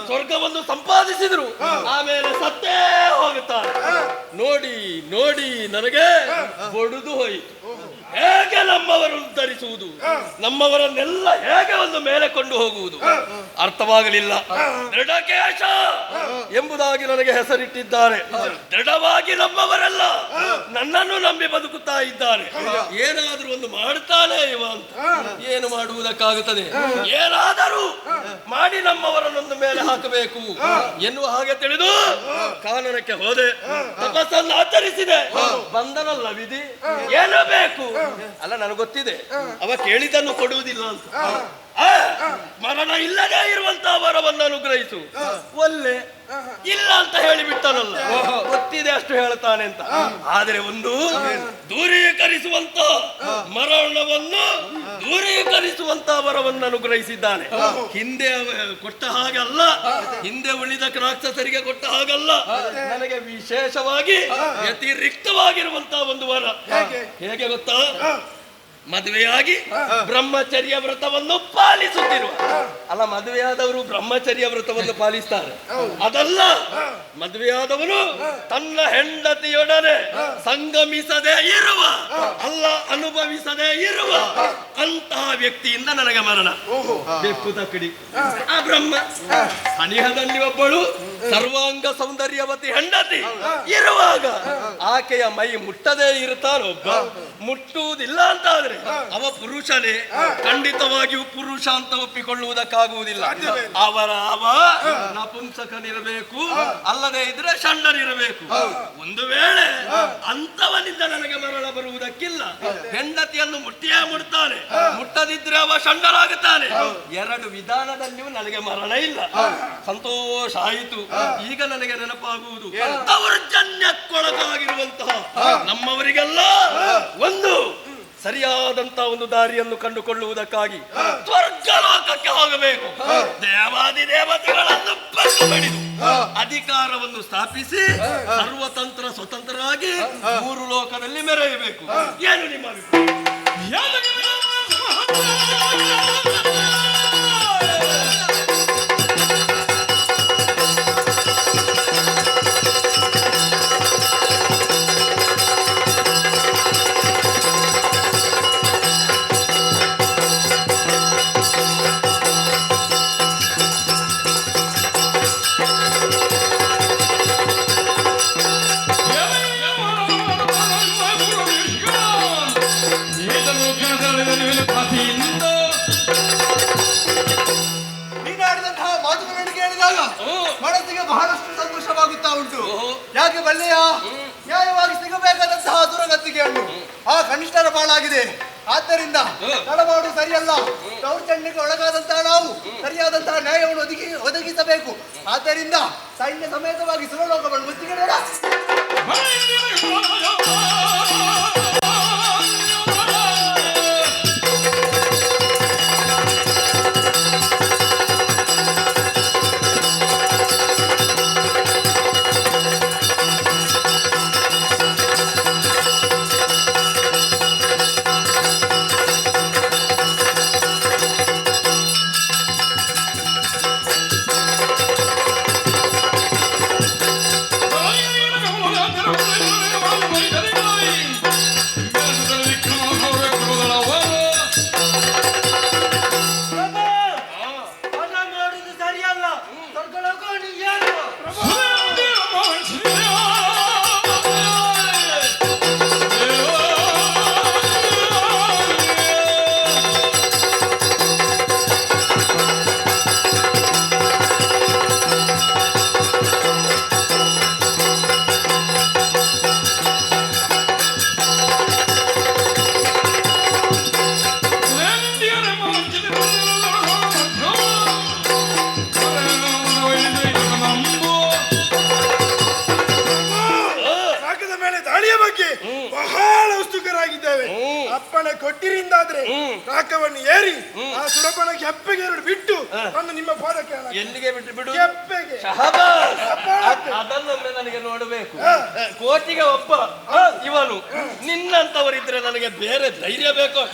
ಸ್ವರ್ಗವನ್ನು ಸಂಪಾದಿಸಿದರು, ಆಮೇಲೆ ಸತ್ತೇ ಹೋಗುತ್ತಾರೆ. ನೋಡಿ ನೋಡಿ ನನಗೆ ಬೊಡುದು ಹೋಯಿತು. ಹೇಗೆ ನಮ್ಮವರು ಧರಿಸುವುದು, ನಮ್ಮವರನ್ನೆಲ್ಲ ಹೇಗೆ ಒಂದು ಮೇಲೆ ಕೊಂಡು ಹೋಗುವುದು ಅರ್ಥವಾಗಲಿಲ್ಲ. ದೃಢಕೇಶ ಎಂಬುದಾಗಿ ನನಗೆ ಹೆಸರಿಟ್ಟಿದ್ದಾರೆ. ದೃಢವಾಗಿ ನಮ್ಮವರೆಲ್ಲ ನನ್ನನ್ನು ನಂಬಿ ಬದುಕುತ್ತಾ ಇದ್ದಾರೆ. ಏನಾದರೂ ಒಂದು ಮಾಡುತ್ತಾನೆ ಇವ ಅಂತ. ಏನು ಮಾಡುವುದಕ್ಕಾಗುತ್ತದೆ? ಏನಾದರೂ ಮಾಡಿ ನಮ್ಮವರನ್ನೊಂದು ಮೇಲೆ ಹಾಕಬೇಕು ಎನ್ನುವ ಹಾಗೆ ತಿಳಿದು ಕಾನನಕ್ಕೆ ಹೋದೆ. ತಪಸ್ಸನ್ನು ಆಚರಿಸಿದೆ. ಬಂದನಲ್ಲ ವಿಧಿ, ಏನು ಬೇಕು ಅಲ್ಲ, ನನಗೆ ಗೊತ್ತಿದೆ ಅವ ಕೇಳಿದನ್ನು ಕೊಡುವುದಿಲ್ಲ ಅಂತ. ಮರಣ ಇಲ್ಲದೆ ಇರುವಂತಹ ವರವನ್ನು ಅನುಗ್ರಹಿಸು. ಒಲ್ಲೆ ಇಲ್ಲ ಅಂತ ಹೇಳಿಬಿಟ್ಟನಲ್ಲ, ಗೊತ್ತಿದೆ ಅಷ್ಟು ಹೇಳ್ತಾನೆ ಅಂತ. ಆದರೆ ಒಂದು ದೂರೀಕರಿಸುವಂತ ಮರಣವನ್ನು ದೂರೀಕರಿಸುವಂತ ವರವನ್ನು ಅನುಗ್ರಹಿಸಿದ್ದಾನೆ. ಹಿಂದೆ ಕೊಟ್ಟ ಹಾಗಲ್ಲ, ಹಿಂದೆ ಉಳಿದ ರಾಕ್ಷಸರಿಗೆ ಕೊಟ್ಟ ಹಾಗಲ್ಲ. ನನಗೆ ವಿಶೇಷವಾಗಿ ವ್ಯತಿರಿಕ್ತವಾಗಿರುವಂತಹ ಒಂದು ವರ. ಹೇಗೆ ಗೊತ್ತಾ? ಮದುವೆಯಾಗಿ ಬ್ರಹ್ಮಚರ್ಯ ವ್ರತವನ್ನು ಪಾಲಿಸುತ್ತಿರುವ ಅಲ್ಲ, ಮದುವೆಯಾದವರು ಬ್ರಹ್ಮಚರ್ಯ ವ್ರತವನ್ನು ಪಾಲಿಸ್ತಾರೆ. ಅದಲ್ಲ, ಮದುವೆಯಾದವನು ತನ್ನ ಹೆಂಡತಿಯೊಡನೆ ಸಂಗಮಿಸದೆ ಇರುವ ಅಲ್ಲ ಅನುಭವಿಸದೆ ಇರುವ ಅಂತಹ ವ್ಯಕ್ತಿಯಿಂದ ನನಗೆ ಮರಣ. ಬೆಕ್ಕು ತಕ್ಕಡಿ ಆ ಬ್ರಹ್ಮ ಸನಿಹದಲ್ಲಿ ಒಬ್ಬಳು ಸರ್ವಾಂಗ ಸೌಂದರ್ಯವತಿ ಹೆಂಡತಿ ಇರುವಾಗ ಆಕೆಯ ಮೈ ಮುಟ್ಟದೇ ಇರುತ್ತಾನೊಬ್ಬ. ಮುಟ್ಟುವುದಿಲ್ಲ ಅಂತ ಆದ್ರೆ ಅವ ಪುರುಷನೇ, ಖಂಡಿತವಾಗಿಯೂ ಪುರುಷ ಅಂತ ಒಪ್ಪಿಕೊಳ್ಳುವುದಕ್ಕಾಗುವುದಿಲ್ಲ. ಅವ ನಪುಂಸಕನಿರಬೇಕು, ಅಲ್ಲದೆ ಇದ್ರೆ ಷಂಡನಿರಬೇಕು. ಒಂದು ವೇಳೆ ಅಂತವನಿಂದ ನನಗೆ ಮರಣ ಬರುವುದಕ್ಕಿಲ್ಲ. ಹೆಂಡತಿಯನ್ನು ಮುಟ್ಟಿಯೇ ಮುಟ್ತಾನೆ, ಮುಟ್ಟದಿದ್ರೆ ಅವ ಷಂಡನಾಗುತ್ತಾನೆ. ಎರಡು ವಿಧಾನದಲ್ಲಿಯೂ ನನಗೆ ಮರಣ ಇಲ್ಲ. ಸಂತೋಷ ಆಯಿತು. ಈಗ ನನಗೆ ನೆನಪಾಗುವುದು ದೌರ್ಜನ್ಯಕ್ಕೊಳಗಾಗಿರುವಂತಹ ನಮ್ಮವರಿಗೆಲ್ಲ ಒಂದು ಸರಿಯಾದಂತಹ ಒಂದು ದಾರಿಯನ್ನು ಕಂಡುಕೊಳ್ಳುವುದಕ್ಕಾಗಿ ಸ್ವರ್ಗಲೋಕಕ್ಕೆ ಹೋಗಬೇಕು. ದೇವಾದಿ ದೇವತೆಗಳನ್ನು ಬಡಿದು ಅಧಿಕಾರವನ್ನು ಸ್ಥಾಪಿಸಿ ಸರ್ವತಂತ್ರ ಸ್ವತಂತ್ರರಾಗಿ ಮೂರು ಲೋಕದಲ್ಲಿ ಮೆರೆಯಬೇಕು. ಏನು ನಿಮ್ಮ ನೀನಾಡಿದಂತಹ ಮಾತುಗಳನ್ನು ಕೇಳಿದಾಗ ಮನಸ್ಸಿಗೆ ಬಹಳಷ್ಟು ಸಂತೋಷವಾಗುತ್ತಾ ಉಂಟು. ಯಾಕೆ ಬಲ್ಲೆಯ ನ್ಯಾಯವಾಗಿ ಸಿಗಬೇಕಾದಂತಹ ದುರಗತಿಗೆಯನ್ನು ಆ ಕನಿಷ್ಠರ ಪಾಲಾಗಿದೆ. ಆದ್ದರಿಂದ ತಡಮಾಡು ಸರಿಯಲ್ಲ. ದೌರ್ಜನ್ಯಕ್ಕೆ ಒಳಗಾದಂತಹ ನಾವು ಸರಿಯಾದಂತಹ ನ್ಯಾಯವನ್ನು ಒದಗಿಸಬೇಕು. ಆದ್ದರಿಂದ ಸೈನ್ಯ ಸಮೇತವಾಗಿ ಸುರಲೋಕವನ್ನು ಮುತ್ತಿಗೆಡೋಣ. ಬಹಳ ಉತ್ಸುಕರಾಗಿದ್ದೇವೆ. ಅಪ್ಪಣೆ ಕೊಟ್ಟಿರಿಂದಾದ್ರೆ ಕಾಕವನ್ನು ಏರಿ ಆ ಸುರಪನ ಕೆಪ್ಪೆಗೆ ಎರಡು ಬಿಟ್ಟು ಒಂದು ನಿಮ್ಮ ಪಾದಕ್ಕೆ ಎಲ್ಲಿಗೆ ಬಿಟ್ಟು ಬಿಡು? ಕೆಪ್ಪೆಗೆ. ಅದನ್ನೊಮ್ಮೆ ನನಗೆ ನೋಡಬೇಕು. ಕೋಟಿಗೆ ಒಬ್ಬ ಇವನು. ನಿನ್ನಂತವರಿದ್ರೆ ನನಗೆ ಬೇರೆ ಧೈರ್ಯ ಬೇಕು.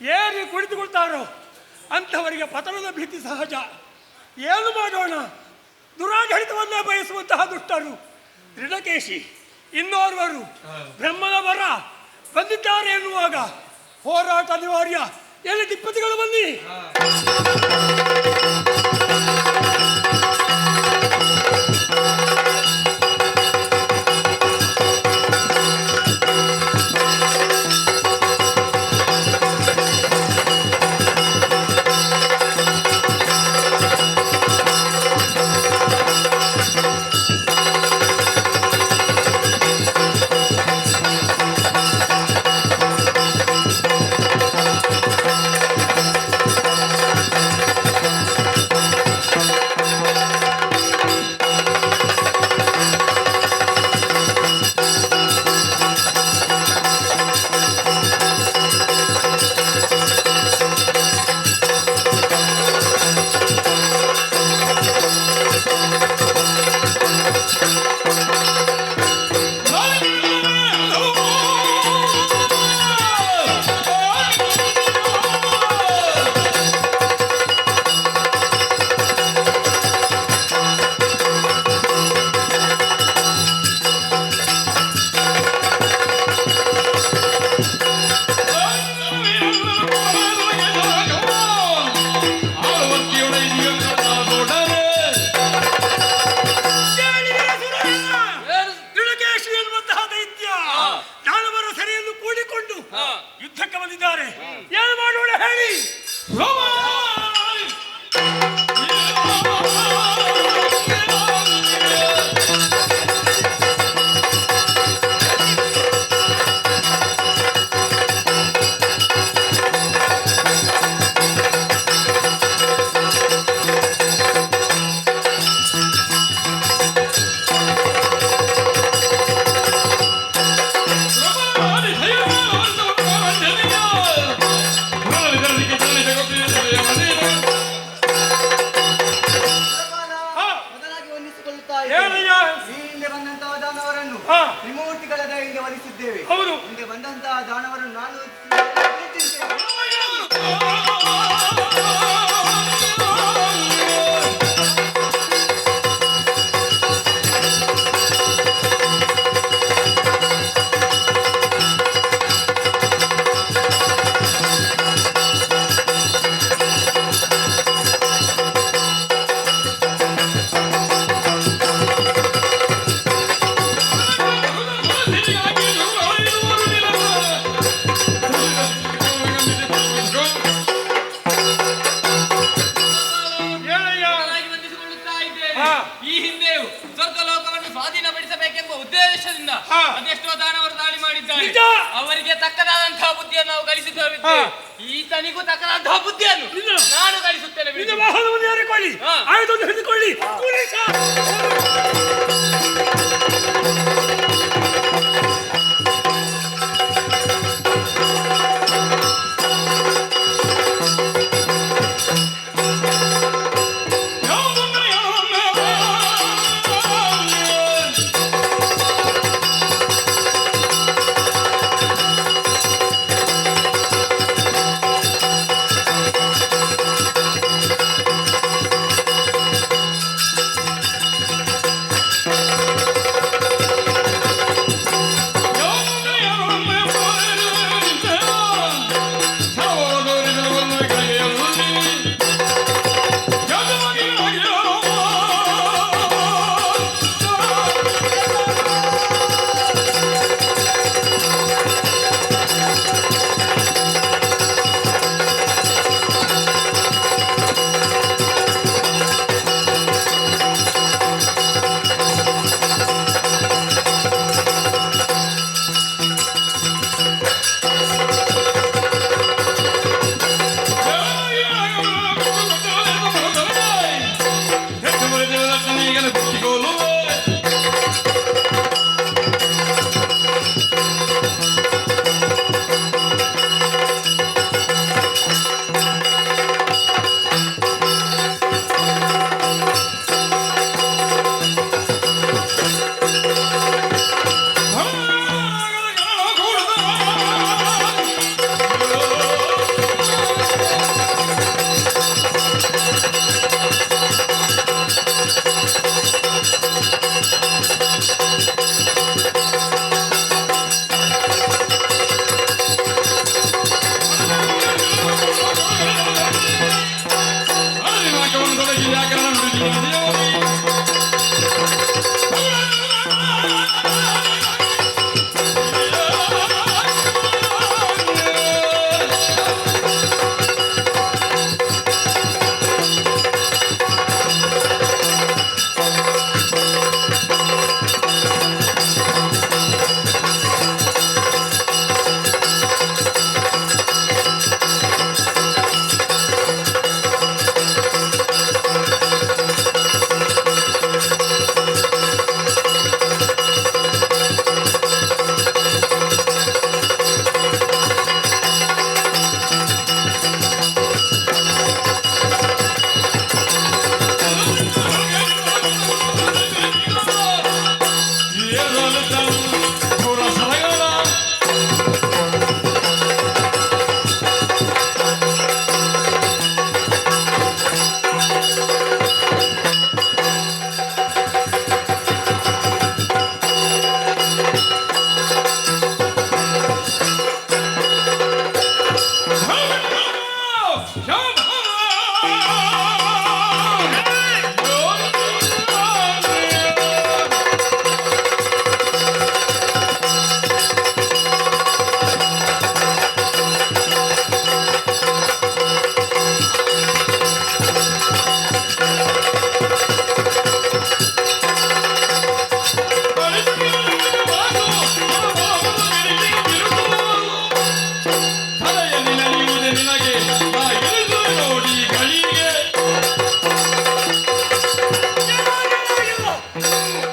ಏರಿ ಕುಳಿತುಕೊಳ್ತಾರೋ ಅಂಥವರಿಗೆ ಪತನದ ಭೀತಿ ಸಹಜ. ಏನು ಮಾಡೋಣ? ದುರಾಡಳಿತವನ್ನೇ ಬಯಸುವಂತಹ ದುಷ್ಟರು ದೃಢಕೇಶಿ ಇನ್ನೋರ್ವರು ಬ್ರಹ್ಮನ ವರ ಬಂದಿದ್ದಾರೆ ಎನ್ನುವಾಗ ಹೋರಾಟ ಅನಿವಾರ್ಯ. ಎಲ್ಲಿ ತಿಪ್ಪತಿಗಳು ಬನ್ನಿ. ಯುದ್ಧಕ್ಕೆ ಬಂದಿದ್ದಾರೆ. ಏನು ಮಾಡೋಣ ಹೇಳಿ? ತ್ರಿಮೂರ್ತಿಗಳ ದಯೆಯಿಂದ ವಧಿಸಿದ್ದೇವೆ. ಹೌದು. ಹಿಂದೆ ಬಂದಂತಹ ದಾನವರನ್ನು ನಾನು ಈ ಹಿಂದೆಯೂ ಸ್ವರ್ಗ ಲೋಕವನ್ನು ಸ್ವಾಧೀನಪಡಿಸಬೇಕೆಂಬ ಉದ್ದೇಶದಿಂದ ಅದೆಷ್ಟೋ ದಾನವರು ದಾಳಿ ಮಾಡಿದ್ದಾರೆ. ಅವರಿಗೆ ತಕ್ಕದಾದಂತಹ ಬುದ್ಧಿಯನ್ನು ನಾವು ಗಳಿಸಿದ್ದೇವೆ. ಈತನಿಗೂ ತಕ್ಕದಾದಂತಹ ಬುದ್ಧಿಯನ್ನು ನಾನು ಗಳಿಸುತ್ತೇನೆ.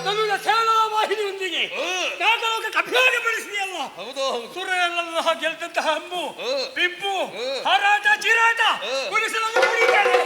ನನ್ನ ಸೇನಾ ವಾಹಿನಿಯೊಂದಿಗೆ ನಾಗಲೋಕಕ್ಕೆ ಅಭಿಯಾನಗೊಳಿಸಿದೆಯಲ್ಲ. ಸುರೆಯಲ್ಲೆಲ್ಲ ಗೆಲ್ದಂತಹ ಹಮ್ಮು ಬಿಂಬು ಹಾರಾಟ ಚೀರಾಟ ಪೊಲೀಸರನ್ನು ನೋಡಿದ್ದೇನೆ.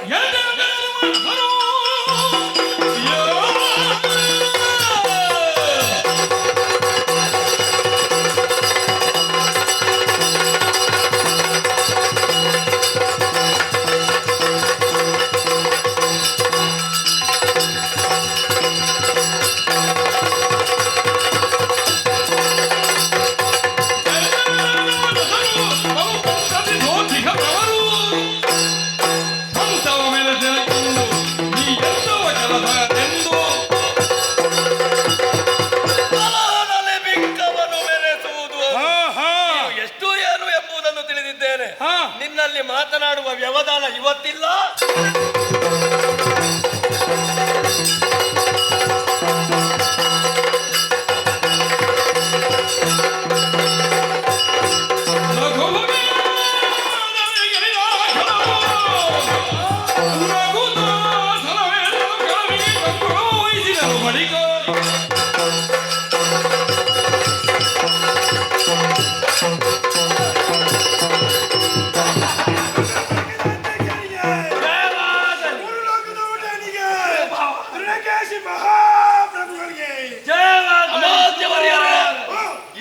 ಎಷ್ಟು ಏನು ಎಂಬುದನ್ನು ತಿಳಿದಿದ್ದೇನೆ. ನಿನ್ನಲ್ಲಿ ಮಾತನಾಡುವ ವ್ಯವಧಾನ ಇವತ್ತಿಲ್ಲ.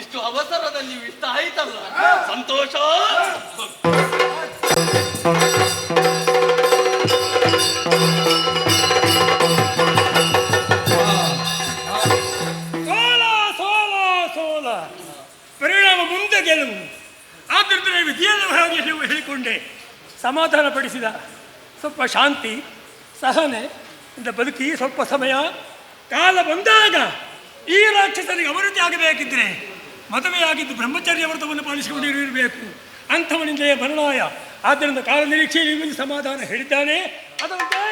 ಇಷ್ಟು ಅವಸರದಲ್ಲಿ ಇಷ್ಟ ಆಯ್ತಲ್ಲ, ಸಂತೋಷ. ಸೋಲ ಪರಿಣಾಮ ಮುಂದೆ ಗೆಲುವು. ಆದ್ದರಿಂದ ವಿಧಿಯನ್ನು ಹಾಗೆ ಹೇಳಿಕೊಂಡೆ ಸಮಾಧಾನ ಪಡಿಸಿದ. ಸ್ವಲ್ಪ ಶಾಂತಿ ಸಹನೆ ಇಂದ ಬದುಕಿ ಸ್ವಲ್ಪ ಸಮಯ ಕಾಲ ಬಂದಾಗ ಈ ರಾಕ್ಷಸರಿಗೆ ಅವರದ್ದೇ ಆಗಬೇಕಿದ್ರೆ ಮದುವೆಯಾಗಿದ್ದು ಬ್ರಹ್ಮಚರ್ಯ ವ್ರತವನ್ನು ಪಾಲಿಸಿಕೊಂಡಿರಬೇಕು. ಅಂಥವನಿಂದಲೇ ಮರಣಾಯ. ಆದ್ದರಿಂದ ಕಾಲ ನಿರೀಕ್ಷೆಯಲ್ಲಿ ಸಮಾಧಾನ ಹೇಳಿದ್ದಾನೆ. ಅದರಂತೆ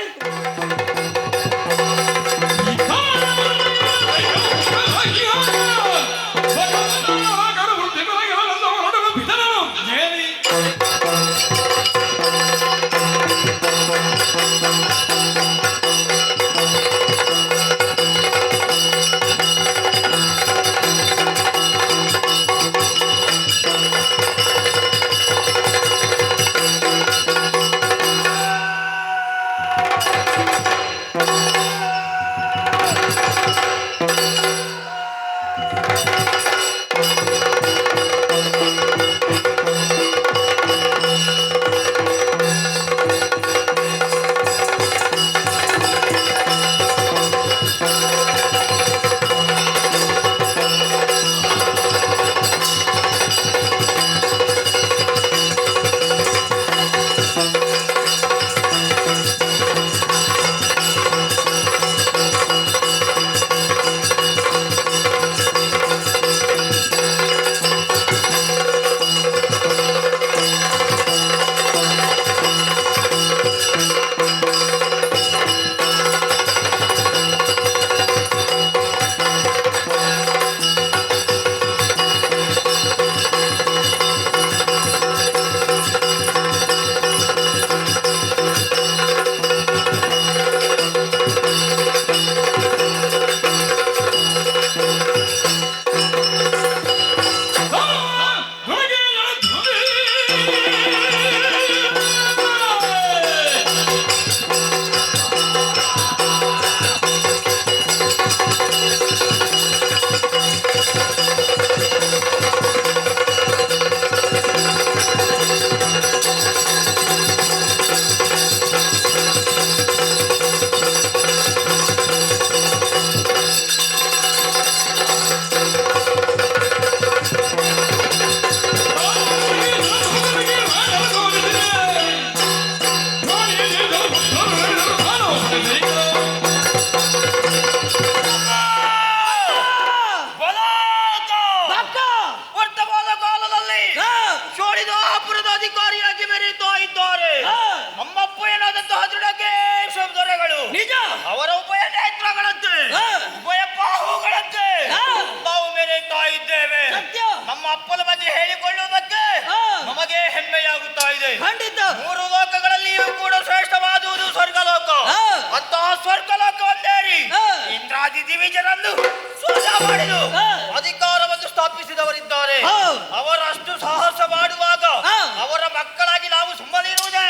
ಸರ್ವಾಧಿಕಾರಿಯಾಗಿ ಮೆರೀತಾ ಇದ್ದಾರೆ. ನಮ್ಮಪ್ಪ ಏನಾದಂತಹ ದೃಢಕೇಶ ದೊರೆಗಳು ನಿಜ ಅವರ ಉಭಯ ನೇತ್ರಗಳಂತೆ ಉಭಯ ಬಾಹುಗಳಂತೆ ನಾವು ಮೆರೀತಾ ಇದ್ದೇವೆ. ನಮ್ಮ ಅಪ್ಪನ ಬಗ್ಗೆ ಹೇಳಿಕೊಳ್ಳುವುದಕ್ಕೆ ನಮಗೆ ಹೆಮ್ಮೆಯಾಗುತ್ತಾ ಇದೆ. ಖಂಡಿತ 3 ಲೋಕಗಳಲ್ಲಿಯೂ ಕೂಡ ಶ್ರೇಷ್ಠವಾದುದು ಸ್ವರ್ಗಲೋಕ. ಅಂತಹ ಸ್ವರ್ಗಲೋಕವನ್ನೇರಿ ಇಂದ್ರಾದಿ ದಿವಿಜರನ್ನು ಸ್ವರ್ಗ ಮಾಡಿದು ಅಧಿಕಾರವನ್ನು ಸ್ಥಾಪಿಸಿದವರಿದ್ದಾರೆ. ಅವರಷ್ಟು ಸಾಹಸ ಮಾಡುವಾಗ ಅವರ ಮಕ್ಕಳಾಗಿ ನಾವು ಸುಮ್ಮನಿರುವುದೇ?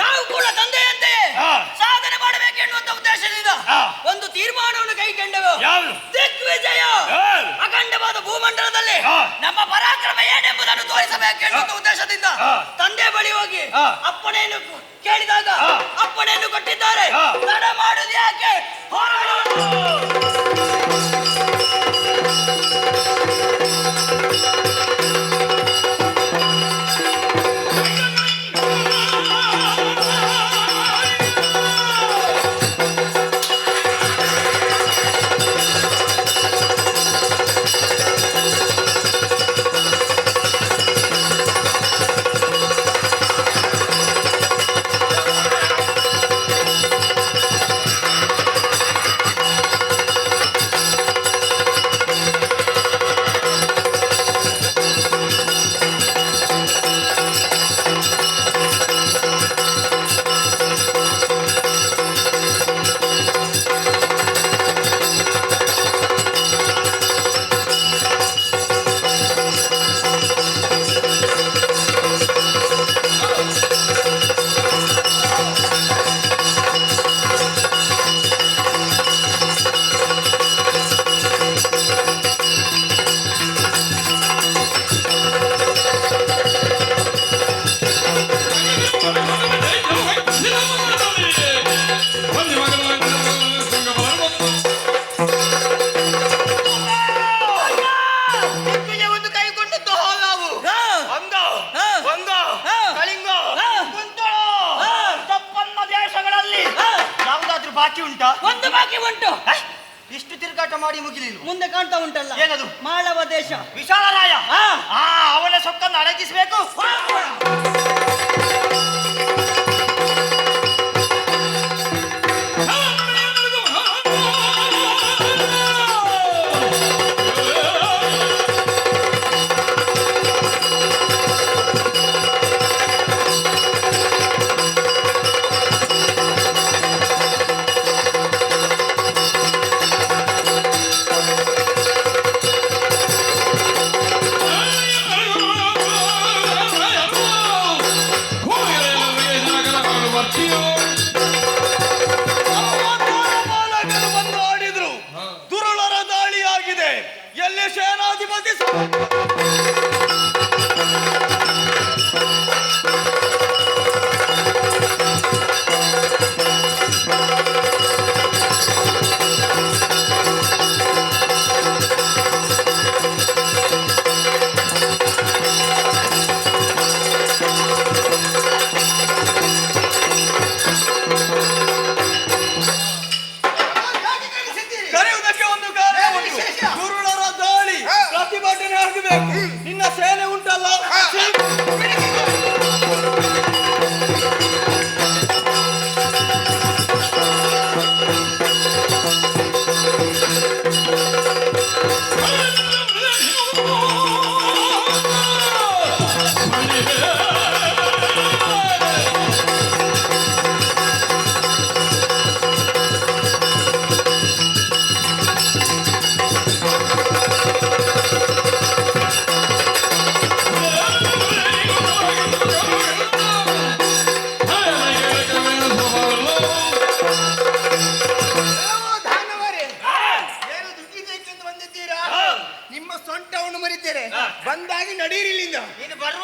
ನಾವು ಕೂಡ ತಂದೆಯಂತೆ ಸಾಧನೆ ಮಾಡಬೇಕೆನ್ನುವಂತ ಉದ್ದೇಶದಿಂದ ಒಂದು ತೀರ್ಮಾನವನ್ನು ಕೈಗೊಂಡೆವು. ದಿಗ್ವಿಜಯ ಅಖಂಡವಾದ ಭೂಮಂಡಲದಲ್ಲಿ ನಮ್ಮ ಪರಾಕ್ರಮ ಏನೆಂಬುದನ್ನು ತೋರಿಸಬೇಕೆನ್ನುವಂತ ಉದ್ದೇಶದಿಂದ ತಂದೆ ಬಳಿ ಹೋಗಿ ಅಪ್ಪಣೆಯನ್ನು ಕೇಳಿದಾಗ ಅಪ್ಪಣೆಯನ್ನು ಕೊಟ್ಟಿದ್ದಾರೆ. ತಡ ಮಾಡುವುದು ಯಾಕೆ? ದಿಗ್ವಿಜಯವನ್ನು ಕೈಗೊಂಡದ್ದು ನಾವು ಅಂಗ ವಂಗ ಕಳಿಂಗ ಕುಂತಳ ತಪ್ಪನ್ನ ದೇಶಗಳಲ್ಲಿ ಯಾವುದಾದ್ರೂ ಬಾಕಿ ಉಂಟಾ? ಒಂದು ಬಾಕಿ ಉಂಟು. ಇಷ್ಟು ತಿರುಗಾಟ ಮಾಡಿ ಮುಗಿಲಿಲ್ಲ. ಮುಂದೆ ಕಾಣ್ತಾ ಉಂಟಲ್ಲ ಏನದು? ಮಾಳವ ದೇಶ. ವಿಶಾಲರಾಯ ಅವನ ಸೊಕ್ಕನ್ನು ಅಡಗಿಸಬೇಕು. ಬಂದು ಆಡಿದ್ರು. ದುರುಳರ ದಾಳಿಯಾಗಿದೆ. ಎಲ್ಲಿ ಸೇನಾಧಿಪತಿ ಕರೆಯುವುದಕ್ಕೆ ಒಂದು ಕಾರಣ ಉಂಟು. ದುರುಳರ ದಾಳಿ ಪ್ರತಿಭಟನೆ ಆಗಬೇಕು. ನಿಮ್ಮ ಸೊಂಟವನ್ನು ಮರಿತೇನೆ ಬಂದಾಗಿ ನಡೀರಿ ಇಲ್ಲಿಂದ. ನೀನು ಬರುವ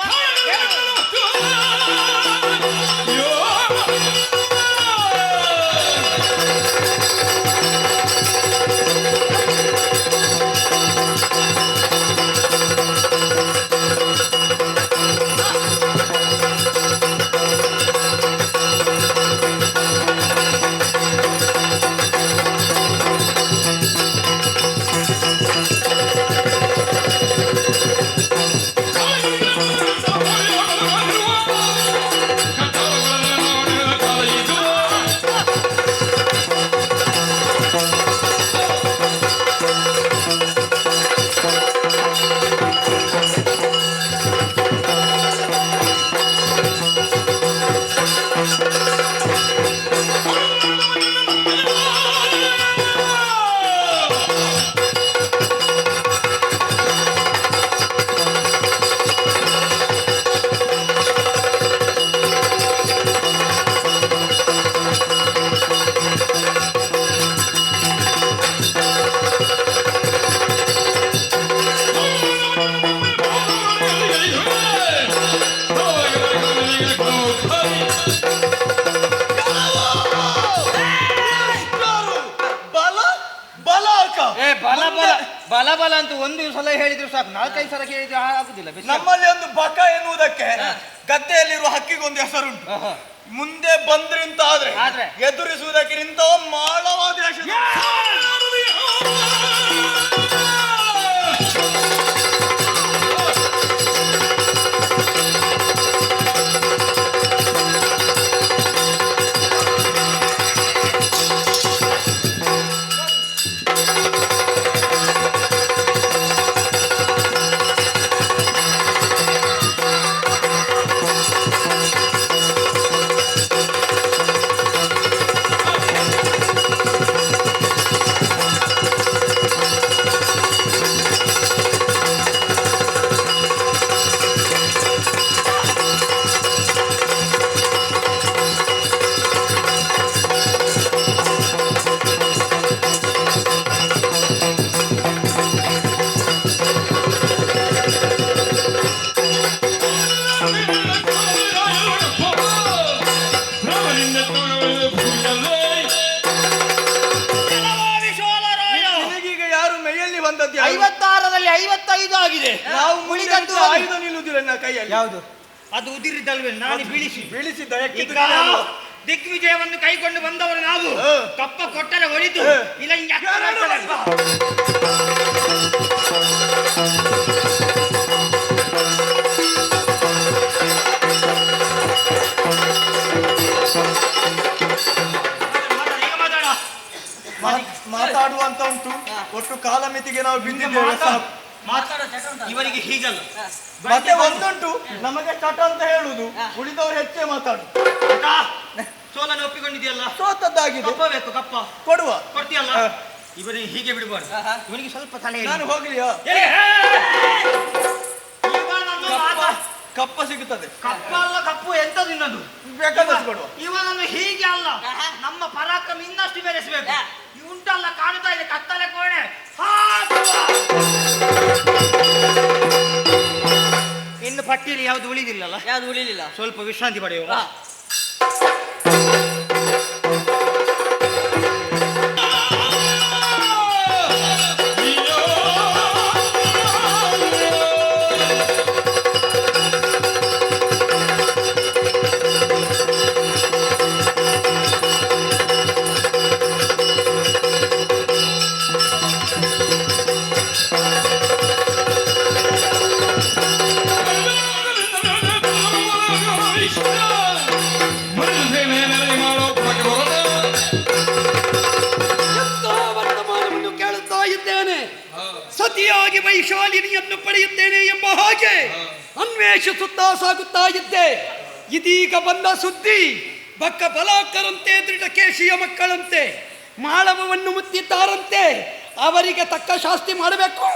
ಬಲ ಬಲ ಅಂತ ಒಂದು ಸಲ ಹೇಳಿದ್ರು ಸಾಕು, 4-5 ಸಲ ಹೇಳಿದ್ರೆ ಆಗುದಿಲ್ಲ. ನಮ್ಮಲ್ಲಿ ಒಂದು ಬಕ ಎನ್ನುವುದಕ್ಕೆ ಗದ್ದೆಯಲ್ಲಿರುವ ಹಕ್ಕಿಗೊಂದು ಹೆಸರುಂಟು. ಮುಂದೆ ಬಂದ್ರಿಂತ ಆದ್ರೆ ಎದುರಿಸುವುದಕ್ಕೆ ನಿಂತವ ಮಾಳವ ದೇಶದ ಬಂದದ್ದು 56ರಲ್ಲಿ 55 ಆಗಿದೆ. ನಾವು ಉಳಿದಂತೂ ಆಯುಧ ನಿಲ್ಲುವುದಿಲ್ಲ ನನ್ನ ಕೈಯಲ್ಲಿ. ಯಾವುದು ಅದು ಉದಿರಿದಲ್ವೇ? ನಾನು ಬೀಳಿಸಿದ್ದ ದಿಗ್ವಿಜಯವನ್ನು ಕೈಕೊಂಡು ಬಂದವರು ನಾವು. ಕಪ್ಪ ಕೊಟ್ಟರೆ ಹೊಳಿತು ಇಲ್ಲ ಮಾತಾಡುವಂತ ಉಂಟು. ಒಟ್ಟು ಕಾಲಮಿತಿಗೆ ನಾವು ಬಿದ್ದಿದ್ದೇವೆ. ಇವರಿಗೆ ಹೀಗಲ್ಲ. ಮತ್ತೆ ಒಂದುಂಟು, ನಮಗೆ ಚಟ ಅಂತ ಹೇಳುದು, ಉಳಿದವರು ಹೆಚ್ಚೇ ಮಾತಾಡು. ಸೋಲನ್ನು ಒಪ್ಪಿಕೊಂಡಿದೆಯಲ್ಲ, ಸೋತದ್ದಾಗಿದೆ. ಕಪ್ಪ ಬೇಕು, ಕಪ್ಪ ಕೊಡುವ. ಕೊಡ್ತೀಯಲ್ಲ? ಇವರಿಗೆ ಹೀಗೆ ಬಿಡಬಾರ್ದು. ಇವನಿಗೆ ಸ್ವಲ್ಪ ತಲೆ. ನಾನು ಹೋಗ್ಲಿಯಾ? ಕಪ್ಪ ಸಿಗುತ್ತದೆ. ಕಪ್ಪ ಅಲ್ಲ, ಕಪ್ಪು ಎಂತದ್ದು ಇನ್ನೊಂದು ಬೇಕಾದಷ್ಟು ಕೊಡುವ. ಇವನನ್ನು ಹೀಗೆ ಅಲ್ಲ, ನಮ್ಮ ಪರಾಕ್ರಮ ಇನ್ನಷ್ಟು ಬೆರೆಸಬೇಕು. ಉಂಟಲ್ಲ ಕಾಣ್ತಾ ಇದೆ ಕತ್ತಲೆ ಕೋಣೆ. ಇನ್ನು ಪಟ್ಟಿಯಲ್ಲಿ ಯಾವ್ದು ಉಳಿದಿಲ್ಲಲ್ಲ? ಯಾವ್ದು ಉಳಿಲಿಲ್ಲ. ಸ್ವಲ್ಪ ವಿಶ್ರಾಂತಿ ಪಡೆಯುವ. ಸತಿಯಾಗಿ ವೈಶಾಲಿನಿಯನ್ನು ಪಡೆಯುತ್ತೇನೆ ಎಂಬ ಹಾಗೆ ಅನ್ವೇಷಿಸುತ್ತಾ ಸಾಗುತ್ತಾ ಇದ್ದೆ. ಇದೀಗ ಬಂದ ಸುದ್ದಿ ಬಕ್ಕ ಬಲಾಕರಂತೆ ದೃಢಕೇಶಿಯ ಮಕ್ಕಳಂತೆ ಮಾಳವವನ್ನು ಮುತ್ತಿದ್ದಾರಂತೆ. ಅವರಿಗೆ ತಕ್ಕ ಶಾಸ್ತಿ ಮಾಡಬೇಕು.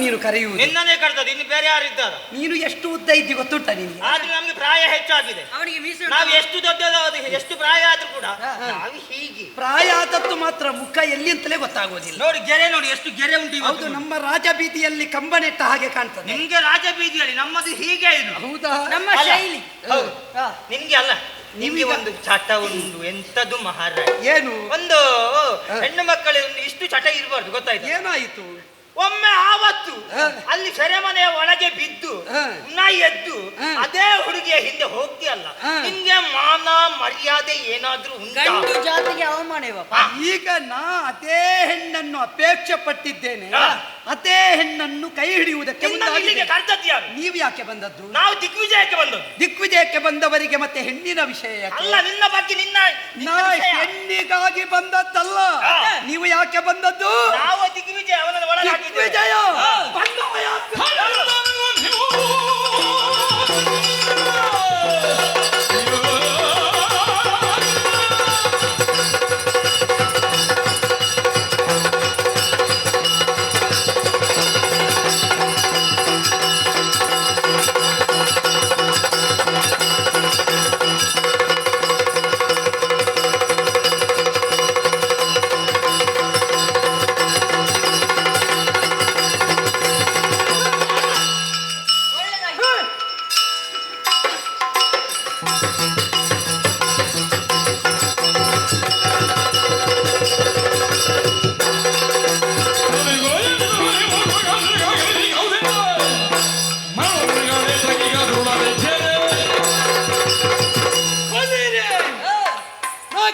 ನೀನು ಕರೆಯುವುದು? ನಿನ್ನನ್ನೇ ಕರೆದದ್ದು, ಇನ್ನು ಬೇರೆ ಯಾರು ಇದ್ದಾರ? ನೀನು ಎಷ್ಟು ಉದ್ದ ಇದ್ದಿ ಗೊತ್ತುಂಟ ನಿನಗೆ? ಆದ್ರೆ ನಮ್ಗೆ ಪ್ರಾಯ ಹೆಚ್ಚಾಗಿದೆ. ಅವನಿಗೆ ಮೀಸೆ ನಾವು ಎಷ್ಟು ದೊಡ್ಡದಾದ ಎಷ್ಟು ಪ್ರಾಯ ಆದ್ರೂ ಕೂಡ ನಾವು ಹೀಗೆ ಪ್ರಾಯ ಆದದ್ದು ಮಾತ್ರ ಮುಖ ಎಲ್ಲಿ ಅಂತಲೇ ಗೊತ್ತಾಗೋದಿಲ್ಲ. ನೋಡಿ ಗೆರೆ ನೋಡಿ ಎಷ್ಟು ಗೆರೆ ಉಂಟು ಇವತ್ತು. ಹೌದು, ನಮ್ಮ ರಾಜಬೀದಿಯಲ್ಲಿ ಕಂಬನೆಟ್ಟ ಹಾಗೆ ಕಾಣ್ತದೆ. ನಿಮ್ಗೆ ರಾಜಬೀದಿಯಲ್ಲಿ, ನಮ್ಮದು ಹೀಗೆ ಇದು. ಹೌದಾ? ನಮ್ಮ ಅಲ್ಲ. ಶೈಲಿ. ಹೌದು. ನಿಮ್ಗೆ ಅಲ್ಲ, ನಿಮ್ಗೆ ಒಂದು ಚಟ ಉಂಟು. ಎಂತದ್ದು ಮಹಾರಾಜ, ಏನು? ಒಂದು ಹೆಣ್ಣು ಮಕ್ಕಳಿಗೆ ಒಂದು ಇಷ್ಟು ಚಟ ಇರಬಾರ್ದು, ಗೊತ್ತಾಯ್ತು? ಏನಾಯಿತು? ಒಮ್ಮೆ ಆವತ್ತು ಅಲ್ಲಿ ಸೆರೆಮನೆಯ ಒಳಗೆ ಬಿದ್ದು ಪುನಃ ಎದ್ದು ಅದೇ ಹುಡುಗಿಯ ಹಿಂದೆ ಹೋಗ್ತೀಯಲ್ಲ, ನಿಮ್ಗೆ ಮಾನ ಮರ್ಯಾದೆ ಏನಾದ್ರೂ ಉಂಟಾ? ಗಂಡು ಜಾತಿಗೆ ಅವಮಾನ ಇವ. ಈಗ ನಾ ಅದೇ ಹೆಣ್ಣನ್ನು ಅಪೇಕ್ಷೆ ಪಟ್ಟಿದ್ದೇನೆ, ಅದೇ ಹೆಣ್ಣನ್ನು ಕೈ ಹಿಡಿಯುವುದಕ್ಕೆ ಇಲ್ಲಿಗೆ ಕರೆದದ್ದು ಯಾರು? ನೀವು ಯಾಕೆ ಬಂದದ್ದು? ನಾವು ದಿಗ್ವಿಜಯಕ್ಕೆ ಬಂದದ್ದು. ದಿಗ್ವಿಜಯಕ್ಕೆ ಬಂದವರಿಗೆ ಮತ್ತೆ ಹೆಣ್ಣಿನ ವಿಷಯ ಯಾಕೆ? ಅಲ್ಲ, ನಿನ್ನ ಬಗ್ಗೆ ನಿನ್ನ ನಾ ಹೆಣ್ಣಿಗಾಗಿ ಬಂದದ್ದಲ್ಲ. ನೀವು ಯಾಕೆ ಬಂದದ್ದು? ನಾವು ದಿಗ್ವಿಜಯ ಅವನ ಒಳಗೆ ಹಾಕಿದ್ದೇವೆ. ದಿಗ್ವಿಜಯ ಬಂದವ ಯಾಕೆ?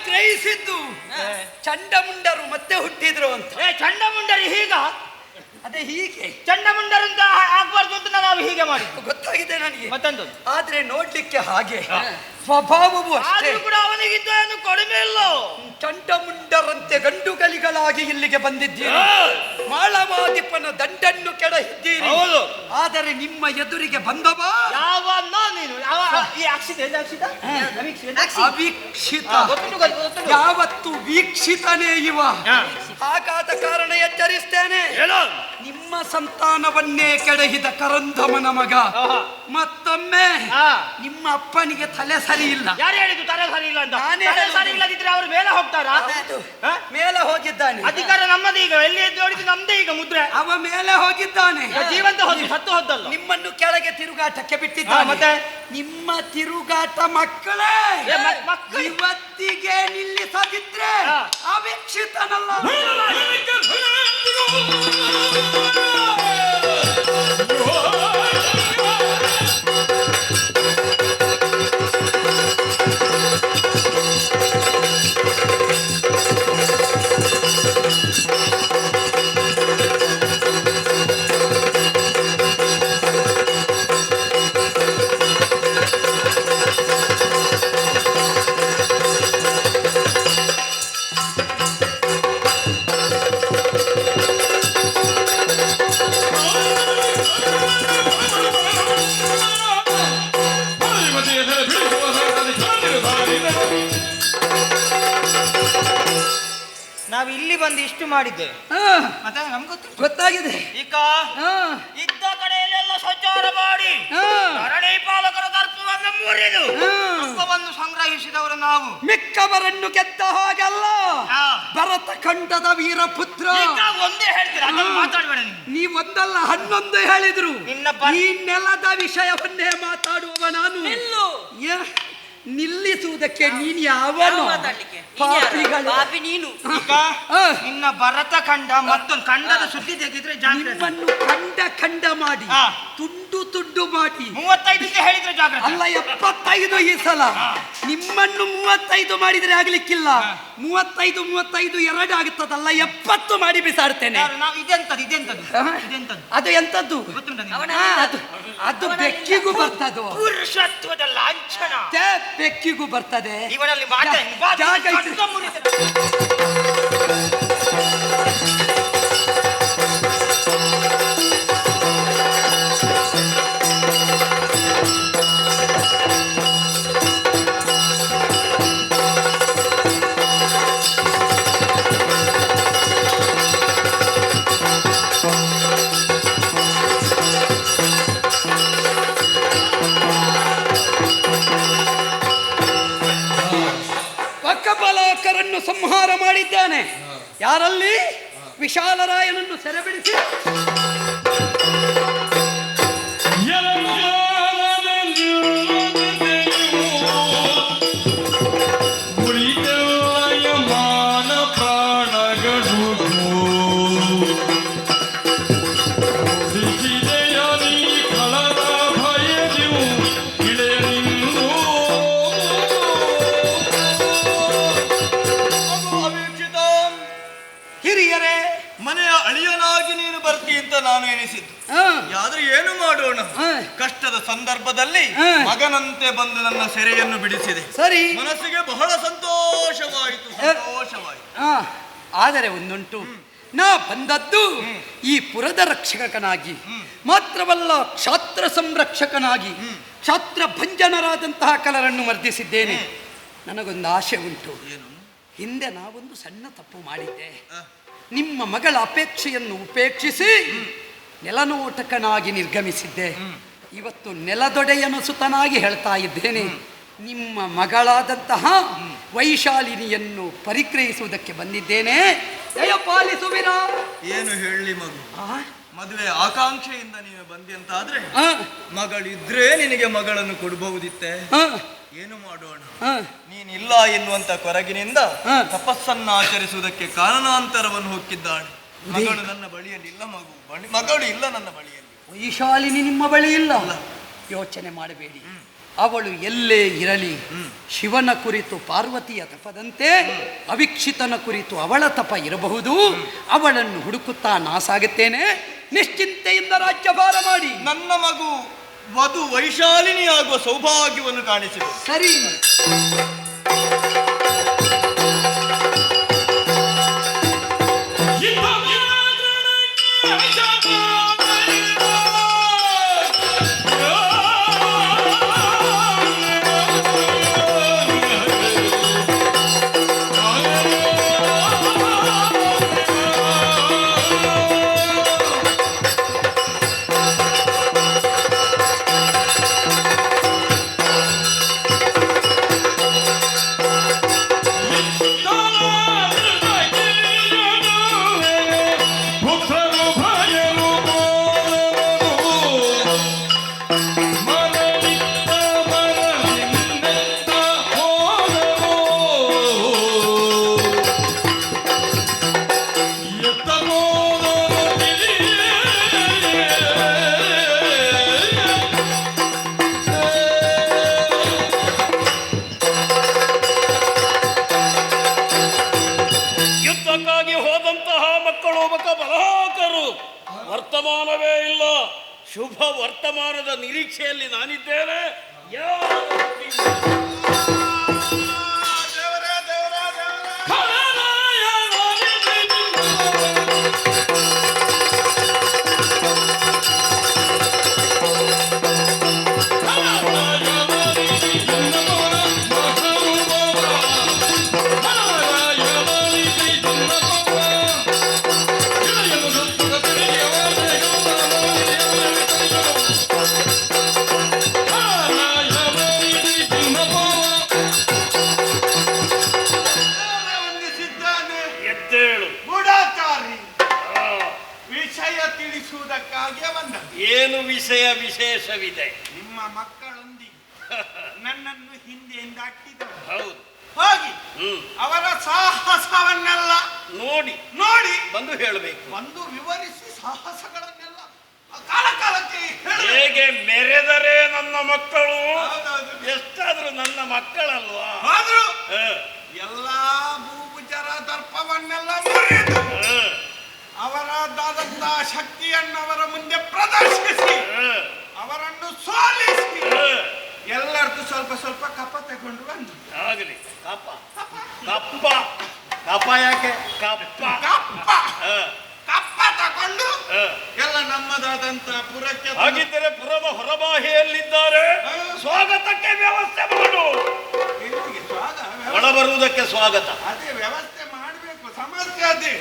ಗ್ರಹಿಸಿದ್ದು ಚಂಡಮುಂಡರು ಮತ್ತೆ ಹುಟ್ಟಿದ್ರು ಅಂತ. ಚಂಡಮುಂಡರು ಹೀಗ? ಅದೇ ಹೀಗೆ ಚಂಡಮುಂಡರು ಅಂತ ಆಗ್ಬಾರ್ದು ಅಂತ ನಾವು ಹೀಗೆ ಮಾಡಿ ಗೊತ್ತಾಗಿದೆ ನನಗೆ. ಮತ್ತೊಂದು ಆದ್ರೆ ನೋಡ್ಲಿಕ್ಕೆ ಹಾಗೆ ಸ್ವಭಾವವು ಅಷ್ಟೇ. ಕೂಡ ಅವನಿಗಿದ್ದ ಏನು ಕಡಿಮೆ ಇಲ್ಲ. ಚಂಡಮುಂಡರಂತೆ ಗಂಡುಗಳಿಗಳಾಗಿ ಇಲ್ಲಿಗೆ ಬಂದಿದ್ದೀರಿ, ಮಾಳಮಾದಿಪನ ದಂಡನ್ನು ಕೆಡಹಿದ್ದೀರಿ. ಆದರೆ ನಿಮ್ಮ ಎದುರಿಗೆ ಬಂದವ ಯಾವನ್ನ ನೀನು ಅವೀಕ್ಷಿತ. ಯಾವತ್ತು ವೀಕ್ಷಿತನೇ ಇವ. ಹಾಗಾದ ಕಾರಣ ಎಚ್ಚರಿಸ್ತೇನೆ, ನಿಮ್ಮ ಸಂತಾನವನ್ನೇ ಕೆಡಹಿದ ಕರಂಧಮನ ಮಗ ಮತ್ತೊಮ್ಮೆ ನಿಮ್ಮ ಅಪ್ಪನಿಗೆ ತಲೆ ಸರಿ ಇಲ್ಲ. ಯಾರು ಹೇಳಿದ್ದು ತಲೆ ಸರಿ ಇಲ್ಲ ಅಂತ? ನಾನೇ ತಲೆ ಸರಿ ಇಲ್ಲದಿದ್ರೆ ಅವರು ಮೇಲೆ ಹೋಗ್ತಾರಾ? ಮೇಲೆ ಹೋಗಿದ್ದಾನೆ. ಅಧಿಕಾರ ನಮ್ಮದು. ಈಗ ಎಲ್ಲಿ ನೋಡಿದ್ದು ನಮ್ದೇ ಈಗ ಮುದ್ರೆ. ಅವ ಮೇಲೆ ಹೋಗಿದ್ದಾನೆ. ಜೀವಂತ ಹೋಗಿ ಸತ್ತು ಹೋದಲ್ಲ. ನಿಮ್ಮನ್ನು ಕೆಳಗೆ ತಿರುಗಾಟಕ್ಕೆ ಬಿಟ್ಟಿದ್ದಾನೆ. ಮತ್ತೆ ನಿಮ್ಮ ತಿರುಗಾಟ ಮಕ್ಕಳೇ ಇವತ್ತಿಗೆ ನಿಲ್ಲಿಸದಿದ್ರೆ ಅವೀಕ್ಷಿತನಲ್ಲ. ನಾವು ಇಲ್ಲಿ ಬಂದು ಇಷ್ಟು ಮಾಡಿದ್ದೆ, ಮತ್ತೆ ನಮ್ಗೆ ಗೊತ್ತಾಗಿದೆ. ಈಗ ಇದ್ದ ಕಡೆಯಲ್ಲೆಲ್ಲ ಸಂಚಾರ ಮಾಡಿ ಧರಣಿ ಪಾಲಕರ ದರ್ಪವನ್ನು ಮುರಿದು ದರ್ಪವನ್ನು ಸಂಗ್ರಹಿಸಿದವರು ನಾವು. ಮಿಕ್ಕವರನ್ನು ಗೆದ್ದ ಹಾಗಲ್ಲ, ಭರತ ಖಂಡದ ವೀರಪುತ್ರ. ಒಂದೇ ಹೇಳ್ತೀರಾ, ಮಾತಾಡಬೇಡ ನೀವು ಒಂದಲ್ಲ 11 ಹೇಳಿದ್ರು. ಈ ನೆಲದ ವಿಷಯವನ್ನೇ ಮಾತಾಡುವವ ನಾನು. ನಿಲ್ಲಿಸುವುದಕ್ಕೆ ನೀನು ಯಾವನು? ಪಾಪಿ ನೀನು. ನಿನ್ನ ಭರತ ಖಂಡ ಮತ್ತೊಂದು ಖಂಡದ ಸುದ್ದಿ ತೆಗೆದ್ರೆ ನಿಮ್ಮನ್ನು ಖಂಡ ಮಾಡಿ ತುಂಡು ತುಂಡು ಮಾಡಿ 35 ಹೇಳಿದ್ರೆ ಜಾಗ್ರತೆ. ಅಲ್ಲ 75 ಈ ಸಲ. ನಿಮ್ಮನ್ನು 35 ಮಾಡಿದ್ರೆ ಆಗ್ಲಿಕ್ಕಿಲ್ಲ. 35 2 ಆಗುತ್ತದಲ್ಲ, 70 ಮಾಡಿ ಬಿಸಾಡ್ತೇನೆ. ಅದು ಎಂತದ್ದು? ಅದು ಬೆಕ್ಕಿಗೂ ಬರ್ತದು. ಪುರುಷತ್ವದ ಲಾಂಛನ ಬೆಕ್ಕಿಗೂ ಬರ್ತದೆ. ಇವನಲ್ಲಿ ಜಾಗ ಸಂಹಾರ ಮಾಡಿದ್ದೇನೆ. ಯಾರಲ್ಲಿ? ವಿಶಾಲರಾಯನನ್ನು ಸೆರೆಬಿಡಿಸಿ ಹಿರಿಯರೇ, ಮನೆಯ ಅಳಿಯನಾಗಿ ನೀನು ಬರ್ತಿ ಅಂತ ನಾನು ಎನಿಸಿದ್ದು. ಆದ್ರೆ ಏನು ಮಾಡೋಣ, ಕಷ್ಟದ ಸಂದರ್ಭದಲ್ಲಿ ಮಗನಂತೆ ಬಂದು ನನ್ನ ಸೆರೆಯನ್ನು ಬಿಡಿಸಿದೆ. ಸರಿ, ಮನಸ್ಸಿಗೆ ಬಹಳ ಸಂತೋಷವಾಯಿತು. ಆದರೆ ಒಂದುಂಟು, ನಾ ಬಂದದ್ದು ಈ ಪುರದ ರಕ್ಷಕನಾಗಿ ಮಾತ್ರವಲ್ಲ, ಕ್ಷಾತ್ರ ಸಂರಕ್ಷಕನಾಗಿ. ಕ್ಷಾತ್ರ ಭಂಜನರಾದಂತಹ ಕಲರನ್ನು ಮರ್ದಿಸಿದ್ದೇನೆ. ನನಗೊಂದು ಆಶೆ ಉಂಟು. ಹಿಂದೆ ನಾವೊಂದು ಸಣ್ಣ ತಪ್ಪು ಮಾಡಿದ್ದೆ. ನಿಮ್ಮ ಮಗಳ ಅಪೇಕ್ಷೆಯನ್ನು ಉಪೇಕ್ಷಿಸಿ ನೆಲನೋಟಕನಾಗಿ ನಿರ್ಗಮಿಸಿದ್ದೆ. ಇವತ್ತು ನೆಲದೊಡೆಯನ ಸುತನಾಗಿ ಹೇಳ್ತಾ ಇದ್ದೇನೆ. ನಿಮ್ಮ ಮಗಳಾದಂತಹ ವೈಶಾಲಿನಿಯನ್ನು ಪರಿಗ್ರಹಿಸುವುದಕ್ಕೆ ಬಂದಿದ್ದೇನೆ. ದಯಪಾಲಿಸುವಿರ? ಏನು ಹೇಳಲಿ ಮಗು, ಮದುವೆ ಆಕಾಂಕ್ಷೆಯಿಂದ ನೀನು ಬಂದಿ ಅಂತ ಆದ್ರೆ ಮಗಳಿದ್ರೆ ನಿನಗೆ ಮಗಳನ್ನು ಕೊಡಬಹುದಿತ್ತೆ. ಏನು ಮಾಡೋಣ, ನೀನಿಲ್ಲ ಎನ್ನುವಂತ ಕೊರಗಿನಿಂದ ತಪಸ್ಸನ್ನ ಆಚರಿಸುವುದಕ್ಕೆ ಕಾರಣಾಂತರವನ್ನು ಹೊಕ್ಕಿದ್ದಾಳೆ. ಮಗಳು ನನ್ನ ಬಳಿಯಲ್ಲಿ ಇಲ್ಲ ಮಗು, ಮಗಳು ಇಲ್ಲ ನನ್ನ ಬಳಿಯಲ್ಲಿ. ವೈಶಾಲಿನಿ ನಿಮ್ಮ ಬಳಿ ಇಲ್ಲ? ಯೋಚನೆ ಮಾಡಬೇಡಿ, ಅವಳು ಎಲ್ಲೇ ಇರಲಿ, ಶಿವನ ಕುರಿತು ಪಾರ್ವತಿಯ ತಪದಂತೆ ಅವಿಕ್ಷಿತನ ಕುರಿತು ಅವಳ ತಪ ಇರಬಹುದು. ಅವಳನ್ನು ಹುಡುಕುತ್ತಾ ನಾ ಸಾಗುತ್ತೇನೆ. ನಿಶ್ಚಿಂತೆಯಿಂದ ರಾಜ್ಯಭಾರ ಮಾಡಿ ನನ್ನ ಮಗು ವಧು ವೈಶಾಲಿನಿ ಆಗುವ ಸೌಭಾಗ್ಯವನ್ನು ಕಾಣಿಸಿದೆ. ಸರಿ, ವರ್ತಮಾನವೇ ಇಲ್ಲ. ಶುಭ ವರ್ತಮಾನದ ನಿರೀಕ್ಷೆಯಲ್ಲಿ ನಾನಿದ್ದೇನೆ. ಏನು ವಿಷಯ ವಿಶೇಷವಿದೆ? ನಿಮ್ಮ ಮಕ್ಕಳೊಂದಿಗೆ ನನ್ನನ್ನು ಹಿಂದೆಯಿಂದ ಅಟ್ಟಿದರು. ಹೌದು, ಹೋಗಿ ಅವರ ಸಾಹಸವನ್ನೆಲ್ಲ ನೋಡಿ ಬಂದು ಹೇಳಬೇಕು. ಬಂದು ವಿವರಿಸಿ ಸಾಹಸಗಳನ್ನೆಲ್ಲ ಕಾಲ ಕಾಲಕ್ಕೆ ಹೇಗೆ ಮೆರೆದರೆ ನನ್ನ ಮಕ್ಕಳು ಎಷ್ಟಾದ್ರೂ ನನ್ನ ಮಕ್ಕಳಲ್ವಾ? ಆದ್ರೂ ಎಲ್ಲಾ ಭೂಭುಜರ ದರ್ಪವನ್ನೆಲ್ಲ ಮುರಿದು ಅವರದಾದಂತಹ ಶಕ್ತಿಯನ್ನು ಅವರ ಮುಂದೆ ಪ್ರದರ್ಶಿಸಿ ಅವರನ್ನು ಸೋಲಿಸಿ ಎಲ್ಲರದ್ದು ಸ್ವಲ್ಪ ಸ್ವಲ್ಪ ಕಪ್ಪ ತಗೊಂಡು ಬಂದು. ಆಗಲಿ, ಕಪ್ಪ ಕಪ್ಪ ಕಪ್ಪ ಯಾಕೆ ಕಪ್ಪ ಕಪ್ಪ ಕಪ್ಪ ತಗೊಂಡು ಎಲ್ಲ ನಮ್ಮದಾದಂತ ಪುರಕ್ಕೆ. ಹಾಗಿದ್ದರೆ ಪುರದ ಹೊರಬಾಹಿಯಲ್ಲಿದ್ದಾರೆ, ಸ್ವಾಗತಕ್ಕೆ ವ್ಯವಸ್ಥೆ ಮಾಡು. ಒಳ ಬರುವುದಕ್ಕೆ ಸ್ವಾಗತ. ಅದೇ ವ್ಯವಸ್ಥೆ ಮಾಡಬೇಕು. ಸಮಸ್ಯೆ ಅದೇ,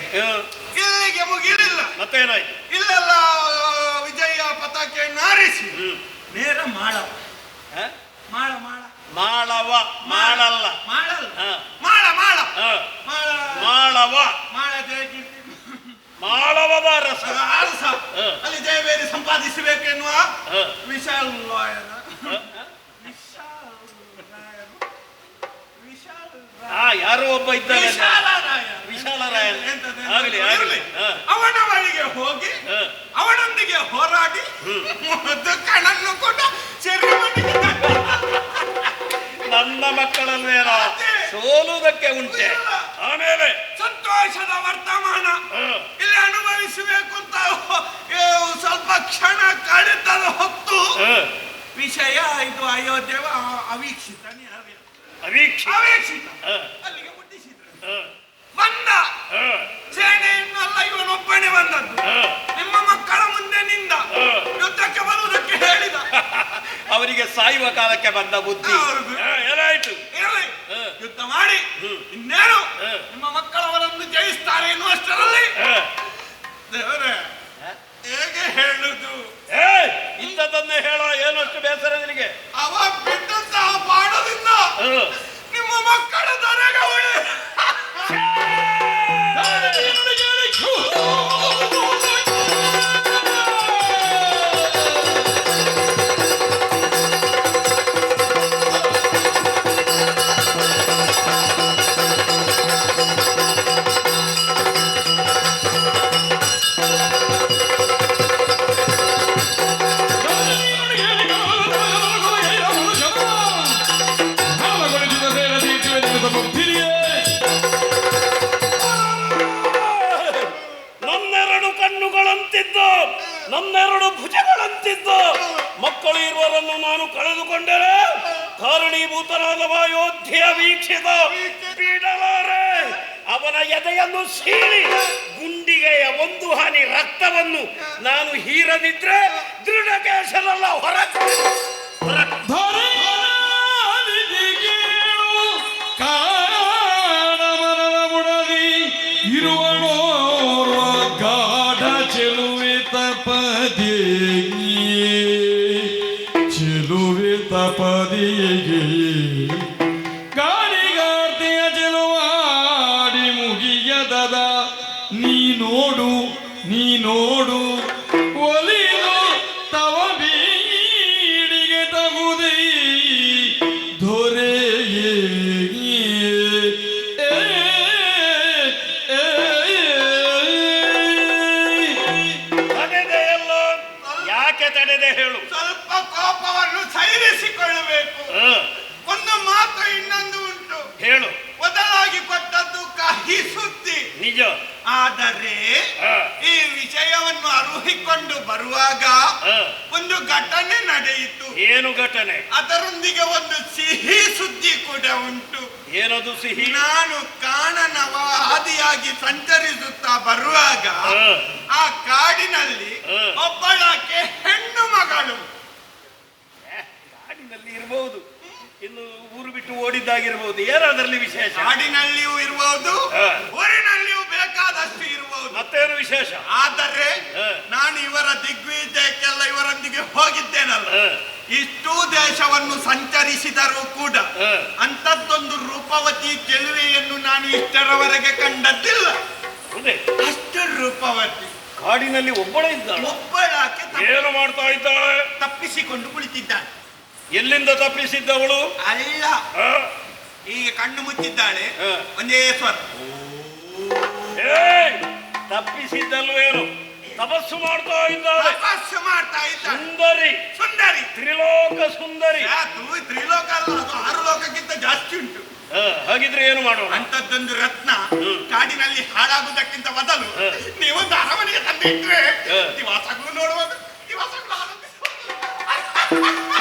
ಇಲ್ಲಿಗೆ ಮುಗಿಲಿಲ್ಲ. ಮತ್ತೇನಾಯ್ತು? ಇಲ್ಲೆಲ್ಲ ವಿಜಯ ಪತಾಕೆಯನ್ನು ಹಾರಿಸಿ ನೇರ ಮಾಳವ ಮಾಳ ಮಾಳ ಮಾಡವ ಮಾಡಲ್ಲ ಮಾಡಲ್ಲ ಮಾಳ ಮಾಳ ಮಾಳವ ಮಾಳವದ ರಸ ಅರಸ ಅಲ್ಲಿ ಜಯಬೇರಿ ಸಂಪಾದಿಸಬೇಕೆನ್ನುವ ವಿಶಾಲ ಯಾರೋ ಒಬ್ಬ ಇದ್ದಾನೆ ವಿಶಾಲರಾಯ. ಆಗಲಿ ಆಗಲಿ. ಅವನ ಬಳಿಗೆ ಹೋಗಿ ಅವನೊಂದಿಗೆ ಹೋರಾಡಿ ಕಣನ್ನು ಕೂಡ ಸೆರೆಮನೆಗೆ ನನ್ನ ಮಕ್ಕಳಲ್ವೇನೋ ಸೋಲುವುದಕ್ಕೆ ಉಂಟೆ. ಆಮೇಲೆ ಸಂತೋಷದ ವರ್ತಮಾನ ಇಲ್ಲಿ ಅನುಭವಿಸಬೇಕು ಅಂತ ಸ್ವಲ್ಪ ಕ್ಷಣ ಕಳೆದ ಹೊತ್ತು ವಿಷಯ ಇದು ಅಯೋಧ್ಯೆ ಅವೀಕ್ಷಿತ ಅಲ್ಲಿಗೆ ಮುಟ್ಟಿಸಿದ್ರು. ಬಂದ ಸೇನೆಯನ್ನೆಲ್ಲ ಇವನೊಬ್ಬನೇ ಬಂದದ್ದು. ನಿಮ್ಮ ಮಕ್ಕಳ ಮುಂದೆ ನಿಂದ ಯುದ್ಧಕ್ಕೆ ಬರುವುದಕ್ಕೆ ಹೇಳಿದ. ಅವರಿಗೆ ಸಾಯುವ ಕಾಲಕ್ಕೆ ಬಂದ ಬುದ್ಧಿ ಏನಾಯ್ತು? ಯುದ್ಧ ಮಾಡಿ ಇನ್ನೇನು ನಿಮ್ಮ ಮಕ್ಕಳವರನ್ನು ಜಯಿಸ್ತಾರೆ ಎನ್ನುವಷ್ಟರಲ್ಲಿ ದೇವರೇ ಹೇಗೆ ಹೇಳುದು? ಇಂಥದನ್ನೇ ಹೇಳೋ ಏನಷ್ಟು ಬೇಸರ ನಿನಗೆ? ಅವ ಬಿಟ್ಟಂತಹ ಬಾಣದಿಂದ ನಿಮ್ಮ ಮಕ್ಕಳ ದರೆಗವಳೆ ನನ್ನೆರಡು ಭುಜಗಳಂತಿದ್ದು ಮಕ್ಕಳು ಇರುವರನ್ನು ನಾನು ಕಳೆದುಕೊಂಡರೆ ಕಾರಣೀಭೂತನಾದವ ಅಯೋಧ್ಯೆಯ ವೀಕ್ಷಿತ ಬಿಡಲಾರೆ. ಅವನ ಎದೆಯನ್ನು ಸೀಳಿ ಗುಂಡಿಗೆಯ ಒಂದು ಹನಿ ರಕ್ತವನ್ನು ನಾನು ಹೀರದಿದ್ರೆ ದೃಢಕೇಶನಲ್ಲ ಹೊರಗೆ ಚೆಲುವೆ ತಪದಿಗೆ ಗಾಳಿಗಾರ್ತೆಯ ಚೆಲುವಾಡಿ ಮುಗಿಯದದ ನೀ ನೋಡು ಒಲಿದು ತವ ಬೀಡಿಗೆ ತಗುದಿ ದೊರೆಯೇ ತಡೆದೆ ಹೇಳು. ಸ್ವಲ್ಪ ಕೋಪವನ್ನು ಸೈರಿಸಿಕೊಳ್ಳಬೇಕು. ಒಂದು ಮಾತು ಇನ್ನೊಂದು ಉಂಟು, ಹೇಳು. ಮೊದಲಾಗಿ ಕೊಟ್ಟದ್ದು ಕಹಿ ಸುದ್ದಿ ನಿಜ. ಆದರೆ ಈ ವಿಷಯವನ್ನು ಅರುಹಿಕೊಂಡು ಬರುವಾಗ ಒಂದು ಘಟನೆ ನಡೆಯಿತು. ಏನು ಘಟನೆ? ಅದರೊಂದಿಗೆ ಒಂದು ಸಿಹಿ ಸುದ್ದಿ ಕೂಡ ಉಂಟು. ಏನದು ಸಿಹಿ? ನಾನು ಕಾಣನವ ಆದಿಯಾಗಿ ಸಂಚರಿಸುತ್ತಾ ಬರುವಾಗ ಆ ಕಾಡಿನಲ್ಲಿ ಒಬ್ಬಳಕ್ಕೆ ಹೆಣ್ಣು ಮಗಳು ಕಾಡಿನಲ್ಲಿ ಇರಬಹುದು, ಇನ್ನು ಊರು ಬಿಟ್ಟು ಓಡಿದ್ದಾಗಿರ್ಬಹುದು. ಏನಾದ್ರಲ್ಲಿ ವಿಶೇಷ? ಕಾಡಿನಲ್ಲಿಯೂ ಇರಬಹುದು, ಊರಿನಲ್ಲಿಯೂ ಬೇಕಾದಷ್ಟು ಇರಬಹುದು. ಮತ್ತೇನು ವಿಶೇಷ? ಆದರೆ ನಾನು ಇವರ ದಿಗ್ವಿಜಯಕ್ಕೆಲ್ಲ ಇವರೊಂದಿಗೆ ಹೋಗಿದ್ದೇನಲ್ಲ, ಇಷ್ಟೂ ದೇಶವನ್ನು ಸಂಚರಿಸಿದರೂ ಕೂಡ ಅಂತದ್ದೊಂದು ರೂಪವತಿ ಚೆಲುವೆಯನ್ನು ನಾನು ಇಷ್ಟರವರೆಗೆ ಕಂಡದ್ದಿಲ್ಲ. ಅಷ್ಟು ರೂಪವತಿ ಕಾಡಿನಲ್ಲಿ ಒಬ್ಬಳ ಇದ್ದಾಳೆ. ಒಬ್ಬಳಾಕೆ ಏನು ಮಾಡ್ತಾ ಇದ್ದಾಳೆ? ತಪ್ಪಿಸಿಕೊಂಡು ಕುಳಿತಿದ್ದಾಳೆ. ಎಲ್ಲಿಂದ ತಪ್ಪಿಸಿದ್ದವಳು? ಅಲ್ಲ, ಈಗ ಕಣ್ಣು ಮುಚ್ಚಿದ್ದಾಳೆ, ಒಂದೇ ಸ್ವರ. ತಪ್ಪಿಸಿದ್ದಲ್ವೇನು? ತಪಸ್ಸು ಮಾಡ್ತಾ ಇದ್ದಾಳೆ. ತಪಸ್ಸು ಮಾಡ್ತಾ ಇದ್ದಾಳೆ. ಸುಂದರಿ, ಸುಂದರಿ, ತ್ರಿಲೋಕ ಸುಂದರಿ. ತ್ರಿಲೋಕ ಅಲ್ಲ, ಅದು 6 ಲೋಕಕ್ಕಿಂತ ಜಾಸ್ತಿ ಉಂಟು. ಹಾಗಿದ್ರೆ ಏನು ಮಾಡೋಣ? ಅಂತದ್ದೊಂದು ರತ್ನ ಕಾಡಿನಲ್ಲಿ ಹಾಳಾಗುವುದಕ್ಕಿಂತ ಮೊದಲು ನೀವೊಂದು ಅರಮನೆಗೆ ತಂದಿಟ್ರೆ ದಿವಾಸಗಳು ನೋಡುವಾಗ ದಿವಾಸಗಳು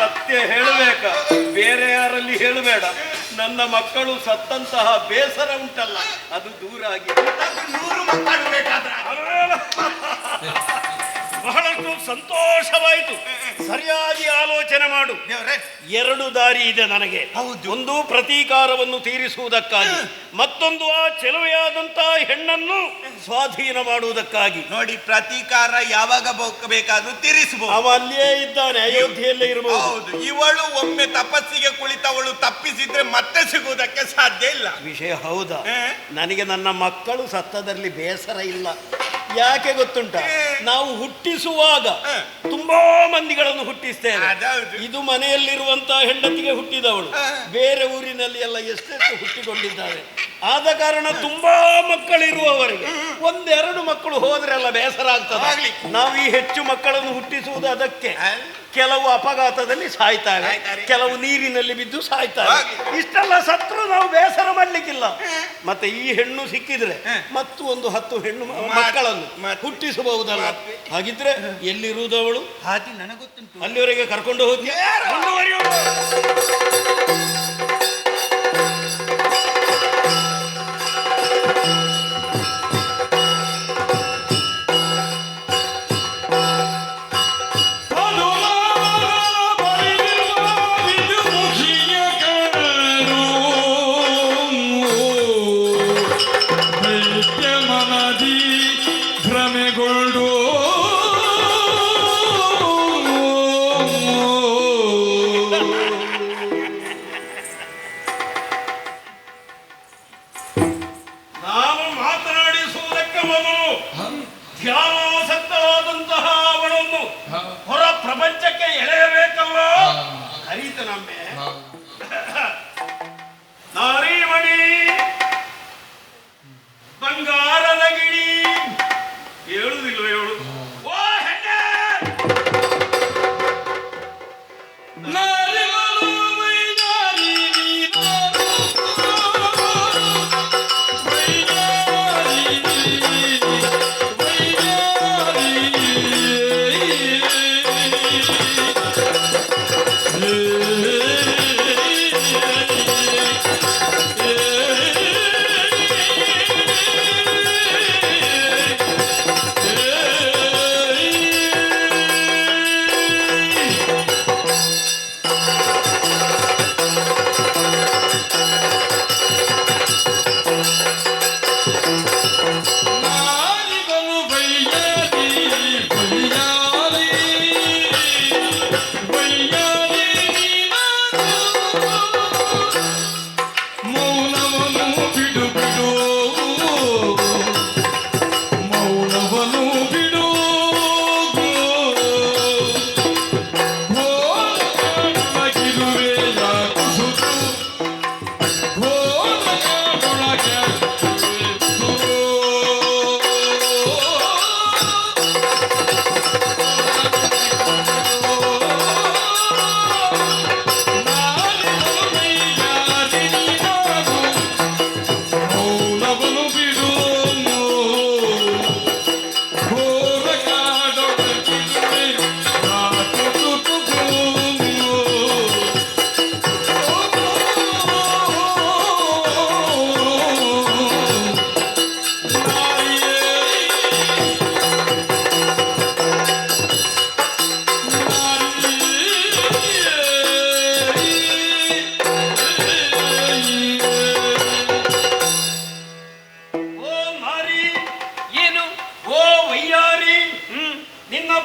ಸತ್ಯ ಹೇಳಬೇಕ, ಬೇರೆ ಯಾರಲ್ಲಿ ಹೇಳಬೇಡ. ನನ್ನ ಮಕ್ಕಳು ಸತ್ತಂತಹ ಬೇಸರ ಉಂಟಲ್ಲ, ಅದು ದೂರ ಆಗಿದೆ. 100 ಮಕ್ಕಳು ಬೇಕಾದ್ರೆ ಬಹಳಷ್ಟು ಸಂತೋಷವಾಯಿತು. ಸರಿಯಾಗಿ ಆಲೋಚನೆ ಮಾಡು. ಎರಡು ದಾರಿ ಇದೆ ನನಗೆ. ಒಂದು ಪ್ರತೀಕಾರವನ್ನು ತೀರಿಸುವುದಕ್ಕಾಗಿ, ಮತ್ತೊಂದು ಆ ಚೆಲುವೆಯಾದಂತಹ ಹೆಣ್ಣನ್ನು ಸ್ವಾಧೀನ ಮಾಡುವುದಕ್ಕಾಗಿ. ನೋಡಿ, ಪ್ರತೀಕಾರ ಯಾವಾಗ ಬೇಕಾದ್ರೂ ತೀರಿಸಬಹುದು. ಅವ ಅಲ್ಲಿಯೇ ಇದ್ದಾನೆ, ಅಯೋಧ್ಯೆಯಲ್ಲೇ ಇರಬಹುದು. ಇವಳು ಒಮ್ಮೆ ತಪಸ್ಸಿಗೆ ಕುಳಿತವಳು ತಪ್ಪಿಸಿದ್ರೆ ಮತ್ತೆ ಸಿಗುವುದಕ್ಕೆ ಸಾಧ್ಯ ಇಲ್ಲ. ವಿಷಯ ಹೌದಾ? ನನಗೆ ನನ್ನ ಮಕ್ಕಳು ಸತ್ತದಲ್ಲಿ ಬೇಸರ ಇಲ್ಲ. ಯಾಕೆ ಗೊತ್ತುಂಟ, ನಾವು ಹುಟ್ಟಿಸುವಾಗ ತುಂಬಾ ಮಂದಿಗಳನ್ನು ಹುಟ್ಟಿಸ್ತೇವೆ. ಇದು ಮನೆಯಲ್ಲಿರುವಂತಹ ಹೆಂಡತಿಗೆ ಹುಟ್ಟಿದವಳು, ಬೇರೆ ಊರಿನಲ್ಲಿ ಎಲ್ಲ ಎಷ್ಟೆಷ್ಟು ಹುಟ್ಟಿಕೊಂಡಿದ್ದಾರೆ. ಆದ ಕಾರಣ ತುಂಬಾ ಮಕ್ಕಳಿರುವವರಿಗೆ ಒಂದೆರಡು ಮಕ್ಕಳು ಹೋದ್ರೆ ಎಲ್ಲ ಬೇಸರ ಆಗ್ತದೆ. ನಾವು ಈ ಹೆಚ್ಚು ಮಕ್ಕಳನ್ನು ಹುಟ್ಟಿಸುವುದು ಅದಕ್ಕೆ. ಕೆಲವು ಅಪಘಾತದಲ್ಲಿ ಸಾಯ್ತಾರೆ, ಕೆಲವು ನೀರಿನಲ್ಲಿ ಬಿದ್ದು ಸಾಯ್ತಾರೆ. ಇಷ್ಟೆಲ್ಲ ಸತ್ರು ನಾವು ಬೇಸರ ಮಾಡ್ಲಿಕ್ಕಿಲ್ಲ. ಮತ್ತೆ ಈ ಹೆಣ್ಣು ಸಿಕ್ಕಿದ್ರೆ ಮತ್ತು ಒಂದು 10 ಹೆಣ್ಣು ಮಕ್ಕಳನ್ನು ಹುಟ್ಟಿಸಬಹುದಲ್ಲ. ಹಾಗಿದ್ರೆ ಎಲ್ಲಿರುವುದವಳು? ಹಾಗೆ ನನಗೆ ಗೊತ್ತುಂಟು. ಅಲ್ಲಿವರೆಗೆ ಕರ್ಕೊಂಡು ಹೋಗಿ ಧ್ಯಾನಾಸಕ್ತವಾದಂತಹ ಅವಳನ್ನು ಹೊರ ಪ್ರಪಂಚಕ್ಕೆ ಎಳೆಯಬೇಕಲ್ಲ. ಹರಿತನಮ್ಮೆ ನಾರೀಮಣಿ ಬಂಗಾರದ ಗಿಳಿ ಹೇಳುವುದಿಲ್ವ ಹೇಳು? ಓ ಹೆಣ್ಣೆ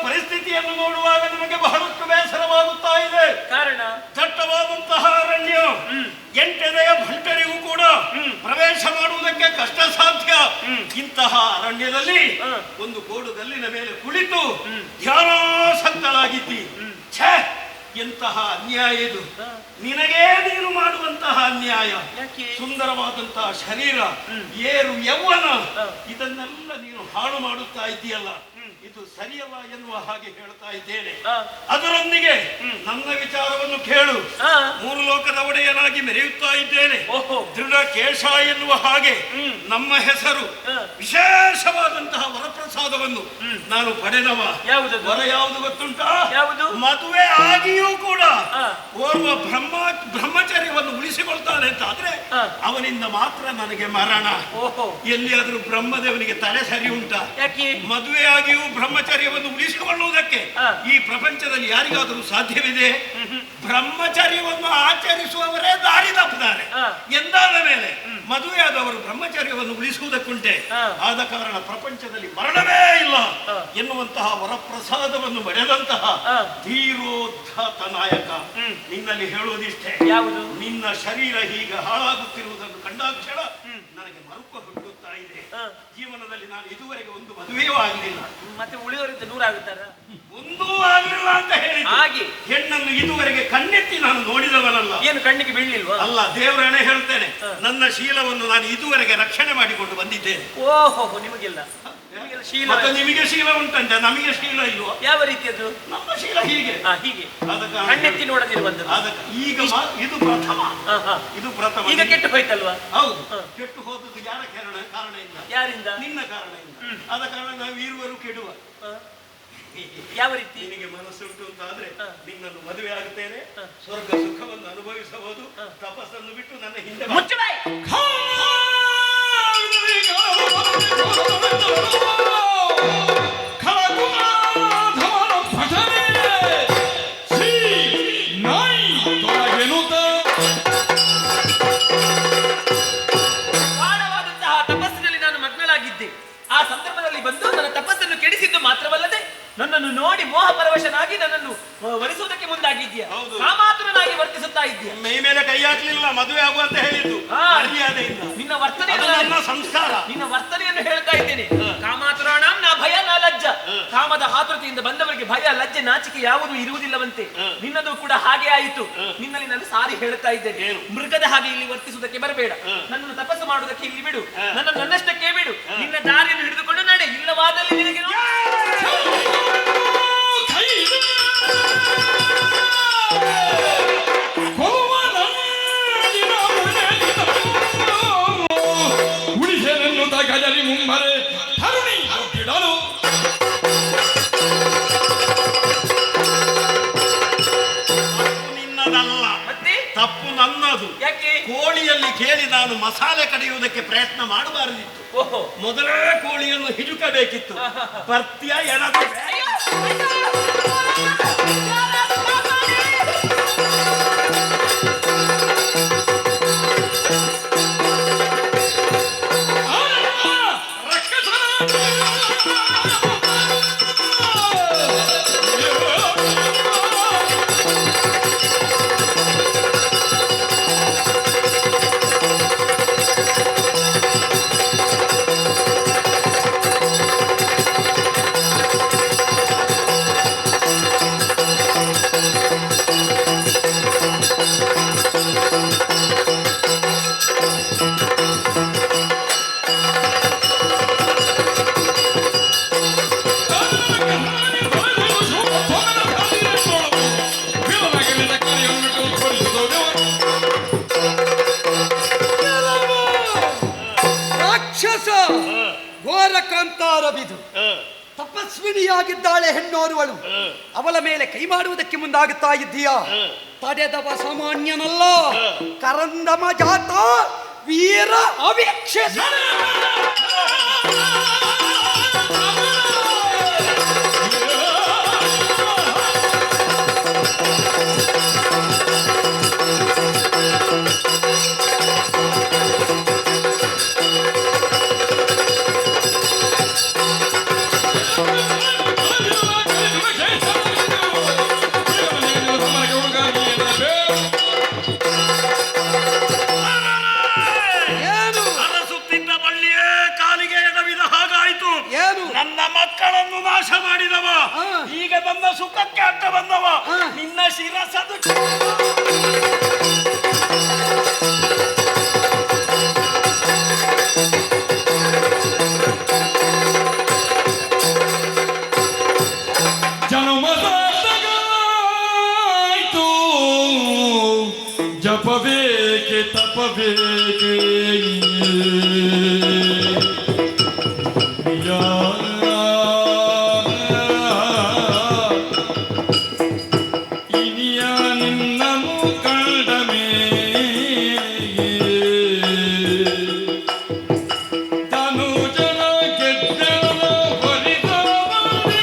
ಪರಿಸ್ಥಿತಿಯನ್ನು ನೋಡುವಾಗ ನಮಗೆ ಬಹಳಷ್ಟು ಬೇಸರವಾಗುತ್ತಾ ಇದೆ. ಕಾರಣ ದಟ್ಟವಾದಂತಹ ಅರಣ್ಯ, 8 ಎದೆಯ ಭಂಟರಿಗೂ ಕೂಡ ಪ್ರವೇಶ ಮಾಡುವುದಕ್ಕೆ ಕಷ್ಟ ಸಾಧ್ಯ. ಇಂತಹ ಅರಣ್ಯದಲ್ಲಿ ಒಂದು ಗೋಡುಗಲ್ಲಿನ ಮೇಲೆ ಕುಳಿತು ಧ್ಯಾನಾಸಕ್ತಳಾಗಿದ್ದಿ. ಛೇ, ಎಂತಹ ಅನ್ಯಾಯ ಇದು! ನಿನಗೇ ನೀನು ಮಾಡುವಂತಹ ಅನ್ಯಾಯ. ಸುಂದರವಾದಂತಹ ಶರೀರ, ಏರು ಯೌವನ, ಇದನ್ನೆಲ್ಲ ನೀನು ಹಾಳು ಮಾಡುತ್ತಾ ಇದ್ದೀಯಲ್ಲ, ಇದು ಸರಿಯಲ್ಲ ಎನ್ನುವ ಹಾಗೆ ಹೇಳ್ತಾ ಇದ್ದೇನೆ. ಅದರೊಂದಿಗೆ ನನ್ನ ವಿಚಾರವನ್ನು ಕೇಳು. 3 ಲೋಕದ ಒಡೆಯನಾಗಿ ಮೆರೆಯುತ್ತಾ ಇದ್ದೇನೆ. ದೃಢ ಕೇಶ ಎನ್ನುವ ಹಾಗೆ ನಮ್ಮ ಹೆಸರು. ವಿಶೇಷವಾದಂತಹ ವರಪ್ರಸಾದವನ್ನು ನಾನು ಪಡೆದವ. ವರ ಯಾವುದು ಗೊತ್ತುಂಟಾ? ಮದುವೆ ಆಗಿಯೂ ಕೂಡ ಓರ್ವ ಬ್ರಹ್ಮಚರ್ಯವನ್ನು ಉಳಿಸಿಕೊಳ್ತಾನೆ ಅಂತ ಆದ್ರೆ ಅವನಿಂದ ಮಾತ್ರ ನನಗೆ ಮರಣ. ಎಲ್ಲಿಯಾದ್ರೂ ಬ್ರಹ್ಮದೇವನಿಗೆ ತಲೆ ಸರಿ ಉಂಟಾ? ಮದುವೆಯಾಗಿಯೂ ಬ್ರಹ್ಮಚರ್ಯವನ್ನು ಉಳಿಸಿಕೊಳ್ಳುವುದಕ್ಕೆ ಈ ಪ್ರಪಂಚದಲ್ಲಿ ಯಾರಿಗಾದರೂ ಸಾಧ್ಯವಿದೆ? ಬ್ರಹ್ಮಚರ್ಯವನ್ನು ಆಚರಿಸುವವರೇ ದಾರಿ ತಪ್ಪಿದ್ದಾರೆ ಎಂದಾದ ಮೇಲೆ ಮದುವೆಯಾದವರು ಬ್ರಹ್ಮಚರ್ಯವನ್ನು ಉಳಿಸುವುದಕ್ಕುಂಟೆ. ಆದ ಕಾರಣ ಪ್ರಪಂಚದಲ್ಲಿ ಮರಣವೇ ಇಲ್ಲ ಎನ್ನುವಂತಹ ವರಪ್ರಸಾದವನ್ನು ಪಡೆದಂತಹ ಧೀರೋದ್ಧಾತ ನಾಯಕ ನಿನ್ನಲ್ಲಿ ಹೇಳುವುದಿಷ್ಟೇ. ಯಾವುದು? ನಿನ್ನ ಶರೀರ ಹೀಗೆ ಹಾಳಾಗುತ್ತಿರುವುದನ್ನು ಕಂಡಾಕ್ಷಣ ನನಗೆ ಮರುಕ ಹುಟ್ಟುತ್ತಾ ಇದೆ. ಜೀವನದಲ್ಲಿ ನಾನು ಇದುವರೆಗೆ ಒಂದು ಮದುವೆಯೂ ಆಗಲಿಲ್ಲ. ಮತ್ತೆ ಉಳಿದವರಿಂದ ನೂರ ಆಗುತ್ತಾರ? ಒಂದೂ ಆಗಲಿಲ್ಲ ಅಂತ ಹೇಳಿ ಹಾಗೆ ಹೆಣ್ಣನ್ನು ಇದುವರೆಗೆ ಕಣ್ಣೆತ್ತಿ ನಾನು ನೋಡಿದವನಲ್ಲ. ಏನು ಕಣ್ಣಿಗೆ ಬೀಳ್ಲಿಲ್ವಾ? ಅಲ್ಲ, ದೇವರನ್ನೇ ಹೇಳ್ತೇನೆ, ನನ್ನ ಶೀಲವನ್ನು ನಾನು ಇದುವರೆಗೆ ರಕ್ಷಣೆ ಮಾಡಿಕೊಂಡು ಬಂದಿದ್ದೇನೆ. ಓಹೋ, ನಿಮಗಿಲ್ಲ ಶೀಲ? ಮತ್ತೆ ನಿಮಗೆ ಶೀಲ ಉಂಟಂತೆ, ನಮಗೆ ಶೀಲ ಇಲ್ವಾ? ಯಾವ ರೀತಿಯದ್ದು? ನಮ್ಮ ಶೀಲ ಹೀಗೆ ಹೀಗೆ ಕಣ್ಣೆತ್ತಿ ನೋಡದಿರುವಂತದ್ದು. ಈಗ ಇದು ಪ್ರಥಮ, ಇದು ಪ್ರಥಮ. ಈಗ ಕೆಟ್ಟು ಹೋಯ್ತಲ್ವಾ? ಹೌದು, ಕೆಟ್ಟು ಹೋದದ್ದು ಯಾರ ಕಾರಣ ಇಲ್ಲ. ಯಾರಿಂದ? ನಿನ್ನ ಕಾರಣದಿಂದ. ಆದ ಕಾರಣ ನಾವು ಇರುವರು ಕೆಡುವ. ಯಾವ ರೀತಿ? ನಿನಗೆ ಮನಸ್ಸುಂಟು ಅಂತ ಆದ್ರೆ ನಿನ್ನನ್ನು ಮದುವೆ ಆಗುತ್ತೇನೆ, ಸ್ವರ್ಗ ಸುಖವನ್ನು ಅನುಭವಿಸಬಹುದು. ತಪಸ್ಸನ್ನು ಬಿಟ್ಟು ನನ್ನ ಹಿಂದೆ ತಪಸ್ಸಿನಲ್ಲಿ ನಾನು ಮಗ್ನಳಾಗಿದ್ದೆ. ಆ ಸಂದರ್ಭದಲ್ಲಿ ಬಂದು ನನ್ನ ತಪಸ್ಸನ್ನು ಕೆಡಿಸಿದ್ದು ಮಾತ್ರವಲ್ಲದೆ ನನ್ನನ್ನು ನೋಡಿ ಮೋಹ ಪರವಶನಾಗಿ ನನ್ನನ್ನು ವರಿಸುವುದಕ್ಕೆ ಮುಂದಾಗಿದ್ದೀಯಾ. ಕಾಮಾತುರನಾಗಿ ವರ್ತಿಸುತ್ತಾ ಇದ್ದೀಯ. ಮೈ ಮೇಲೆ ಕೈ ಹಾಕ್ಲಿಲ್ಲ, ಮದುವೆ ಆಗುವ ಅಂತ ಹೇಳಿದ್ದು ಮರ್ಯಾದೆಯಿಂದ. ನಿನ್ನ ವರ್ತನೆ, ಸಂಸ್ಕಾರ, ನಿನ್ನ ವರ್ತನೆಯನ್ನು ಹೇಳ್ತಾ ಇದ್ದೇನೆ. ಕಾಮಾತುರಾಣಂ ನಾ ಭಯ ನಾ ಲಜ್ಜ. ಕಾಮದ ಆತುರತೆಯಿಂದ ಬಂದವರಿಗೆ ಭಯ ಲಜ್ಜೆ ನಾಚಿಕೆ ಯಾವುದೂ ಇರುವುದಿಲ್ಲವಂತೆ. ನಿನ್ನದು ಕೂಡ ಹಾಗೆ ಆಯಿತು. ನಿನ್ನಲ್ಲಿ ನಾನು ಸಾರಿ ಹೇಳ್ತಾ ಇದ್ದೇನೆ, ಮೃಗದ ಹಾಗೆ ಇಲ್ಲಿ ವರ್ತಿಸುವುದಕ್ಕೆ ಬರಬೇಡ. ನನ್ನನ್ನು ತಪಸ್ಸು ಮಾಡುವುದಕ್ಕೆ ಇಲ್ಲಿ ಬಿಡು, ನನ್ನಷ್ಟಕ್ಕೆ ಬಿಡು. ನಿನ್ನ ದಾರಿಯನ್ನು ಹಿಡಿದುಕೊಂಡು ನಡೆ, ಇಲ್ಲವಾದಲ್ಲಿ ನಿನಗೆ ಉಳಿಸೆನನ್ನು ಗಜರಿ ಮುಂಬರೆ ತರುಣಿ ಬಿಡಲು. ನಿನ್ನದಲ್ಲ, ತಪ್ಪು ನನ್ನದು. ಯಾಕೆ? ಕೋಳಿಯಲ್ಲಿ ಕೇಳಿ ನಾನು ಮಸಾಲೆ ಕಡಿಯುವುದಕ್ಕೆ ಪ್ರಯತ್ನ ಮಾಡಬಾರದಿತ್ತು. ಮೊದಲೇ ಕೋಳಿಯನ್ನು ಹಿಡುಕಬೇಕಿತ್ತು. ಪರ್ತ್ಯ ಎಣದು ಘೋರಕಾಂತಾರಬಿದು ತಪಸ್ವಿನಿಯಾಗಿದ್ದಾಳೆ ಹೆಣ್ಣೋರ್ವಳು. ಅವಳ ಮೇಲೆ ಕೈ ಮಾಡುವುದಕ್ಕೆ ಮುಂದಾಗುತ್ತಾ ಇದ್ದೀಯಾ? ತಡೆದವ ಸಾಮಾನ್ಯನಲ್ಲ, ಕರಂದಮ ಜಾತ ವೀರ ಅವೇಕ್ಷಿಸ. ನನ್ನ ಮಕ್ಕಳನ್ನು ನಾಶ ಮಾಡಿದವ, ಈಗ ನನ್ನ ಸುಖಕ್ಕೆ ಅಡ್ಡ ಬಂದವ, ನಿನ್ನ ಶಿರಸದು ಜನುಮದಾಯಿತು. ಜಪಬೇಕೆ ತಪಬೇಕೆ ಇನಿಯ ನಿನ್ನನು ಕಂಡ ಮೇಲೆ ಧನುಜನ ಗೆದ್ದೆನ ಹೊರಿದವನೇ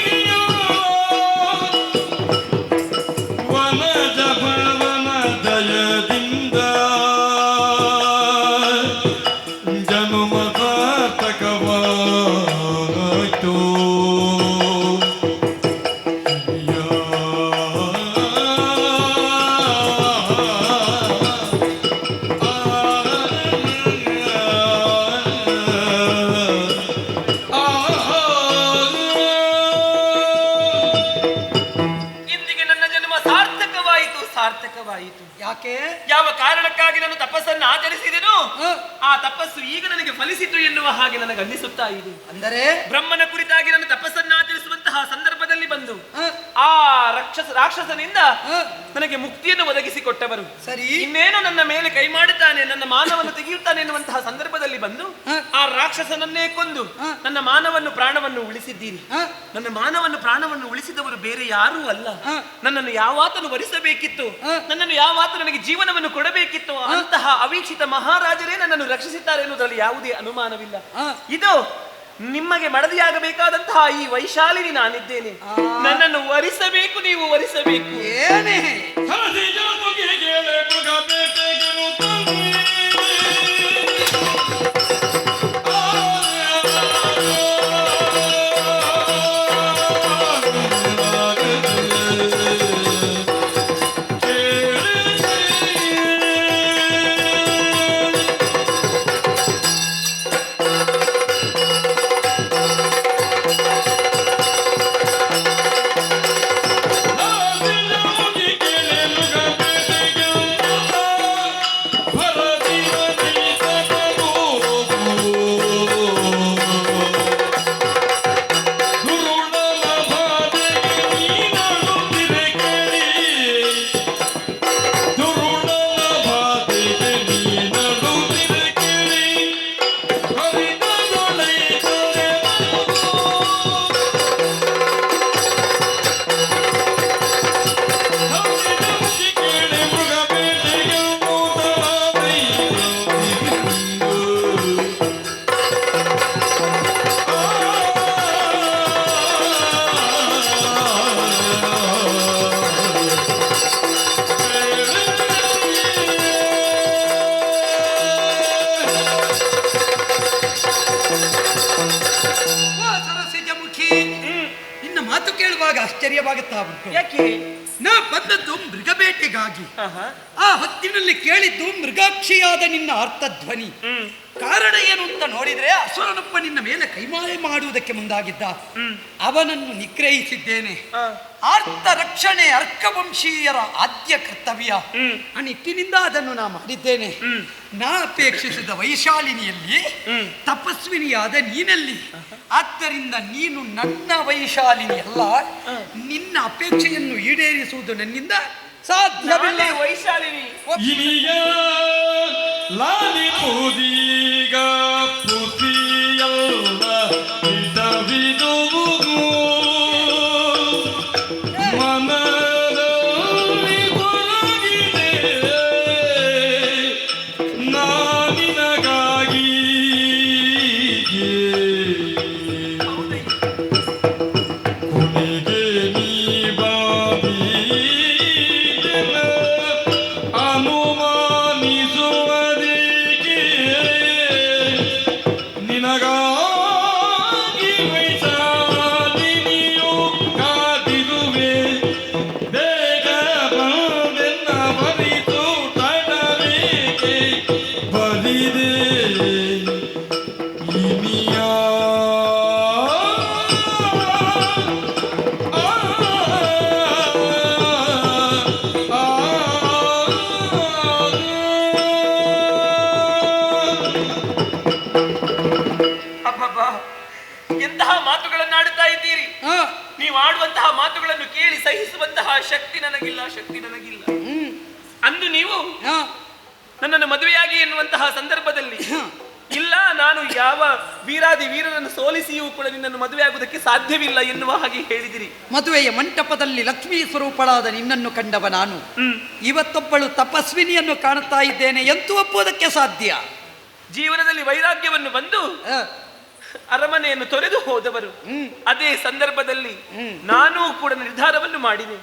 ಕುರಿತಾಗಿ ನಾನು ತಪಸ್ಸನ್ನು ಆಚರಿಸಿದೆನು, ಆ ತಪಸ್ಸು ಈಗ ನನಗೆ ಫಲಿಸಿತು ಎನ್ನುವ ಹಾಗೆ ನನಗೆ ಅನ್ನಿಸುತ್ತಾ ಇದೆ. ಅಂದರೆ ಬ್ರಹ್ಮನ ಕುರಿತಾಗಿ ನಾನು ತಪಸ್ಸನ್ನು ಆಚರಿಸುವಂತಹ ಸಂದರ್ಭದಲ್ಲಿ ಬಂದು ಆ ರಾಕ್ಷಸನಿಂದ ನನಗೆ ಮುಕ್ತಿಯನ್ನು ಒದಗಿಸಿಕೊಟ್ಟವರು. ಸರಿ, ಇನ್ನೇನು ನನ್ನ ಮೇಲೆ ಕೈ ಮಾಡುತ್ತಾನೆ, ನನ್ನ ಮಾನವನ್ನು ತೆಗೆಯುತ್ತಾನೆ ಎನ್ನುವಂತಹ ಸಂದರ್ಭದಲ್ಲಿ ಬಂದು ಆ ರಾಕ್ಷಸನನ್ನೇ ಕೊಂದು ನನ್ನ ಮಾನವನ್ನು ಪ್ರಾಣವನ್ನು ಉಳಿಸಿದ್ದೀರಿ. ನನ್ನ ಮಾನವನ್ನು ಪ್ರಾಣವನ್ನು ಉಳಿಸಿದವರು ಬೇರೆ ಯಾರೂ ಅಲ್ಲ, ನನ್ನನ್ನು ಯಾವಾತನು ವರಿಸಬೇಕಿತ್ತು, ನನ್ನನ್ನು ಯಾವಾತ ನನಗೆ ಜೀವನವನ್ನು ಕೊಡಬೇಕಿತ್ತು ಅಂತಹ ಅವೀಕ್ಷಿತ ಮಹಾರಾಜರೇ ನನ್ನನ್ನು ರಕ್ಷಿಸಿದ್ದಾರೆ ಎನ್ನುವುದರಲ್ಲಿ ಯಾವುದೇ ಅನುಮಾನವಿಲ್ಲ. ಇದು ನಿಮಗೆ ಮಡದಿಯಾಗಬೇಕಾದಂತಹ ಈ ವೈಶಾಲಿನಿ ನಾನಿದ್ದೇನೆ. ನನ್ನನ್ನು ವರಿಸಬೇಕು, ನೀವು ವರಿಸಬೇಕು. ಏನೇ ಆಶ್ಚರ್ಯವಾಗುತ್ತಾ ಉಂಟು. ಯಾಕೆ? ನಾ ಬಂದದ್ದು ಮೃಗಬೇಟೆಗಾಗಿ. ಆ ಹೊತ್ತಿನಲ್ಲಿ ಕೇಳಿದ್ದು ಮೃಗಾಕ್ಷಿಯಾದ ನಿನ್ನ ಅರ್ಥಧ್ವನಿ. ಕಾರಣ ಏನು ಅಂತ ನೋಡಿದ್ರೆ ಅಸುರನೊಬ್ಬ ನಿನ್ನ ಮೇಲೆ ಕೈಮಾರೆ ಮಾಡುವುದಕ್ಕೆ ಮುಂದಾಗಿದ್ದ. ಅವನನ್ನು ನಿಗ್ರಹಿಸಿದ್ದೇನೆ. ಆರ್ತ ರಕ್ಷಣೆ ಅರ್ಕವಂಶೀಯರ ಆದ್ಯ ಕರ್ತವ್ಯ. ಆ ನಿಟ್ಟಿನಿಂದ ಅದನ್ನು ನಾ ಮಾಡಿದ್ದೇನೆ. ನಾ ಅಪೇಕ್ಷಿಸಿದ ವೈಶಾಲಿನಿಯಲ್ಲಿ ತಪಸ್ವಿನಿಯಾದ ನೀನಲ್ಲಿ. ಆದ್ದರಿಂದ ನೀನು ನನ್ನ ವೈಶಾಲಿನಿ ಅಲ್ಲ. ನಿನ್ನ ಅಪೇಕ್ಷೆಯನ್ನು ಈಡೇರಿಸುವುದು ನನ್ನಿಂದ ಸಾಧ್ಯವಿಲ್ಲ. ವೈಶಾಲಿನಿ ಲಾಲಿ ಪೂದೀಗ ಪುತಿಯಲ್ಲ ಇಡವಿದು ಮನದಲ್ಲಿ ಕೊರಗಿದೆ ನಾನಿನಗಾಗಿ ಕೊನೆಗೆ ನೀ ಬಾಬಿ ನೀವು ಆಡುವಂತಹ ಮಾತುಗಳನ್ನು ಕೇಳಿ ಸಹಿಸುವಂತಹ ಶಕ್ತಿ ನನಗಿಲ್ಲ, ಶಕ್ತಿ ನನಗಿಲ್ಲ. ಅಂದು ನೀವು ನನ್ನನ್ನು ಮದುವೆಯಾಗಿ ಎನ್ನುವಂತಹ ಸಂದರ್ಭದಲ್ಲಿ ಇಲ್ಲ, ನಾನು ಯಾವ ವೀರಾದಿ ವೀರರನ್ನು ಸೋಲಿಸಿಯೂ ಕೂಡ ನಿನ್ನನ್ನು ಮದುವೆಯಾಗುವುದಕ್ಕೆ ಸಾಧ್ಯವಿಲ್ಲ ಎನ್ನುವ ಹಾಗೆ ಹೇಳಿದಿರಿ. ಮದುವೆಯ ಮಂಟಪದಲ್ಲಿ ಲಕ್ಷ್ಮೀ ಸ್ವರೂಪಳಾದ ನಿನ್ನನ್ನು ಕಂಡವ ನಾನು ಇವತ್ತೊಬ್ಬಳು ತಪಸ್ವಿನಿಯನ್ನು ಕಾಣುತ್ತಾ ಇದ್ದೇನೆ ಎಂದು ಒಪ್ಪುವುದಕ್ಕೆ ಸಾಧ್ಯ? ಜೀವನದಲ್ಲಿ ವೈರಾಗ್ಯವನ್ನು ಬಂದು ಅರಮನೆಯನ್ನು ತೊರೆದು ಹೋದವರು. ಅದೇ ಸಂದರ್ಭದಲ್ಲಿ ನಾನೂ ಕೂಡ ನಿರ್ಧಾರವನ್ನು ಮಾಡಿದೆ.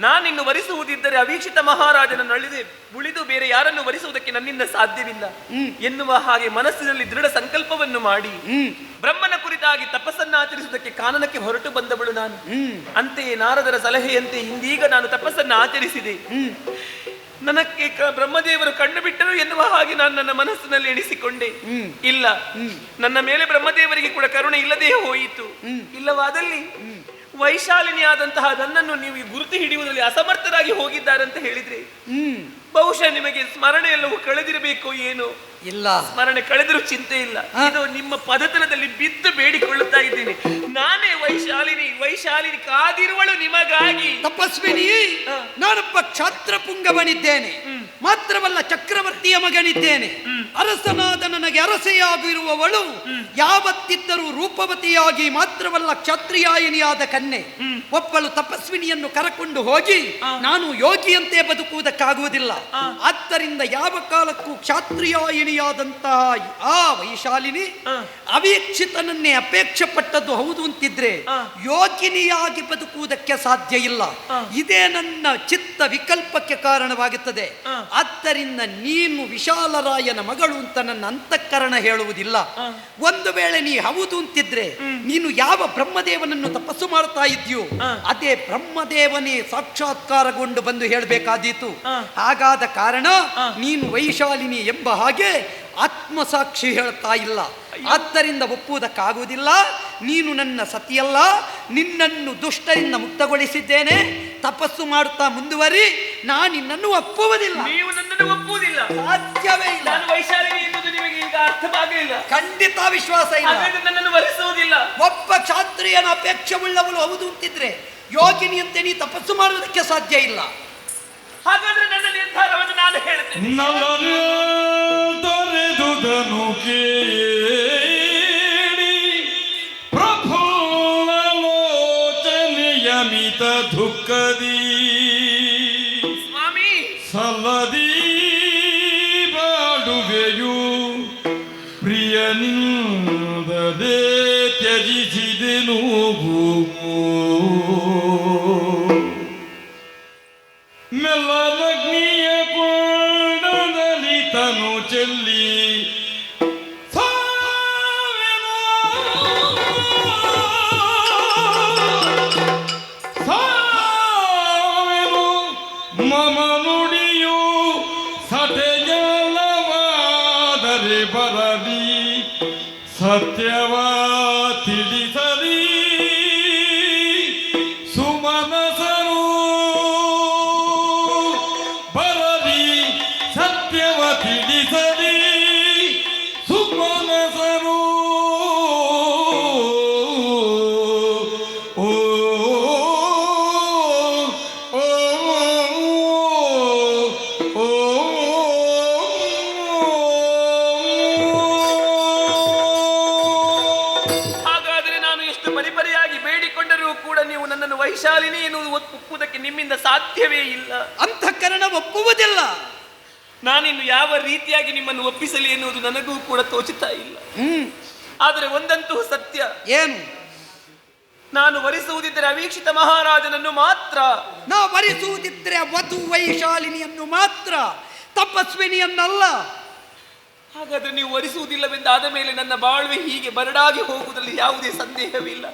ನಾನಿನ್ನು ವರಿಸುವುದಿದ್ದರೆ ಅವೀಕ್ಷಿತ ಮಹಾರಾಜನನ್ನು ಅಳಿದೆ ಉಳಿದು ಬೇರೆ ಯಾರನ್ನು ವರಿಸುವುದಕ್ಕೆ ನನ್ನಿಂದ ಸಾಧ್ಯವಿಲ್ಲ ಎನ್ನುವ ಹಾಗೆ ಮನಸ್ಸಿನಲ್ಲಿ ದೃಢ ಸಂಕಲ್ಪವನ್ನು ಮಾಡಿ ಬ್ರಹ್ಮನ ಕುರಿತಾಗಿ ತಪಸ್ಸನ್ನು ಆಚರಿಸುವುದಕ್ಕೆ ಕಾನನಕ್ಕೆ ಹೊರಟು ಬಂದವಳು ನಾನು. ಅಂತೆಯೇ ನಾರದರ ಸಲಹೆಯಂತೆ ಇಂದೀಗ ನಾನು ತಪಸ್ಸನ್ನು ಆಚರಿಸಿದೆ. ನನಗೆ ಬ್ರಹ್ಮದೇವರು ಕಣ್ಣು ಬಿಟ್ಟರು ಎನ್ನುವ ಹಾಗೆ ನಾನು ನನ್ನ ಮನಸ್ಸಿನಲ್ಲಿ ಎಣಿಸಿಕೊಂಡೆ. ಇಲ್ಲ, ನನ್ನ ಮೇಲೆ ಬ್ರಹ್ಮದೇವರಿಗೆ ಕೂಡ ಕರುಣೆ ಇಲ್ಲದೇ ಹೋಯಿತು. ಇಲ್ಲವಾದಲ್ಲಿ ವೈಶಾಲಿನಿಯಾದಂತಹ ನನ್ನನ್ನು ನೀವು ಗುರುತು ಹಿಡಿಯುವುದರಲ್ಲಿ ಅಸಮರ್ಥರಾಗಿ ಹೋಗಿದ್ದಾರೆ ಅಂತ ಹೇಳಿದ್ರೆ ಬಹುಶಃ ನಿಮಗೆ ಸ್ಮರಣೆ ಎಲ್ಲವೂ ಕಳೆದಿರಬೇಕು ಏನು? ಇಲ್ಲ, ಸ್ಮರಣೆ ಕಳೆದರೂ ಚಿಂತೆ ಇಲ್ಲ. ಇದು ನಿಮ್ಮ ಪದತಲದಲ್ಲಿ ಬಿದ್ದು ಬೇಡಿಕೊಳ್ಳುತ್ತಾ ಇದ್ದೇನೆ. ನಾನೇ ವೈಶಾಲಿನಿ, ವೈಶಾಲಿನಿ ಕಾದಿರುವಳು ನಿಮಗಾಗಿ. ತಪಸ್ವಿನಿ, ನಾನೊಬ್ಬ ಕ್ಷಾತ್ರ ಪುಂಗವನಿದ್ದೇನೆ, ಮಾತ್ರವಲ್ಲ ಚಕ್ರವರ್ತಿಯ ಮಗನಿದ್ದೇನೆ. ಅರಸನಾದ ನನಗೆ ಅರಸೆಯಾಗಿರುವವಳು ಯಾವತ್ತಿದ್ದರೂ ರೂಪವತಿಯಾಗಿ ಮಾತ್ರವಲ್ಲ ಕ್ಷತ್ರಿಯಾಯಿನಿಯಾದ ಕನ್ಯೆ. ಒಬ್ಬಳು ತಪಸ್ವಿನಿಯನ್ನು ಕರಕೊಂಡು ಹೋಗಿ ನಾನು ಯೋಗಿಯಂತೆ ಬದುಕುವುದಕ್ಕಾಗುವುದಿಲ್ಲ. ಆದ್ದರಿಂದ ಯಾವ ಕಾಲಕ್ಕೂ ಕ್ಷಾತ್ರಿಯಾಯಿನಿಯಾದಂತಹ ಆ ವೈಶಾಲಿನಿ ಅವೀಕ್ಷಿತನನ್ನೇ ಅಪೇಕ್ಷೆ ಪಟ್ಟದ್ದು ಹೌದು ಅಂತಿದ್ರೆ ಯೋಗಿನಿಯಾಗಿ ಬದುಕುವುದಕ್ಕೆ ಸಾಧ್ಯ ಇಲ್ಲ. ಇದೇ ನನ್ನ ಚಿತ್ತ ವಿಕಲ್ಪಕ್ಕೆ ಕಾರಣವಾಗುತ್ತದೆ. ಆದ್ದರಿಂದ ನೀನು ವಿಶಾಲರಾಯನ ಮಗಳು ಅಂತ ನನ್ನ ಅಂತಃಕರಣ ಹೇಳುವುದಿಲ್ಲ. ಒಂದು ವೇಳೆ ನೀ ಹೌದು ಅಂತಿದ್ರೆ ನೀನು ಯಾವ ಬ್ರಹ್ಮದೇವನನ್ನು ತಪಸ್ಸು ಮಾಡ್ತಾ ಇದ್ಯೋ ಅದೇ ಬ್ರಹ್ಮದೇವನೇ ಸಾಕ್ಷಾತ್ಕಾರಗೊಂಡು ಬಂದು ಹೇಳಬೇಕಾದೀತು. ಹಾಗಾದ ಕಾರಣ ನೀನು ವೈಶಾಲಿನಿ ಎಂಬ ಹಾಗೆ ಆತ್ಮಸಾಕ್ಷಿ ಹೇಳ್ತಾ ಇಲ್ಲ. ಆದ್ದರಿಂದ ಒಪ್ಪುವುದಕ್ಕಾಗುವುದಿಲ್ಲ. ನೀನು ನನ್ನ ಸತಿಯಲ್ಲ, ನಿನ್ನನ್ನು ದುಷ್ಟರಿಂದ ಮುಕ್ತಗೊಳಿಸಿದ್ದೇನೆ. ತಪಸ್ಸು ಮಾಡುತ್ತಾ ಮುಂದುವರಿ, ನಾನು ನಿನ್ನನ್ನು ಒಪ್ಪುವುದಿಲ್ಲ. ನೀವು ನನ್ನನ್ನು ಒಪ್ಪುವುದಿಲ್ಲ, ಸಾಧ್ಯವೇ ಇಲ್ಲ. ನಾನು ವೈಶಾಲಿನಿ ಎನ್ನುವುದು ನಿಮಗೆ ಈಗ ಅರ್ಥವಾಗಲಿಲ್ಲ. ಖಂಡಿತ ವಿಶ್ವಾಸ ಇಲ್ಲ. ನನ್ನನ್ನು ವರಿಸುವುದಿಲ್ಲ. ಒಬ್ಬ ಕ್ಷಾತ್ರಿಯನ ಅಪೇಕ್ಷೆ ಉಳ್ಳವಳು ಹೌದು ಅಂತಿದ್ರೆ ಯೋಗಿನಿಯಂತೆ ನೀ ತಪಸ್ಸು ಮಾಡುವುದಕ್ಕೆ ಸಾಧ್ಯ ಇಲ್ಲ. ಹಾಗಾದ್ರೆ ನನ್ನ ನಿರ್ಧಾರವನ್ನು ನಾನು ಹೇಳ್ತೇನೆ. ತೊರೆದುದನು ಕೇಳಿ ಪ್ರಫುಲ್ಲಲೋಚನೆಯ ಮಿತ ದುಃಖದಿ ಸ್ವಾಮಿ ಸಲ್ಲದಿ ಬಾಡುವೆಯು ಪ್ರಿಯನಿಂದದೇ ತ್ಯಜಿಸಿದೆನು. ಮೆಲ್ಲನಗ್ನಿಯ ಕೊಂಡದಲ್ಲಿ ತನು ಚೆಲ್ಲಿ ಸಾವಿನ ಮಮ ನುಡಿಯು ಸಟೆಯಲ್ಲವಾದರೆ ಬರಲಿ ಸತ್ಯವ ತಿಳಿಸಲಿ ಸುಮನಸರು ಬರಲಿ ಸತ್ಯವ ತಿಳಿಸಲಿ ಸುಮನಸರು. ಓ ಓ ಓ ಹಾಗಾದ್ರೆ ನಾನು ಎಷ್ಟು ಪರಿಪರಿಯಾಗಿ ಬೇಡಿಕೊಂಡರೂ ಕೂಡ ನೀವು ನನ್ನನ್ನು ವೈಶಾಲಿನಿ ಎನ್ನುವುದು ಒಪ್ಪುವುದಕ್ಕೆ ನಿಮ್ಮಿಂದ ಸಾಧ್ಯವೇ ಇಲ್ಲ. ಅಂತಃಕರಣ ಒಪ್ಪುವುದಿಲ್ಲ. ನಾನಿನ್ನು ಯಾವ ರೀತಿಯಾಗಿ ನಿಮ್ಮನ್ನು ಒಪ್ಪಿಸಲಿ ಎನ್ನುವುದು ನನಗೂ ಕೂಡ ತೋಚುತ್ತಾ ಇಲ್ಲ. ಆದರೆ ಒಂದಂತೂ ಸತ್ಯ, ಏನು? ನಾನು ವರಿಸುವುದಿದ್ದರೆ ಅವೀಕ್ಷಿತ ಮಹಾರಾಜನನ್ನು ಮಾತ್ರ. ನಾ ವರಿಸುವುದಿದ್ರೆ ವಧು ವೈಶಾಲಿನಿಯನ್ನು ಮಾತ್ರ, ತಪಸ್ವಿನಿಯನ್ನಲ್ಲ. ಹಾಗಾದ್ರೆ ನೀವು ವರಿಸುವುದಿಲ್ಲವೆಂದಾದ ಮೇಲೆ ನನ್ನ ಬಾಳ್ವೆ ಹೀಗೆ ಬರಡಾಗಿ ಹೋಗುವುದರಲ್ಲಿ ಯಾವುದೇ ಸಂದೇಹವಿಲ್ಲ.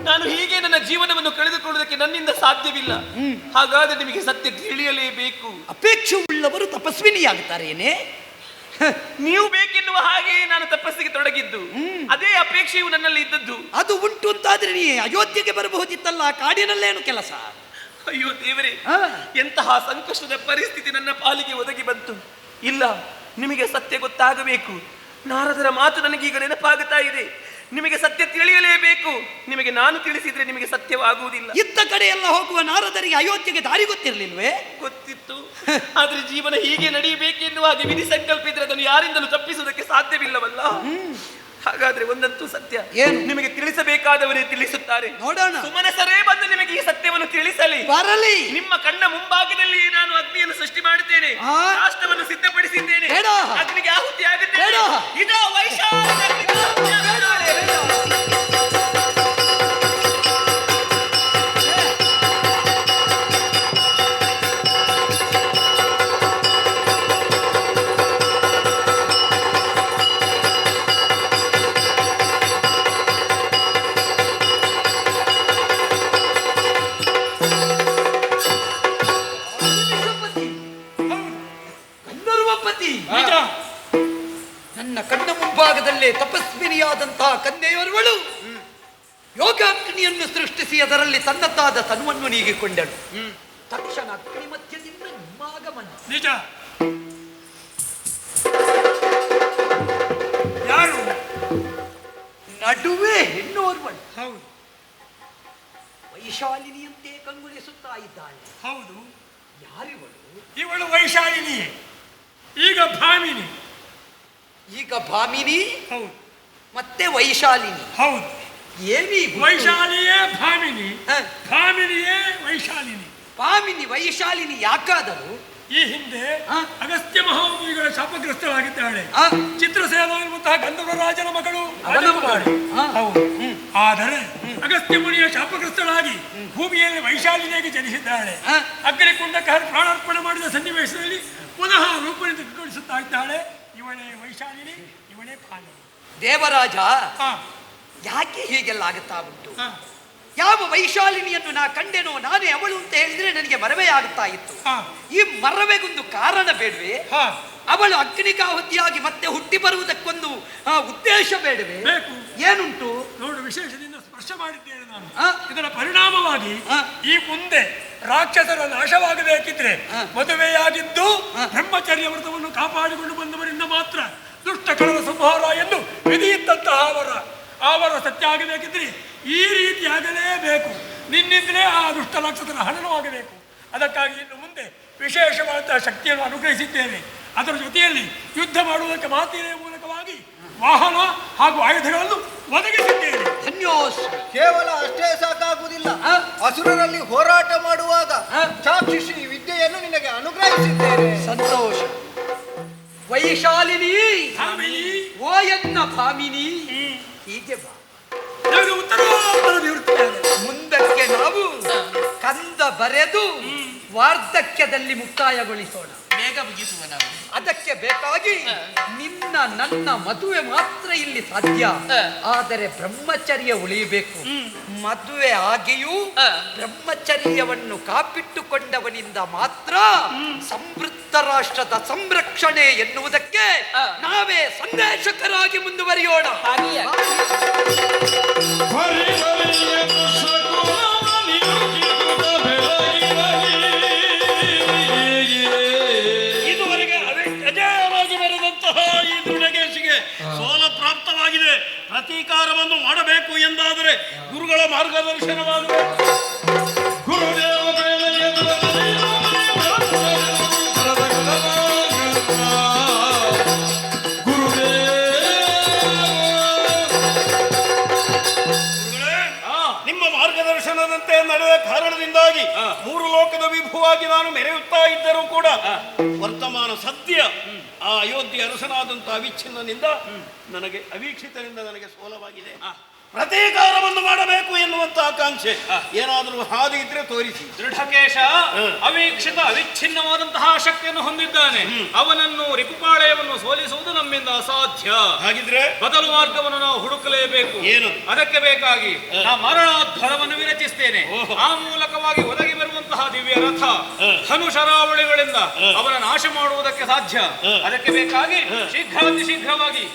ನಾನು ಹೀಗೆ ನನ್ನ ಜೀವನವನ್ನು ಕಳೆದುಕೊಳ್ಳುವುದಕ್ಕೆ ನನ್ನಿಂದ ಸಾಧ್ಯವಿಲ್ಲ. ಹಾಗಾದ್ರೆ ನಿಮಗೆ ಸತ್ಯ ತಿಳಿಯಲೇಬೇಕು. ಅಪೇಕ್ಷೆ ಉಳ್ಳವರು ತಪಸ್ವಿನಿಯಾಗುತ್ತಾರೇನೆ? ನೀವು ಬೇಕೆನ್ನುವ ಹಾಗೆ ನಾನು ತಪಸ್ಸಿಗೆ ತೊಡಗಿದ್ದು, ಅದೇ ಅಪೇಕ್ಷೆಯು ನನ್ನಲ್ಲಿ ಇದ್ದದ್ದು. ಅದು ಉಂಟು ಅಂತಾದ್ರೆ ನೀ ಅಯೋಧ್ಯೆಗೆ ಬರಬಹುದಿತ್ತಲ್ಲ, ಕಾಡಿನಲ್ಲೇನು ಕೆಲಸ? ಅಯ್ಯೋ ದೇವರೇ, ಎಂತಹ ಸಂಕಷ್ಟದ ಪರಿಸ್ಥಿತಿ ನನ್ನ ಪಾಲಿಗೆ ಒದಗಿ ಬಂತು. ಇಲ್ಲ, ನಿಮಗೆ ಸತ್ಯ ಗೊತ್ತಾಗಬೇಕು. ನಾರದರ ಮಾತು ನನಗೀಗ ನೆನಪಾಗುತ್ತಾ ಇದೆ. ನಿಮಗೆ ಸತ್ಯ ತಿಳಿಯಲೇಬೇಕು. ನಿಮಗೆ ನಾನು ತಿಳಿಸಿದ್ರೆ ನಿಮಗೆ ಸತ್ಯವಾಗುವುದಿಲ್ಲ. ಇತ್ತ ಕಡೆ ಎಲ್ಲ ಹೋಗುವ ನಾರದರಿಗೆ ಅಯೋಧ್ಯೆಗೆ ದಾರಿ ಗೊತ್ತಿರಲಿಲ್ವೇ? ಗೊತ್ತಿತ್ತು. ಆದ್ರೆ ಜೀವನ ಹೀಗೆ ನಡೆಯಬೇಕೆನ್ನುವ ಹಾಗೆ ವಿಧಿ ಸಂಕಲ್ಪ ಇದ್ರೆ ಅದನ್ನು ಯಾರಿಂದಲೂ ತಪ್ಪಿಸುವುದಕ್ಕೆ ಸಾಧ್ಯವಿಲ್ಲವಲ್ಲ. ಹಾಗಾದ್ರೆ ಒಂದಂತೂ ಸತ್ಯ, ಏನು? ನಿಮಗೆ ತಿಳಿಸಬೇಕಾದವರೇ ತಿಳಿಸುತ್ತಾರೆ. ನೋಡೋಣ. ಸುಮನಸರೇ ಬಂದು ನಿಮಗೆ ಈ ಸತ್ಯವನ್ನು ತಿಳಿಸಲಿ. ಬರಲಿ. ನಿಮ್ಮ ಕಣ್ಣ ಮುಂಭಾಗದಲ್ಲಿ ನಾನು ಅಗ್ನಿಯನ್ನು ಸೃಷ್ಟಿ ಮಾಡುತ್ತೇನೆ, ರಾಷ್ಟ್ರವನ್ನು ಸಿದ್ಧಪಡಿಸಿದ್ದೇನೆ, ಬೇಡ. ಅಗ್ನಿಗೆ ಆಹುತಿ ಆಗುತ್ತೇನೆ. ಬೇಡ. ಇದೋ ವೈಶಾಲಿ ಅಗ್ನಿಗೆ ಆಹುತಿ ಆಗುತ್ತಾಳೆ. ನನ್ನ ಕಣ್ಣ ಮುಂಭಾಗದಲ್ಲೇ ತಪಸ್ವಿನಿಯಾದಂತಹ ಕನ್ಯೆಯೋರ್ವಳು ಯೋಗಾಗ್ನಿಯನ್ನು ಸೃಷ್ಟಿಸಿ ಅದರಲ್ಲಿ ತನ್ನದಾದ ತನ್ವನ್ನು ನೀಗಿಕೊಂಡಳು. ತಕ್ಷಣ ಅಗ್ನಿ ಮಧ್ಯದಿಂದ ನಿಮ್ಮಾಗಮನ. ನಿಜ. ಯಾರು? ನಡುವೆ ಹೆಣ್ಣೋರ್ವಳು ಹೌದು ವೈಶಾಲಿನಿಯಂತೆ ಕಂಗೊಳಿಸುತ್ತಾ ಇದ್ದಾಳೆ. ಹೌದು. ಯಾರಿವಳು? ಇವಳು ವೈಶಾಲಿನಿಯೇ. ಈಗ ಭಾಮಿನಿ. ಈಗ ಭಾಮಿನಿ ಹೌದು. ಮತ್ತೆ ವೈಶಾಲಿನಿ. ಹೌದು. ಏನಿ ವೈಶಾಲಿಯೇ ಭಾಮಿನಿ, ಹ. ಭಾಮಿನಿಯೇ ವೈಶಾಲಿನಿ. ಭಾಮಿನಿ ವೈಶಾಲಿನಿ ಯಾಕಾದರು? ಈ ಹಿಂದೆ ಅಗಸ್ತ್ಯ ಮಹಾಮುನಿಗಳ ಶಾಪಗ್ರಸ್ತರಾಗಿದ್ದಾಳೆ. ಆ, ಚಿತ್ರಸೇನ ಎನ್ನುವಂತಹ ಗಂಧರ್ವ ರಾಜನ ಮಗಳು ಅವನ ಮಗಳು. ಹೌದು. ಆದರೆ ಅಗಸ್ತ್ಯ ಮುನಿಯ ಶಾಪಗ್ರಸ್ತಳಾಗಿ ಭೂಮಿಯಲ್ಲಿ ವೈಶಾಲಿನಿಯಾಗಿ ಜನಿಸಿದ್ದಾಳೆ. ಅಗ್ನಿಕುಂಡಕ್ಕೆ ಪ್ರಾಣಾರ್ಪಣೆ ಮಾಡಿದ ಸನ್ನಿವೇಶದಲ್ಲಿ ಪುನಃ ರೂಪದಿಂದ ವಿಕಳಿಸುತ್ತಾ ಇದ್ದಾಳೆ. ಇವಳೇ ವೈಶಾಲಿನಿ, ಇವಳೇ ಭಾಮಿನಿ. ದೇವರಾಜ ಹಾ, ಯಾಕೆ ಹೀಗೆಲ್ಲ ಆಗುತ್ತಾ ಉಂಟು? ಹಾ, ಯಾವ ವೈಶಾಲಿನಿಯನ್ನು ನಾ ಕಂಡೆನೋ ನಾನೇ ಅವಳು ಅಂತ ಹೇಳಿದ್ರೆ ನನಗೆ ಮರವೇ ಆಗುತ್ತಾ ಇತ್ತು. ಹಾ, ಈ ಮರವೆಗೊಂದು ಕಾರಣ ಬೇಡವೆ? ಹಾ. ಅವಳು ಅಗ್ನಿಕಾಹುತಿಯಾಗಿ ಮತ್ತೆ ಹುಟ್ಟಿ ಬರುವುದಕ್ಕೊಂದು ಉದ್ದೇಶ ಬೇಡವೆ? ಬೇಕು. ಏನುಂಟು ನೋಡು, ವಿಶೇಷದಿಂದ ಸ್ಪರ್ಶ ಮಾಡಿದ್ದೇನೆ ನಾನು. ಆ? ಇದರ ಪರಿಣಾಮವಾಗಿ ಆ? ಈ ಮುಂದೆ ರಾಕ್ಷಸರ ನಾಶವಾಗಬೇಕಿದ್ರೆ ಮದುವೆಯಾಗಿದ್ದು ಬ್ರಹ್ಮಚರ್ಯ ವ್ರತವನ್ನು ಕಾಪಾಡಿಕೊಂಡು ಬಂದವರಿಂದ ಮಾತ್ರ ದುಷ್ಟ ಕಳದ ಸಂಹಾರ ಎಂದು ವಿಧಿಯಿದ್ದಂತಹ ಅವರ ಸತ್ಯ ಆಗಬೇಕಿದ್ರೆ ಈ ರೀತಿ ಆಗಲೇಬೇಕು. ನಿನ್ನಿಂದಲೇ ಆ ದುಷ್ಟ ರಾಕ್ಷಸರ ಹನನವಾಗಬೇಕು. ಅದಕ್ಕಾಗಿ ಇನ್ನು ಮುಂದೆ ವಿಶೇಷವಾದಂತಹ ಶಕ್ತಿಯನ್ನು ಅನುಗ್ರಹಿಸಿದ್ದೇನೆ. ಅದರ ಜೊತೆಯಲ್ಲಿ ಯುದ್ಧ ಮಾಡುವುದಕ್ಕೆ ಮಾತಿನ ಮೂಲಕವಾಗಿ ವಾಹನ ಹಾಗೂ ಆಯುಧಗಳನ್ನು ಒದಗಿಸಿದ್ದೇನೆ. ಧನ್ಯೋಸ್ಮಿ. ಕೇವಲ ಅಷ್ಟೇ ಸಾಕಾಗುವುದಿಲ್ಲ. ಅಸುರರಲ್ಲಿ ಹೋರಾಟ ಮಾಡುವಾಗ ಚಾಕ್ಷುಷಿ ವಿದ್ಯೆಯನ್ನು ನಿನಗೆ ಅನುಗ್ರಹಿಸಿದ್ದೇನೆ. ಸಂತೋಷ. ವೈಶಾಲಿನಿ, ಭಾಮಿನಿ, ಓ ಎನ್ನ ಭಾಮಿನಿ, ಹೀಗೆ ಬಾ. ನನಗೆ ಉತ್ತರೋತ್ತರ ನಿವೃತ್ತಿಯಾಗಿದೆ. ಮುಂದಕ್ಕೆ ನಾವು ಕಂದ ಬರೆದು ವಾರ್ಧಕ್ಯದಲ್ಲಿ ಮುಕ್ತಾಯಗೊಳಿಸೋಣ. ಬೇಗ ಮುಗಿಸುವ ನಾವು. ಅದಕ್ಕೆ ಬೇಕಾಗಿ ನಿನ್ನ ನನ್ನ ಮದುವೆ ಮಾತ್ರ ಇಲ್ಲಿ ಸಾಧ್ಯ. ಆದರೆ ಬ್ರಹ್ಮಚರ್ಯ ಉಳಿಯಬೇಕು. ಮದುವೆ ಆಗಿಯೂ ಬ್ರಹ್ಮಚರ್ಯವನ್ನು ಕಾಪಿಟ್ಟುಕೊಂಡವನಿಂದ ಮಾತ್ರ ಸಮೃದ್ಧ ರಾಷ್ಟ್ರದ ಸಂರಕ್ಷಣೆ ಎನ್ನುವುದಕ್ಕೆ ನಾವೇ ಸಂದೇಶಕರಾಗಿ ಮುಂದುವರಿಯೋಣ. ಇದುವರೆಗೆ ಅಜೇಯವಾಗಿ ಮೆರೆದಂತಹ ಈ ದೃಢಗೇಶಿಗೆ ಸೋಲ ಪ್ರಾಪ್ತವಾಗಿದೆ. ಪ್ರತೀಕಾರವನ್ನು ಮಾಡಬೇಕು ಎಂದಾದರೆ ಗುರುಗಳ ಮಾರ್ಗದರ್ಶನವಾಗಬೇಕು. ಗುರುದೇವ ನಿಮ್ಮ ಮಾರ್ಗದರ್ಶನದಂತೆ ನಡೆದ ಕಾರಣದಿಂದಾಗಿ ಮೂರು ಲೋಕದ ವಿಭುವಾಗಿ ನಾನು ಮೆರೆಯುತ್ತಾ ಇದ್ದರೂ ಕೂಡ ವರ್ತಮಾನ ಸದ್ಯ ಆ ಅಯೋಧ್ಯೆ ಅರಸನಾದಂತಹ ಅವಿಚ್ಛಿನ್ನನಿಂದ ನನಗೆ ಅವೀಕ್ಷಿತನಿಂದ ನನಗೆ ಸೋಲವಾಗಿದೆ. ಪ್ರತೀಕಾರವನ್ನು ಮಾಡಬೇಕು ಎನ್ನುವಂತ ಆಕಾಂಕ್ಷೆ ಏನಾದರೂ ಹಾದಿ ಇದ್ರೆ ತೋರಿಸಿ. ದೃಢಕೇಶ ಅವೀಕ್ಷಿತ ಅವಿಚ್ಛಿನ್ನವಾದಂತಹ ಶಕ್ತಿಯನ್ನು ಹೊಂದಿದ್ದಾನೆ. ಅವನನ್ನು ರಿಪುಪಾಳಯವನ್ನು ಸೋಲಿಸುವುದು ನಮ್ಮಿಂದ ಅಸಾಧ್ಯ. ಹಾಗಿದ್ರೆ ಬದಲು ಮಾರ್ಗವನ್ನು ನಾವು ಹುಡುಕಲೇಬೇಕು. ಏನು? ಅದಕ್ಕೆ ಬೇಕಾಗಿ ನಾ ಮರಣಾಧ್ವರವನ್ನು ವಿರಚಿಸ್ತೇನೆ. ಆ ಮೂಲಕವಾಗಿ ಒದಗಿ ಬರುವಂತಹ ದಿವ್ಯ ರಥ ಧನುಷರಾವಳಿಗಳಿಂದ ಅವನ ನಾಶ ಮಾಡುವುದಕ್ಕೆ ಸಾಧ್ಯ. ಅದಕ್ಕೆ ಬೇಕಾಗಿ ಶೀಘ್ರಾತಿ ಶೀಘ್ರವಾಗಿ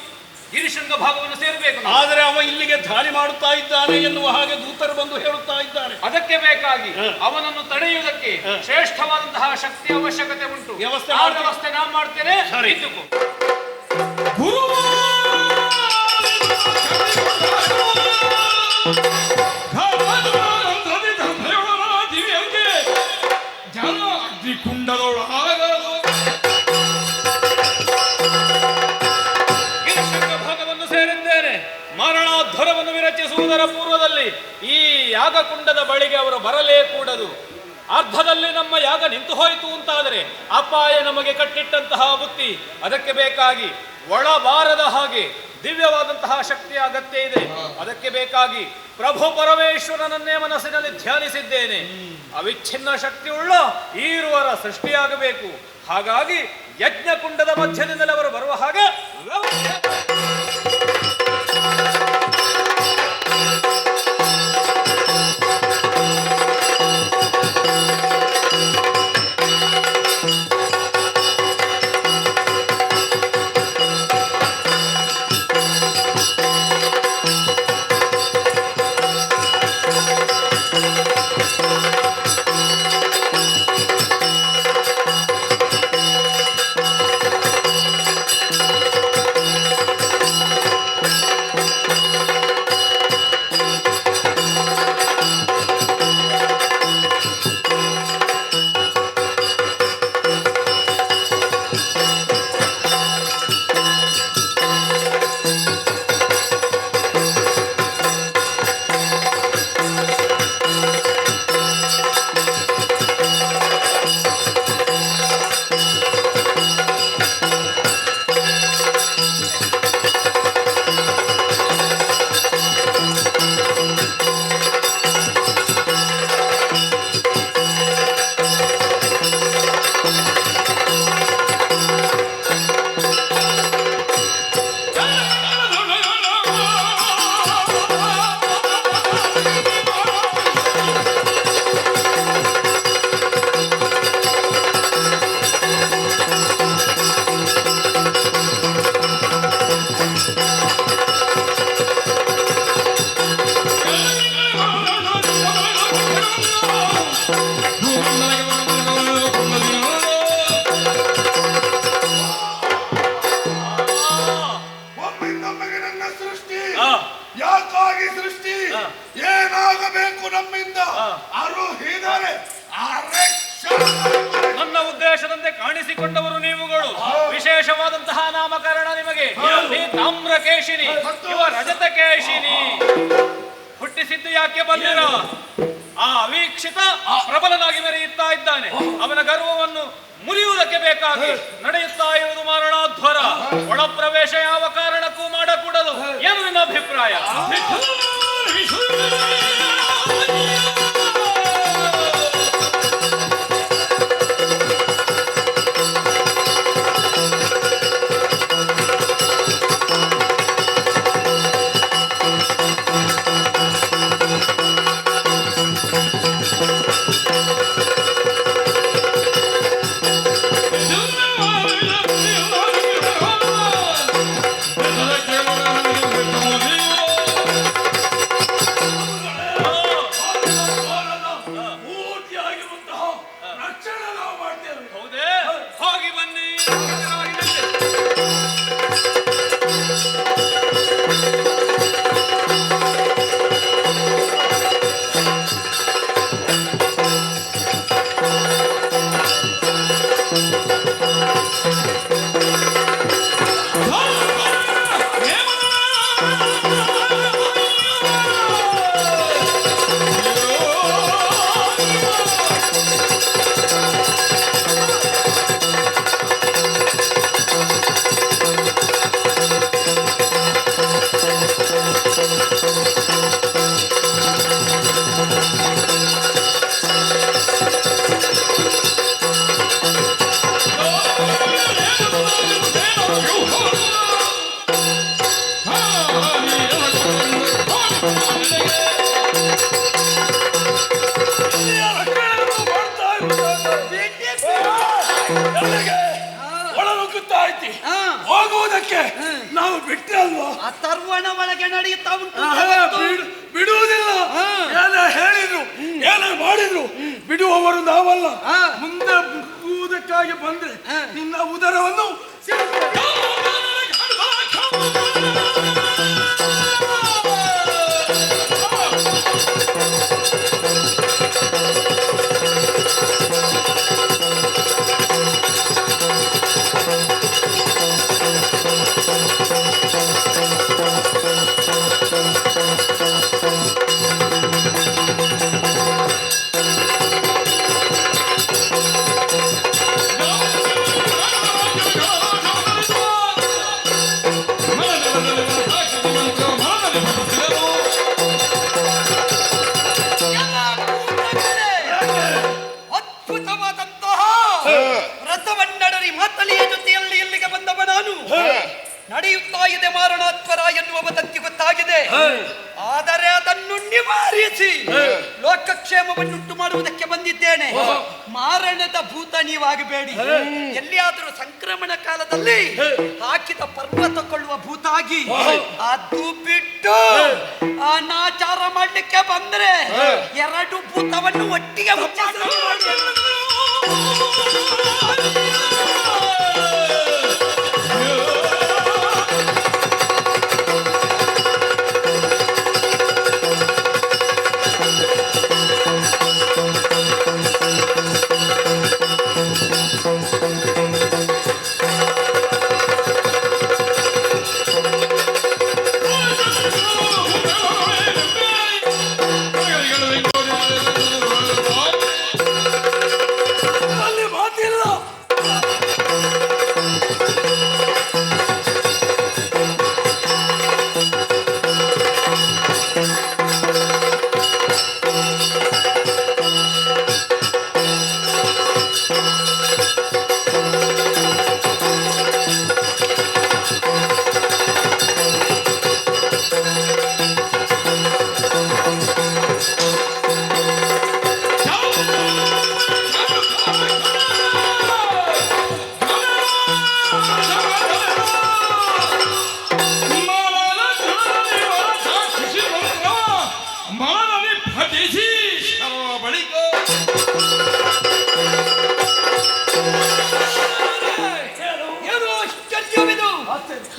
ಗಿರಿಶೃಂಗ ಭಾಗವನ್ನು ಸೇರಬೇಕು. ಆದರೆ ಅವ ಇಲ್ಲಿಗೆ ದಾಳಿ ಮಾಡುತ್ತಾ ಇದ್ದಾನೆ ಎನ್ನುವ ಹಾಗೆ ದೂತರು ಬಂದು ಹೇಳುತ್ತಾ ಇದ್ದಾರೆ. ಅದಕ್ಕೆ ಬೇಕಾಗಿ ಅವನನ್ನು ತಡೆಯುವುದಕ್ಕೆ ಶ್ರೇಷ್ಠವಾದಂತಹ ಶಕ್ತಿ ಅವಶ್ಯಕತೆ ಉಂಟು. ವ್ಯವಸ್ಥೆ ನಾನು ಮಾಡ್ತೇನೆ. ಇದ್ದುಕೋ. ಭಾಗವನ್ನು ಸೇರಿದ್ದೇನೆ. ಮರಣಾಧ್ವರವನ್ನು ವಿರಚಿಸುವುದರ ಪೂರ್ವದಲ್ಲಿ ಈ ಯಾಗಕುಂಡದ ಬಳಿಗೆ ಅವರು ಬರಲೇ ಕೂಡದು. ಅರ್ಧದಲ್ಲಿ ನಮ್ಮ ಯಾಗ ನಿಂತು ಹೋಯಿತು ಅಂತಾದರೆ ಅಪಾಯ ನಮಗೆ ಕಟ್ಟಿಟ್ಟಂತಹ ಬುತ್ತಿ. ಅದಕ್ಕೆ ಬೇಕಾಗಿ ಒಳಬಾರದ ಹಾಗೆ ದಿವ್ಯವಾದಂತಹ ಶಕ್ತಿಯ ಅಗತ್ಯ ಇದೆ. ಅದಕ್ಕೆ ಬೇಕಾಗಿ ಪ್ರಭು ಪರಮೇಶ್ವರನನ್ನೇ ಮನಸ್ಸಿನಲ್ಲಿ ಧ್ಯಾನಿಸಿದ್ದೇನೆ. ಅವಿಚ್ಛಿನ್ನ ಶಕ್ತಿಯುಳ್ಳ ಈರುವರ ಸೃಷ್ಟಿಯಾಗಬೇಕು. ಹಾಗಾಗಿ ಯಜ್ಞಕುಂಡದ ಮಧ್ಯದಿಂದಲೇ ಅವರು ಬರುವ ಹಾಗೆ ನಾಮಕರಣ ನಿಮಗೆ. ನೀ ತಾಮ್ರಕೇಶಿನಿ, ಇವ ರಜತಕೇಶಿನಿ. ಹುಟ್ಟಿಸಿದ್ದು ಯಾಕೆ ಬಂದಿರ? ಆ ಅವೀಕ್ಷಿತ ಪ್ರಬಲನಾಗಿ ಮೆರೆಯುತ್ತಾ ಇದ್ದಾನೆ. ಅವನ ಗರ್ವವನ್ನು ಮುರಿಯುವುದಕ್ಕೆ ಬೇಕಾಗಿ ನಡೆಯುತ್ತಾ ಇರುವುದು ಮಾರಣಾಧ್ವರ. ಒಳ ಪ್ರವೇಶ ಯಾವ ಕಾರಣಕ್ಕೂ ಮಾಡಕೂಡದು. ಏನು ನಿನ್ನ ಅಭಿಪ್ರಾಯ? ಹೋಗುವುದಕ್ಕೆ ನಾವು ಬಿಟ್ಟಲ್ವಾ? ಅಥರ್ವಣ ಒಳಗೆ ನಡೆಯುತ್ತಾ ಉಂಟು. ಬಿಡುವುದಿಲ್ಲ. ಏನೇ ಹೇಳಿದ್ರು ಏನೇ ಮಾಡಿದ್ರು ಬಿಡುವವರು ನಾವಲ್ಲ. ಮುಂದೆ ಹೋಗುವುದಕ್ಕಾಗಿ ಬಂದ್ರೆ ನಿನ್ನ ಉದರವನ್ನು ನಡೆಯುತ್ತಾ ಇದೆ ಮಾರಣಾತ್ಮರ ಎನ್ನುವ ವದಂತಿ ಗೊತ್ತಾಗಿದೆ. ಆದರೆ ಅದನ್ನು ನಿವಾರಿಸಿ ಲೋಕಕ್ಷೇಮವನ್ನುಂಟು ಮಾಡುವುದಕ್ಕೆ ಬಂದಿದ್ದೇನೆ. ಮಾರಣದ ಭೂತ ನೀವಾಗಬೇಡಿ. ಎಲ್ಲಿಯಾದರೂ ಸಂಕ್ರಮಣ ಕಾಲದಲ್ಲಿ ಹಾಕಿದ ಪರ್ವ ತಗೊಳ್ಳುವ ಭೂತಾಗಿ ಅದು ಬಿಟ್ಟು ಅನಾಚಾರ ಮಾಡ್ಲಿಕ್ಕೆ ಬಂದ್ರೆ ಎರಡು ಭೂತವನ್ನು ಒಟ್ಟಿಗೆ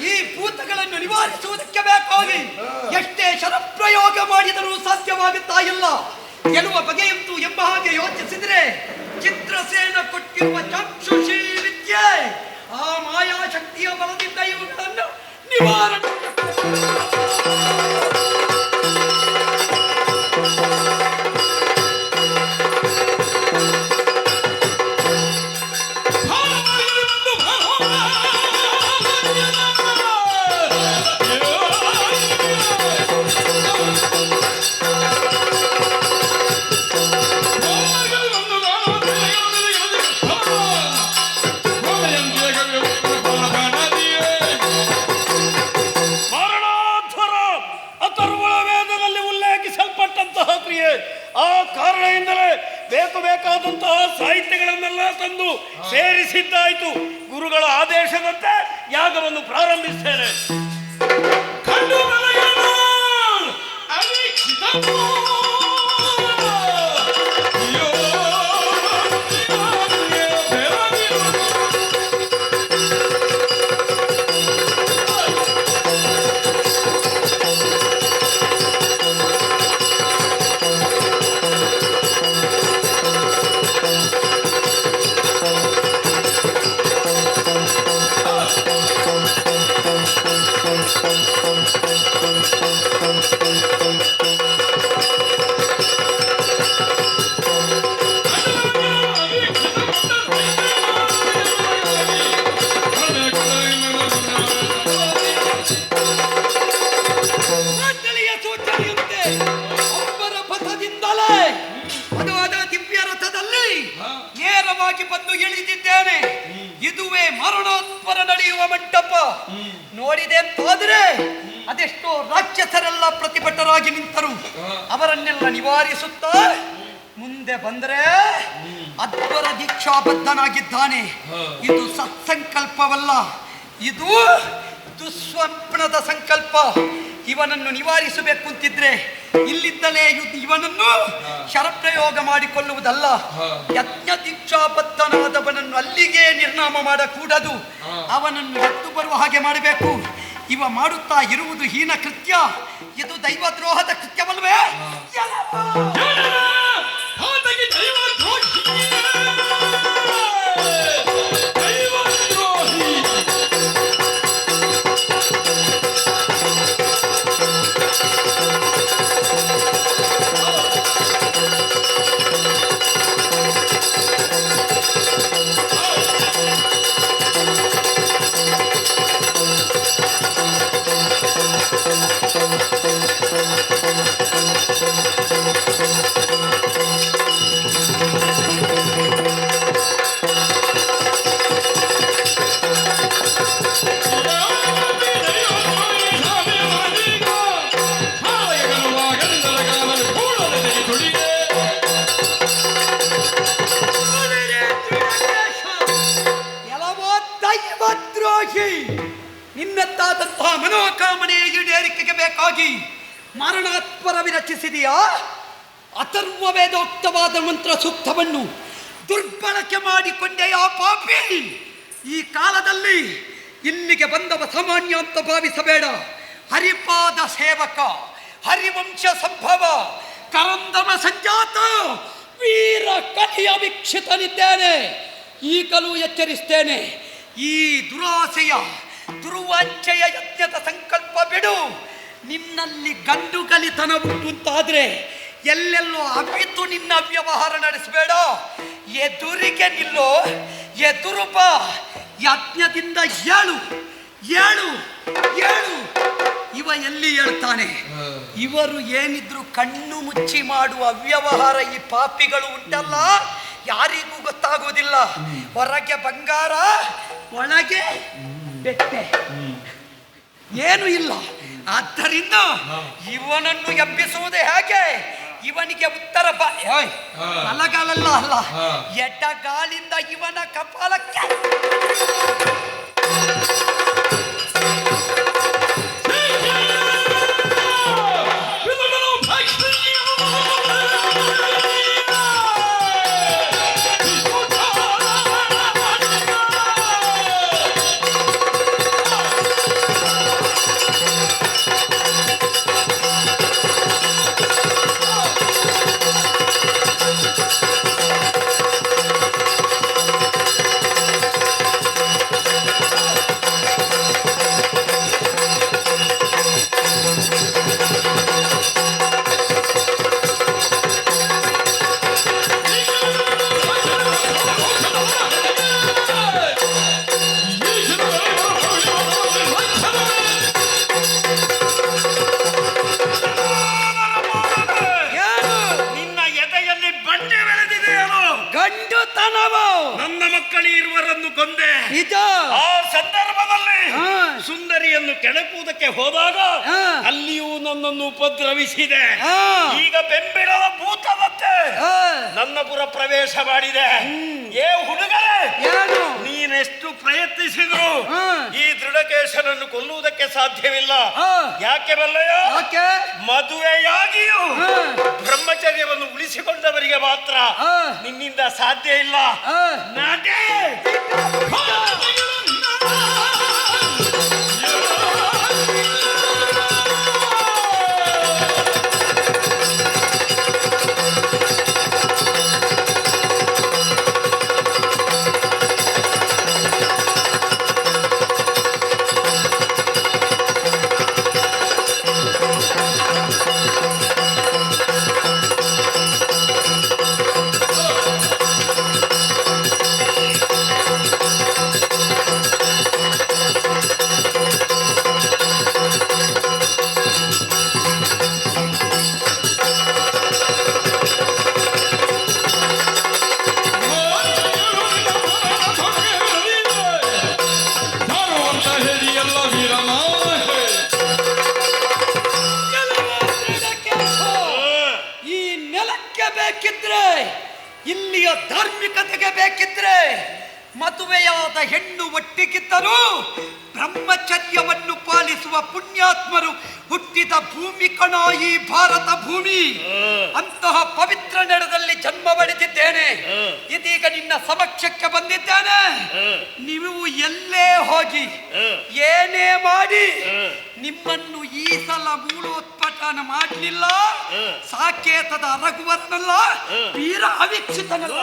ಈ ಭೂತಗಳನ್ನು ನಿವಾರಿಸುವುದಕ್ಕೆ ಬೇಕಾಗಿ ಎಷ್ಟೇ ಶರಪ್ರಯೋಗ ಮಾಡಿದರೂ ಸಾಧ್ಯವಾಗುತ್ತಾ ಇಲ್ಲ. ಗೆಲ್ಲುವ ಬಗೆಯಂತೂ ಎಂಬ ಹಾಗೆ ಯೋಚಿಸಿದ್ರೆ ಚಿತ್ರಸೇನ ಕೊಟ್ಟಿರುವ ಚಾಕ್ಷುಷಿ ವಿದ್ಯೆ ಆ ಮಾಯಾಶಕ್ತಿಯ ಬಲದಿಂದ ಆ ಕಾರಣದಿಂದಲೇ ಬೇಕಾದಂತಹ ಸಾಹಿತ್ಯಗಳನ್ನೆಲ್ಲ ತಂದು ಸೇರಿಸಿದ್ದಾಯಿತು. ಗುರುಗಳ ಆದೇಶದಂತೆ ಯಾಗವನ್ನು ಪ್ರಾರಂಭಿಸ್ತೇನೆ. ಬಂದು ಇಳಿದಿದ್ದೇನೆ. ಇದುವೇ ಮರಣೋತ್ತರ ನಡೆಯುವ ಮಂಟಪ. ನೋಡಿದೆ ಅಂತಾದ್ರೆ ಅದೆಷ್ಟೋ ರಾಕ್ಷಸರೆಲ್ಲ ಪ್ರತಿಭಟರಾಗಿ ನಿಂತರು. ಅವರನ್ನೆಲ್ಲ ನಿವಾರಿಸುತ್ತಾ ಮುಂದೆ ಬಂದ್ರೆ ಅದ್ಭುತ ದೀಕ್ಷಾಬದ್ಧನಾಗಿದ್ದಾನೆ. ಇದು ಸತ್ಸಂಕಲ್ಪವಲ್ಲ, ಇದು ದುಸ್ವಪ್ನದ ಸಂಕಲ್ಪ. ಇವನನ್ನು ನಿವಾರಿಸಬೇಕು ಅಂತಿದ್ರೆ ಇಲ್ಲಿದ್ದಲೇ ಇವನನ್ನು ಶರಪ್ರಯೋಗ ಮಾಡಿಕೊಳ್ಳುವುದಲ್ಲ. ಯಜ್ಞ ದೀಕ್ಷಾಬದ್ಧನಾದವನನ್ನು ಅಲ್ಲಿಗೆ ನಿರ್ನಾಮ ಮಾಡಕೂಡದು. ಅವನನ್ನು ಎದ್ದು ಬರುವ ಹಾಗೆ ಮಾಡಬೇಕು. ಇವ ಮಾಡುತ್ತಾ ಇರುವುದು ಹೀನ ಕೃತ್ಯ. ಇದು ದೈವದ್ರೋಹದ ಕೃತ್ಯವಲ್ವೇ? ನಿನ್ನತ್ತಾದಂತಹ ಮನೋಕಾಮನೆಯ ಈಡೇರಿಕೆಗೆ ಬೇಕಾಗಿ ಮರಣಾತ್ಮರ ವಿರಚಿಸಿದೆಯಾ? ಅಥರ್ವ ವೇದೋಕ್ತವಾದ ಮಂತ್ರ ಸೂಕ್ತವನ್ನು ದುರ್ಬಳಕೆ ಮಾಡಿಕೊಂಡೆಯಾ ಪಾಪಿ? ಈ ಕಾಲದಲ್ಲಿ ಇಲ್ಲಿಗೆ ಬಂದವ ಸಾಮಾನ್ಯ ಅಂತ ಭಾವಿಸಬೇಡ. ಹರಿಪಾದ ಸೇವಕ, ಹರಿವಂಶ ಸಂಭವ, ಕರಂದಮ ಸಂಜಾತ, ವೀರ ಕಲಿಯ ವೀಕ್ಷಿತನಿದ್ದೇನೆ. ಈಗಲೂ ಎಚ್ಚರಿಸ್ತೇನೆ. ಈ ದುರಾಸೆಯ ದುರ್ವಾಂಚೆಯ ಯಜ್ಞದ ಸಂಕಲ್ಪ ಬಿಡು. ನಿನ್ನಲ್ಲಿ ಗಂಡು ಗಲಿತನ ಉಂಟಾದ್ರೆ ಎಲ್ಲೆಲ್ಲೋ ಅವಿತು ನಿನ್ನ ವ್ಯವಹಾರ ನಡೆಸಬೇಡ. ಎದುರಿಗೆ ನಿಲ್ಲೋ, ಎದುರು ಬಾ. ಯಜ್ಞದಿಂದ ಏಳು ಏಳು ಏಳು. ಇವ ಎಲ್ಲಿ ಹೇಳ್ತಾನೆ? ಇವರು ಏನಿದ್ರು ಕಣ್ಣು ಮುಚ್ಚಿ ಮಾಡುವ ಅವ್ಯವಹಾರ ಈ ಪಾಪಿಗಳು ಉಂಟಲ್ಲ, ಯಾರಿಗೂ ಗೊತ್ತಾಗುವುದಿಲ್ಲ. ಹೊರಗೆ ಬಂಗಾರ, ಒಳಗೆ ಬೆಟ್ಟೆ, ಏನು ಇಲ್ಲ. ಆದ್ದರಿಂದ ಇವನನ್ನು ಎಬ್ಬಿಸುವುದೇ ಹೇಗೆ? ಇವನಿಗೆ ಉತ್ತರ ಬಲಗಾಲಲ್ಲ ಅಲ್ಲ, ಎಡಗಾಲಿಂದ ಇವನ ಕಪಾಲಕ್ಕೆ. ಕೆಣಕುವುದಕ್ಕೆ ಹೋದಾಗ ಅಲ್ಲಿಯೂ ನನ್ನನ್ನು ಉಪದ್ರವಿಸಿದೆ. ಈಗ ಬೆಂಬಿಡದ ಭೂತ ಮತ್ತೆ ನನ್ನ ಪುರ ಪ್ರವೇಶ ಮಾಡಿದೆ. ಏ ಹುಡುಗರೇ, ನೀನೆಷ್ಟು ಪ್ರಯತ್ನಿಸಿದ್ರು ಈ ದೃಢಕೇಶನನ್ನು ಕೊಲ್ಲುವುದಕ್ಕೆ ಸಾಧ್ಯವಿಲ್ಲ. ಯಾಕೆ ಬಲ್ಲಯ್ಯ? ಮದುವೆಯಾಗಿಯೂ ಬ್ರಹ್ಮಚರ್ಯವನ್ನು ಉಳಿಸಿಕೊಂಡವರಿಗೆ ಮಾತ್ರ ನಿನ್ನಿಂದ ಸಾಧ್ಯ ಇಲ್ಲ. ನಾಟೇ ಇಲ್ಲಿಯ ಧಾರ್ಮಿಕತೆಗೆ ಬೇಕಿದ್ರೆ ಮದುವೆಯಾದ ಹೆಣ್ಣು ಒಟ್ಟಿಗಿದ್ದರೂ ಬ್ರಹ್ಮಚರ್ಯವನ್ನು ಪಾಲಿಸುವ ಪುಣ್ಯಾತ್ಮರು ಹುಟ್ಟಿದ ಭೂಮಿ ಕಣ ಈ ಭಾರತ ಭೂಮಿ. ಅಂತಹ ಪವಿತ್ರ ನೆಲದಲ್ಲಿ ಜನ್ಮ ಪಡೆದಿದ್ದೇನೆ. ಇದೀಗ ನಿನ್ನ ಸಮಕ್ಷಕ್ಕೆ ಬಂದಿದ್ದೇನೆ. ನೀವು ಎಲ್ಲೇ ಹೋಗಿ ಏನೇ ಮಾಡಿ ನಿಮ್ಮನ್ನು ಈ ಸಲ ಮೂಲೋತ್ಪಟನ ಮಾಡಲಿಲ್ಲ. ಸಾಕೇತದ ರಘುವರನಲ್ಲ, ವೀರ ಅವಿಕ್ಷಿತನಲ್ಲ.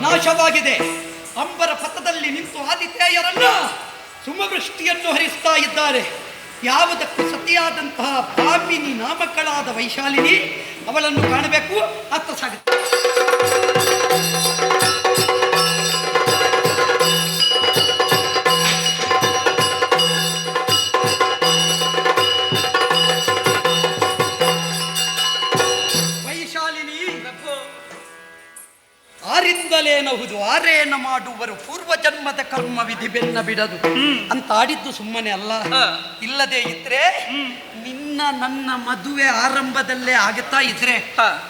ನಾಶವಾಗಿದೆ. ಅಂಬರ ಪಥದಲ್ಲಿ ನಿಂತು ಆದಿತ್ಯಯರನ್ನ ಸುಮವೃಷ್ಟಿಯನ್ನು ಹರಿಸ್ತಾ ಇದ್ದಾರೆ. ಯಾವುದಕ್ಕೂ ಸತಿಯಾದಂತಹ ಭಾಮಿನಿ ನಾಮಕಳಾದ ವೈಶಾಲಿನಿ, ಅವಳನ್ನು ಕಾಣಬೇಕು. ಅರ್ಥ ಸಾಗುತ್ತೆ. ಆರಿಂದಲೇನಹುದು ಆರೇನ ಮಾಡುವರು ಪೂರ್ವ ಜನ್ಮದ ಕರ್ಮ ವಿಧಿ ಬೆನ್ನ ಬಿಡದು ಅಂತ ಆಡಿದ್ದು ಸುಮ್ಮನೆ ಅಲ್ಲ. ಇಲ್ಲದೆ ಇದ್ರೆ ನಿನ್ನ ನನ್ನ ಮದುವೆ ಆರಂಭದಲ್ಲೇ ಆಗುತ್ತಾ ಇದ್ರೆ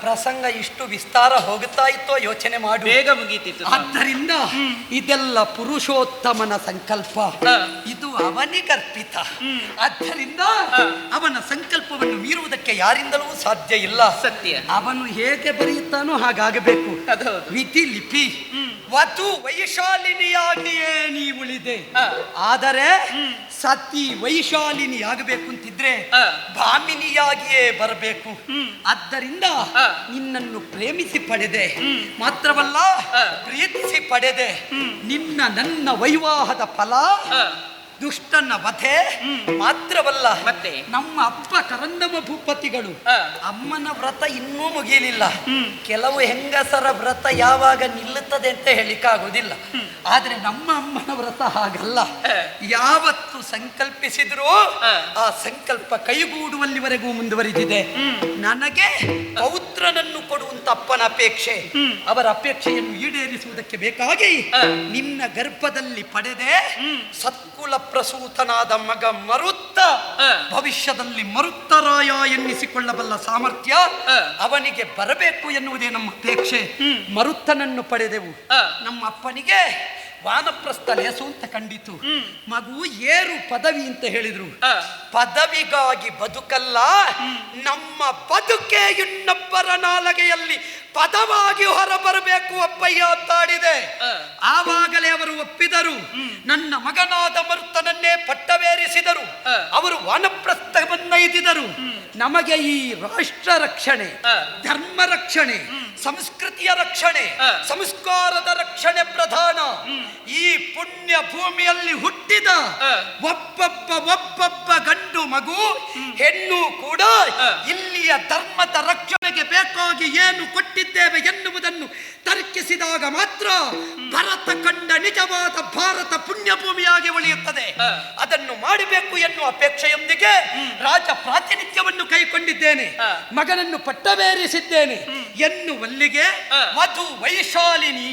ಪ್ರಸಂಗ ಇಷ್ಟು ವಿಸ್ತಾರ ಹೋಗುತ್ತಾ ಇತ್ತೋ ಯೋಚನೆ ಮಾಡು. ಬೇಗ ಮುಗೀತಿತ್ತು. ಆದ್ದರಿಂದ ಇದೆಲ್ಲ ಪುರುಷೋತ್ತಮನ ಸಂಕಲ್ಪ, ಇದು ಅವನಿಗರ್ಪಿತ. ಆದ್ದರಿಂದ ಅವನ ಸಂಕಲ್ಪವನ್ನು ಮೀರುವುದಕ್ಕೆ ಯಾರಿಂದಲೂ ಸಾಧ್ಯ ಇಲ್ಲ. ಸತ್ಯ. ಅವನು ಹೇಗೆ ಬರೆಯುತ್ತಾನೋ ಹಾಗಾಗಬೇಕು. ವಿಧಿ ಲಿಪಿ. ವಧು ವೈಶಾಲಿನಿಯಾಗಿಯೇ ನೀ ಉಳಿದೆ. ಆದರೆ ಸತಿ ವೈಶಾಲಿನಿ ಆಗಬೇಕು ಅಂತಿದ್ರೆ ಭಾಮಿನಿಯಾಗಿಯೇ ಬರಬೇಕು. ಆದ್ದರಿಂದ ನಿನ್ನನ್ನು ಪ್ರೇಮಿಸಿ ಪಡೆದೆ, ಮಾತ್ರವಲ್ಲ ಪ್ರೀತಿಸಿ ಪಡೆದೆ. ನಿನ್ನ ನನ್ನ ವೈವಾಹದ ಫಲ ದುಷ್ಟನ ವಧೆ ಮಾತ್ರವಲ್ಲ, ಮತ್ತೆ ನಮ್ಮ ಅಪ್ಪ ಕರಂದಮ ಭೂಪತಿಗಳು ಅಮ್ಮನ ವ್ರತ ಇನ್ನೂ ಮುಗಿಯಲಿಲ್ಲ. ಕೆಲವು ಹೆಂಗಸರ ವ್ರತ ಯಾವಾಗ ನಿಲ್ಲುತ್ತದೆ ಅಂತ ಹೇಳಿಕ್ಕಾಗೋದಿಲ್ಲ. ಆದ್ರೆ ನಮ್ಮ ಅಮ್ಮನ ವ್ರತ ಹಾಗಲ್ಲ. ಯಾವತ್ತು ಸಂಕಲ್ಪಿಸಿದ್ರೂ ಆ ಸಂಕಲ್ಪ ಕೈಗೂಡುವಲ್ಲಿವರೆಗೂ ಮುಂದುವರಿದಿದೆ. ನನಗೆ ಪೌತ್ರನನ್ನು ಕೊಡುವಂತ ಅಪ್ಪನ ಅಪೇಕ್ಷೆ, ಅವರ ಅಪೇಕ್ಷೆಯನ್ನು ಈಡೇರಿಸುವುದಕ್ಕೆ ಬೇಕಾಗಿ ನಿನ್ನ ಗರ್ಭದಲ್ಲಿ ಪಡೆದೆ ಸತ್ಕುಲ ಪ್ರಸೂತನಾದ ಮಗ ಮರುತ್ತ ಭವಿಷ್ಯದಲ್ಲಿ ಮರುತ್ತರಾಯ ಎನ್ನಿಸಿಕೊಳ್ಳಬಲ್ಲ ಸಾಮರ್ಥ್ಯ ಅವನಿಗೆ ಬರಬೇಕು ಎನ್ನುವುದೇ ನಮ್ಮ ಅಪೇಕ್ಷೆ. ಮರುತ್ತನನ್ನು ಪಡೆದೆವು. ನಮ್ಮ ಅಪ್ಪನಿಗೆ ವಾನಪ್ರಸ್ಥ ಲೇಸು ಅಂತ ಕಂಡಿತು. ಮಗು ಏರು ಪದವಿ ಅಂತ ಹೇಳಿದ್ರು. ಪದವಿಗಾಗಿ ಬದುಕಲ್ಲ, ನಮ್ಮ ಬದುಕೆ ಇನ್ನೊಬ್ಬರ ನಾಲಗೆಯಲ್ಲಿ ಪದವಾಗಿ ಹೊರಬರಬೇಕು ಅಪ್ಪಯ್ಯ ಅಂತಾಡಿದೆ. ಆವಾಗಲೇ ಅವರು ಒಪ್ಪಿದರು. ನನ್ನ ಮಗನಾದ ಮರುತ್ತನನ್ನೇ ಪಟ್ಟವೇರಿಸಿದರು. ಅವರು ವಾನಪ್ರಸ್ಥವನ್ನೈದಿದರು. ನಮಗೆ ಈ ರಾಷ್ಟ್ರ ರಕ್ಷಣೆ, ಧರ್ಮ ರಕ್ಷಣೆ, ಸಂಸ್ಕೃತಿಯ ರಕ್ಷಣೆ, ಸಂಸ್ಕಾರದ ರಕ್ಷಣೆ ಪ್ರಧಾನ. ಈ ಪುಣ್ಯ ಭೂಮಿಯಲ್ಲಿ ಹುಟ್ಟಿದ ಒಬ್ಬೊಬ್ಬ ಗಂಡು ಮಗು ಹೆಣ್ಣು ಕೂಡ ಇಲ್ಲಿಯ ಧರ್ಮದ ರಕ್ಷಣೆಗೆ ಬೇಕಾಗಿ ಏನು ಕೊಟ್ಟಿದ್ದೇವೆ ಎನ್ನುವುದನ್ನು ತರ್ಕಿಸಿದಾಗ ಮಾತ್ರ ಭರತ ಕಂಡ ನಿಜವಾದ ಭಾರತ ಪುಣ್ಯಭೂಮಿಯಾಗಿ ಉಳಿಯುತ್ತದೆ. ಅದನ್ನು ಮಾಡಬೇಕು ಎನ್ನುವ ಅಪೇಕ್ಷೆಯೊಂದಿಗೆ ರಾಜ ಪ್ರಾತಿನಿಧ್ಯವನ್ನು ಕೈಕೊಂಡಿದ್ದೇನೆ, ಮಗನನ್ನು ಪಟ್ಟವೇರಿಸಿದ್ದೇನೆ ಎನ್ನುವಲ್ಲಿಗೆ ವಧು ವೈಶಾಲಿನಿ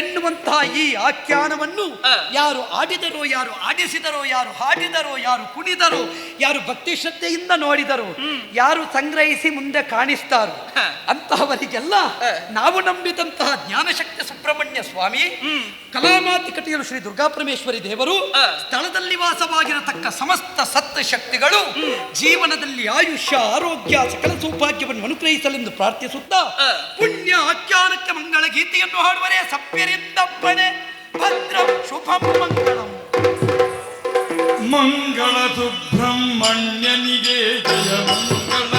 ಎನ್ನುವಂತಹ ಈ ಆಖ್ಯಾನವನ್ನು ಯಾರು ಆಡಿದರೋ, ಯಾರು ಆಡಿಸಿದರೋ, ಯಾರು ಹಾಡಿದರೋ, ಯಾರು ಕುಣಿದರೋ, ಯಾರು ಭಕ್ತಿ ಶ್ರದ್ಧೆಯಿಂದ ನೋಡಿದರೋ, ಯಾರು ಸಂಗ್ರಹಿಸಿ ಮುಂದೆ ಕಾಣಿಸ್ತಾರೋ ಅಂತಹವರಿಗೆಲ್ಲ ನಾವು ನಂಬಿದಂತಹ ಜ್ಞಾನಶಕ್ತಿ ಸುಬ್ರಹ್ಮಣ್ಯ ಸ್ವಾಮಿ, ಕಲಾಮಾತಿಕತೆಯರು ಶ್ರೀ ದುರ್ಗಾಪರಮೇಶ್ವರಿ ದೇವರು, ಸ್ಥಳದಲ್ಲಿ ವಾಸವಾಗಿರತಕ್ಕ ಸಮಸ್ತ ಸತ್ತ ಶಕ್ತಿಗಳು ಜೀವನದಲ್ಲಿ ಆಯುಷ್ಯ, ಆರೋಗ್ಯ, ಸಕಲ ಸೌಭಾಗ್ಯವನ್ನು ಅನುಗ್ರಹಿಸಲೆಂದು ಪ್ರಾರ್ಥಿಸುತ್ತಾ ಪುಣ್ಯ ಆಖ್ಯಾನಕ್ಕೆ ಮಂಗಳ ಗೀತೆಯನ್ನು ಹಾಡುವರೇ. ಸಭ್ಯರಿಂದಪ್ಪಣೆ ಭದ್ರಂ ಶುಭಂ ಮಂಗಳಂ. ಮಂಗಳ ಸುಬ್ರಹ್ಮಣ್ಯನಿಗೆ ಜಯ ಮಂಗಳ